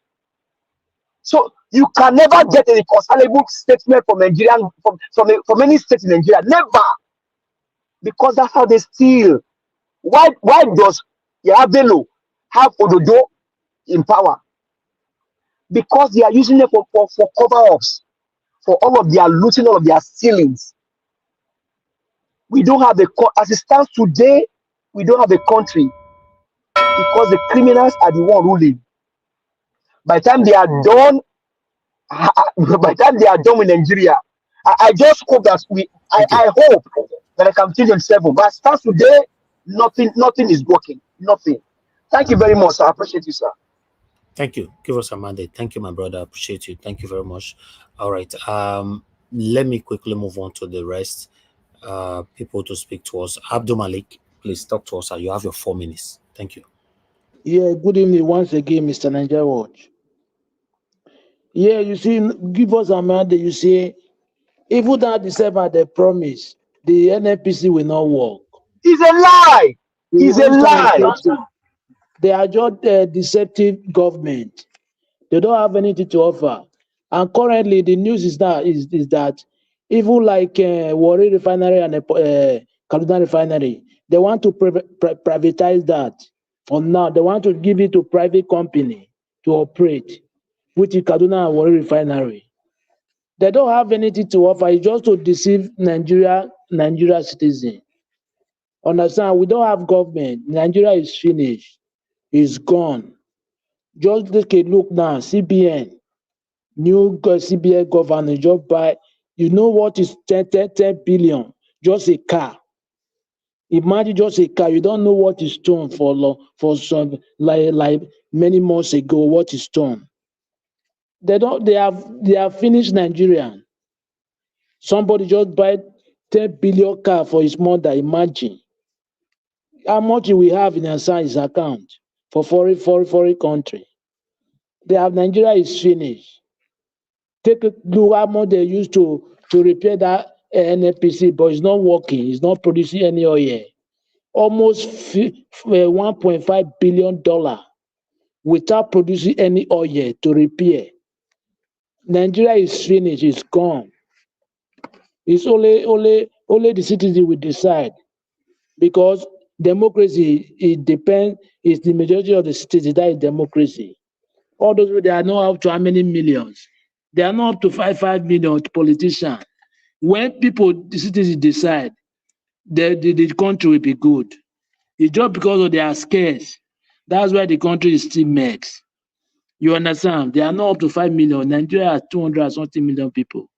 So you can never get a reconcilable statement from Nigerian from any state in Nigeria. Never. Because that's how they steal. Why does Yabelo have Ododo in power? Because they are using them for cover-ups, for all of their looting, all of their stealings. We don't have as it stands today, we don't have a country because the criminals are the one ruling. By the time they are done, with Nigeria, I just hope that I hope that I can change on 7. But as it stands today, nothing is working. Nothing. Thank you very much, sir. I appreciate you, sir. Thank you. Give us a mandate. Thank you, my brother. I appreciate you. Thank you very much. All right. Let me quickly move on to the rest. People to speak to us. Abdul Malik, please talk to us. You have your 4 minutes. Thank you. Yeah, good evening once again, Mr. Niger Watch. Yeah, you see, give us a mandate. You see, even that December they promise the NNPC will not work. It's a lie. It's a lie. They are just a deceptive government. They don't have anything to offer. And currently, the news is that even like Warri Refinery and Kaduna Refinery, they want to privatize that. For now, they want to give it to private company to operate, which is Kaduna and Warri Refinery. They don't have anything to offer. It's just to deceive Nigeria citizens. Understand? We don't have government. Nigeria is finished. It's gone. Just take a look now. CBN, new CBN governor just buy. You know what is 10 billion? Just a car. Imagine just a car. You don't know what is done for some like many months ago. What is done? They have finished Nigerian. Somebody just buy 10 billion car for his mother. Imagine how much he will have in his account for foreign country. They have Nigeria is finished. Take a look how much they used to repair that NFPC, but it's not working. It's not producing any oil. Almost $1.5 billion without producing any oil to repair. Nigeria is finished. It's gone. It's only the citizen will decide, because democracy, it depends. It's the majority of the citizens that is democracy. All those people, they are not up to how many millions. They are not up to 5 million politicians. When people, the citizens decide, the country will be good. It's just because of they are scarce. That's why the country is still makes. You understand? They are not up to 5 million. Nigeria has 200 something million people.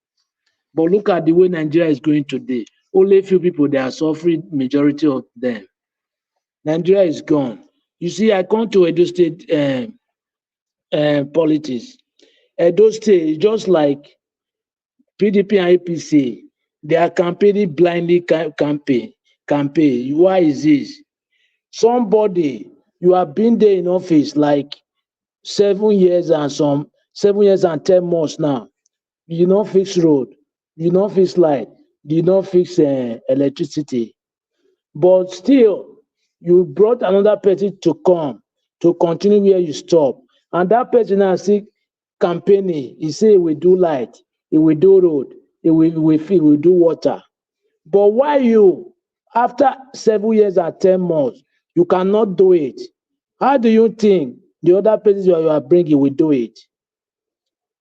But look at the way Nigeria is going today. Only few people, they are suffering, majority of them. Nigeria is gone. You see, I come to Edo State politics. Edo State is just like PDP and APC. They are campaigning blindly campaign. Why is this? Somebody, you have been there in office like 7 years and 10 months now. You not fix road, you not fix light, you not fix electricity. But still, you brought another person to come to continue where you stop. And that person now still campaigning. He say he will do light, he will do road, he will do water. But why you, after 7 years and 10 months, you cannot do it? How do you think the other persons you are bringing will do it?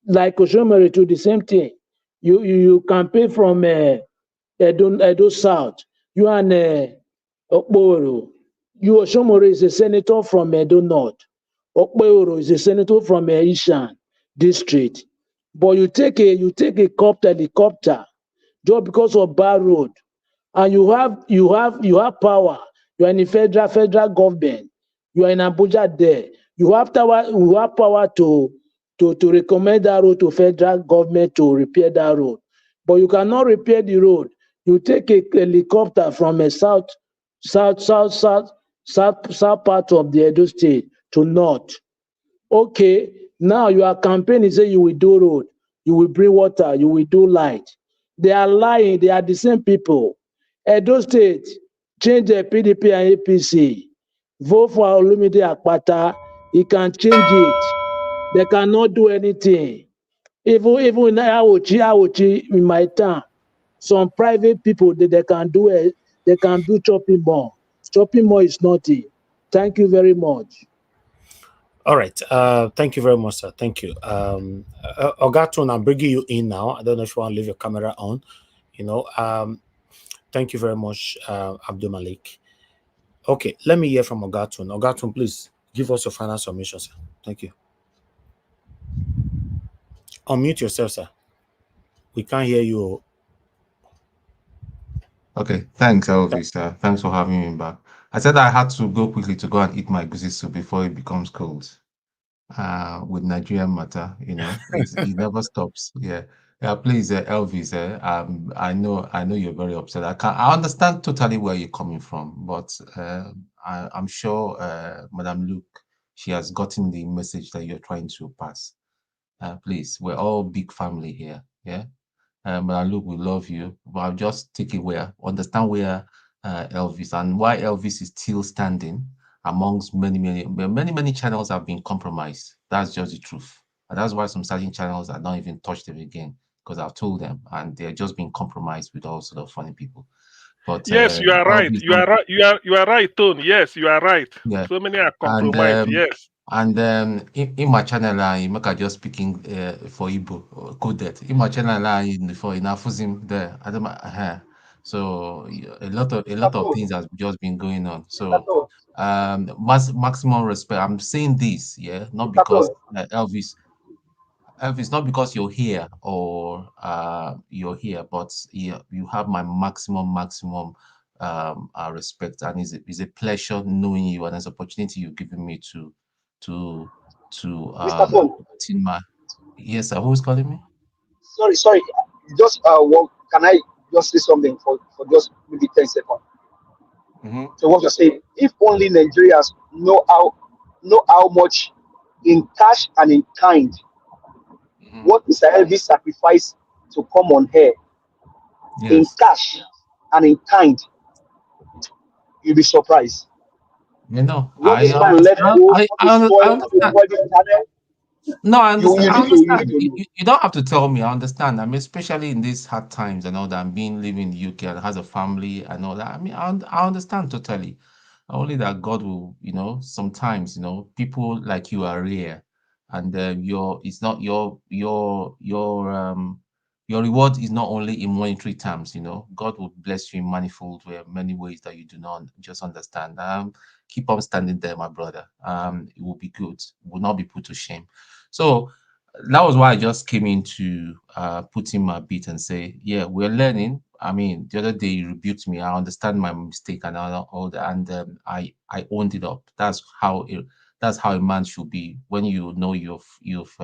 Like Oshomere too, the same thing. You campaign from Edo South. You and Okporo. You Oshomere is a senator from Edo North. Okporo is a senator from Ishan district. But you take a helicopter just because of bad road, and you have power. You are in the federal government. You are in Abuja there. You have power to recommend that road to federal government to repair that road. But you cannot repair the road. You take a helicopter from a south part of the Edo State to north. Okay, now you are campaigning, say you will do road, you will bring water, you will do light. They are lying. They are the same people. Edo State, change the PDP and APC. Vote for Olumide Akpata. He can change it. They cannot do anything. Even in Aochi, in my town, some private people, they can do it. They can do shopping mall. Shopping mall is nothing. Thank you very much. All right. Thank you very much, sir. Thank you. Ogatun, I'm bringing you in now. I don't know if you want to leave your camera on. Thank you very much, Abdul Malik. Okay, let me hear from Ogatun. Ogatun, please give us your final submission, sir. Thank you. Unmute yourself, sir. We can't hear you. Okay, thanks, Elvis. Thanks for having me back. I said I had to go quickly to go and eat my goosey soup before it becomes cold. With Nigerian matter, it never stops. Yeah. Please, Elvis. I know you're very upset. I understand totally where you're coming from, but I'm sure Madam Luke, she has gotten the message that you're trying to pass. Please, we're all big family here. Yeah. Madam Luke, we love you, but I'll just take it understand where Elvis and why Elvis is still standing amongst many channels have been compromised. That's just the truth. And that's why some certain channels are not even touched them again, because I've told them, and they're just being compromised with all sort of funny people. But yes, you are right. You are right. You are right, Tone. Yes, you are right. Yeah. So many are compromised. Yes. And in my channel, Amaka just speaking for Igbo coded. In my channel, for in Afuzim there, so a lot of things has just been going on. So maximum respect. I'm saying this, yeah, not because Elvis, not because you're here or you're here, but you have my maximum respect, and it's a pleasure knowing you, and it's an opportunity you've given me to Mr. Phone. Yes, sir. Who's calling me? Sorry. Just can I just say something for just maybe 10 seconds. Mm-hmm. So what you're saying, if only Nigerians know how much in cash and in kind, what Mr. Elvis sacrificed to come on here, in Yes. cash and in kind, you'll be surprised. You know, What I this man let understand. go I, to I, under- spoil I to understand. spoil this channel, No, I you understand. I need to understand. know. You don't have to tell me. I understand. I mean, especially in these hard times and all that. I'm being living in the UK and has a family and all that. I mean, I understand totally. Only that God will, sometimes, people like you are rare, and it's not your reward is not only in monetary terms. God will bless you in manifold many ways that you do not just understand. Keep on standing there, my brother. It will be good. Will not be put to shame. So that was why I just came in to put in my bit and say, yeah, we're learning. I mean, the other day you rebuked me. I understand my mistake and all that, and I owned it up. That's how a man should be. When you know you've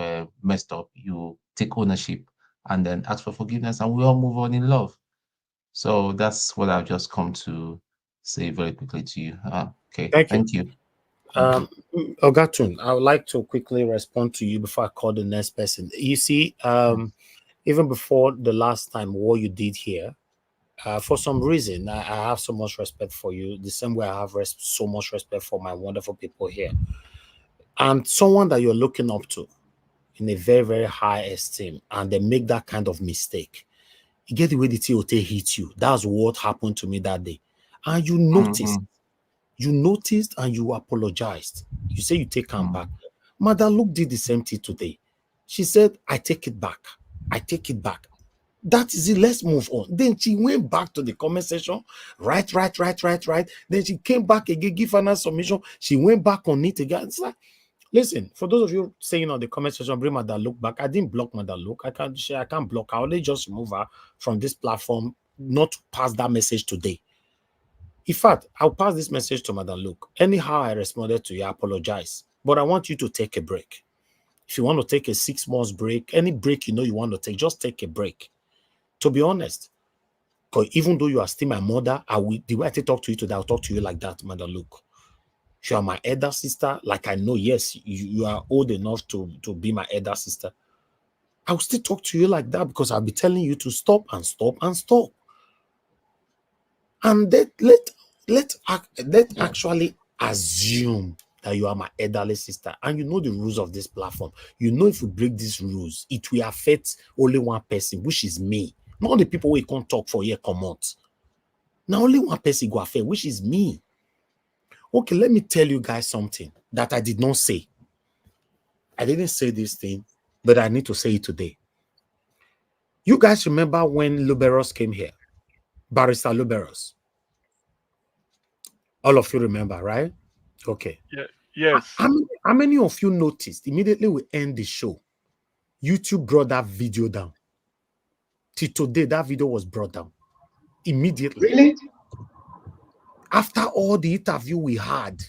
messed up, you take ownership and then ask for forgiveness, and we all move on in love. So that's what I've just come to say very quickly to you. Okay, Thank you. Thank you. Ogatun, I would like to quickly respond to you before I call the next person. You see, even before the last time what you did here, for some reason, I have so much respect for you, the same way I have so much respect for my wonderful people here. And someone that you're looking up to in a very, very high esteem, and they make that kind of mistake. You get the way the TOT hits you. That's what happened to me that day. And you noticed. You noticed and you apologized. You say you take him back. Mother Luke did the same thing today. She said, I take it back. I take it back. That is it. Let's move on. Then she went back to the comment section. Right. Then she came back again, give her submission. She went back on it again. It's like, listen, for those of you saying on the comment section, bring Mother Luke back. I didn't block Mother Luke. I can't block her. I only just remove her from this platform, not to pass that message today. In fact, I'll pass this message to Madam Luke. Anyhow, I responded to you, I apologize. But I want you to take a break. If you want to take a 6 months break, any break you want to take, just take a break. To be honest, because even though you are still my mother, the way I talk to you today, I'll talk to you like that, Madam Luke. You are my elder sister, like I know, yes, you are old enough to be my elder sister. I'll still talk to you like that because I'll be telling you to stop and stop and stop. And let's actually assume that you are my elderly sister and you know the rules of this platform. You know if you break these rules, it will affect only one person, which is me. Not the people we can't talk for here come out. Now only one person go affect, which is me. Okay, let me tell you guys something that I did not say. I didn't say this thing, but I need to say it today. You guys remember when Luberos came here? Barrister Luberos. All of you remember, right? Okay. Yeah. Yes. How many of you noticed immediately we end the show, YouTube brought that video down? Till today, that video was brought down immediately. Really? After all the interview we had,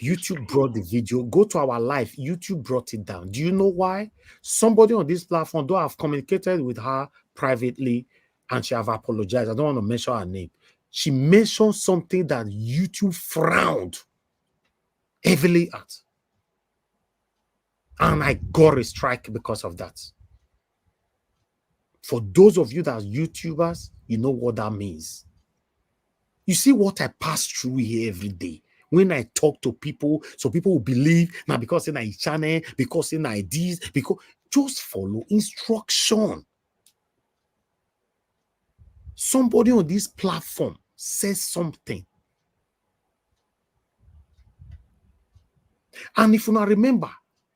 YouTube brought the video. Go to our live. YouTube brought it down. Do you know why? Somebody on this platform, though I've communicated with her privately and she have apologized. I don't want to mention her name. She mentioned something that YouTube frowned heavily at. And I got a strike because of that. For those of you that are YouTubers, you know what that means. You see what I pass through here every day. When I talk to people, so people will believe, now because in a channel, because in ideas, because just follow instruction. Somebody on this platform says something. And if you not remember,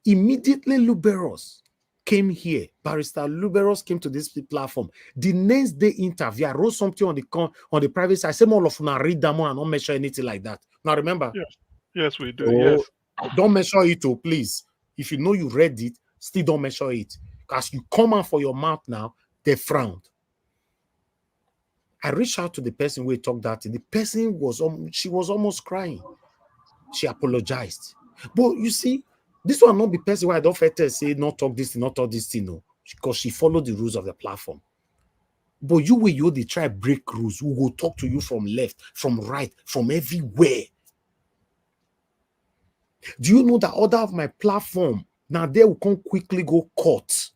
immediately Luberos came here. Barrister Luberos came to this platform. The next day interview, I wrote something on the private side. I said, all of you read them and not measure anything like that. Now remember? Yes, we do. So, yes. Don't measure it, oh, please. If you know you read it, still don't measure it. Because you come out for your mouth now, they frowned. I reached out to the person who talked that. The person she was almost crying. She apologized. But you see, this one not be person why I don't say not talk this thing, no, because she followed the rules of the platform. But you they try break rules. We will talk to you from left, from right, from everywhere. Do you know that other of my platform now they will come quickly go cut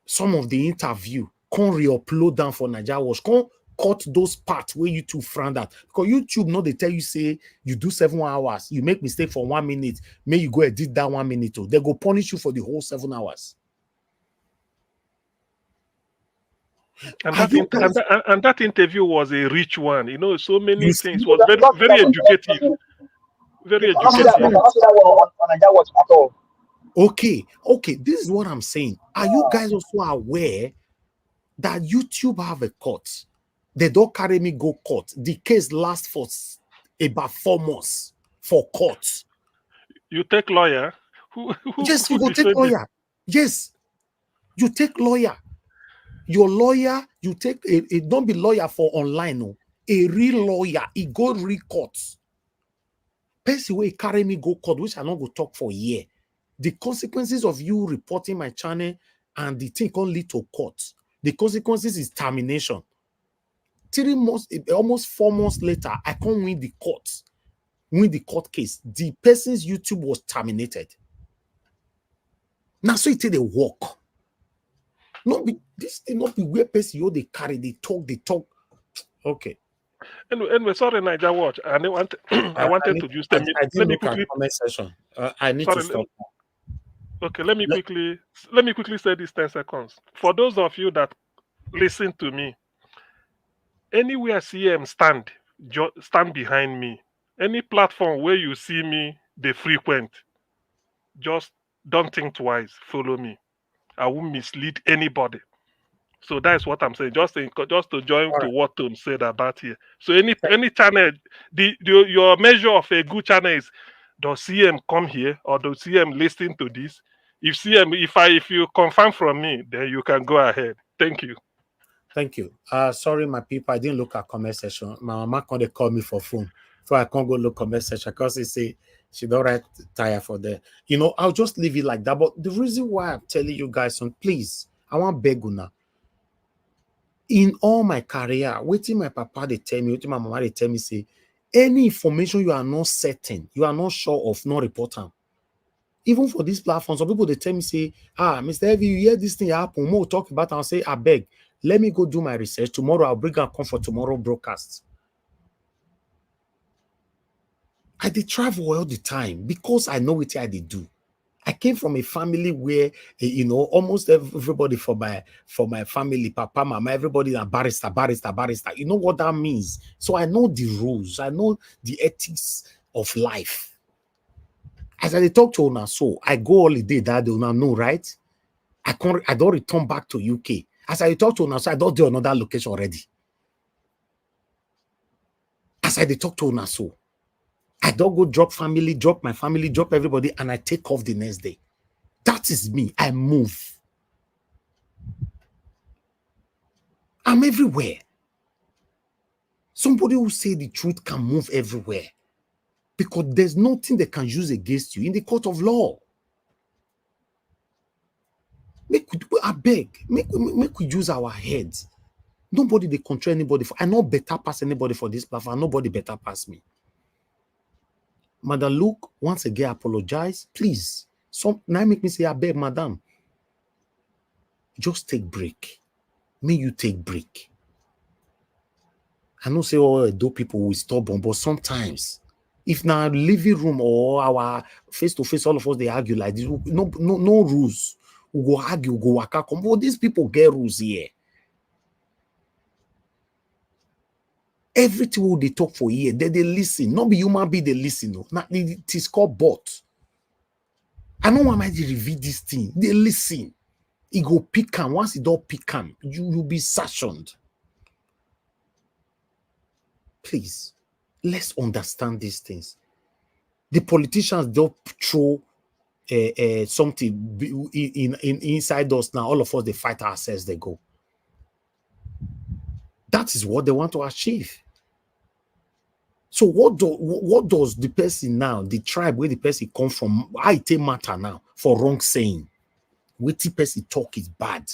some of the interview, come re-upload down for Naija Watch, come cut those parts where YouTube frown at. Because YouTube, no, they tell you, say, you do 7 hours, you make mistake for 1 minute, may you go edit that 1 minute, they go punish you for the whole 7 hours. And that interview was a rich one. You know, so many things. It was You cannot very educative. you Very cannot see educative. that one on Naija Watch at all. Okay, this is what I'm saying. Are you guys also aware that YouTube have a court? They don't carry me go court. The case lasts for about 4 months for court. You take lawyer. Yes, you go take lawyer. Yes, you take lawyer. Your lawyer, you take a don't be lawyer for online, no. A real lawyer, he go real court. Person way carry me go court, which I not go talk for a year. The consequences of you reporting my channel and the thing can lead to court. The consequences is termination. 3 months, almost 4 months later, I can't win the court case. The person's YouTube was terminated. Now, so it they walk. Not be this thing, not be where person you they carry, they talk. Okay. Anyway, sorry, Naija Watch. I wanted to just I didn't look at comment section. I need to stop. Okay, let me quickly say this 10 seconds. For those of you that listen to me, anywhere CM stand behind me. Any platform where you see me, they frequent. Just don't think twice. Follow me. I won't mislead anybody. So that's what I'm saying. Just to join to what Tom said about here. So any channel, your measure of a good channel is, does CM come here or does CM listen to this? If CM, if you confirm from me, then you can go ahead. Thank you. Thank you. Sorry, my people, I didn't look at comment section. My mama can't call me for phone, so I can't go look comment section because they say she don't write tire for there. You know, I'll just leave it like that. But the reason why I'm telling you guys, please, I want beg you now. In all my career, waiting my papa they tell me, waiting my mama they tell me, say, any information you are not certain, you are not sure of, no report them. Even for this platform, some people they tell me, say, Mr. Evie, you hear this thing happen, we'll talk about it. I'll say, I beg, let me go do my research. Tomorrow I'll bring her come for tomorrow broadcast. I did travel all the time because I know what I did do. I came from a family where, you know, almost everybody for my family, papa, mama, everybody is barrister. You know what that means? So I know the rules. I know the ethics of life. As I talk to Una, so I go holiday that they Una know, right? I don't return back to UK. As I talk to Una, so I don't do another location already. As I talk to Una, so I don't go drop my family, drop everybody, and I take off the next day. That is me. I move. I'm everywhere. Somebody who say the truth can move everywhere because there's nothing they can use against you in the court of law. I beg, make we use our heads. Nobody they control anybody. I know better pass anybody for this platform. Nobody better pass me. Madam Luke, once again, apologize. Please. Now make me say, I beg, madam. Just take break. May you take break. I know say all do people will stubborn, but sometimes, if now living room or our face-to-face, all of us, they argue like this. No rules. We go argue, we go waka come. But these people get rules here. Everything they talk for here, they listen. Not be human being, they listen. No. Now, it is called bot. I know why might review this thing. They listen. It go pick them. Once it don't pick them, you'll be sanctioned. Please, let's understand these things. The politicians don't throw something in inside us now. All of us, they fight ourselves, they go. That is what they want to achieve. So what does the person now, the tribe where the person come from, I take matter now for wrong saying? What the person talk is bad.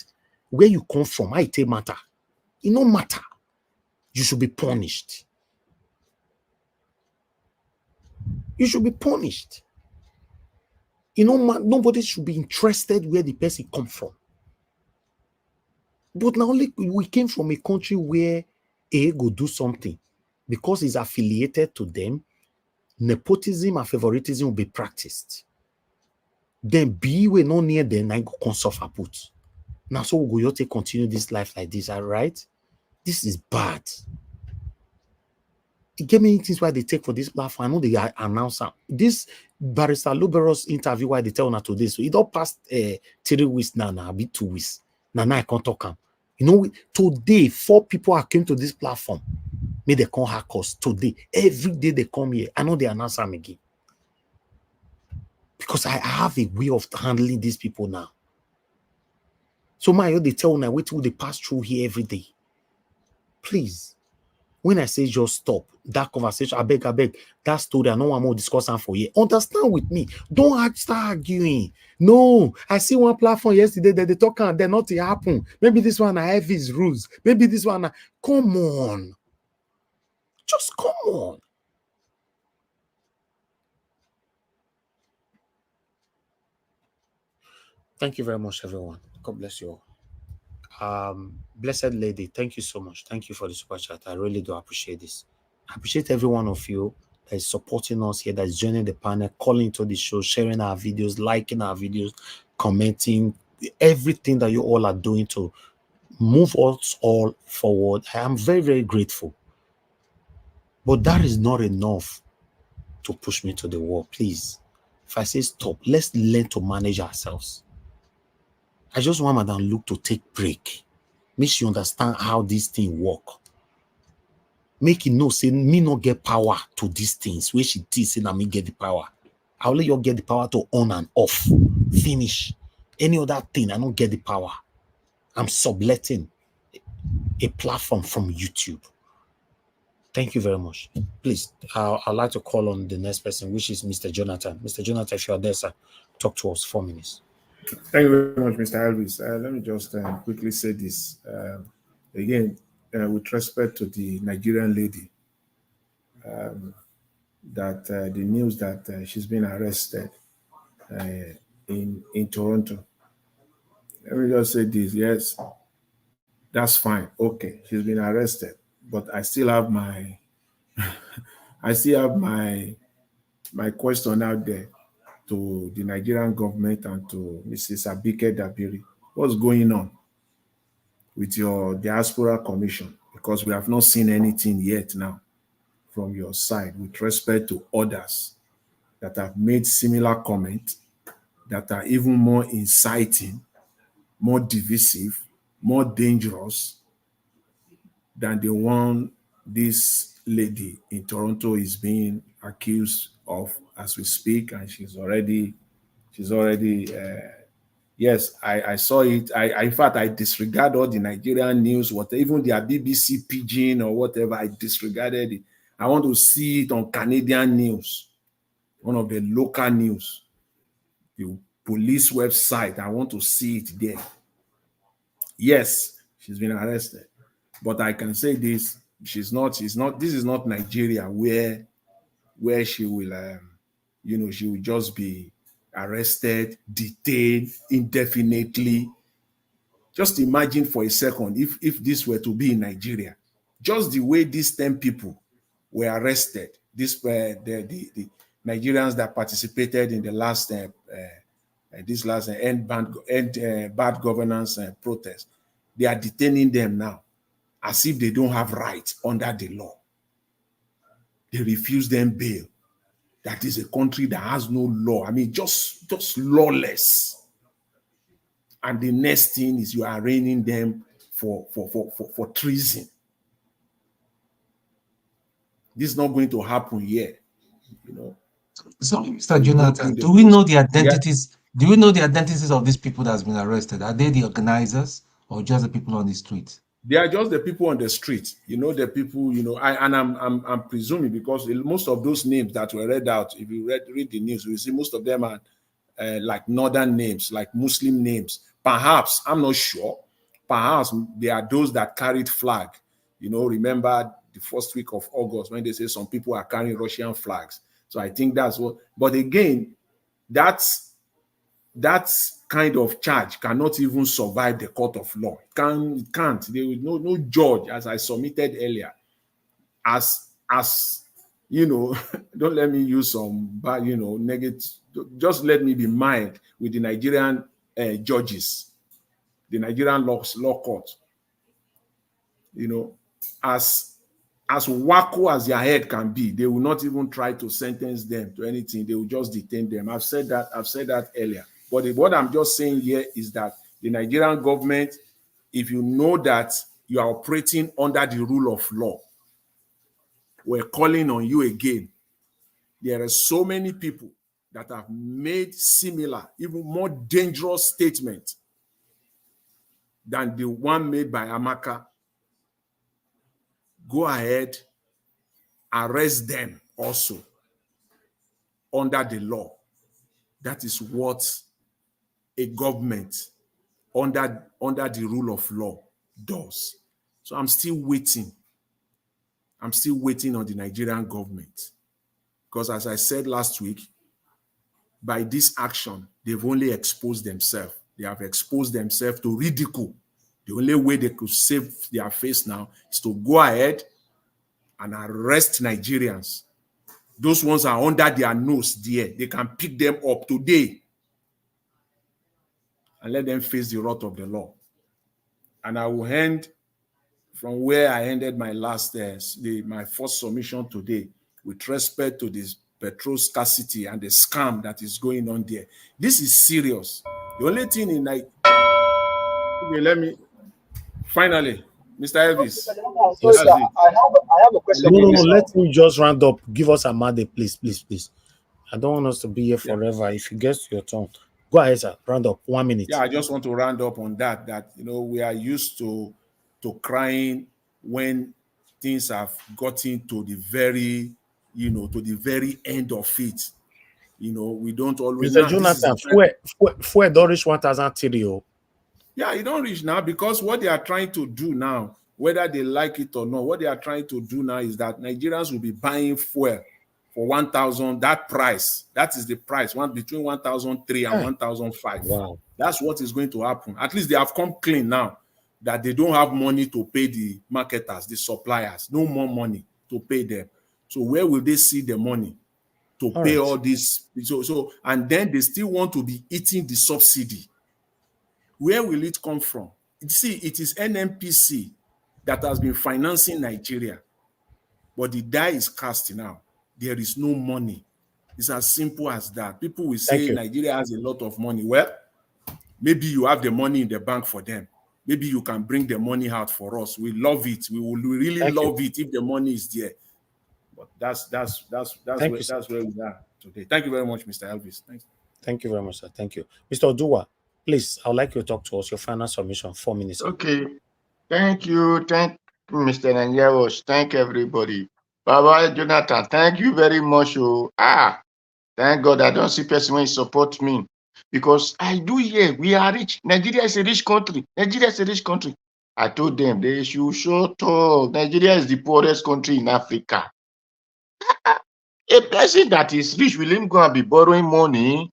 where you come from, I take matter. It no matter. You should be punished. You should be punished. You know, nobody should be interested where the person come from. But now we came from a country where A go do something because it's affiliated to them. Nepotism and favoritism will be practiced. Then B we not near them, I go come suffer put. Now so we go to continue this life like this, all right? This is bad. It gave me things why they take for this platform. I know they announce this Barrister Luberos interview why they tell una today. So it all past 3 weeks now, a bit 2 weeks. Now I can't talk am. You know, today 4 people are came to this platform. May they come hack us today. Every day they come here. I know they announce them again. Because I have a way of handling these people now. So my they tell una wait till they pass through here every day. Please. When I say just stop that conversation, I beg, that story, I know one more discussing for you. Understand with me. Don't start arguing. No, I see one platform yesterday that they talk and then nothing happen. Maybe this one I have his rules. Maybe this one, come on. Just come on. Thank you very much, everyone. God bless you all. Blessed lady, thank you so much. Thank you for the super chat. I really do appreciate this. I appreciate every one of you that is supporting us here, that is joining the panel, calling to the show, sharing our videos, liking our videos, commenting, everything that you all are doing to move us all forward. I am very, very grateful. But that is not enough to push me to the wall. Please, if I say stop, let's learn to manage ourselves. I just want Madam Luke to take break. Make sure you understand how this thing work. Make it know, say, me not get power to these things. Where she did say, na me get the power. I'll let you get the power to on and off. Finish. Any other thing, I don't get the power. I'm subletting a platform from YouTube. Thank you very much. Please, I'd like to call on the next person, which is Mr. Jonathan. Mr. Jonathan, if you are there, sir, talk to us 4 minutes. Thank you very much, Mr. Elvis. Let me just quickly say this. Again, with respect to the Nigerian lady, that the news that she's been arrested in Toronto. Let me just say this. Yes, that's fine. Okay, she's been arrested, but I still have my my question out there to the Nigerian government and to Mrs. Abike Dabiri. What's going on with your diaspora commission? Because we have not seen anything yet now from your side with respect to others that have made similar comments that are even more inciting, more divisive, more dangerous than the one this lady in Toronto is being accused of as we speak, and she's already yes, I saw it. I in fact I disregard all the Nigerian news, even their BBC Pidgin or whatever. I disregarded it. I want to see it on Canadian news, one of the local news, the police website. I want to see it there. Yes, she's been arrested, but I can say this: this is not Nigeria where she will, she will just be arrested, detained indefinitely. Just imagine for a second if this were to be in Nigeria, just the way these 10 people were arrested, the Nigerians that participated in the last end bad governance protest, they are detaining them now as if they don't have rights under the law. They refuse them bail. That is a country that has no law. I mean, just lawless. And the next thing is you are arraigning them for treason. This is not going to happen here, So, Mr. Jonathan, do we know the identities? Yeah. Do we know the identities of these people that's been arrested? Are they the organizers or just the people on the street? They are just the people on the street. The people. I'm presuming because most of those names that were read out, if you read the news, you see most of them are like northern names, like Muslim names. Perhaps, I'm not sure. perhaps there are those that carried flag. Remember the first week of August when they say some people are carrying Russian flags. So I think that's what, but again, that kind of charge cannot even survive the court of law. It can't. There is no judge, as I submitted earlier, as don't let me use some bad, negative. Just let me be mild with the Nigerian judges, the Nigerian law court. As wacko as their head can be, they will not even try to sentence them to anything. They will just detain them. I've said that earlier. But what I'm just saying here is that the Nigerian government, if you know that you are operating under the rule of law, we're calling on you again. There are so many people that have made similar, even more dangerous statements than the one made by Amaka. Go ahead, arrest them also under the law. That is what a government under the rule of law does. So I'm still waiting. I'm still waiting on the Nigerian government. Because as I said last week, by this action, they've only exposed themselves. They have exposed themselves to ridicule. The only way they could save their face now is to go ahead and arrest Nigerians. Those ones are under their nose there. They can pick them up today and let them face the wrath of the law. And I will end from where I ended my last, my first submission today, with respect to this petrol scarcity and the scam that is going on there. This is serious. The only thing in okay, let me finally, Mr. Elvis. Sorry, sir, I have a question. No, let me just round up. Give us a mandate, please. I don't want us to be here forever. If you get to your turn, go ahead, sir. Round up 1 minute. Yeah, I just want to round up on that we are used to crying when things have gotten to the very, to the very end of it. We don't always. Mr. Jonathan, fuel don't reach 1,003. Yeah, you don't reach now because what they are trying to do now, whether they like it or not, what they are trying to do now is that Nigerians will be buying fuel for 1,000. That price, that is the price, between 1,003 and 1,005. Wow. That's what is going to happen. At least they have come clean now that they don't have money to pay the marketers, the suppliers, no more money to pay them. So where will they see the money to pay all this? So and then they still want to be eating the subsidy. Where will it come from? See, it is NNPC that has been financing Nigeria, but the die is cast now. There is no money. It's as simple as that. People will say Nigeria has a lot of money. Well, maybe you have the money in the bank for them. Maybe you can bring the money out for us. We love it. We will really love it if the money is there. But that's where we are today. Thank you very much, Mr. Elvis. Thank you very much, sir. Thank you. Mr. Oduwa, please, I would like you to talk to us. Your final submission, 4 minutes. Okay. Thank you. Thank Mr. Nanyaros. Thank everybody. Baba Jonathan, thank you very much. Thank God I don't see person when support me. Because I do hear we are rich. Nigeria is a rich country. Nigeria is a rich country. I told them they should shut up. Nigeria is the poorest country in Africa. A person that is rich will him go and be borrowing money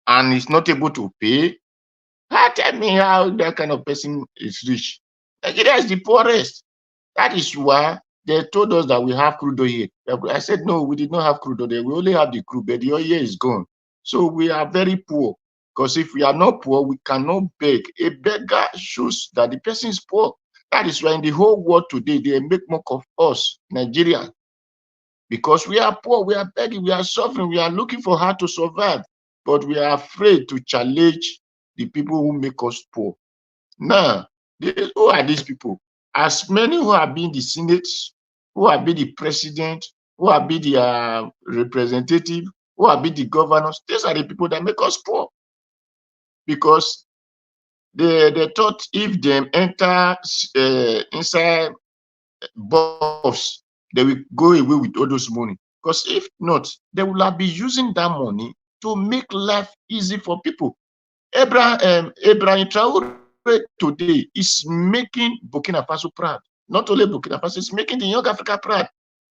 and is not able to pay? Tell me how that kind of person is rich. Nigeria is the poorest. That is why they told us that we have crude oil here. I said, no, we did not have crude oil. We only have the crude, but the oil is gone. So we are very poor. Because if we are not poor, we cannot beg. A beggar shows that the person is poor. That is why in the whole world today, they make mock of us, Nigerians. Because we are poor, we are begging, we are suffering, we are looking for how to survive. But we are afraid to challenge the people who make us poor. Now, who are these people? As many who have been the Senate, who have been the president, who have been the representative, who have been the governors, these are the people that make us poor. Because they thought if them enter inside boss, they will go away with all those money. Because if not, they will have been using that money to make life easy for people. Abraham Traore today is making Burkina Faso proud. Not only Burkina Faso, it's making the young Africa proud.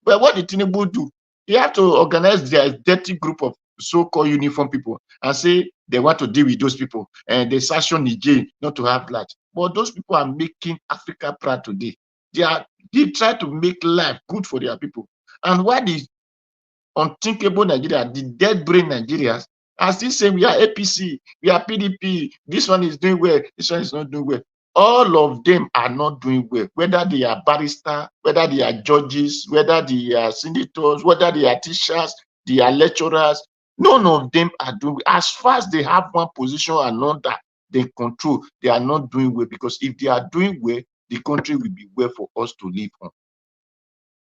But what did Tinubu do? He had to organize their dirty group of so-called uniform people and say they want to deal with those people. And they sanction Niger not to have light. But those people are making Africa proud today. They try to make life good for their people. And why the unthinkable Nigeria, the dead brain Nigerians, are still saying we are APC, we are PDP, this one is doing well, this one is not doing well. All of them are not doing well, whether they are barristers, whether they are judges, whether they are senators, whether they are teachers, they are lecturers. None of them are doing well. As far as they have one position or another they control, they are not doing well, because if they are doing well, the country will be well for us to live on.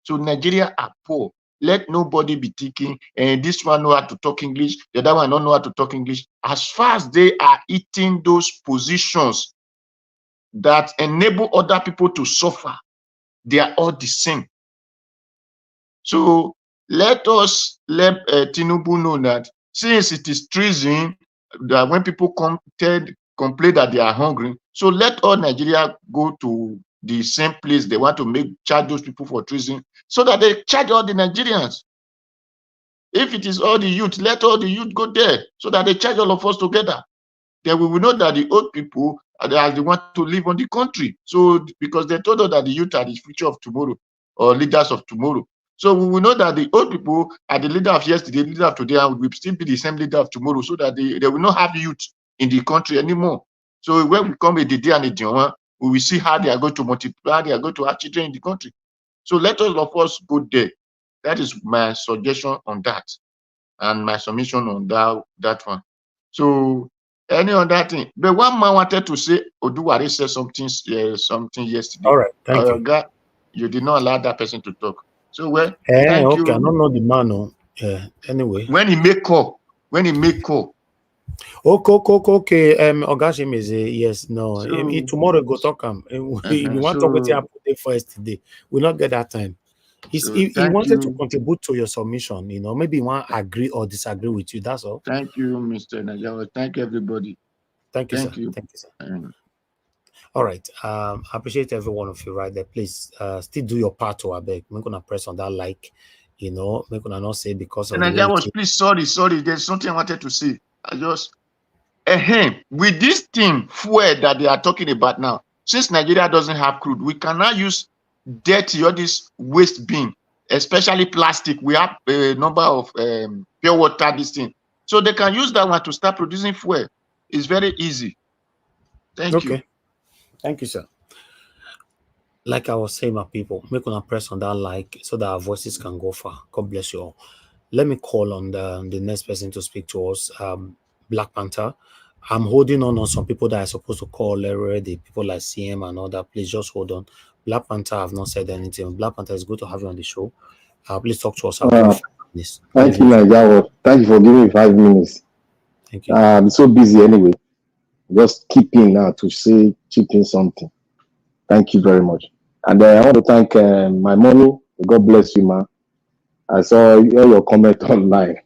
So Nigeria are poor. Let nobody be thinking, and this one know how to talk English, the other one don't know how to talk English. As far as they are eating those positions that enable other people to suffer, they are all the same. So let us let Tinubu know that since it is treason, that when people complain that they are hungry, so let all Nigeria go to the same place they want to charge those people for treason, so that they charge all the Nigerians. If it is all the youth, let all the youth go there, so that they charge all of us together. Then we will know that the old people are the ones to live on the country. So because they told us that the youth are the future of tomorrow, or leaders of tomorrow. So we will know that the old people are the leader of yesterday, leader of today, and will still be the same leader of tomorrow, so that they will not have youth in the country anymore. So when we come with the day and the Dion, we will see how they are going to multiply, they are going to have children in the country. So let all of us go there. That is my suggestion on that, and my submission on that one. So any other thing? But one man wanted to say, Oduwari said something yesterday. All right, thank you. God, you did not allow that person to talk. So well, thank thank you. I don't know the man. Anyway, when he make call. Okay. Ogashim is yes, no. So, tomorrow go talk him. If you want to talk with him first today, we'll not get that time. He wanted to contribute to your submission, maybe he want to agree or disagree with you. That's all. Thank you, Mr. Najawa. Thank everybody. Thank you, sir. Thank you, sir. All right. I appreciate every one of you right there. Please still do your part to beg. I'm gonna press on that like, I'm gonna not say because of Najawa, please, sorry. There's something I wanted to say. I just with this thing fuel that they are talking about now, since Nigeria doesn't have crude, we cannot use dirty or this waste bin, especially plastic. We have a number of pure water, this thing, so they can use that one to start producing fuel. It's very easy. Thank you. Thank you, sir. Like I was saying, my people, make una press on that like so that our voices can go far. God bless you all. Let me call on the next person to speak to us. Black Panther. I'm holding on some people that are supposed to call already, people like CM and all that. Please just hold on. Black Panther have not said anything. Black Panther, is good to have you on the show. Please talk to us. Thank you, Najawa. Thank you for giving me 5 minutes. Thank you. I'm so busy anyway. Just keeping now to say keeping something. Thank you very much. And I want to thank my mommy. God bless you, ma. I saw your comment online.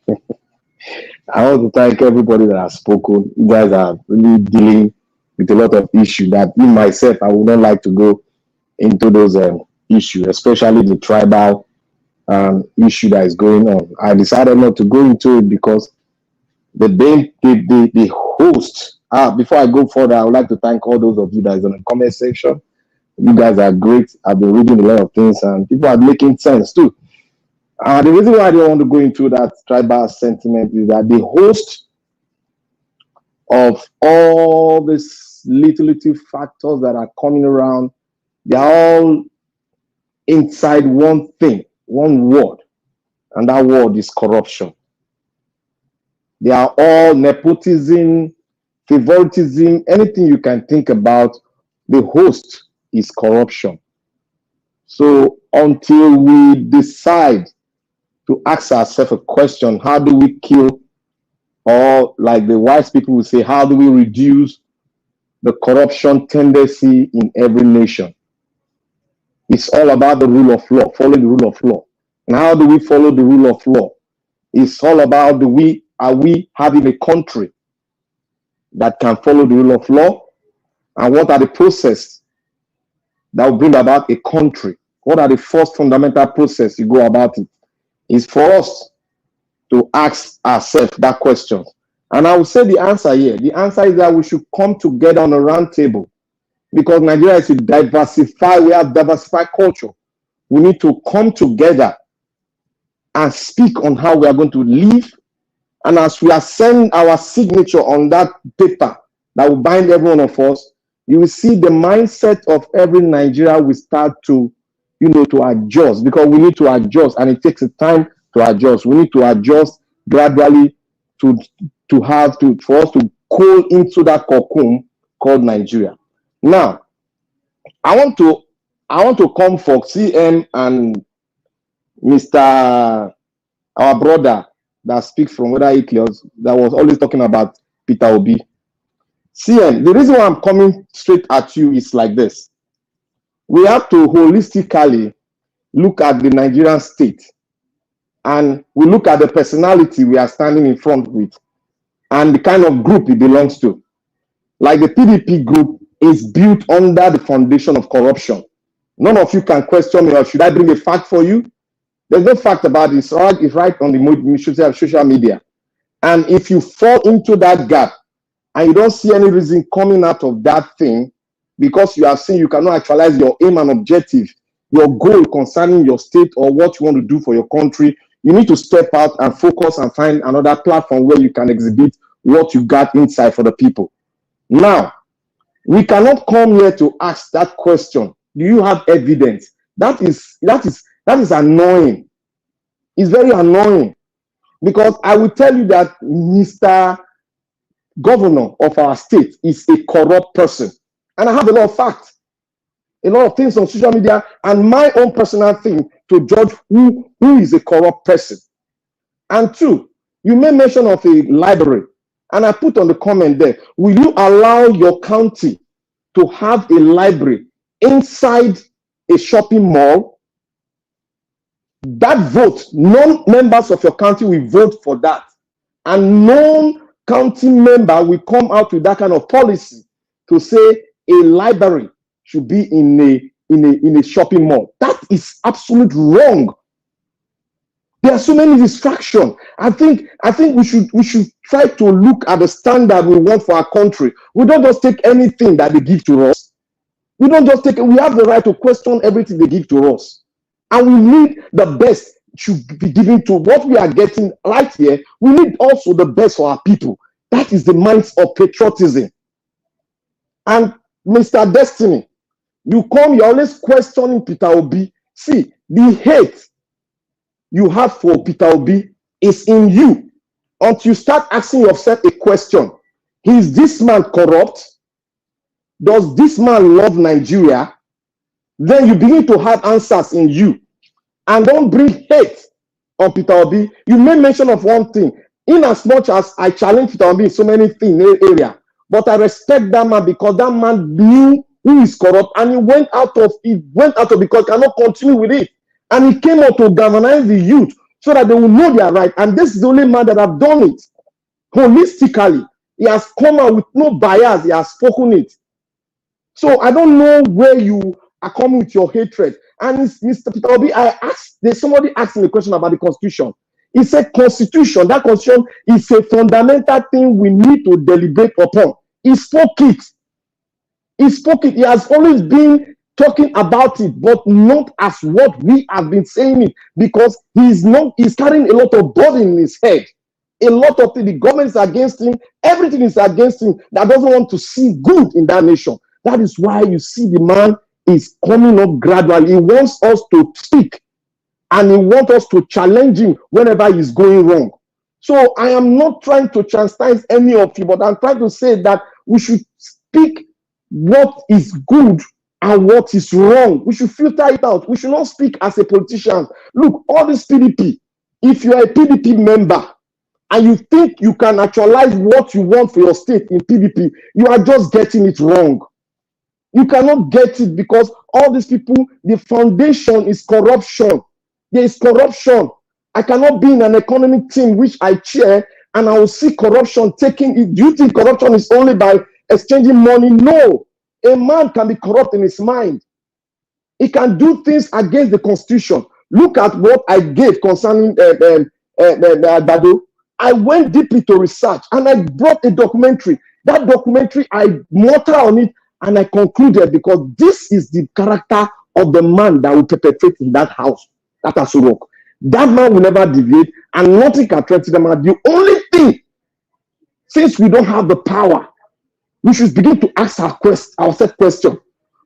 I want to thank everybody that has spoken. You guys are really dealing with a lot of issues that me myself, I would not like to go into those issues, especially the tribal issue that is going on. I decided not to go into it because the host. Before I go further, I would like to thank all those of you that is in the comment section. You guys are great. I've been reading a lot of things and people are making sense too. The reason why I don't want to go into that tribal sentiment is that the host of all these little factors that are coming around, they're all inside one thing, one word, and that word is corruption. They are all nepotism, favoritism, anything you can think about. The host is corruption. So until we decide to ask ourselves a question, how do we kill, or like the wise people will say, how do we reduce the corruption tendency in every nation? It's all about the rule of law, following the rule of law. And how do we follow the rule of law? It's all about are we having a country that can follow the rule of law? and what are the processes that will bring about a country. What are the first fundamental process you go about it? Is for us to ask ourselves that question. And I will say the answer here. The answer is that we should come together on a round table, because Nigeria is a diversified, we have diversified culture. We need to come together and speak on how we are going to live. And as we are sending our signature on that paper that will bind every one of us, you will see the mindset of every Nigeria will start to, to adjust, because we need to adjust, and it takes a time to adjust. We need to adjust gradually for us to cool into that cocoon called Nigeria. Now, I want to come for CM and Mr. our brother that speaks from whether Italy that was always talking about Peter Obi. CM, the reason why I'm coming straight at you is like this. We have to holistically look at the Nigerian state, and we look at the personality we are standing in front with and the kind of group it belongs to. Like the PDP group is built under the foundation of corruption. None of you can question me, or should I bring a fact for you? There's no fact about it. It's right on the social media. And if you fall into that gap and you don't see any reason coming out of that thing, because you have seen you cannot actualize your aim and objective, your goal concerning your state or what you want to do for your country, you need to step out and focus and find another platform where you can exhibit what you got inside for the people. Now, we cannot come here to ask that question. Do you have evidence? That is annoying. It's very annoying, because I will tell you that Mr. Governor of our state is a corrupt person. And I have a lot of facts, a lot of things on social media, and my own personal thing to judge who is a corrupt person. And two, you made mention of a library, and I put on the comment there, will you allow your county to have a library inside a shopping mall? That vote, non-members of your county will vote for that, and non-county member will come out with that kind of policy to say a library should be in a shopping mall. That is absolutely wrong. There are so many distractions. I think we should try to look at the standard we want for our country. We don't just take anything that they give to us. We don't just take it. We have the right to question everything they give to us. And we need the best should be given to what we are getting right here. We need also the best for our people. That is the minds of patriotism. And Mr. Destiny, you're always questioning Peter Obi. See, the hate you have for Peter Obi is in you. Until you start asking yourself a question. Is this man corrupt? Does this man love Nigeria? Then you begin to have answers in you. And don't bring hate on Peter Obi. You made mention of one thing. In as much as I challenge Peter Obi in so many things in the area, but I respect that man because that man knew who is corrupt, and he went out of because he cannot continue with it. And he came out to galvanize the youth so that they will know they are right. And this is the only man that have done it. Holistically, he has come out with no bias. He has spoken it. So I don't know where you are coming with your hatred. And it's Mr. Peter Obi, somebody asked me a question about the Constitution. He said Constitution, that Constitution is a fundamental thing we need to deliberate upon. He spoke it. He spoke it. He has always been talking about it, but not as what we have been saying it, because he's carrying a lot of burden in his head. A lot of the government is against him. Everything is against him. That doesn't want to see good in that nation. That is why you see the man is coming up gradually. He wants us to speak, and he wants us to challenge him whenever he's going wrong. So I am not trying to chastise any of you, but I'm trying to say that we should speak what is good and what is wrong. We should filter it out. We should not speak as a politician. Look, all this PDP, if you are a PDP member and you think you can actualize what you want for your state in PDP, you are just getting it wrong. You cannot get it because all these people, the foundation is corruption. There is corruption. I cannot be in an economic team which I chair and I will see corruption taking it. Do you think corruption is only by exchanging money? No. A man can be corrupt in his mind. He can do things against the constitution. Look at what I gave concerning Bado. I went deeply to research and I brought a documentary. That documentary, I mortar on it and I concluded because this is the character of the man that will perpetrate in that house, that Asurok. That man will never deviate and nothing can threaten them. The only thing, since we don't have the power, we should begin to ask ourselves questions.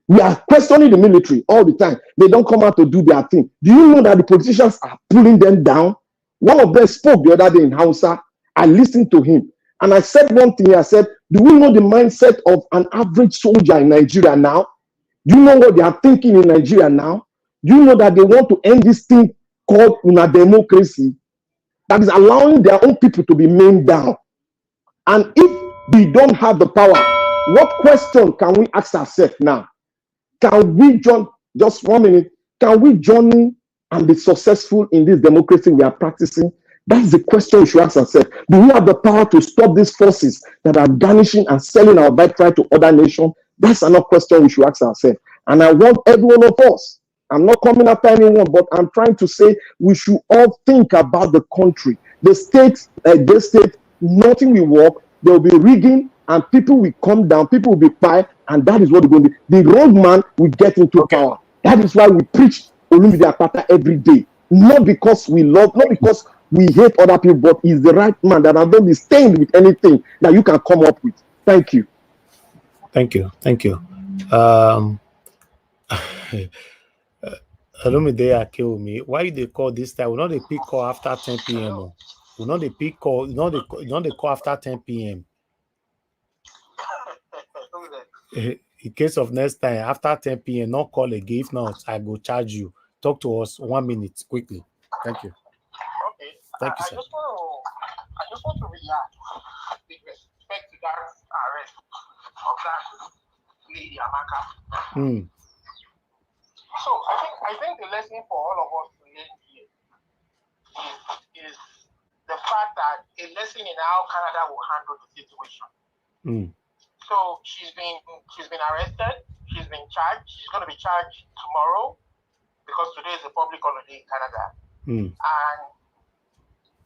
We are questioning the military all the time. They don't come out to do their thing. Do you know that the politicians are pulling them down? One of them spoke the other day in Hausa. I listened to him. And I said one thing. I said, do we know the mindset of an average soldier in Nigeria now? Do you know what they are thinking in Nigeria now? Do you know that they want to end this thing called una democracy that is allowing their own people to be maimed down? And if we don't have the power, what question can we ask ourselves now? Can we join, just 1 minute, can we join and be successful in this democracy we are practicing? That's the question we should ask ourselves. Do we have the power to stop these forces that are garnishing and selling our birthright to other nations? That's another question we should ask ourselves. And I want every one of us, I'm not coming after anyone, but I'm trying to say we should all think about the country. The state, nothing will work. There will be rigging and people will come down, people will be quiet, and that is what we're going to do. The wrong man will get into power. That is why we preach Olumide Akpata every day. Not because we love, not because we hate other people, but he's the right man that I don't be stained with anything that you can come up with. Thank you. Thank you. Thank you. Olumide kill me. Why they call this time? We know they pick call after 10 p.m. We know they pick call, you know they call after 10 p.m. In case of next time, after 10 p.m., not call again. If not, I go charge you. Talk to us 1 minute quickly. Thank you. Okay. Thank you, sir. I just want to react with respect to that arrest of that lady Amaka. So I think the lesson for all of us to learn here is the fact that a lesson in how Canada will handle the situation. So she's been arrested, she's been charged, she's going to be charged tomorrow because today is a public holiday in Canada. And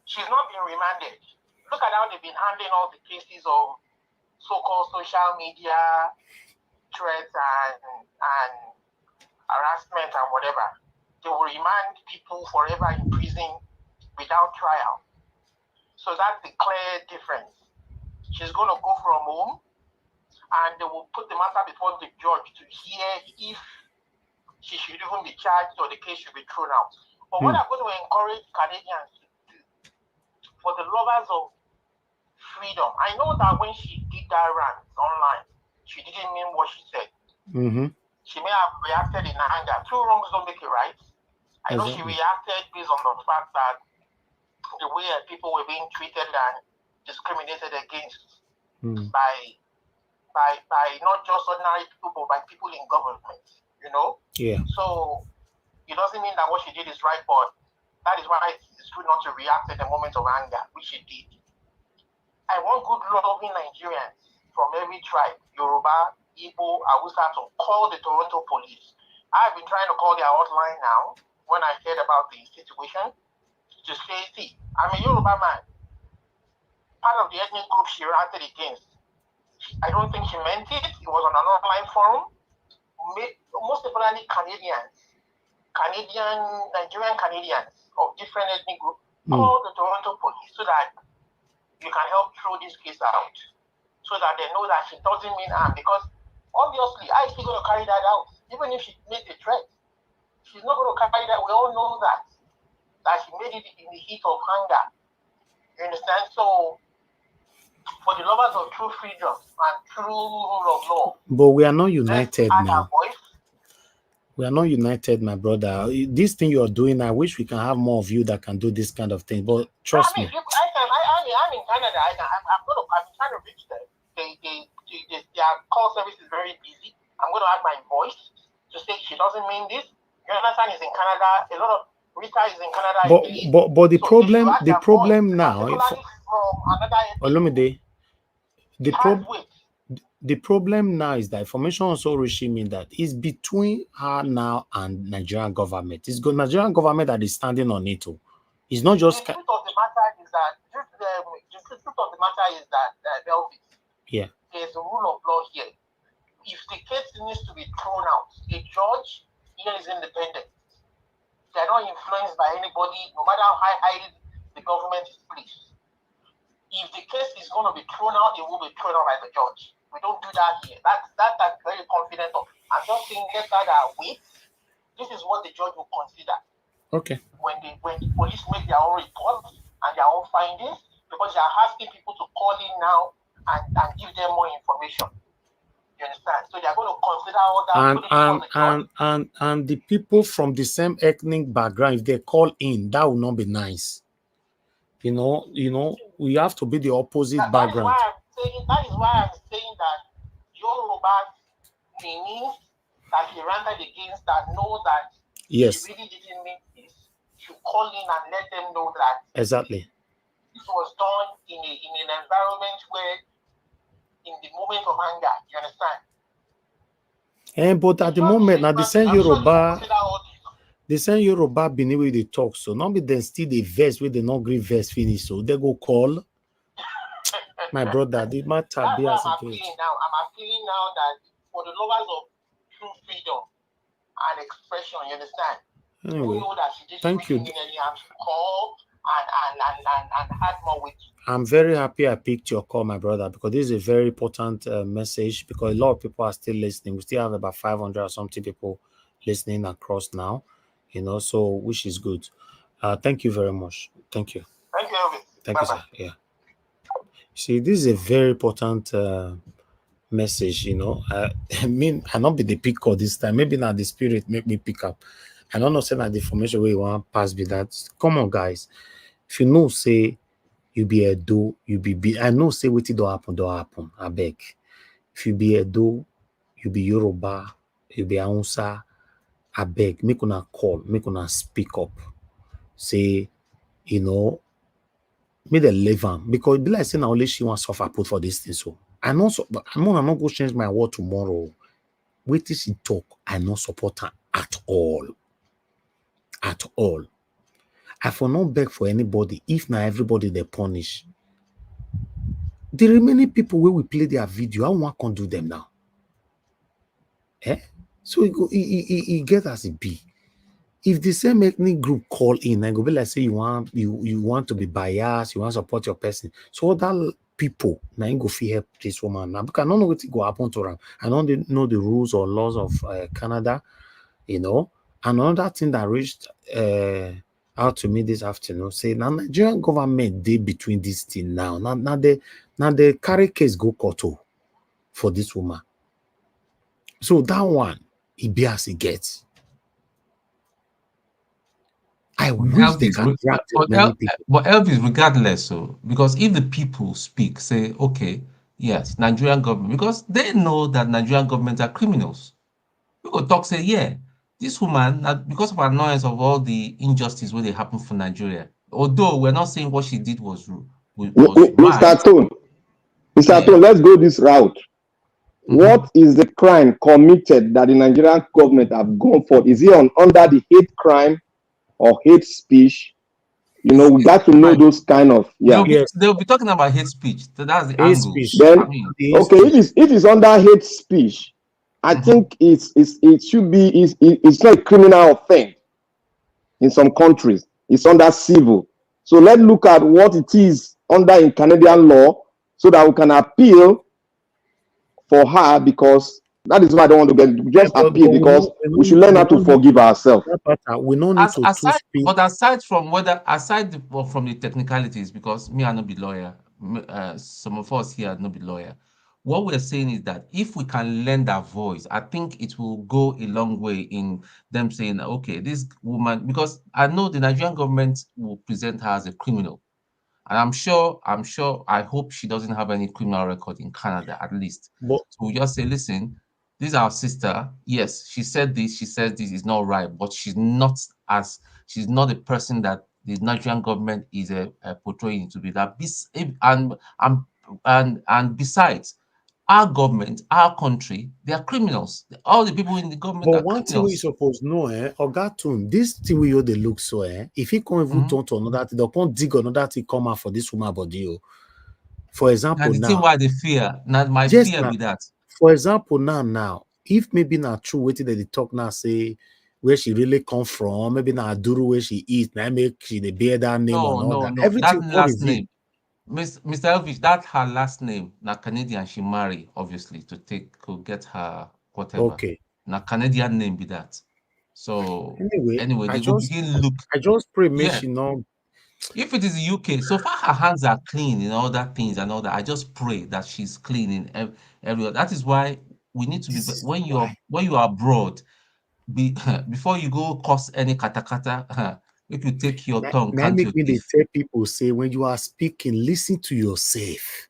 she's not been remanded. Look at how they've been handling all the cases of so-called social media threats and harassment and whatever. They will remand people forever in prison without trial. So that's the clear difference. She's going to go from home and they will put the matter before the judge to hear if she should even be charged or the case should be thrown out. But what I'm going to encourage Canadians to do, for the lovers of freedom, I know that when she did that rant online, she didn't mean what she said. She may have reacted in anger. Two wrongs don't make it right. I know she reacted based on the fact that the way people were being treated and discriminated against by not just ordinary people, but by people in government, you know? Yeah. So it doesn't mean that what she did is right, but that is why it's good not to react in the moment of anger, which she did. I want good loving Nigerians from every tribe, Yoruba, Igbo, Hausa, to call the Toronto police. I've been trying to call their hotline now when I heard about the situation to say, see, I'm a Yoruba man. Part of the ethnic group she ranted against, I don't think she meant it. It was on an online forum. Most importantly, Nigerian Canadians of different ethnic groups, call the Toronto police so that you can help throw this case out, so that they know that she doesn't mean harm. Because obviously, I still going to carry that out, even if she made a threat. She's not going to carry that. We all know that she made it in the heat of anger. You understand? So, for the lovers of true freedom and true rule of law. But we are not united now. We are not united, my brother. This thing you're doing, I wish we can have more of you that can do this kind of thing. But trust me. I'm in Canada. I'm trying to reach them. Their call service is very busy. I'm going to add my voice to say she doesn't mean this. Jonathan is in Canada. A lot of Rita is in Canada. But the problem now, Olumide, the problem now is that information also reaching me that it's between her now and Nigerian government. It's good Nigerian government that is standing on it. It's not just the truth of the matter is that Elvis, yeah. There's a rule of law here. If the case needs to be thrown out, a judge here is independent. They're not influenced by anybody, no matter how highly the government is placed. If the case is going to be thrown out, it will be thrown out by the judge. We don't do that here. That's I'm very confident of. I'm just saying, let that wait. This is what the judge will consider. Okay. When the police make their own reports and their own findings, because they are asking people to call in now and give them more information. You understand? So they are going to consider all that. And the people from the same ethnic background, if they call in, that will not be nice. You know, we have to be the opposite background. That is why I'm saying that Yoruba Benin that he rendered against that know that yes, he really didn't mean this, should call in and let them know that exactly this was done in an environment where, in the moment of anger, you understand? And but at the moment, now the same Yoruba Benin with the talk, so not be then still the verse with the not green verse finish, so they go call my brother. The matter be as I'm appealing now that for the lovers of true freedom and expression, you understand? Anyway, know that thank you. Call and had more with you. I'm very happy I picked your call, my brother, because this is a very important message, because a lot of people are still listening. We still have about 500 or something people listening across now, so which is good. Thank you very much. Thank you. Thank you, Elvis. Thank you, sir. Yeah. See, this is a very important message, I mean, I not be the pick call this time. Maybe now the spirit make me pick up. I don't know, say that the information where you want pass be that. Come on, guys. If you know, say you be a do, you be. I know, say what it don't happen. I beg. If you be a do, you be Yoruba, you be Hausa. I beg. Make una call, make una speak up. Say, make the leave am, because it be like saying only she wants suffer put for this thing. So I know, but I'm not go change my word tomorrow. Wait till she talk. I no support her at all. At all. I for not beg for anybody. If not everybody they punish. The remaining people where we play their video, I want to do them now. So he get as it be. If the same ethnic group call in and go be like say you want to be biased, you want to support your person. So other people now go feel help this woman now, because I don't know what go happen to them. I don't know the rules or laws of Canada, Another thing that reached out to me this afternoon, say now Nigerian government they between this thing now. Now they carry case go court for this woman. So that one, it be as it gets. I wish they can grant many people. But Elvis, regardless, so because if the people speak, say, okay, yes, Nigerian government, because they know that Nigerian government are criminals. People talk, say, yeah, this woman, because of annoyance of all the injustice where they happen for Nigeria, although we're not saying what she did was right. Mr. Tone, let's go this route. What is the crime committed that the Nigerian government have gone for? Is it under the hate crime or hate speech? We got to know those kind of They'll be talking about hate speech. So that's the hate angle. Speech. Then, okay, if it's under hate speech, I think it should be it's not a criminal offense in some countries. It's under civil. So let's look at what it is under in Canadian law so that we can appeal for her, because that is why I don't want to just appeal, because we should learn how to forgive ourselves. We don't need aside from the technicalities, because me I not be lawyer, some of us here not be lawyer. What we're saying is that if we can lend our voice, I think it will go a long way in them saying, okay, this woman, because I know the Nigerian government will present her as a criminal. And I hope she doesn't have any criminal record in Canada, at least. But so we just say, listen, this is our sister. Yes, she said this is not right, but she's not a person that the Nigerian government is portraying to be. That and besides, our government, our country, they are criminals. All the people in the government But are one thing we criminals. suppose know, Ogatun, this thing we they look so, if he can't even turn to another thing, they can't dig another thing come out for this woman body. For example, That's the thing now, why they fear. Not my just fear now, be that. for example, now, if maybe not true, what did they talk now say where she really come from, maybe not Duru where she eat, now make she the bear that name or not that. No. Everything That all last reveal. name, Mr. Elvis, that her last name. Now Canadian, she marry obviously to get her whatever. Okay. Now Canadian name be that. So anyway, I they will begin look. I just pray make Yeah. she know. If it is the UK, so far her hands are clean in all that things and all that. I just pray that she's clean in everywhere. That is why we need to be when you are abroad. Before you go cause any katakata, if you take your tongue, Now count make your me they teeth. tell people say when you are speaking, listen to yourself.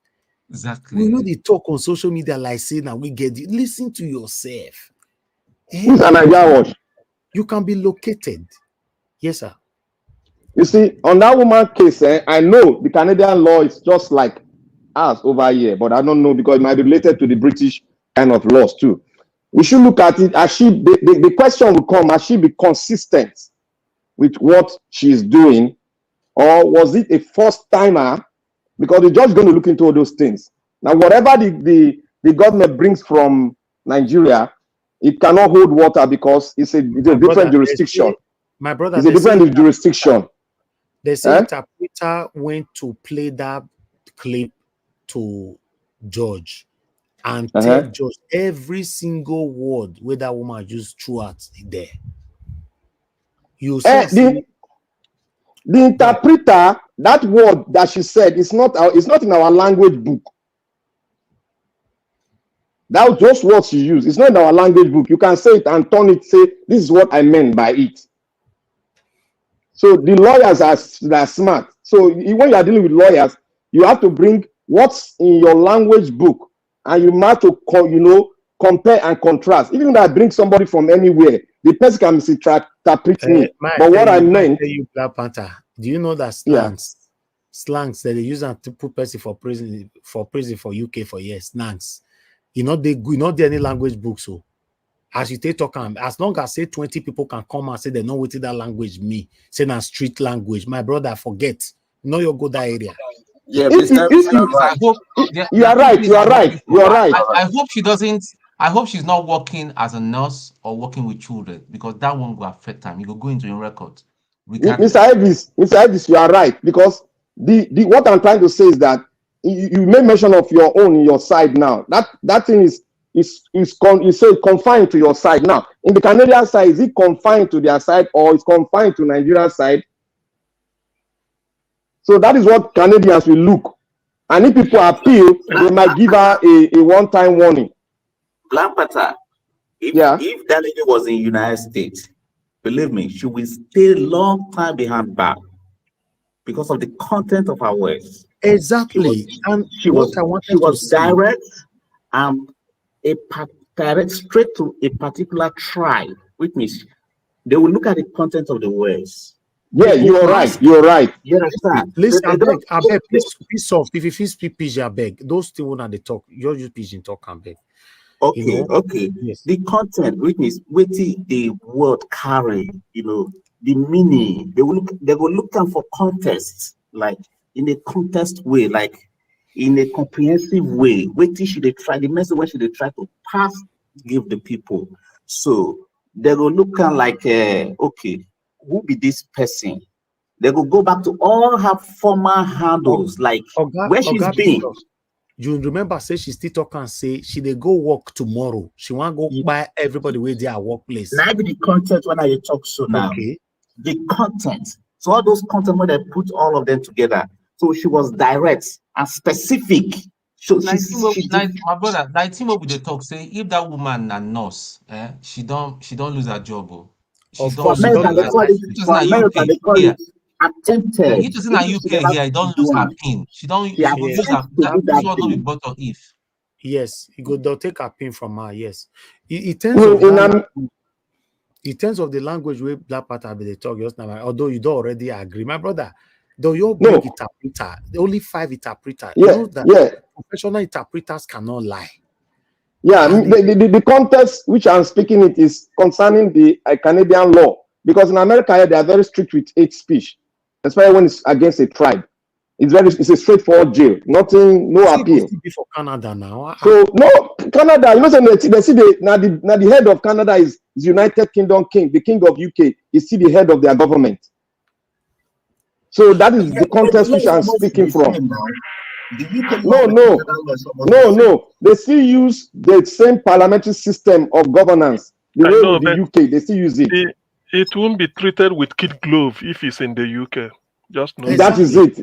Exactly. We know they talk on social media like say now we get it. Listen to yourself. You can be located. Yes, sir. You see, on that woman case, I know the Canadian law is just like us over here, but I don't know because it might be related to the British kind of laws too. We should look at it as the question will come, as she be consistent with what she is doing, or was it a first timer? Because the judge is going to look into all those things. Now, whatever the government brings from Nigeria, it cannot hold water because it's a different jurisdiction. My brother, it's a different jurisdiction. They say interpreter went to play that clip to judge and tell judge every single word where that woman just threw out there. You see, the interpreter, that word that she said, it's not in our language book. That was just what she used. It's not in our language book. You can say it and turn it, say, this is what I meant by it. So the lawyers are smart. So when you are dealing with lawyers, you have to bring what's in your language book, and you have to compare and contrast. Even if I bring somebody from anywhere, the person can misinterpret me. But what I meant, Black Panther, do you know that slangs that they use to put person for prison for UK for years? Slangs. You know any language book. So as you take talk, as long as say 20 people can come and say they know what that language mean, say na street language, my brother, forget. No, you go that area. Yeah, you are right. I hope she doesn't. I hope she's not working as a nurse or working with children, because that one will affect time. You will go into your record. Mr. Elvis, you are right, because the what I'm trying to say is that you made mention of your own in your side now. That thing is confined to your side now. In the Canadian side, is it confined to their side or is confined to Nigerian side? So that is what Canadians will look. And if people appeal, they might give her a one-time warning. Black Panther, if that lady was in the United States, believe me, she will stay a long time behind bar because of the content of her words. Exactly. She was direct and direct straight to a particular tribe, which means they will look at the content of the words. Yeah, you're right. You understand? Please, I beg, please soft. If you speak pidgin, I beg. Those two when they talk, you use pidgin talk, I beg. Okay. Yes. The content, which means waiting the word carry, the meaning. They will look for context, like in a context way, like in a comprehensive way. Waiting should they try the message when should they try to give the people. So they will look like okay, who be this person? They will go back to all her former handles, like where she's been. You remember, say she still talk and say she they go work tomorrow. She want to go buy everybody with their workplace. Now the content when I talk so now. Okay. The content. So all those content when they put all of them together. So she was direct and specific. So my brother, like team up with the talk say if that woman a nurse, she don't lose her job. She don't lose her attempted. You just in UK here, don't lose her pin. She don't lose her. This one don't be bought if. Yes, they'll take a pin from her. Yes, in terms of the language where Black Panther they talk just now, although you don't already agree, my brother. Though you bring interpreter, only 5 interpreters. You know that professional interpreters cannot lie. Yeah, the context which I'm speaking it is concerning the Canadian law, because in America they are very strict with hate speech, especially when it's against a tribe. It's a straightforward jail, nothing, no appeal. For Canada now. So no, Canada, you know, they see the head of Canada is United Kingdom king, the king of UK is still the head of their government. So that is the context which I'm speaking from. No. They still use the same parliamentary system of governance. The way with the UK, they still use it. It won't be treated with kid glove if it's in the UK. Just know that is it.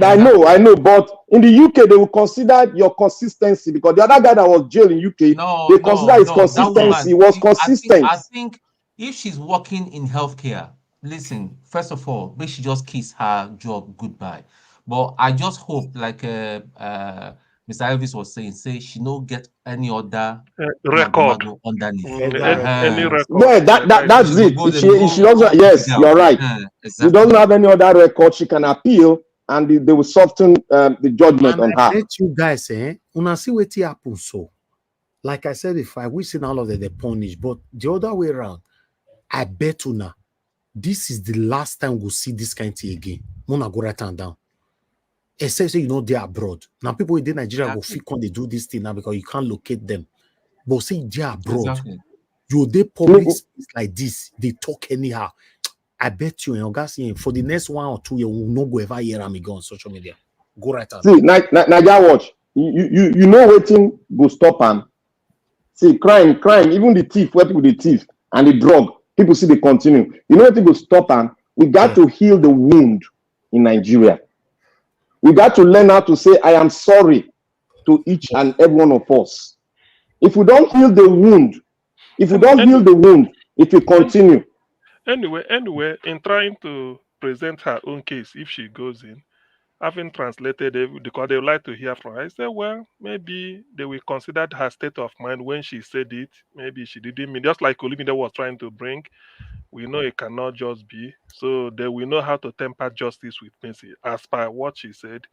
I know, but in the UK they will consider your consistency, because the other guy that was jailed in UK, they consider his consistency was consistent. I think if she's working in healthcare, listen, first of all, maybe she just kiss her job goodbye. But I just hope, like Mr. Elvis was saying, she no get any other record underneath. Any record. Yeah, that's it. She doesn't. Yes, you're right. Exactly. She doesn't have any other record. She can appeal, and they will soften the judgment on her. I bet you guys, una see what happens. So, like I said, if I wish all of them they punish, but the other way around, I bet una this is the last time we'll see this kind of thing again. Mona go write and down. Except you know they're abroad. Now people in Nigeria will feel when they do this thing now because you can't locate them. But say they're abroad. Exactly. You they public space like this, they talk anyhow. I bet you, for the next 1 or 2 years, we'll not go ever hear them again on social media. Go right on. See, Naija watch. You know waiting go stop them. See, crime, even the thief, where people the thief and the drug, people see they continue. You know what go stop them? We got to heal the wound in Nigeria. We got to learn how to say, I am sorry to each and every one of us. If we don't heal the wound, it will continue. Anyway, in trying to present her own case, if she goes in, having translated it, because they would like to hear from her, I said, well, maybe they will consider her state of mind when she said it. Maybe she didn't mean, just like Olumide was trying to bring. We know it cannot just be. So they will know how to temper justice with mercy. As per what she said,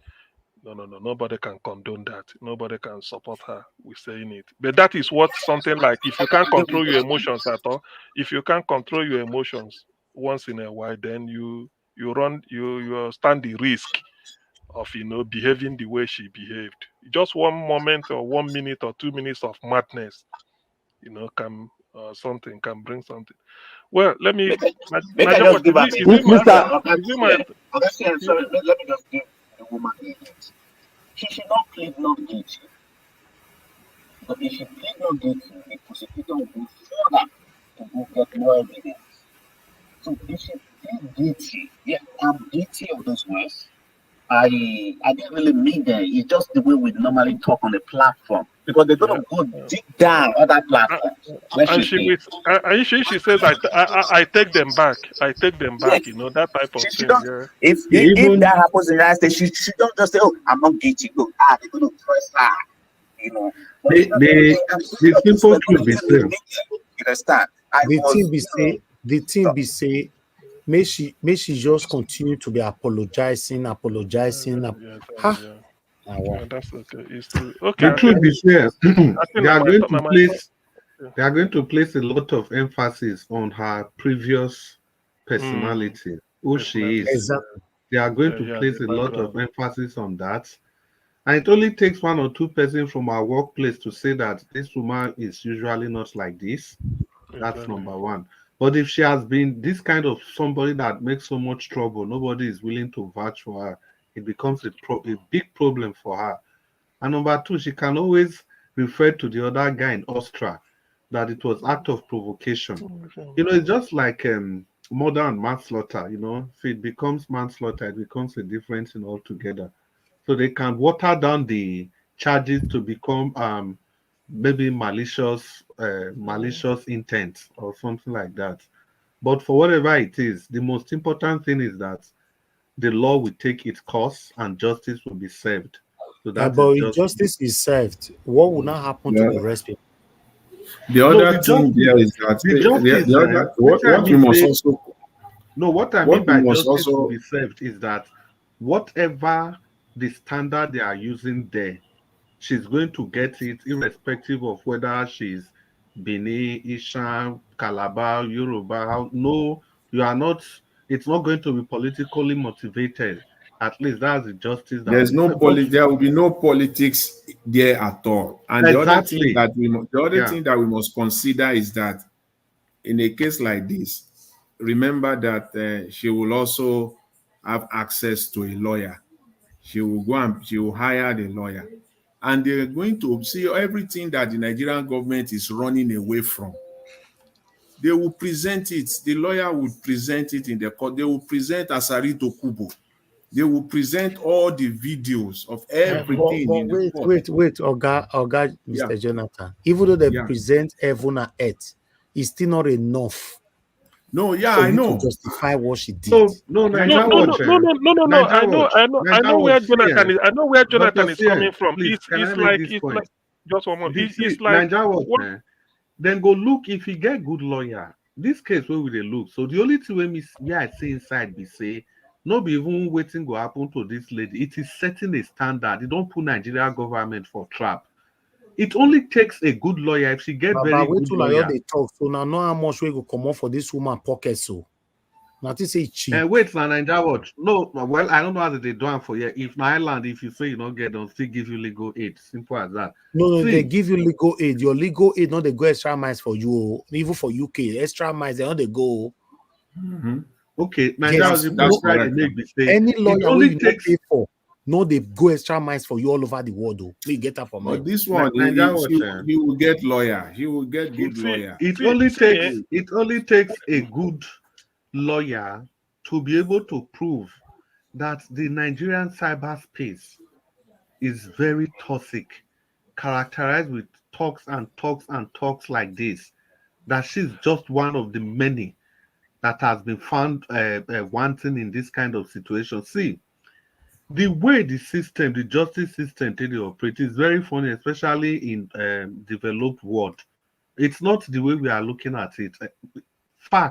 no, nobody can condone that. Nobody can support her with saying it. But that is what something like, if you can't control your emotions at all, if you can't control your emotions once in a while, then you stand the risk of behaving the way she behaved. Just one moment or 1 minute or 2 minutes of madness, can something can bring something. Well, let me. Make I just give her. Sorry, let me just give the woman a hint. She should not plead not guilty. But if she plead not guilty, the prosecutor will go further to go get more evidence. So if she plead guilty, I'm guilty of those words. I didn't really mean that. It's just the way we normally talk on the platform, because they're gonna go deep down on that platform. And she says, I take them back. I take them back. That type of thing. If that happens in the United States, she don't just say, "Oh, I'm not guilty." Go, they're gonna press her. The simple truth be said. You understand? The thing be say. May she just continue to be apologizing. That's okay. It's true. Okay. The truth is here. They are going to place a lot of emphasis on her previous personality, who she is. Exactly. They are going to place a lot of emphasis on that. And it only takes 1 or 2 persons from our workplace to say that this woman is usually not like this. That's number one. But if she has been this kind of somebody that makes so much trouble, nobody is willing to vouch for her, it becomes a big problem for her. And number 2, she can always refer to the other guy in Austria that it was act of provocation. It's just like murder and manslaughter. If it becomes manslaughter, it becomes a different thing altogether. So they can water down the charges to become maybe malicious intent or something like that. But for whatever it is, the most important thing is that the law will take its course and justice will be served. So that but if justice is served, what will not happen to the rest people? The other thing there is that what we must also. No, what I mean by justice will be served is that whatever the standard they are using there, she's going to get it, irrespective of whether she's Benin, Isha, Calabar, Yoruba. No, you are not. It's not going to be politically motivated. At least that's the justice that will There's be no served. But there will be no politics there at all. And the other thing exactly, that yeah, thing that we must consider is that in a case like this, remember that she will also have access to a lawyer. She will go and she will hire the lawyer, and they're going to see everything that the Nigerian government is running away from. They will present it. The lawyer will present it in the court. They will present Asarito Kubo. They will present all the videos of everything in the court. wait, Oga, Mr. Yeah. Jonathan. Even though they Yeah. present heaven and earth, it's still not enough. No, yeah, for I you know. to justify what she did. No, No. I know where Jonathan is. I know where Jonathan is coming from. It's like just one more. It's like Nigeria then go look if he get good lawyer. This case where will they look? So the only thing where I see inside be say no be even waiting go happen to this lady. It is setting a standard. It don't put Nigeria government for trap. It only takes a good lawyer if she get very good lawyer. They talk so now know how much we go come on for this woman pocket so. Nothing say cheap. Wait for Nigeria watch. No, well, I don't know how they do it for you. If in Ireland, if you say you don't get, they'll still give you legal aid. Simple as that. No, they give you legal aid. Your legal aid, not they go extra miles for you. Even for UK, extra miles, they don't they go. Mm-hmm. Okay, Nigeria that's correct. Any lawyer only takes pay for. No, they go extra miles for you all over the world. Though, please get that for me. But this one, he will get lawyer. He will get good lawyer. It only takes a good lawyer to be able to prove that the Nigerian cyberspace is very toxic, characterized with talks like this, that she's just one of the many that has been found wanting in this kind of situation. See, the way the justice system they operate is very funny, especially in developed world. It's not the way we are looking at it.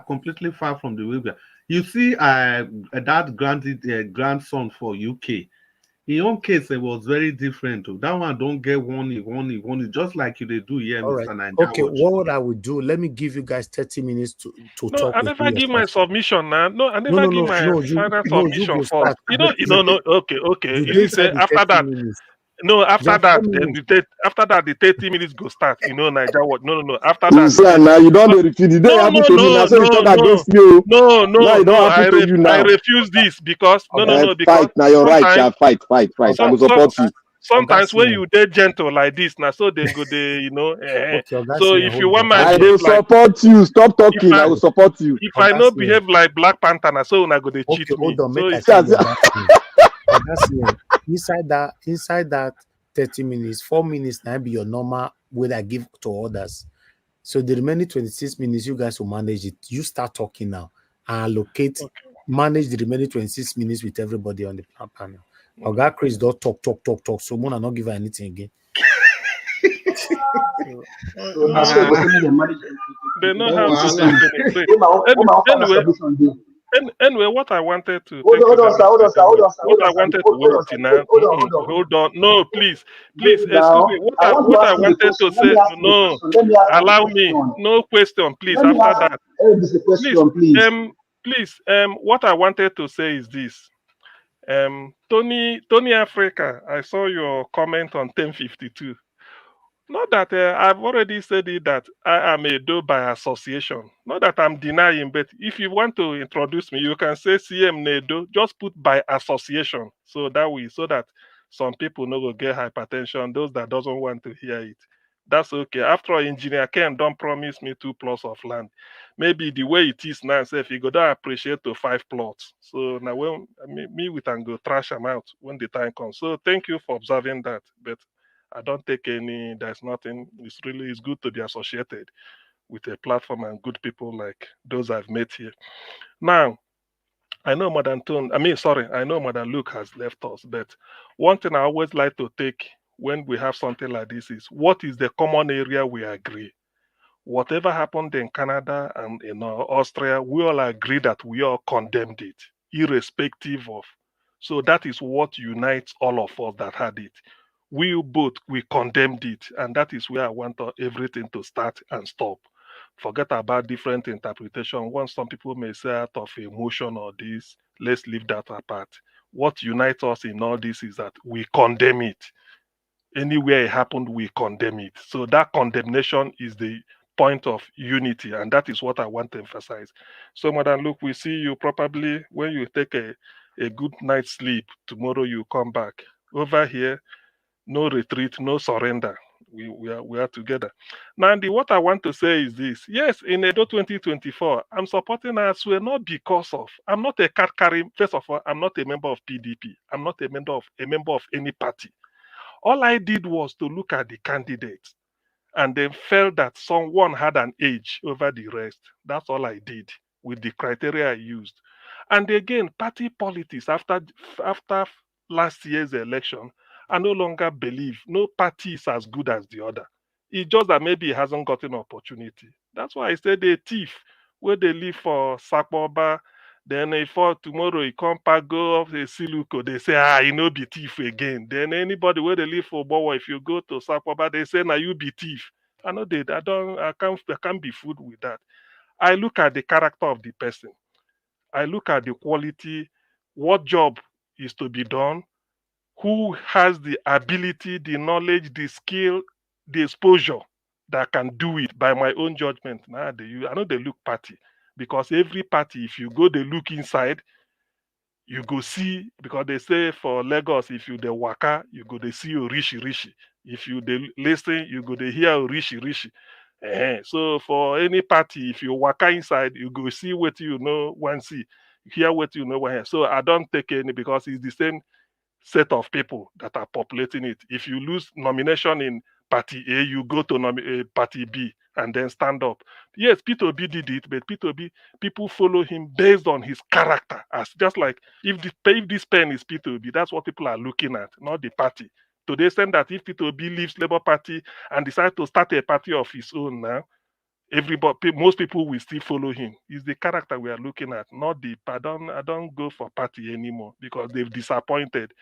Completely far from the way we are. You see, that grandson for UK. In your case, it was very different. That one don't get one, just like you they do here, all Mr. Right. Nigeria. Okay, what I would do, let me give you guys 30 minutes to talk. I never give my submission now. No, I never give my final submission first. No. Okay. You say after that. Minutes. No, after that, then the 30 minutes go start. Nigeria what? No. After that, now you don't refuse. It don't happen to me now. So you talk against you. No. I refuse this because because fight. Now you're right. Yeah, fight. I will support you. Sometimes when you dey gentle like this, now so they go so if you want my I will support you. Stop talking. I will support you. If I no behave like Black Panther, now so I go they cheat me. Inside that 30 minutes, 4 minutes now be your normal way I give to others. So the remaining 26 minutes, you guys will manage it. You start talking now. Allocate, manage the remaining 26 minutes with everybody on the panel. Oga Chris don't talk. So I'm not give her anything again. They know how to penetrate. Anyway, what I wanted to hold on. No, please, excuse me. What I wanted to say, no, allow me. No question, please. After that, please, what I wanted to say is this. Tony Africa, I saw your comment on 1052. Not that I've already said it that I am a do by association. Not that I'm denying, but if you want to introduce me, you can say CM Nedo. Just put by association, so that some people no go get hypertension. Those that doesn't want to hear it, that's okay. After all, Engineer Ken don't promise me 2 plots of land. Maybe the way it is now, if you go don't appreciate to 5 plots. So now when me we can go trash them out when the time comes. So thank you for observing that, but I don't take any, there's nothing. It's good to be associated with a platform and good people like those I've met here. Now, I know Madam Luke has left us, but one thing I always like to take when we have something like this is, what is the common area we agree? Whatever happened in Canada and in Austria, we all agree that we all condemned it, irrespective of. So that is what unites all of us that had it. we both, we condemned it. And that is where I want everything to start and stop. Forget about different interpretation. Once some people may say out of emotion or this, let's leave that apart. What unites us in all this is that we condemn it. Anywhere it happened, we condemn it. So that condemnation is the point of unity, and that is what I want to emphasize. So, Madam Luke, we see you probably when you take a good night's sleep. Tomorrow you come back. Over here, no retreat, no surrender. We are together. Now, what I want to say is this. Yes, in Edo 2024, I'm supporting Asue not because of, I'm not a card carrying, first of all, I'm not a member of PDP. I'm not a member of any party. All I did was to look at the candidates and then felt that someone had an edge over the rest. That's all I did with the criteria I used. And again, party politics after last year's election, I no longer believe no party is as good as the other. It's just that maybe he hasn't gotten an opportunity. That's why I said a thief where they live for Sakboba. Then if for tomorrow he come back go up the Siluko, they say he no be thief again. Then anybody where they live for Bowo, if you go to Sakboba, they say now you be thief. I know that I can't be fooled with that. I look at the character of the person. I look at the quality, what job is to be done, who has the ability, the knowledge, the skill, the exposure that can do it by my own judgment. Now I know they look party because every party, if you go, they look inside, you go see, because they say for Lagos, if you the waka, you go they see Rishi Rishi. If you the listen, you go they hear Rishi Rishi. So for any party, if you waka inside, you go see what you know one see, hear what you know one hear. So I don't take any because it's the same set of people that are populating it. If you lose nomination in party A, you go to party B and then stand up. Yes, Peter B did it, but Peter B, people follow him based on his character. As just like if this pen is Peter B, that's what people are looking at, not the party. To the extent that if Peter B leaves Labour Party and decides to start a party of his own now, most people will still follow him. It's the character we are looking at, not the. I don't go for party anymore because they've disappointed.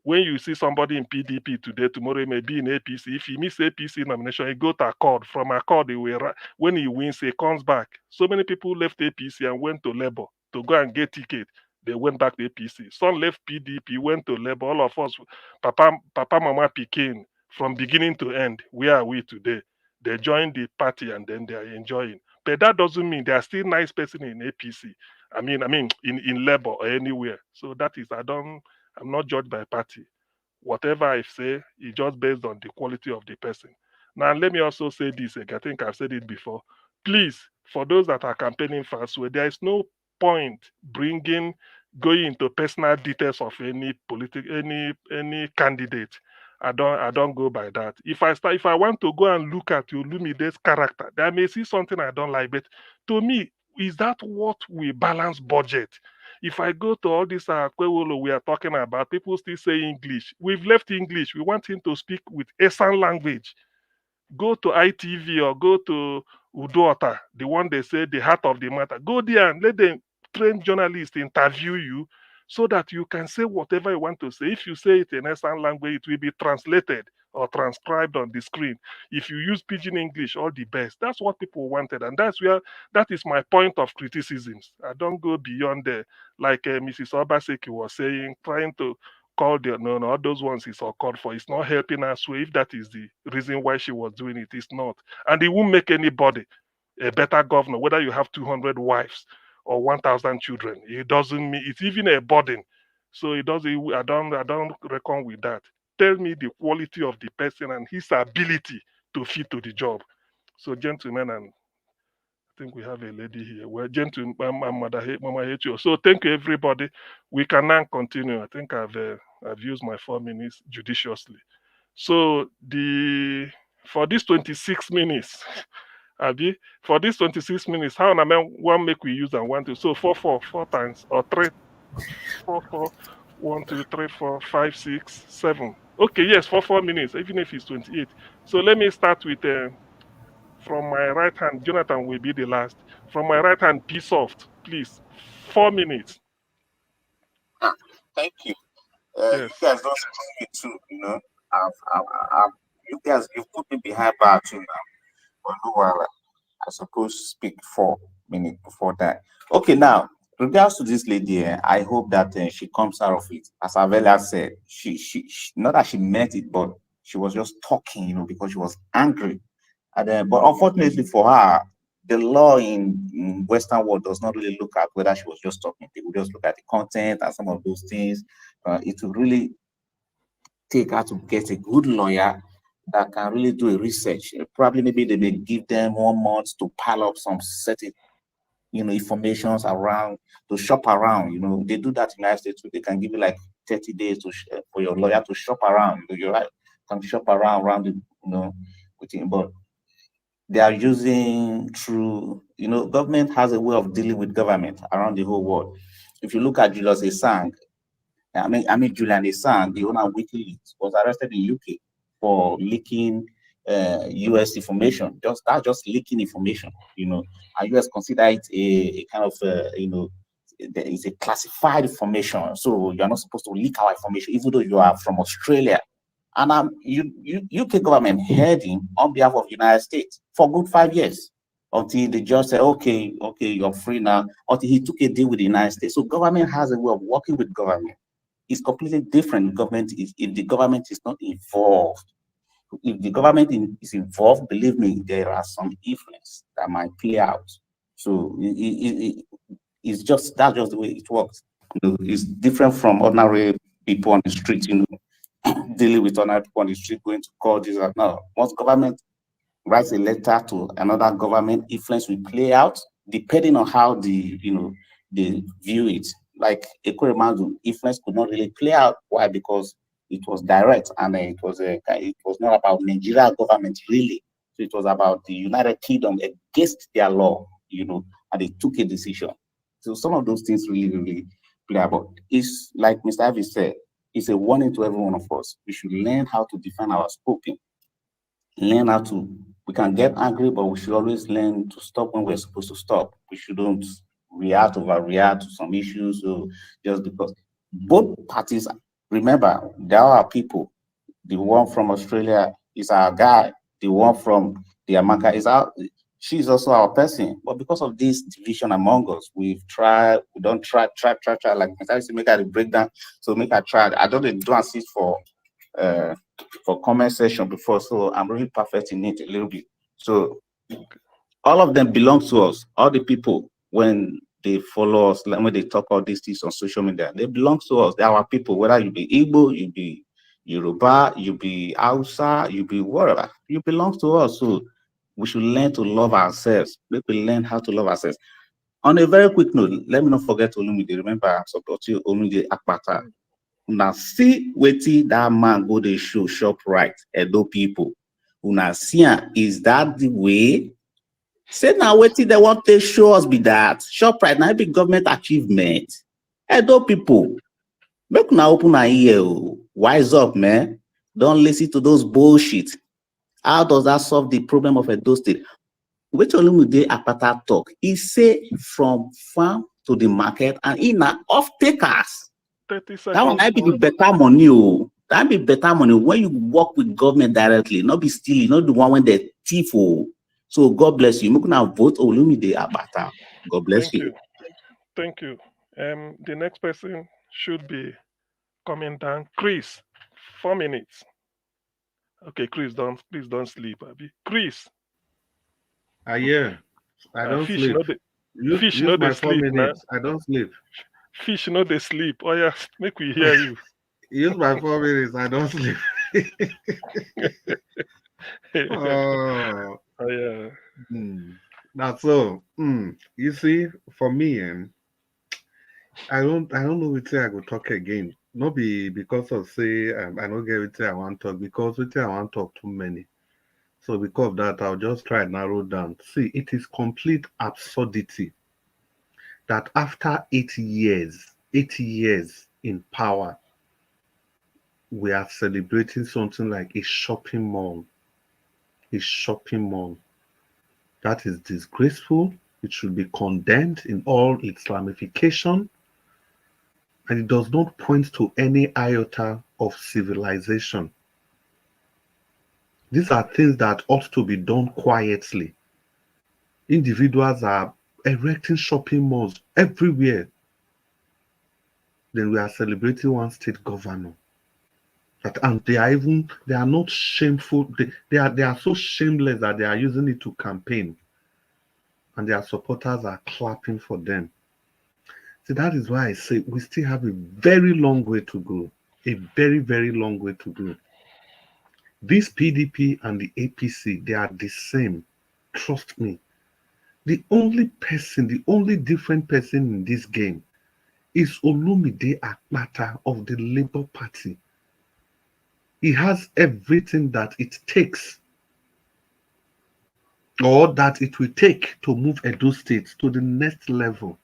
When you see somebody in PDP today, tomorrow he may be in APC. If he miss APC nomination, he go to Accord. From Accord, when he wins, he comes back. So many people left APC and went to Labour to go and get ticket. They went back to APC. Some left PDP, went to Labour. All of us, Papa, Mama, Pikin, from beginning to end, where are we today? They joined the party and then they are enjoying. But that doesn't mean they are still nice person in APC. I mean, in Labour or anywhere. So that is, I'm not judged by party. Whatever I say is just based on the quality of the person. Now, let me also say this again. I think I've said it before. Please, for those that are campaigning for Asue, there is no point going into personal details of any candidate. I don't go by that. If I want to go and look at Olumide's character, I may see something I don't like, but to me, is that what we balance budget? If I go to all this Kwewolo we are talking about, people still say English. We've left English. We want him to speak with Esan language. Go to ITV or go to Udoota, the one they say the heart of the matter. Go there and let the trained journalists interview you so that you can say whatever you want to say. If you say it in Esan language, it will be translated or transcribed on the screen. If you use pidgin English, all the best. That's what people wanted, and that is my point of criticisms. I don't go beyond there, like Mrs. Obaseki was saying, trying to call all those ones is called for. It's not helping us. If that is the reason why she was doing it, it's not, and it won't make anybody a better governor, whether you have 200 wives or 1,000 children. It doesn't mean it's even a burden. So it doesn't. I don't reckon with that. Tell me the quality of the person and his ability to fit to the job. So, gentlemen, and I think we have a lady here. Well, gentlemen, Mama Hecho. So, thank you, everybody. We can now continue. I think I've used my 4 minutes judiciously. So, for this 26 minutes. Abi, for these 26 minutes, how am I one make we use and 1 2? So 4 times or 3 4 1 2 3 4 5 6 7. Okay, yes, for 4 minutes, even if it's 28. So let me start with from my right hand. Jonathan will be the last. From my right hand, P Soft, please. 4 minutes. Thank you. Yes. You guys don't screw me too, you guys, you put me behind bar too now. But no, I suppose speak 4 minutes before that. Okay, now regards to this lady, I hope that she comes out of it. As Avela said, she not that she meant it, but she was just talking, because she was angry. And but unfortunately for her, the law in Western world does not really look at whether she was just talking. They will just look at the content and some of those things. It will really take her to get a good lawyer that can really do a research. Probably maybe they may give them 1 month to pile up some certain, informations around, to shop around. They do that in the United States too. They can give you like 30 days for your lawyer to shop around. You're right, can shop around the, with him, but they are using through, government has a way of dealing with government around the whole world. If you look at Julius Assange, Julian Assange, the owner of WikiLeaks, was arrested in UK for leaking US information. Just leaking information, and US consider it a kind of, it's a classified information. So you're not supposed to leak our information, even though you are from Australia. And UK government held him on behalf of the United States for good 5 years until the judge said, okay, you're free now, until he took a deal with the United States. So government has a way of working with government. It's completely different. If the government is not involved. If the government is involved, believe me, there are some influence that might play out. So it's just that's just the way it works. It's different from ordinary people on the street, dealing with ordinary people on the street, going to court. No, once government writes a letter to another government, influence will play out depending on how they view it. Like Ekweremadu, influence could not really play out. Why? Because it was direct, and it was not about Nigeria government really. So it was about the United Kingdom against their law, and they took a decision. So some of those things really, really play out. It's like Mr. Ivy said, it's a warning to every one of us. We should learn how to define our spoken. Learn how to. We can get angry, but we should always learn to stop when we're supposed to stop. We shouldn't overreact to some issues. So just because both parties, remember, there are people. The one from Australia is our guy. The one from the Amaka is she's also our person. But because of this division among us, we don't try, like I say, make a breakdown. So make a try. I don't assist for comment section before, so I'm really perfect in it a little bit. So all of them belong to us. All the people, when they follow us, like when they talk all these things on social media, they belong to us. They are our people. Whether you be Igbo, you be Yoruba, you be Hausa, you be whatever, you belong to us. So we should learn to love ourselves. We learn how to love ourselves. On a very quick note, let me not forget Olumide. Remember, support you, Olumide Akpata. Una see wetin that man go dey show shop right Edo people. Una see is that the way? Say now wetin they want to show us be that shop right now be government achievement. Edo people, make una open our ear. Wise up, man. Don't listen to those bullshit. How does that solve the problem of Edo State? Which Olumide Akpata talk? He say from farm to the market and in off takers. 30 seconds. That one might be the better money. That be better money when you work with government directly, not be stealing, not the one when they thief. So God bless you. Make now vote Olumide Akpata. God bless you. Thank you. The next person should be coming down. Chris, 4 minutes. Okay, Chris, please don't sleep, Abby. Chris. Yeah. I don't fish sleep. Fish use no my dey 4 sleep minutes. I don't sleep. Fish no dey sleep. Oh yeah, make we hear you. Use my 4 minutes. I don't sleep. Oh yeah. That's so. You see, for me, I don't know which I go talk again. Not be because of say I don't get which I want to talk, because which I want to talk too many. So because of that, I'll just try and narrow down. See, it is complete absurdity that after 8 years in power, we are celebrating something like a shopping mall. A shopping mall. That is disgraceful. It should be condemned in all its ramification. And it does not point to any iota of civilization. These are things that ought to be done quietly. Individuals are erecting shopping malls everywhere. Then we are celebrating one state governor. And they are not shameful. They are so shameless that they are using it to campaign. And their supporters are clapping for them. See, that is why I say we still have a very long way to go. A very, very long way to go. This PDP and the APC, they are the same. Trust me. The only different person in this game is Olumide Akpata of the Labour Party. He has everything that it takes, or that it will take, to move Edo State to the next level.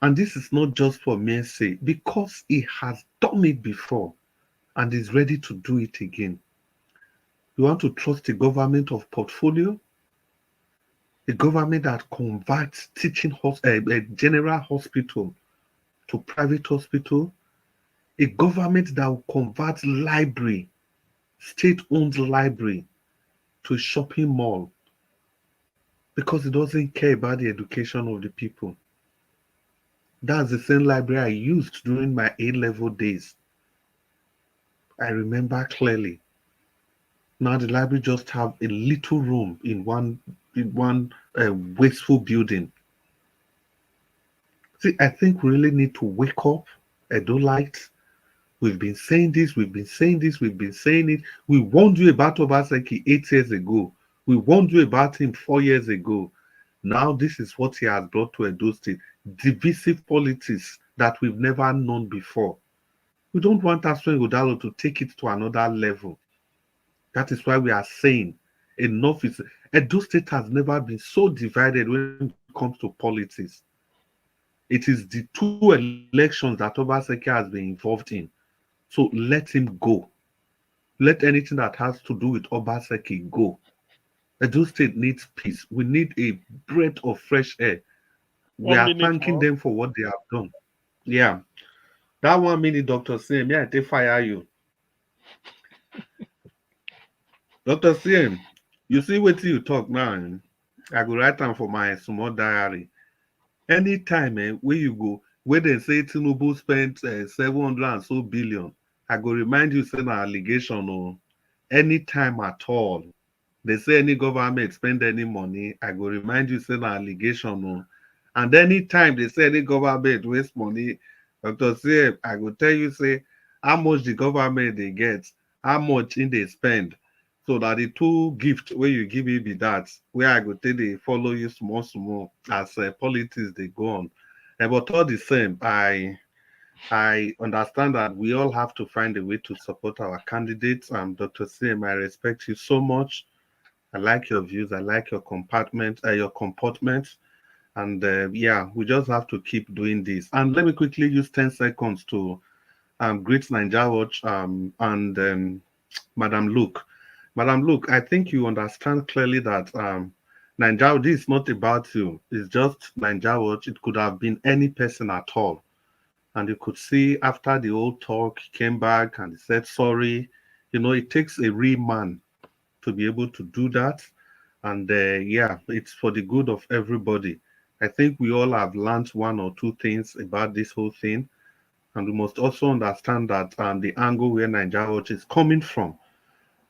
And this is not just for mere sake, because he has done it before and is ready to do it again. You want to trust the government of portfolio? A government that converts a general hospital to private hospital? A government that will convert library, state-owned library, to a shopping mall because it doesn't care about the education of the people. That's the same library I used during my A-level days. I remember clearly. Now the library just have a little room in one wasteful building. See, I think we really need to wake up. Edo-lights. We've been saying this, we've been saying it. We warned you about Obaseki 8 years ago. We warned you about him 4 years ago. Now this is what he has brought to Edo State. Divisive politics that we've never known before. We don't want Aswen Godalo to take it to another level. That is why we are saying enough is. Edo State has never been so divided when it comes to politics. It is the 2 elections that Obaseki has been involved in. So let him go. Let anything that has to do with Obaseki go. Edo State needs peace. We need a breath of fresh air. We are thanking them for what they have done. Yeah. That 1 minute, Dr. CM, may I take fire you? Dr. CM, you see what you talk now. I go write down for my small diary. Anytime where you go, where they say Tinubu spent 700 and so billion, I go remind you, say an allegation or anytime at all. They say any government spend any money, I go remind you, say an allegation or. And anytime they say any government waste money, Dr. CM, I go tell you, say how much the government they get, how much in they spend. So that the 2 gifts where you give me be that, where I go tell they follow you small as politics they go on. But all the same, I understand that we all have to find a way to support our candidates. Dr. CM, I respect you so much. I like your views. I like your comportment. And yeah, we just have to keep doing this. And let me quickly use 10 seconds to greet Naija Watch and Madam Luke. Madam Luke, I think you understand clearly that Naija, this is not about you. It's just Naija Watch. It could have been any person at all. And you could see after the old talk, he came back and he said sorry. You know, it takes a real man to be able to do that. And yeah, it's for the good of everybody. I think we all have learned 1 or 2 things about this whole thing. And we must also understand that the angle where Naija Watch is coming from.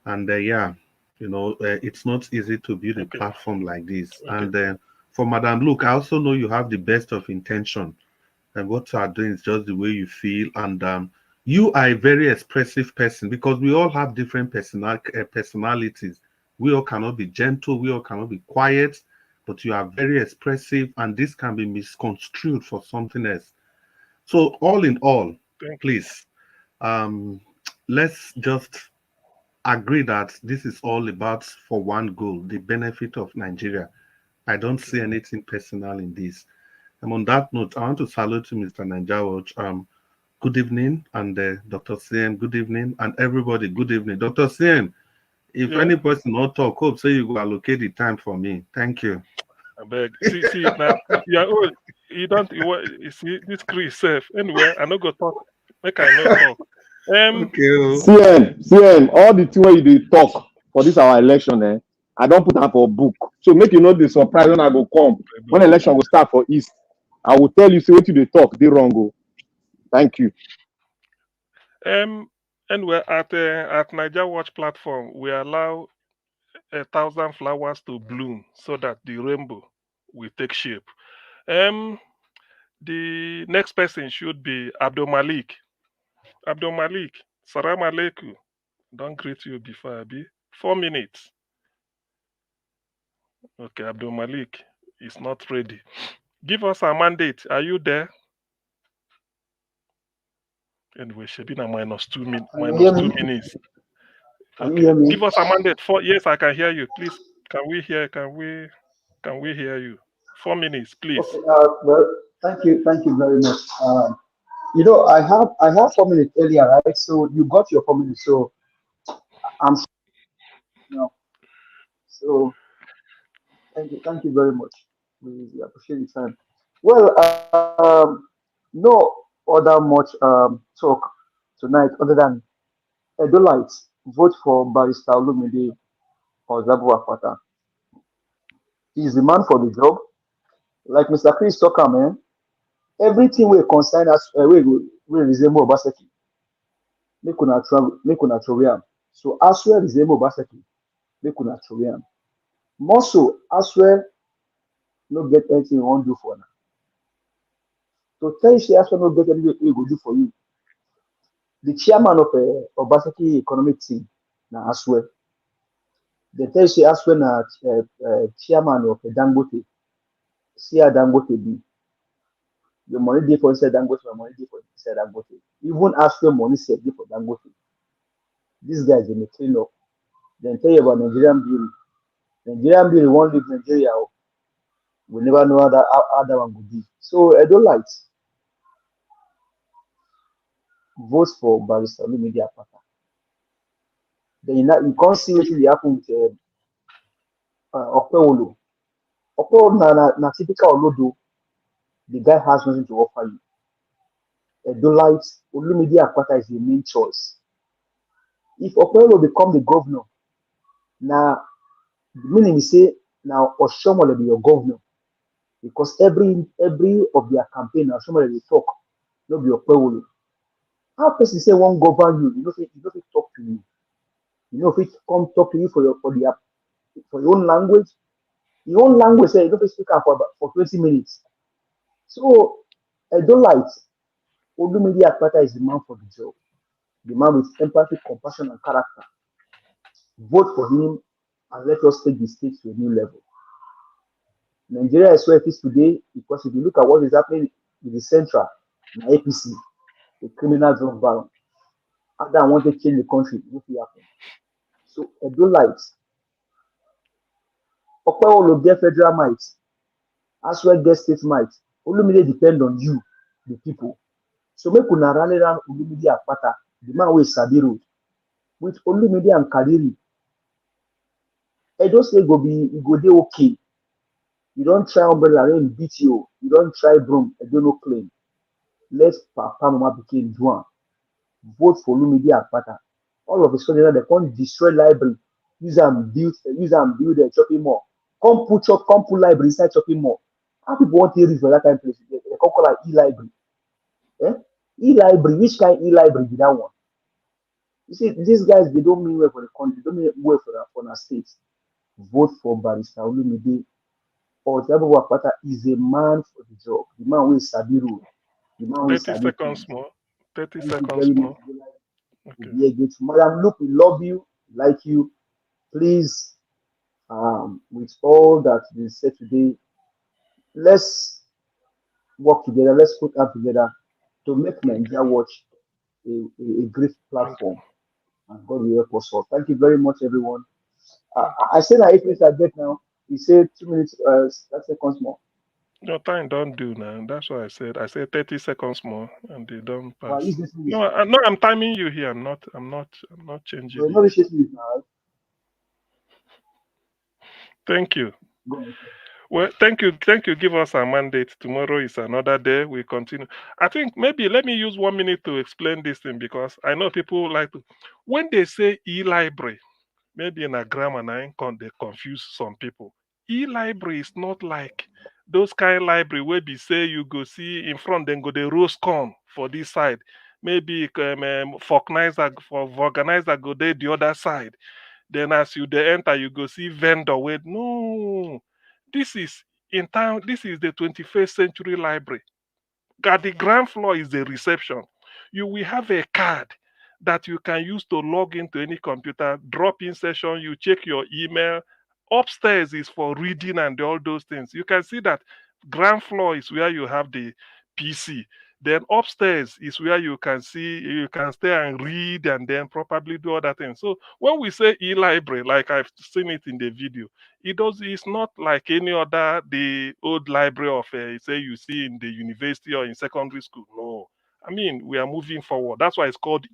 And yeah, you know, it's not easy to build a platform like this. And for Madam Luke, I also know you have the best of intention. And what you are doing is just the way you feel. And you are a very expressive person because we all have different personalities. We all cannot be gentle. We all cannot be quiet. But you are very expressive. And this can be misconstrued for something else. So all in all, please, let's just agree that this is all about for one goal, the benefit of Nigeria. I don't see anything personal in this. And on that note, I want to salute you, Mr. Naija Watch. Good evening, and Dr. CM, good evening, and everybody, good evening. Dr. CM, if any person not talk, hope say you will allocate the time for me. Thank you. I beg. See now, you don't. You see this Chris safe. Anyway, I no go talk. Make I no talk. Okay. CM, all the thing where you dey talk, for this our election, I don't put up for book. So make you know the surprise when I go come. When election will start for East, I will tell you, see what you they talk, they wrong go. Thank you. And we're at Niger Watch platform, we allow 1,000 flowers to bloom so that the rainbow will take shape. The next person should be Abdul Malik. Abdul Malik, Salam Alaikum. Don't greet you before, Abi. 4 minutes. Okay, Abdul Malik is not ready. Give us a mandate. Are you there? Anyway, Shebina -2 minutes. Okay, give us a mandate. Yes, I can hear you. Please, can we hear you? 4 minutes, please. Okay, well, thank you very much. I have 4 minutes earlier, right? So you got your 4 minutes. So I'm so thank you very much. We appreciate the time. Well, no other much talk tonight other than Edolites vote for Barrister Olumide or Zabu Afata. He's the man for the job. Like Mr. Chris Tucker, man, everything we concern us, we resemble Obaseki. Make una throw am. So as well resemble Obaseki. Make una throw am. More so, as well, no get anything you want to do for now. So tell you, as well, no get anything we go do for you. The chairman of Obaseki economic team, now as well. They tell you, as well, na chairman of Dangote. See how Dangote be. Your money dey for inside Dangote, your money dey for inside Dangote. Even after money set dey for Dangote. These guys they may clean up. Then tell you about Nigerian beauty. Nigerian beauty won't leave Nigeria. We never know how that one would be. So I don't like vote for Barrister Olumide Apata. Then you can't see what will happen with Okpewolo. Okpewolo na typical Olodo. The guy has nothing to offer you. I don't like Olumide Apata is the main choice. If Okpewolo become the governor, now the meaning is say now Oshomo will be your governor. Because every of their campaign, Oshomo they talk, no be Okpewolo. How person say one govern you, you know if it talk to you. You know if it come talk to you for your own language. Your own language say you don't speak up for 20 minutes. So I don't like Olumide Apata is the man for the job. The man with empathy, compassion, and character. Vote for him and let us take the state to a new level. Nigeria is where it is today because if you look at what is happening in the central, in APC, the criminal drug baron, after I want to change the country, what will happen? So I don't like Okpewolo get federal might, as well get state might. Olumide depend on you, the people. So make una rally around Olumide Apata, the man with Sabi Road, with Olumide and Kadiri. I just say go dey okay. You don't try umbrella rain beat you. You don't try broom. I don't know claim. Let Papa Mama became Juan. Vote for Olumide Apata. All of a sudden they can't destroy library. Use and build a shopping mall. Come put library inside shopping mall. How people want to read for that kind of place? They can call it e-library. E-library, which kind of e-library be that one? You see, these guys they don't mean well for the country, they don't mean well for our states. Vote for Barrister Olumide or Zabu Apata is a man for the job. The man who is Sabi Road. The man who is 30 Sabi seconds more. 30 Thank seconds you very more. much. Okay. Madam, look, we love you, like you. Please, with all that we said today, let's work together. Let's put up together to make Nigeria Watch a great platform. And God will help us all. Thank you very much, everyone. I said that 8 minutes I get now. He said 2 minutes, 30 seconds more. No, time don't do now. That's what I said. I said 30 seconds more, and they don't Well, pass. No, I'm timing you here. I'm not changing We're it. not reshaping it now, right? Thank you. Go ahead. Well, thank you. Give us a mandate. Tomorrow is another day. We continue. I think maybe let me use 1 minute to explain this thing because I know people like to. When they say e-library, maybe in a grammar nine, they confuse some people. E-library is not like those kind library where be say you go see in front, then go the roast corn for this side. Maybe organizer go there the other side. Then as you they enter, you go see vendor. Wait, no, this is in town. This is the 21st century library. At the ground floor is the reception. You will have a card that you can use to log into any computer, drop in session, you check your email. Upstairs is for reading and all those things. You can see that ground floor is where you have the PC. Then upstairs is where you can stay and read and then probably do other things. So when we say e-library, like I've seen it in the video, it's not like any other the old library of say you see in the university or in secondary school. No, I mean we are moving forward. That's why it's called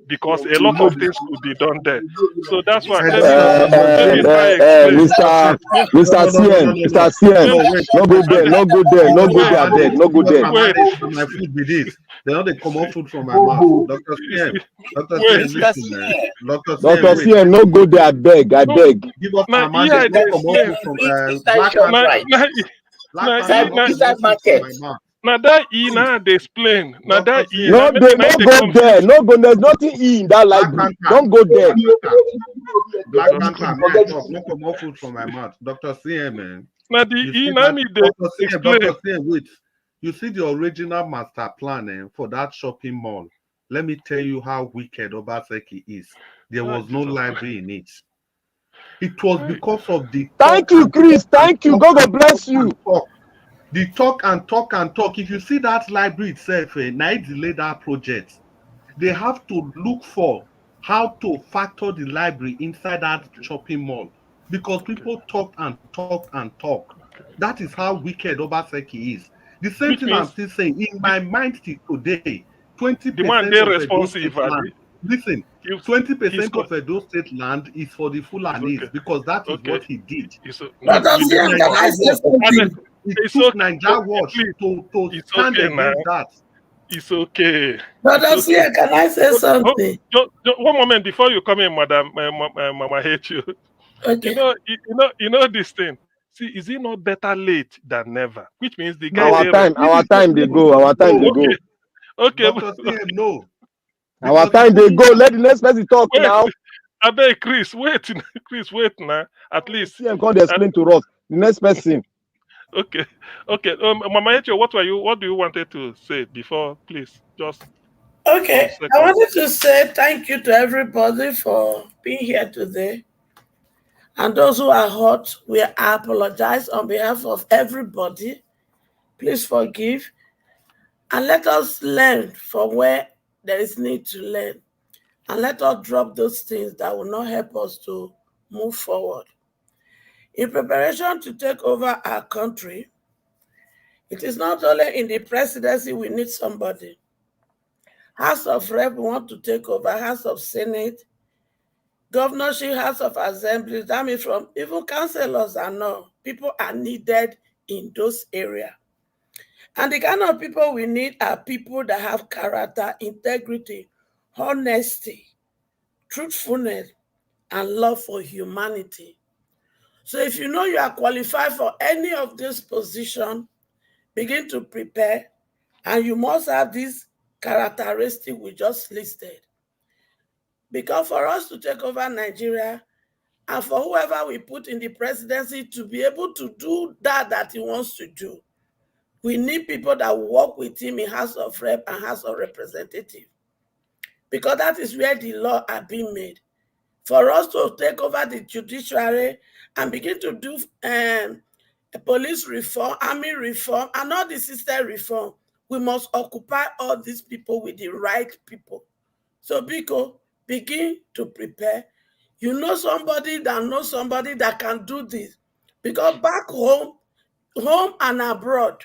because a lot of things could be done there. So that's why let me try explain. Mr. CM, no go there, no go there, no go there, beg, no go there. My food be this. They don't they come off food from my mouth. Dr. CM, Dr. CM, listen, man. Dr. CM, no go there, I beg. Give us our mandate, not come off food from Black Panther. Now that E now they explain. Now that E. No, they no go there. No go. There's nothing E in that library. Don't go there. Black Panther, man, talk. No come off food from my mouth. Dr. CM, man. Now the E now need they explain. Dr. CM, wait. You see the original master plan for that shopping mall. Let me tell you how wicked Obaseki is. There was no library in it. It was because of the. Thank you, Chris. Thank you. God bless you. The talk and talk and talk. If you see that library itself, now it delayed that project. They have to look for how to factor the library inside that shopping mall because people talk and talk and talk. That is how wicked Obaseki is. The same thing I'm still saying in my mind till today. 20% responsive. Listen, 20% of Edo State land is for the Fulanis because that is what he did. It took Nigeria Watch to stand against that. It's okay. Can I say something? One moment before you come in, Madam Mama hate you. Okay. You know this thing. See, is it not better late than never? Which means the guy. Our time they go. Okay. No. Our time they go. Let the next person talk now. I beg Chris, wait now. At least. CM can't explain to us. The next person. Okay. Mama Echo, what do you wanted to say before, please? Just okay. I wanted to say thank you to everybody for being here today. And those who are hurt, we apologize on behalf of everybody. Please forgive. And let us learn from where there is need to learn. And let us drop those things that will not help us to move forward. In preparation to take over our country, it is not only in the presidency we need somebody. House of Rep we want to take over, House of Senate, governorship, House of Assembly, that means from even councillors and all, people are needed in those areas. And the kind of people we need are people that have character, integrity, honesty, truthfulness, and love for humanity. So if you know you are qualified for any of these positions, begin to prepare, and you must have these characteristics we just listed. Because for us to take over Nigeria, and for whoever we put in the presidency to be able to do that he wants to do, we need people that work with him in House of Rep and House of Representatives. Because that is where the law are being made. For us to take over the judiciary and begin to do police reform, army reform, and all the system reform, we must occupy all these people with the right people. So, Biko, begin to prepare. You know somebody that knows somebody that can do this. Because back home and abroad,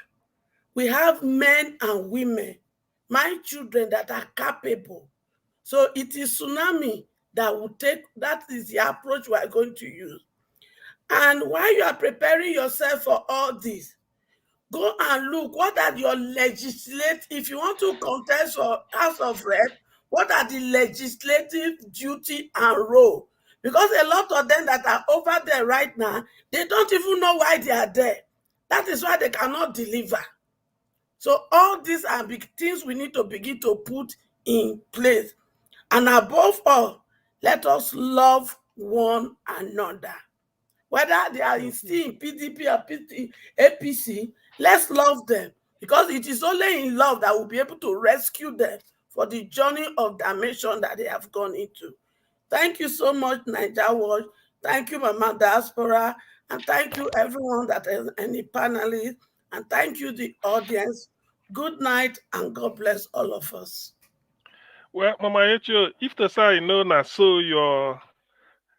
we have men and women, my children that are capable. So it is tsunami that will take, that is the approach we are going to use. And while you are preparing yourself for all this, go and look, what are your if you want to contest for House of Rep, what are the legislative duty and role? Because a lot of them that are over there right now, they don't even know why they are there. That is why they cannot deliver. So all these are big things we need to begin to put in place. And above all, let us love one another. Whether they are still in PDP or APC, let's love them. Because it is only in love that we'll be able to rescue them for the journey of damnation that they have gone into. Thank you so much, Niger Watch. Thank you, Mama Diaspora. And thank you, everyone that is any panelists. And thank you, the audience. Good night, and God bless all of us. Well, Mama Echo, if the say no na so your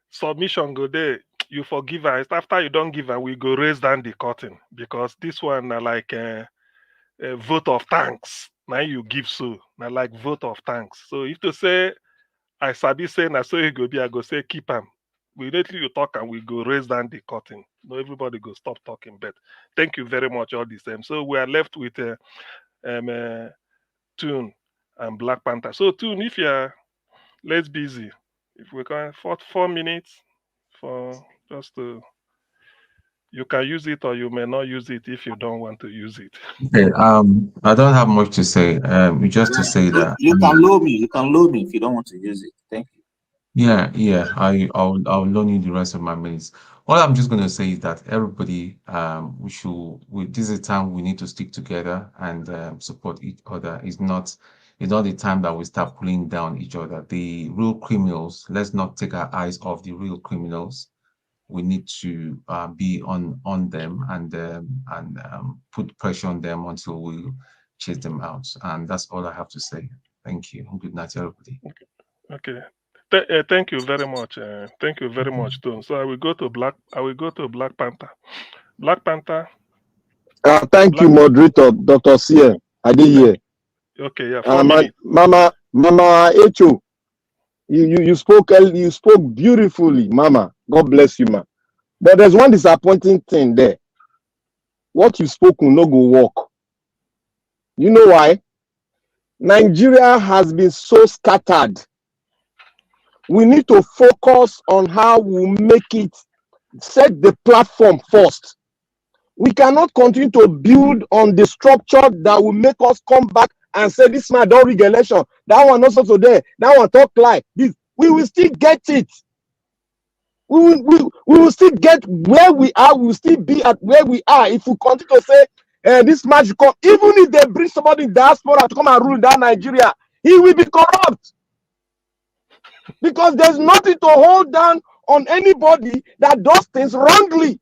submission go there, you forgive her. After you don't give her, we go raise down the curtain, because this one na like a vote of thanks. Now you give so, na like vote of thanks. So if to say I sabi say na so you go be, I go say keep him. Immediately you talk and we go raise down the curtain. No, everybody go stop talking. But thank you very much all the same. So we are left with Tune and Black Panther. So Tune, if you're less busy, if we can 4 minutes for just to, you can use it or you may not use it if you don't want to use it. Okay, I don't have much to say. Just to say that you can loan me. You can loan me if you don't want to use it. Thank you. Yeah. I'll loan you the rest of my minutes. All I'm just gonna say is that everybody, this is a time we need to stick together and support each other. It's not the time that we start pulling down each other. The real criminals, let's not take our eyes off the real criminals. We need to be on them and put pressure on them until we chase them out. And that's all I have to say. Thank you. Good night, everybody. Okay. Thank you very much. Thank you very much, Tone. So I will go to Black Panther. Black Panther. Thank you, moderator, Dr. Sia. I did hear. Okay, yeah. 4 minutes. Mama Echo, you spoke beautifully, Mama. God bless you, ma. But there's one disappointing thing there. What you spoke will not go work. You know why? Nigeria has been so scattered. We need to focus on how we make it, set the platform first. We cannot continue to build on the structure that will make us come back and say this man don't rig election, that one not so there, that one talk like this. We will still get it. We will still get where we are. We will still be at where we are if we continue to say this man should come. Even if they bring somebody in diaspora to come and rule that Nigeria, he will be corrupt. Because there's nothing to hold down on anybody that does things wrongly.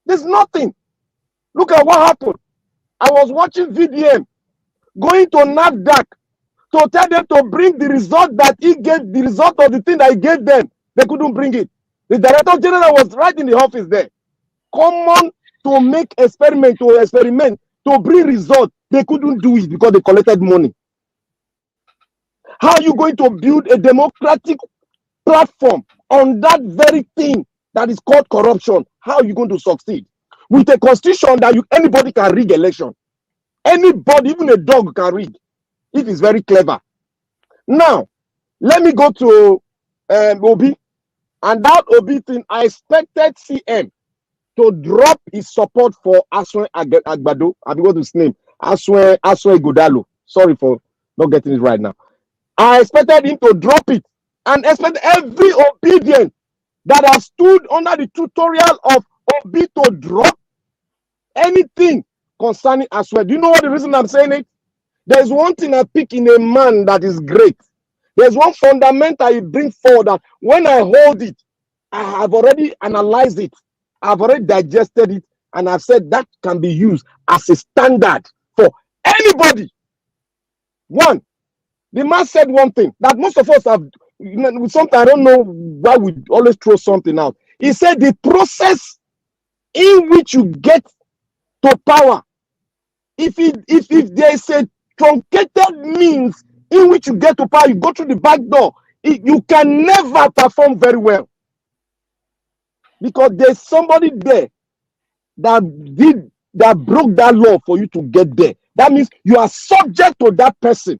There's nothing. Look at what happened. I was watching VDM going to NAFDAC to tell them to bring the result that he gave, the result of the thing that he gave them. They couldn't bring it. The director general was right in the office there. Common to make experiment, to bring result. They couldn't do it because they collected money. How are you going to build a democratic platform on that very thing that is called corruption? How are you going to succeed? With a constitution that anybody can rig election. Anybody, even a dog can rig, if it's very clever. Now, let me go to Obi. And that Obi thing, I expected CM to drop his support for Aswe Agbado. I forgot his name. Aswe Godalo. Sorry for not getting it right now. I expected him to drop it and expect every obedient that has stood under the tutorial of Obi to drop anything concerning Aswe. Do you know what the reason I'm saying it? There's one thing I pick in a man that is great. There's one fundamental I bring forward that when I hold it, I have already analyzed it. I've already digested it. And I've said that can be used as a standard for anybody. One, the man said one thing that most of us have, sometimes I don't know why we always throw something out. He said the process in which you get to power, if there is a truncated means in which you get to power, you go through the back door, you can never perform very well. Because there's somebody there that broke that law for you to get there. That means you are subject to that person.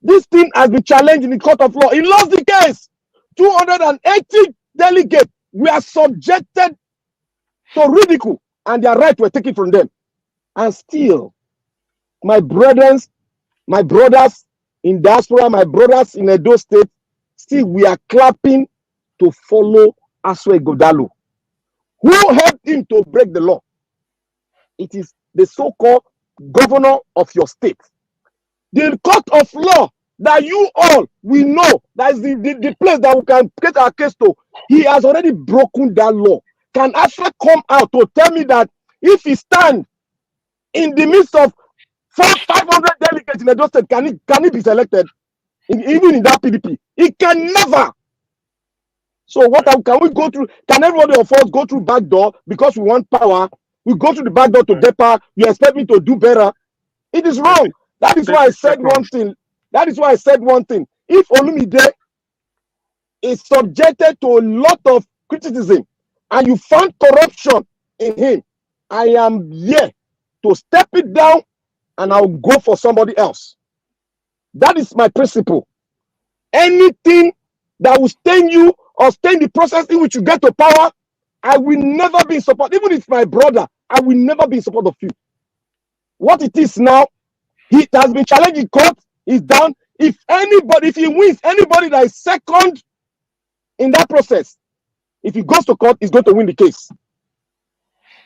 This thing has been challenged in the court of law. He lost the case. 280 delegates were subjected to ridicule, and their rights were taken from them. And still, my brothers in diaspora, my brothers in Edo State, still we are clapping to follow Asue Godalo. Who helped him to break the law? It is the so-called governor of your state. The court of law that you all we know that is the place that we can get our case to. He has already broken that law. Can Asue come out to tell me that if he stand in the midst of 500 delegates in Edo State, can he be selected? Even in that PDP, he can never. So what can we go through? Can everybody of us go through back door because we want power? We go through the back door to get power. You expect me to do better? It is wrong. That is why I said one thing. That is why I said one thing. If Olumide is subjected to a lot of criticism and you found corruption in him, I am here to step it down and I'll go for somebody else. That is my principle. Anything that will stain you or stain the process in which you get to power, I will never be in support. Even if it's my brother, I will never be in support of you. What it is now, he has been challenged in court, he's down. If he wins, anybody that is second in that process, if he goes to court, he's going to win the case.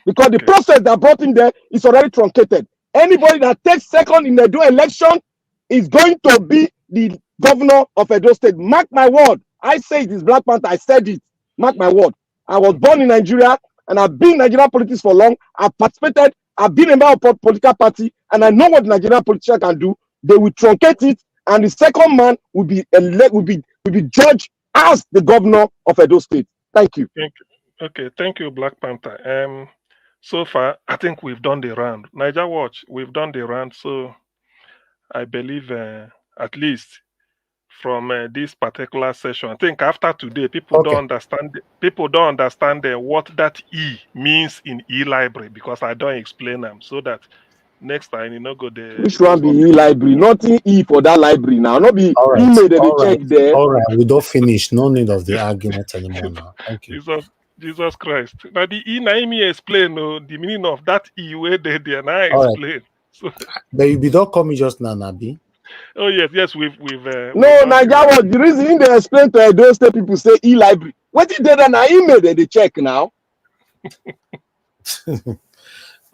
Because the process that brought him there is already truncated. Anybody that takes second in the Edo election is going to be the governor of Edo State. Mark my word. I say it is Black Panther. I said it. Mark my word. I was born in Nigeria and I've been in Nigerian politics for long. I've participated. I've been a member of a political party and I know what the Nigerian politician can do. They will truncate it and the second man will be judged as the governor of Edo State. Thank you. Thank you. Okay, thank you, Black Panther. So far, I think we've done the round. Niger Watch, we've done the round. So I believe at least from this particular session, I think after today, people don't understand. People don't understand what that E means in e-library because I don't explain them. So that next time you know go there. Which one be e-library? Nothing E for that library now. Not be email that they check there. All right, we don't finish. No need of the argument anymore now. Thank you. Jesus Christ. Now the E Naimi explain the meaning of that E where they and I explain. Right. So, but you don't call me just now, Nabi. Oh yes, we've no, Niger, what the reason they explain to Edo State people say e-library. What did they then email that they check now?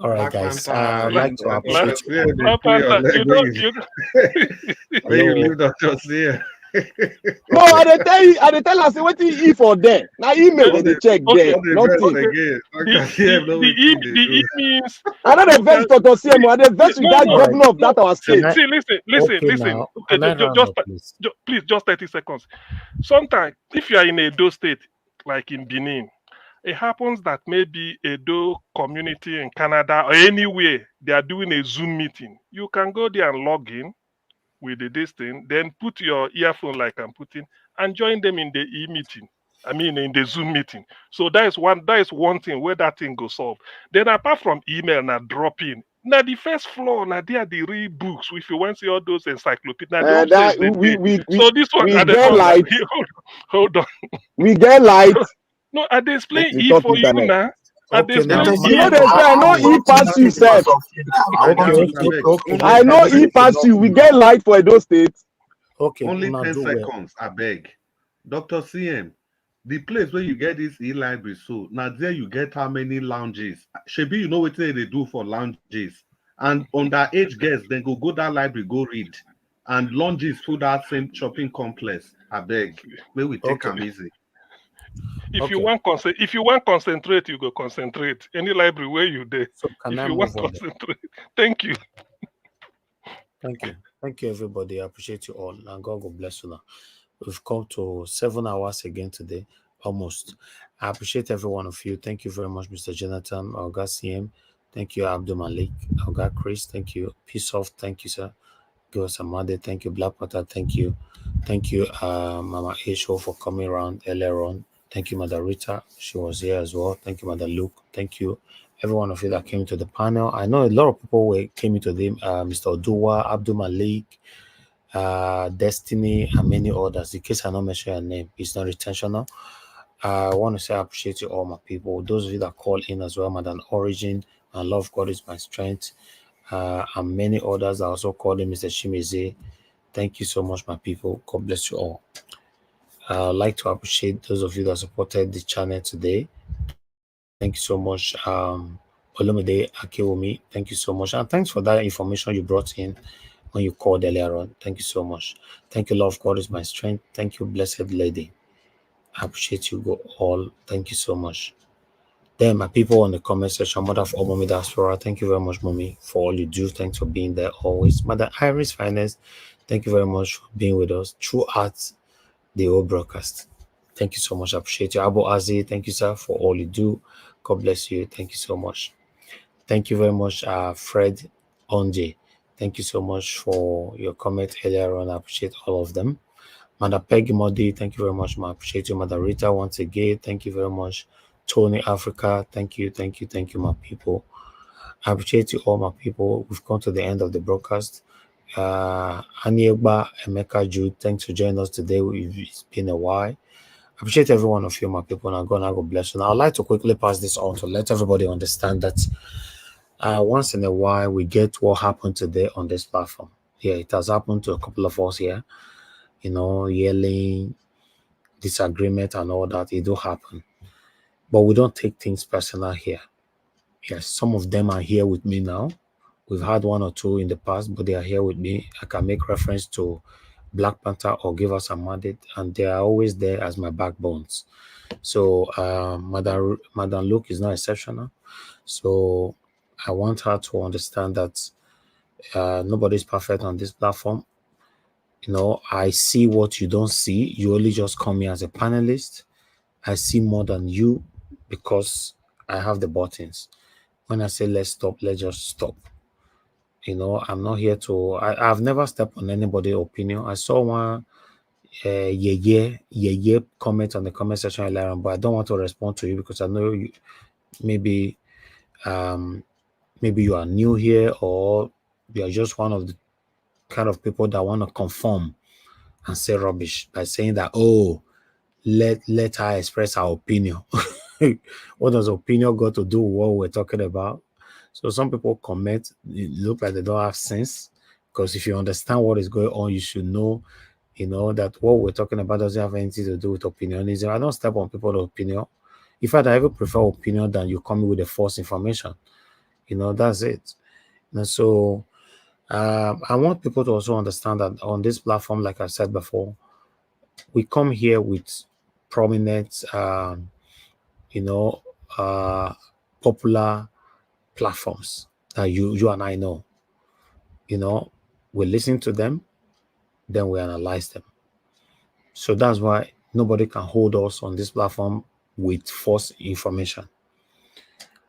All right, guys. I'd like to appreciate you. You leave that just here. No, I tell us what E for them. Now email that they check there. Nothing. The E means I know the best Dr. CM, I the best with that governor of that our state. See, listen. Please, just 30 seconds. Sometimes, if you are in Edo State, like in Benin, it happens that maybe Edo community in Canada or anywhere, they are doing a Zoom meeting. You can go there and log in with this thing, then put your earphone like I'm putting and join them in the e-meeting. I mean, in the Zoom meeting. So that is one thing where that thing goes solve. Then apart from email, now drop in. Now the first floor, now there are the real books. If you want to see all those encyclopedias, now so this one, we get light. Hold on. We get light. No, I display E for you now. Okay, now. You know the I know E pass you, sir. I know E pass you. We get light for Edo State. Okay. Only 10 seconds, I beg. Dr. CM, the place where you get this e-library, so now there you get how many lounges. Shebi, you know what they do for lounges. And underage guests, then go that library, go read. And lounges for that same shopping complex. I beg. Where we take them easy. If you want concentrate, you go concentrate. Any library where you there. So if you want concentrate, thank you. Thank you, everybody. I appreciate you all, and God will bless you now. We've come to 7 hours again today, almost. I appreciate every one of you. Thank you very much, Mr. Jonathan, Oga CM. Thank you, Abdul Malik, Oga Chris. Thank you, Peace Off. Thank you, sir. Go Samade. Thank you, Black Panther. Thank you, Mama Isho for coming around earlier on. Thank you, Mother Rita. She was here as well. Thank you, Mother Luke. Thank you, every one of you that came to the panel. I know a lot of people came into the Mr. Oduwa, Abdul Malik, Destiny, and many others. In case I don't mention your name, it's not intentional. I want to say I appreciate you all, my people. Those of you that call in as well, Madam Origin, and Love God is my strength, and many others that also called in, Mr. Shimize. Thank you so much, my people. God bless you all. I'd like to appreciate those of you that supported the channel today. Thank you so much. Olumide Akewomi, thank you so much. And thanks for that information you brought in when you called earlier on. Thank you so much. Thank you, Love God is my strength. Thank you, Blessed Lady. I appreciate you all. Thank you so much. Then my people on the comment section, Mother of all Mommy Diaspora, thank you very much, Mommy, for all you do. Thanks for being there always. Mother Iris Finance, thank you very much for being with us throughout the whole broadcast. Thank you so much. I appreciate you. Abu Azi, thank you, sir, for all you do. God bless you. Thank you so much. Thank you very much, Fred Onje. Thank you so much for your comment earlier on. I appreciate all of them. Mother Peggy Modi, thank you very much. I appreciate you. Mother Rita, once again, thank you very much. Tony Africa, thank you, my people. I appreciate you all, my people. We've come to the end of the broadcast. Anieba, Amaka, Jude, thanks for joining us today. It's been a while. I appreciate every one of you, my people, and God bless you. Now, I'd like to quickly pass this on to let everybody understand that once in a while we get what happened today on this platform. Yeah, it has happened to a couple of us here. You know, yelling, disagreement, and all that. It do happen, but we don't take things personal here. Yes, some of them are here with me now. We've had one or two in the past, but they are here with me. I can make reference to Black Panther or Give Us a Mandate, and they are always there as my backbones. So Madam Luke is not exceptional. So I want her to understand that nobody's perfect on this platform. You know, I see what you don't see. You only just come here as a panelist. I see more than you because I have the buttons. When I say let's stop, let's just stop. You know, I'm not here to. I've never stepped on anybody's opinion. I saw one yeah comment on the comment section earlier on, but I don't want to respond to you because I know you maybe you are new here or you are just one of the kind of people that want to conform and say rubbish by saying that, oh, let her express her opinion. What does opinion got to do with what we're talking about? So some people comment, it look like they don't have sense, because if you understand what is going on, you should know, you know, that what we're talking about doesn't have anything to do with opinionism. I don't step on people's opinion. In fact, I even prefer opinion than you come with a false information. You know, that's it. And so I want people to also understand that on this platform, like I said before, we come here with prominent, you know, popular platforms that you and I know. You know, we listen to them, then we analyze them. So that's why nobody can hold us on this platform with false information.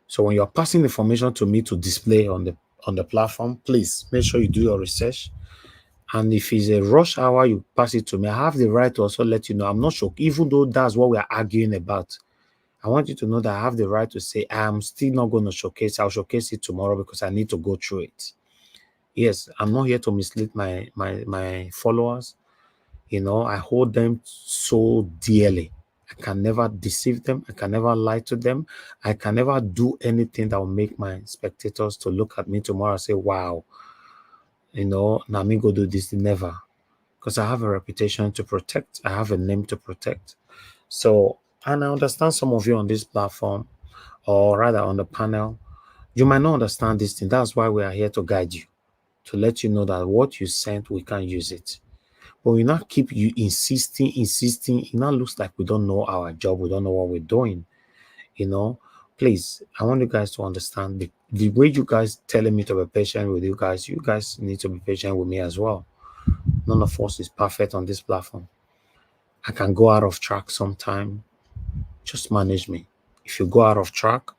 So when you're passing information to me to display on the platform, please make sure you do your research. And if it's a rush hour, you pass it to me. I have the right to also let you know. I'm not shocked, even though that's what we are arguing about. I want you to know that I have the right to say, I'm still not going to showcase. I'll showcase it tomorrow because I need to go through it. Yes, I'm not here to mislead my followers. You know, I hold them so dearly. I can never deceive them. I can never lie to them. I can never do anything that will make my spectators to look at me tomorrow and say, wow, you know, Nami go do this. Never. Because I have a reputation to protect. I have a name to protect. So, and I understand some of you on this platform, or rather on the panel, you might not understand this thing. That's why we are here to guide you, to let you know that what you sent, we can't use it. But we not keep you insisting. It now looks like we don't know our job. We don't know what we're doing. You know, please, I want you guys to understand the way you guys telling me to be patient with you guys need to be patient with me as well. None of us is perfect on this platform. I can go out of track sometime. Just manage me. If you go out of track,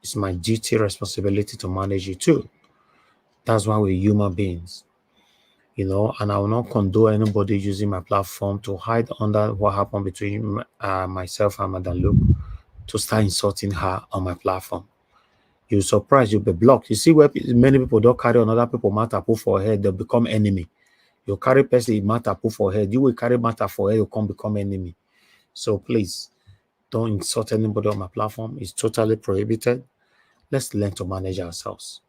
it's my duty, responsibility to manage you too. That's why we're human beings. You know, and I will not condone anybody using my platform to hide under what happened between myself and Madam Luke to start insulting her on my platform. You're surprised, you'll be blocked. You see where many people don't carry on other people's matter, put for head, they'll become enemy. You carry person matter put for head. You will carry matter for head, you can't become enemy. So please don't insult anybody on my platform. It's totally prohibited. Let's learn to manage ourselves.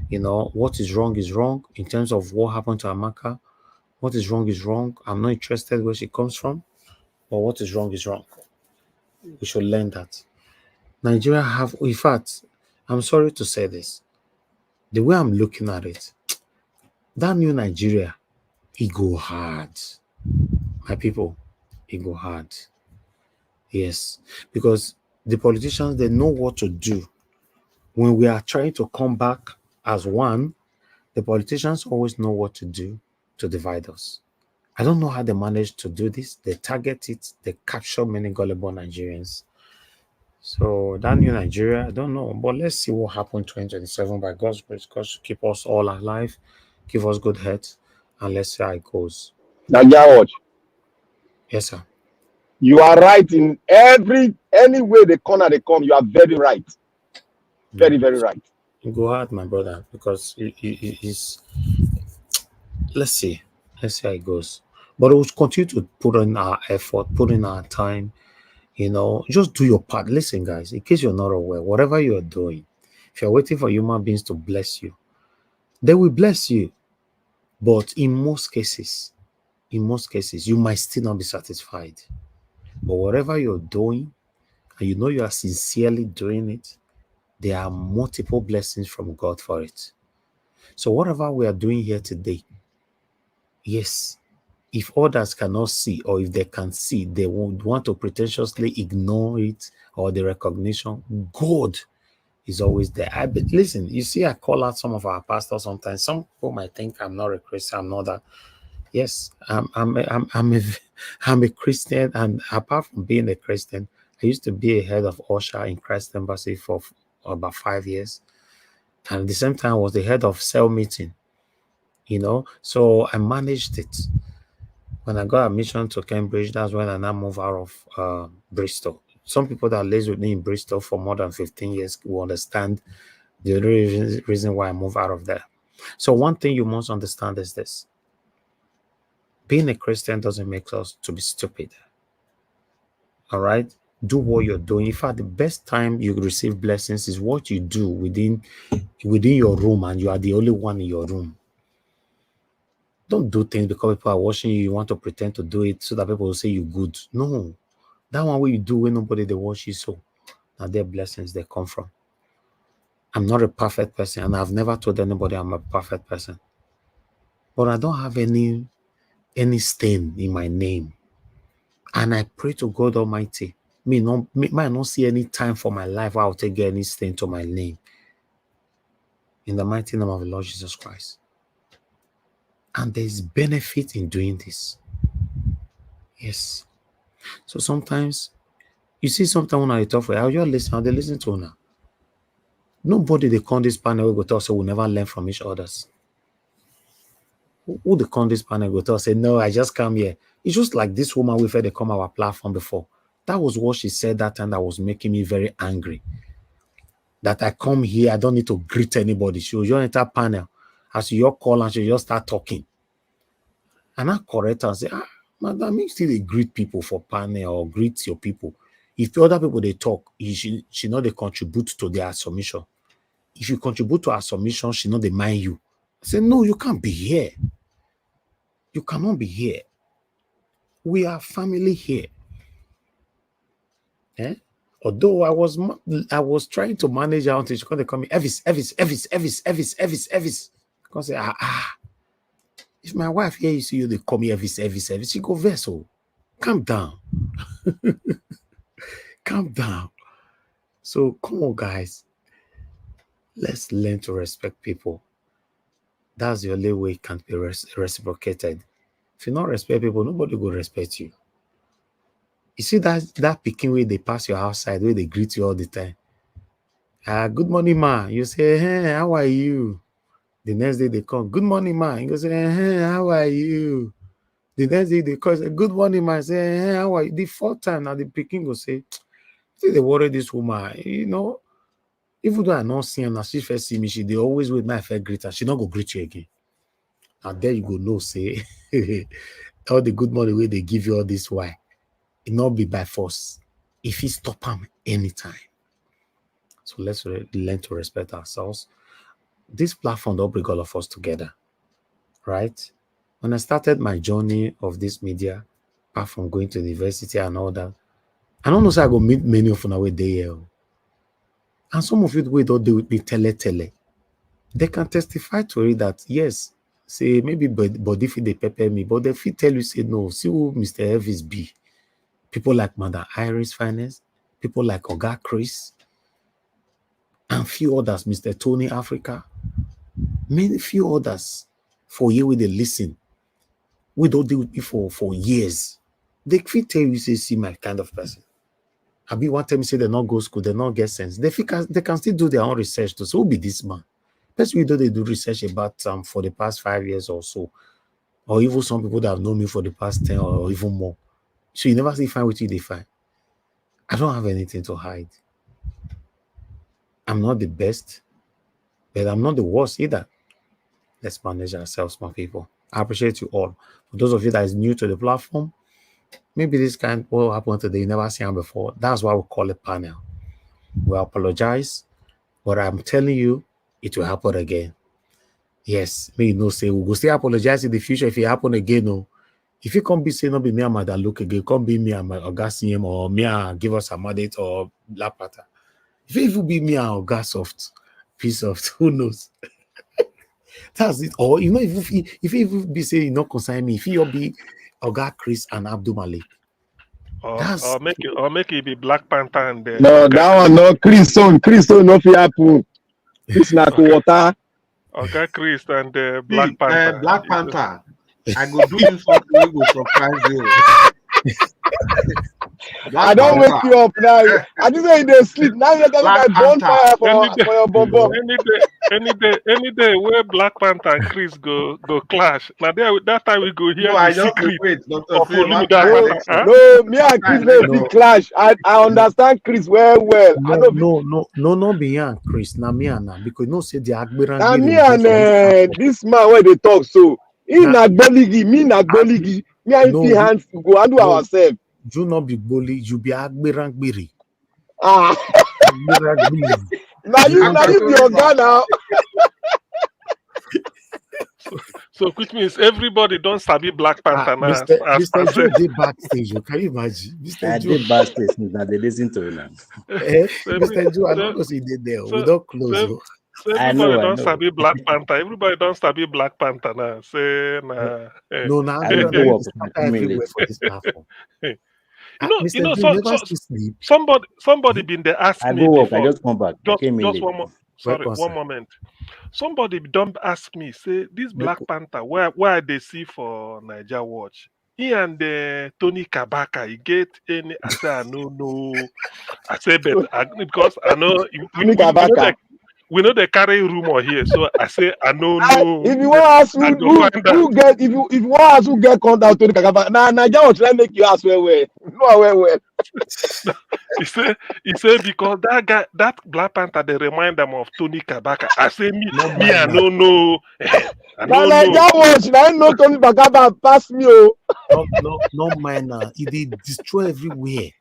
You know, what is wrong in terms of what happened to Amaka. What is wrong. I'm not interested where she comes from, but what is wrong. We should learn that. Nigeria have, in fact, I'm sorry to say this. The way I'm looking at it, that new Nigeria, it go hard. My people, it go hard. Yes, because the politicians, they know what to do. When we are trying to come back as one, the politicians always know what to do to divide us. I don't know how they manage to do this. They target it. They capture many gullible Nigerians. So that new Nigeria, I don't know. But let's see what happens 2027 by God's grace. God should keep us all alive, give us good health, and let's see how it goes. Now, George. Yes, sir. You are right in any way the corner they come. You are very right. Very, very right. Go hard, my brother, because it's. Let's see how it goes. But we'll continue to put in our effort, put in our time. You know, just do your part. Listen, guys, in case you're not aware, whatever you're doing, if you're waiting for human beings to bless you, they will bless you. But in most cases, you might still not be satisfied. But whatever you're doing, and you know you are sincerely doing it, there are multiple blessings from God for it. So whatever we are doing here today, yes, if others cannot see, or if they can see, they won't want to pretentiously ignore it or the recognition. God is always there. Listen, you see, I call out some of our pastors sometimes. Some people might think I'm not a Christian, I'm not that. Yes, I'm a Christian, and apart from being a Christian, I used to be a head of usher in Christ Embassy for about 5 years, and at the same time I was the head of cell meeting. You know, so I managed it. When I got admission to Cambridge, that's when I now moved out of Bristol. Some people that live with me in Bristol for more than 15 years will understand the reason why I moved out of there. So one thing you must understand is this. Being a Christian doesn't make us to be stupid. All right? Do what you're doing. In fact, the best time you receive blessings is what you do within your room, and you are the only one in your room. Don't do things because people are watching you. You want to pretend to do it so that people will say you're good. No. That one way you do when nobody they watch you, so now their blessings they come from. I'm not a perfect person, and I've never told anybody I'm a perfect person. But I don't have any stain in my name. And I pray to God Almighty. May I not see any time for my life where I'll take any stain to my name. In the mighty name of the Lord Jesus Christ. And there's benefit in doing this. Yes. So sometimes, you see, sometimes when I talk for you, I'll just listen, they listen to now. Nobody they come this panel will go tell us, so we'll never learn from each others. Who they come this panel go tell us, say, no, I just come here. It's just like this woman we've had to come our platform before. That was what she said that time that was making me very angry. That I come here, I don't need to greet anybody. She will just enter panel. As you call and she just start talking. And I correct her and say, madam, you still greet people for panel or greet your people. If the other people they talk, she know they contribute to their submission. If you contribute to her submission, she know they mind you. I say, no, you can't be here. You cannot be here. We are family here. Eh? Although I was trying to manage her until she couldn't call me Evis. Because say, if my wife here you see you, they call me Evis, she go vessel. Calm down. Calm down. So come on, guys. Let's learn to respect people. That's the only way it can be reciprocated. If you not respect people, nobody will respect you. You see that picking way they pass your outside, where they greet you all the time. Good morning, ma. You say, hey, how are you? The next day they come, good morning, ma. You go say, hey, how are you? The next day they call, say, good morning, ma. Say, hey, how are you? The fourth time now the picking go say, see they worry this woman, you know. Even though I not see her, now she first see me, they always with my fair greeter. She not go greet you again. And there you go, no, say, all the good money where they give you all this, why? It not be by force. If he stop him anytime. So let's learn to respect ourselves. This platform don't bring all of us together, right? When I started my journey of this media, apart from going to the university and all that, I don't know say I go meet many of them away there. And some of you the way don't do with me tele. They can testify to it that yes, say maybe body fit they pepper me, but they fit tell you say no, see who Mr. Elvis be. People like Mother Iris Finance, people like Oga Chris, and few others, Mr. Tony Africa, many few others for you with they listen. We don't deal with me for years. They fit tell you say see my kind of person. I be one time say they not go school, they not get sense. They can still do their own research to say who be this man. That's why they do research about for the past 5 years or so, or even some people that have known me for the past 10 or even more. So you never see find what you they find. I don't have anything to hide. I'm not the best, but I'm not the worst either. Let's manage ourselves, my people. I appreciate you all. For those of you that is new to the platform, maybe this kind will happen today. You never seen before. That's why we call it panel. We apologize, but I'm telling you, it will happen again. Yes, me no say we go still apologize in the future if it happen again. No, if it can't be say no be me and my dad look again, can't be me and my Oga CM or me and give us a mandate or Black Panther. If it will be me and Oga Soft, piece of who knows. That's it. Or you know, if it be say you not consign me, if you'll be Oga Chris and Abdul Malik. Or make it be Black Panther and no, that one no Chris no fit happen. This not water. Okay, Chris and Black Panther. Black Panther. I go do you something we will surprise you. I don't wake you up now. I just say they sleep. Now you're gonna like bonfire for your bomb. Any day where Black Panther and Chris go clash. Now that time we go here. No, I just wait. No, me and Chris no clash. I understand Chris well. No, beyond Chris. Now me and because no say the Agberan. Now me and this man where they talk so. In Agboligi, me na Agboligi. Me and him hands go and do ourselves. You not be bully, you be Agberan Gbiri. Now you be Oga now. So which means everybody don't sabi Black Panther now. Mr. Joe did backstage. Can you imagine? I did backstage that they listen to now. Mr. Joe, I don't know if he did there. We don't close. So everybody don't sabi Black Panther. Everybody don't sabi Black Panther now. Say nah. No, now everywhere for this platform. Somebody been there ask me before. I just come back. Just one moment. Somebody don't ask me, say this Black Panther, where they see for Niger Watch. He and Tony Kabaka, he get any? I say I no. I say but because I know we know they carry rumor here, so I say I know. If you want to ask who get, if you want to ask who get contact to the Kabaka, now Niger will try make you ask well. No, well. He say because that guy, that Black Panther, they remind them of Tony Kabaka. I say me, I don't know. Now Niger watch, I know Tony Kabaka pass me. No minor. He did destroy everywhere.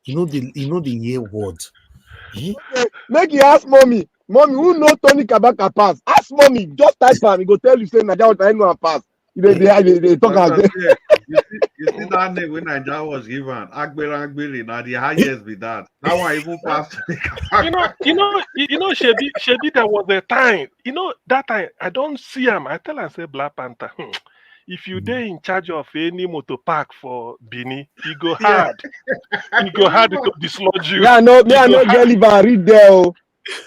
You know the year word. Make you ask mommy, who know Tony Kabaka pass? Ask mommy, just type him. He go tell you say Niger I know pass. They talk about you see that name when Niger was given Agberi now the highest with that. That one even passed. you know, Shebi, there was a time. You know that time I don't see him. I tell her say Black Panther. If you dey in charge of any motor park for Benin, you go hard. You go hard to dislodge you. Yeah, I know get liver read there.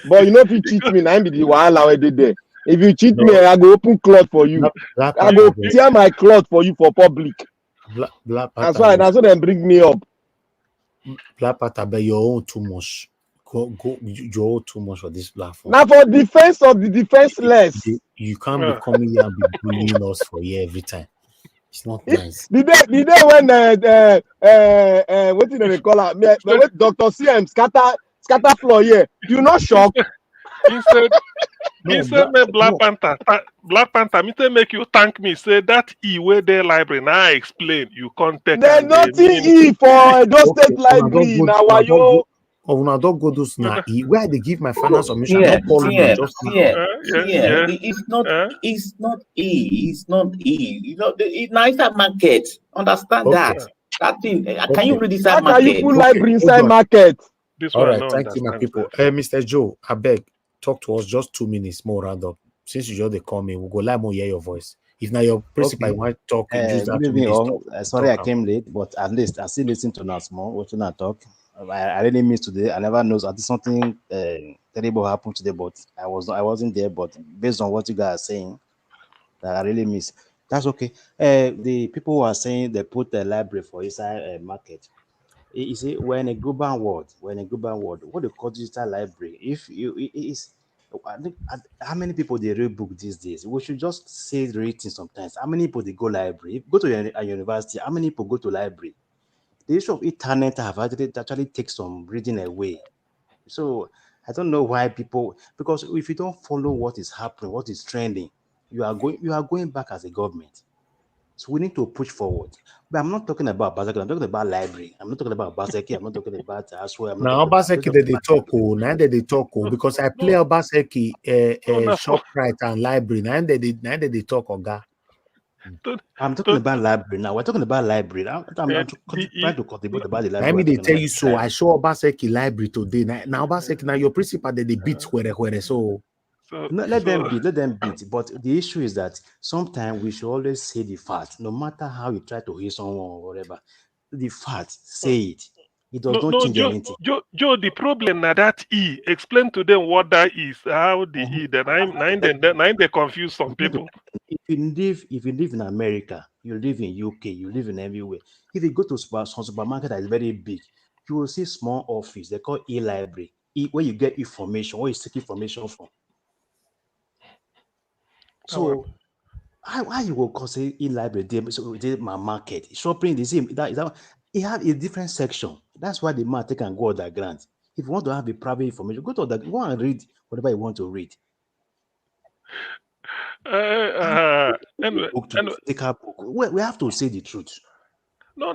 But you know if you cheat me, now be the wahala where they there. If you cheat me, I go open cloth for you. I go tear my cloth for you for public. That's why they bring me up. Black Panther, but your own too much. Go your own too much for this platform. Now for defense of the defenseless. You can't be coming here and be bullying us for here every time. It's not nice. The day when what did they call her? Dr. CM scatter floor here. You not shocked? me say me Black Panther, me say make you thank me. Say that E where the library. Now I explain. You can't take There's and nothing E for Edo State Library. Now why you? Una don't go do na where they give my final submission. Yeah, Don't call yeah, just yeah, yeah, yeah. It's not E. It's not E. You know, now it's a market. Understand that. That thing. Can you read inside How market? can you put library inside market? This all one right, no thank you, my people. Mr. Joe, I beg, talk to us just 2 minutes more round up. Since you just they call me, we'll go like more hear your voice. If now your principal Okay. want to talk, use that Good 2 evening, minutes. all. Sorry I came late, but at least I still listen to now small. What you talk? I really missed today. I never know. I think something terrible happened today, but I wasn't there. But based on what you guys are saying, that I really miss. That's okay. The people who are saying they put the library for inside market. You see, we're in a global world. What they call digital library. If you it is, I think, how many people they read book these days? We should just say rating sometimes. How many people they go library? If you go to a university, how many people go to library? The issue of internet have actually take some reading away. So I don't know why people, because if you don't follow what is happening, what is trending, you are going back as a government. So we need to push forward. But I'm not talking about Basaki, I'm talking about library. I'm not talking about Basaki, I'm not talking about Aswe, I'm not Now talking about Obaseki they talk now they talk because I play Obaseki shop right and library. Now they talk Oga. I'm talking about library now. We're talking about library. I'm trying to contribute about the library. Let me they tell you so. I show Obaseki library today. Now Obaseki now your principal they beat where so. No, let them beat. But the issue is that sometimes we should always say the fact, no matter how you try to hit someone or whatever. The fact, say it. It does not change anything. Joe, the problem now that E. Explain to them what that is. How the E. Then they confuse some people. If you live in America, you live in UK, you live in everywhere. If you go to some supermarket that is very big, you will see small office. They call e-library, where you get information, where you seek information from. So why you will call say e-library? So my market shopping the same. That it have a different section. That's why the man can go underground. If you want to have a private information, go and read whatever you want to read. Physical book. We have to say the truth. No,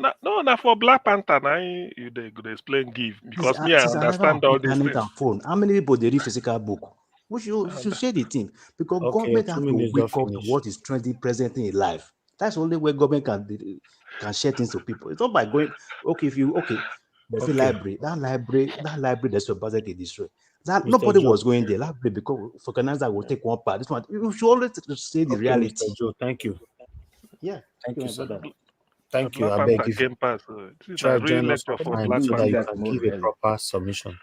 for Black Panther, now you they could explain give because me I understand all these things. Phone. How many people they read physical book? We should share the thing because government have to wake up to what is trending presently in life. That's the only way government can share things to people. It's not by going there's a library. That library that's supposedly destroyed. That nobody was going there. Library because for organizer will take one part. This one you should always say the reality. Mr. Joe, thank you. Yeah, thank you, sir. Thank you. I beg you. Try really join us for offline so that you can give a proper submission.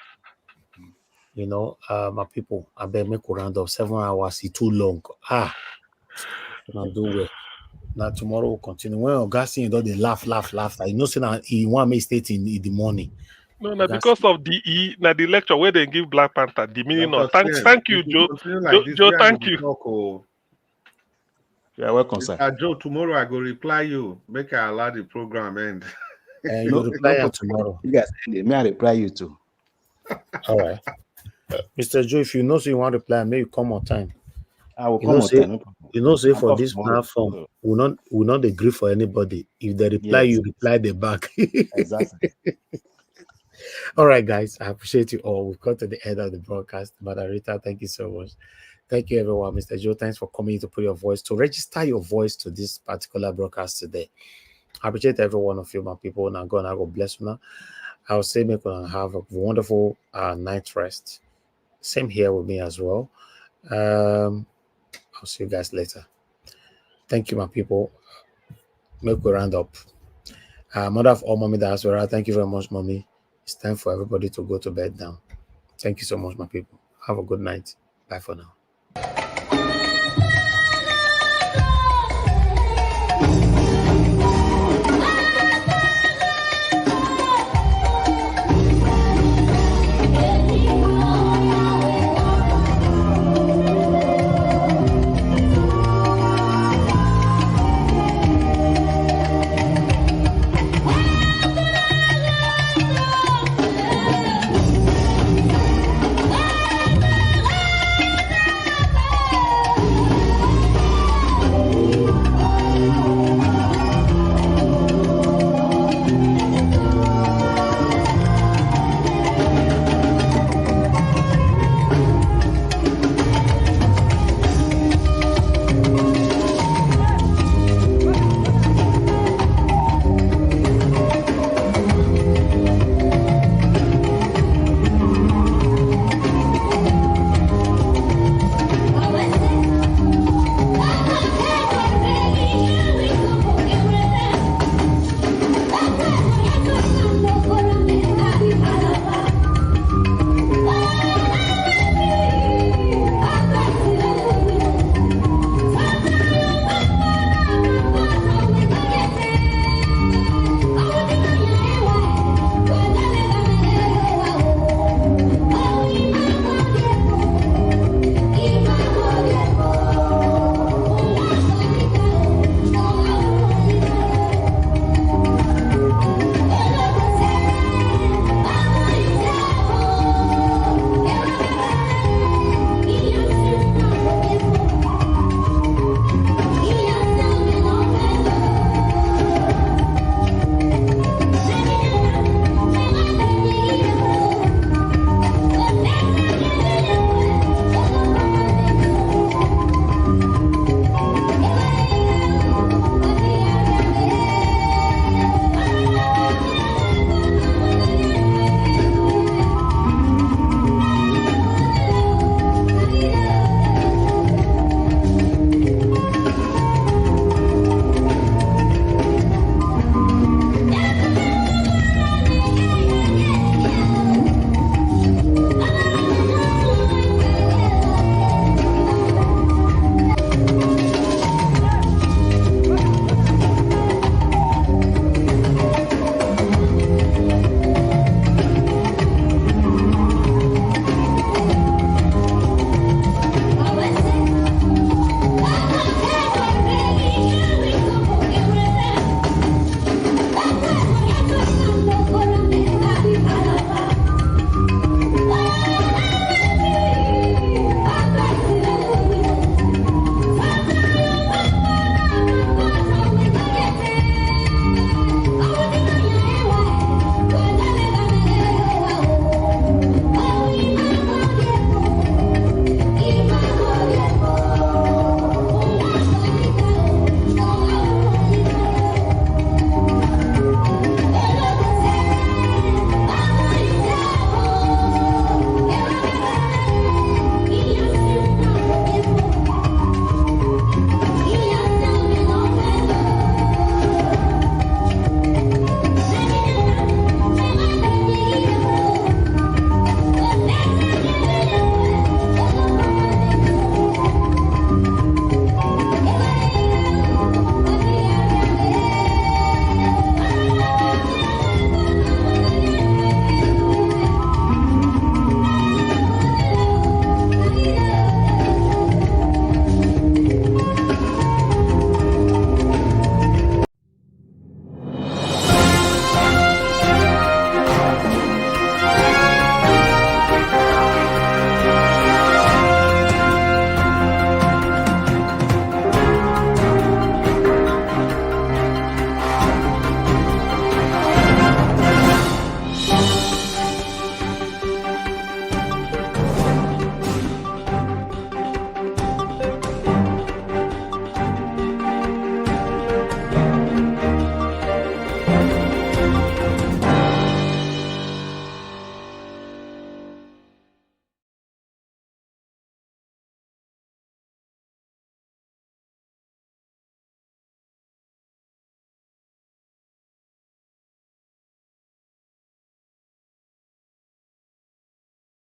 You know, my people, I beg make a round of 7 hours. It's too long. Not do well. Now tomorrow we'll continue. When Augustine does they laugh. I know saying he want me state in the morning. No, because of the lecture where they give Black Panther the meaning of thank you, Joe. Joe, thank you. Yeah, welcome, sir. Joe, tomorrow I go reply you. Make I allow the program end. You reply tomorrow. You guys, may I reply you too? All right. Mr. Joe, if you know so you want to reply, may you come on time. I will come on time. You know, say for this platform, we not agree for anybody. If they reply, you reply the back. Exactly. All right, guys. I appreciate you all. We've got to the end of the broadcast. Margarita, thank you so much. Thank you, everyone. Mr. Joe, thanks for coming to put your voice, to register your voice to this particular broadcast today. I appreciate every one of you, my people. Now, God bless you now. I'll say make you have a wonderful night rest. Same here with me as well. I'll see you guys later. Thank you, my people. Make we round up. Mother of all, Mommy Diaspora, thank you very much, Mommy. It's time for everybody to go to bed now. Thank you so much, my people. Have a good night. Bye for now.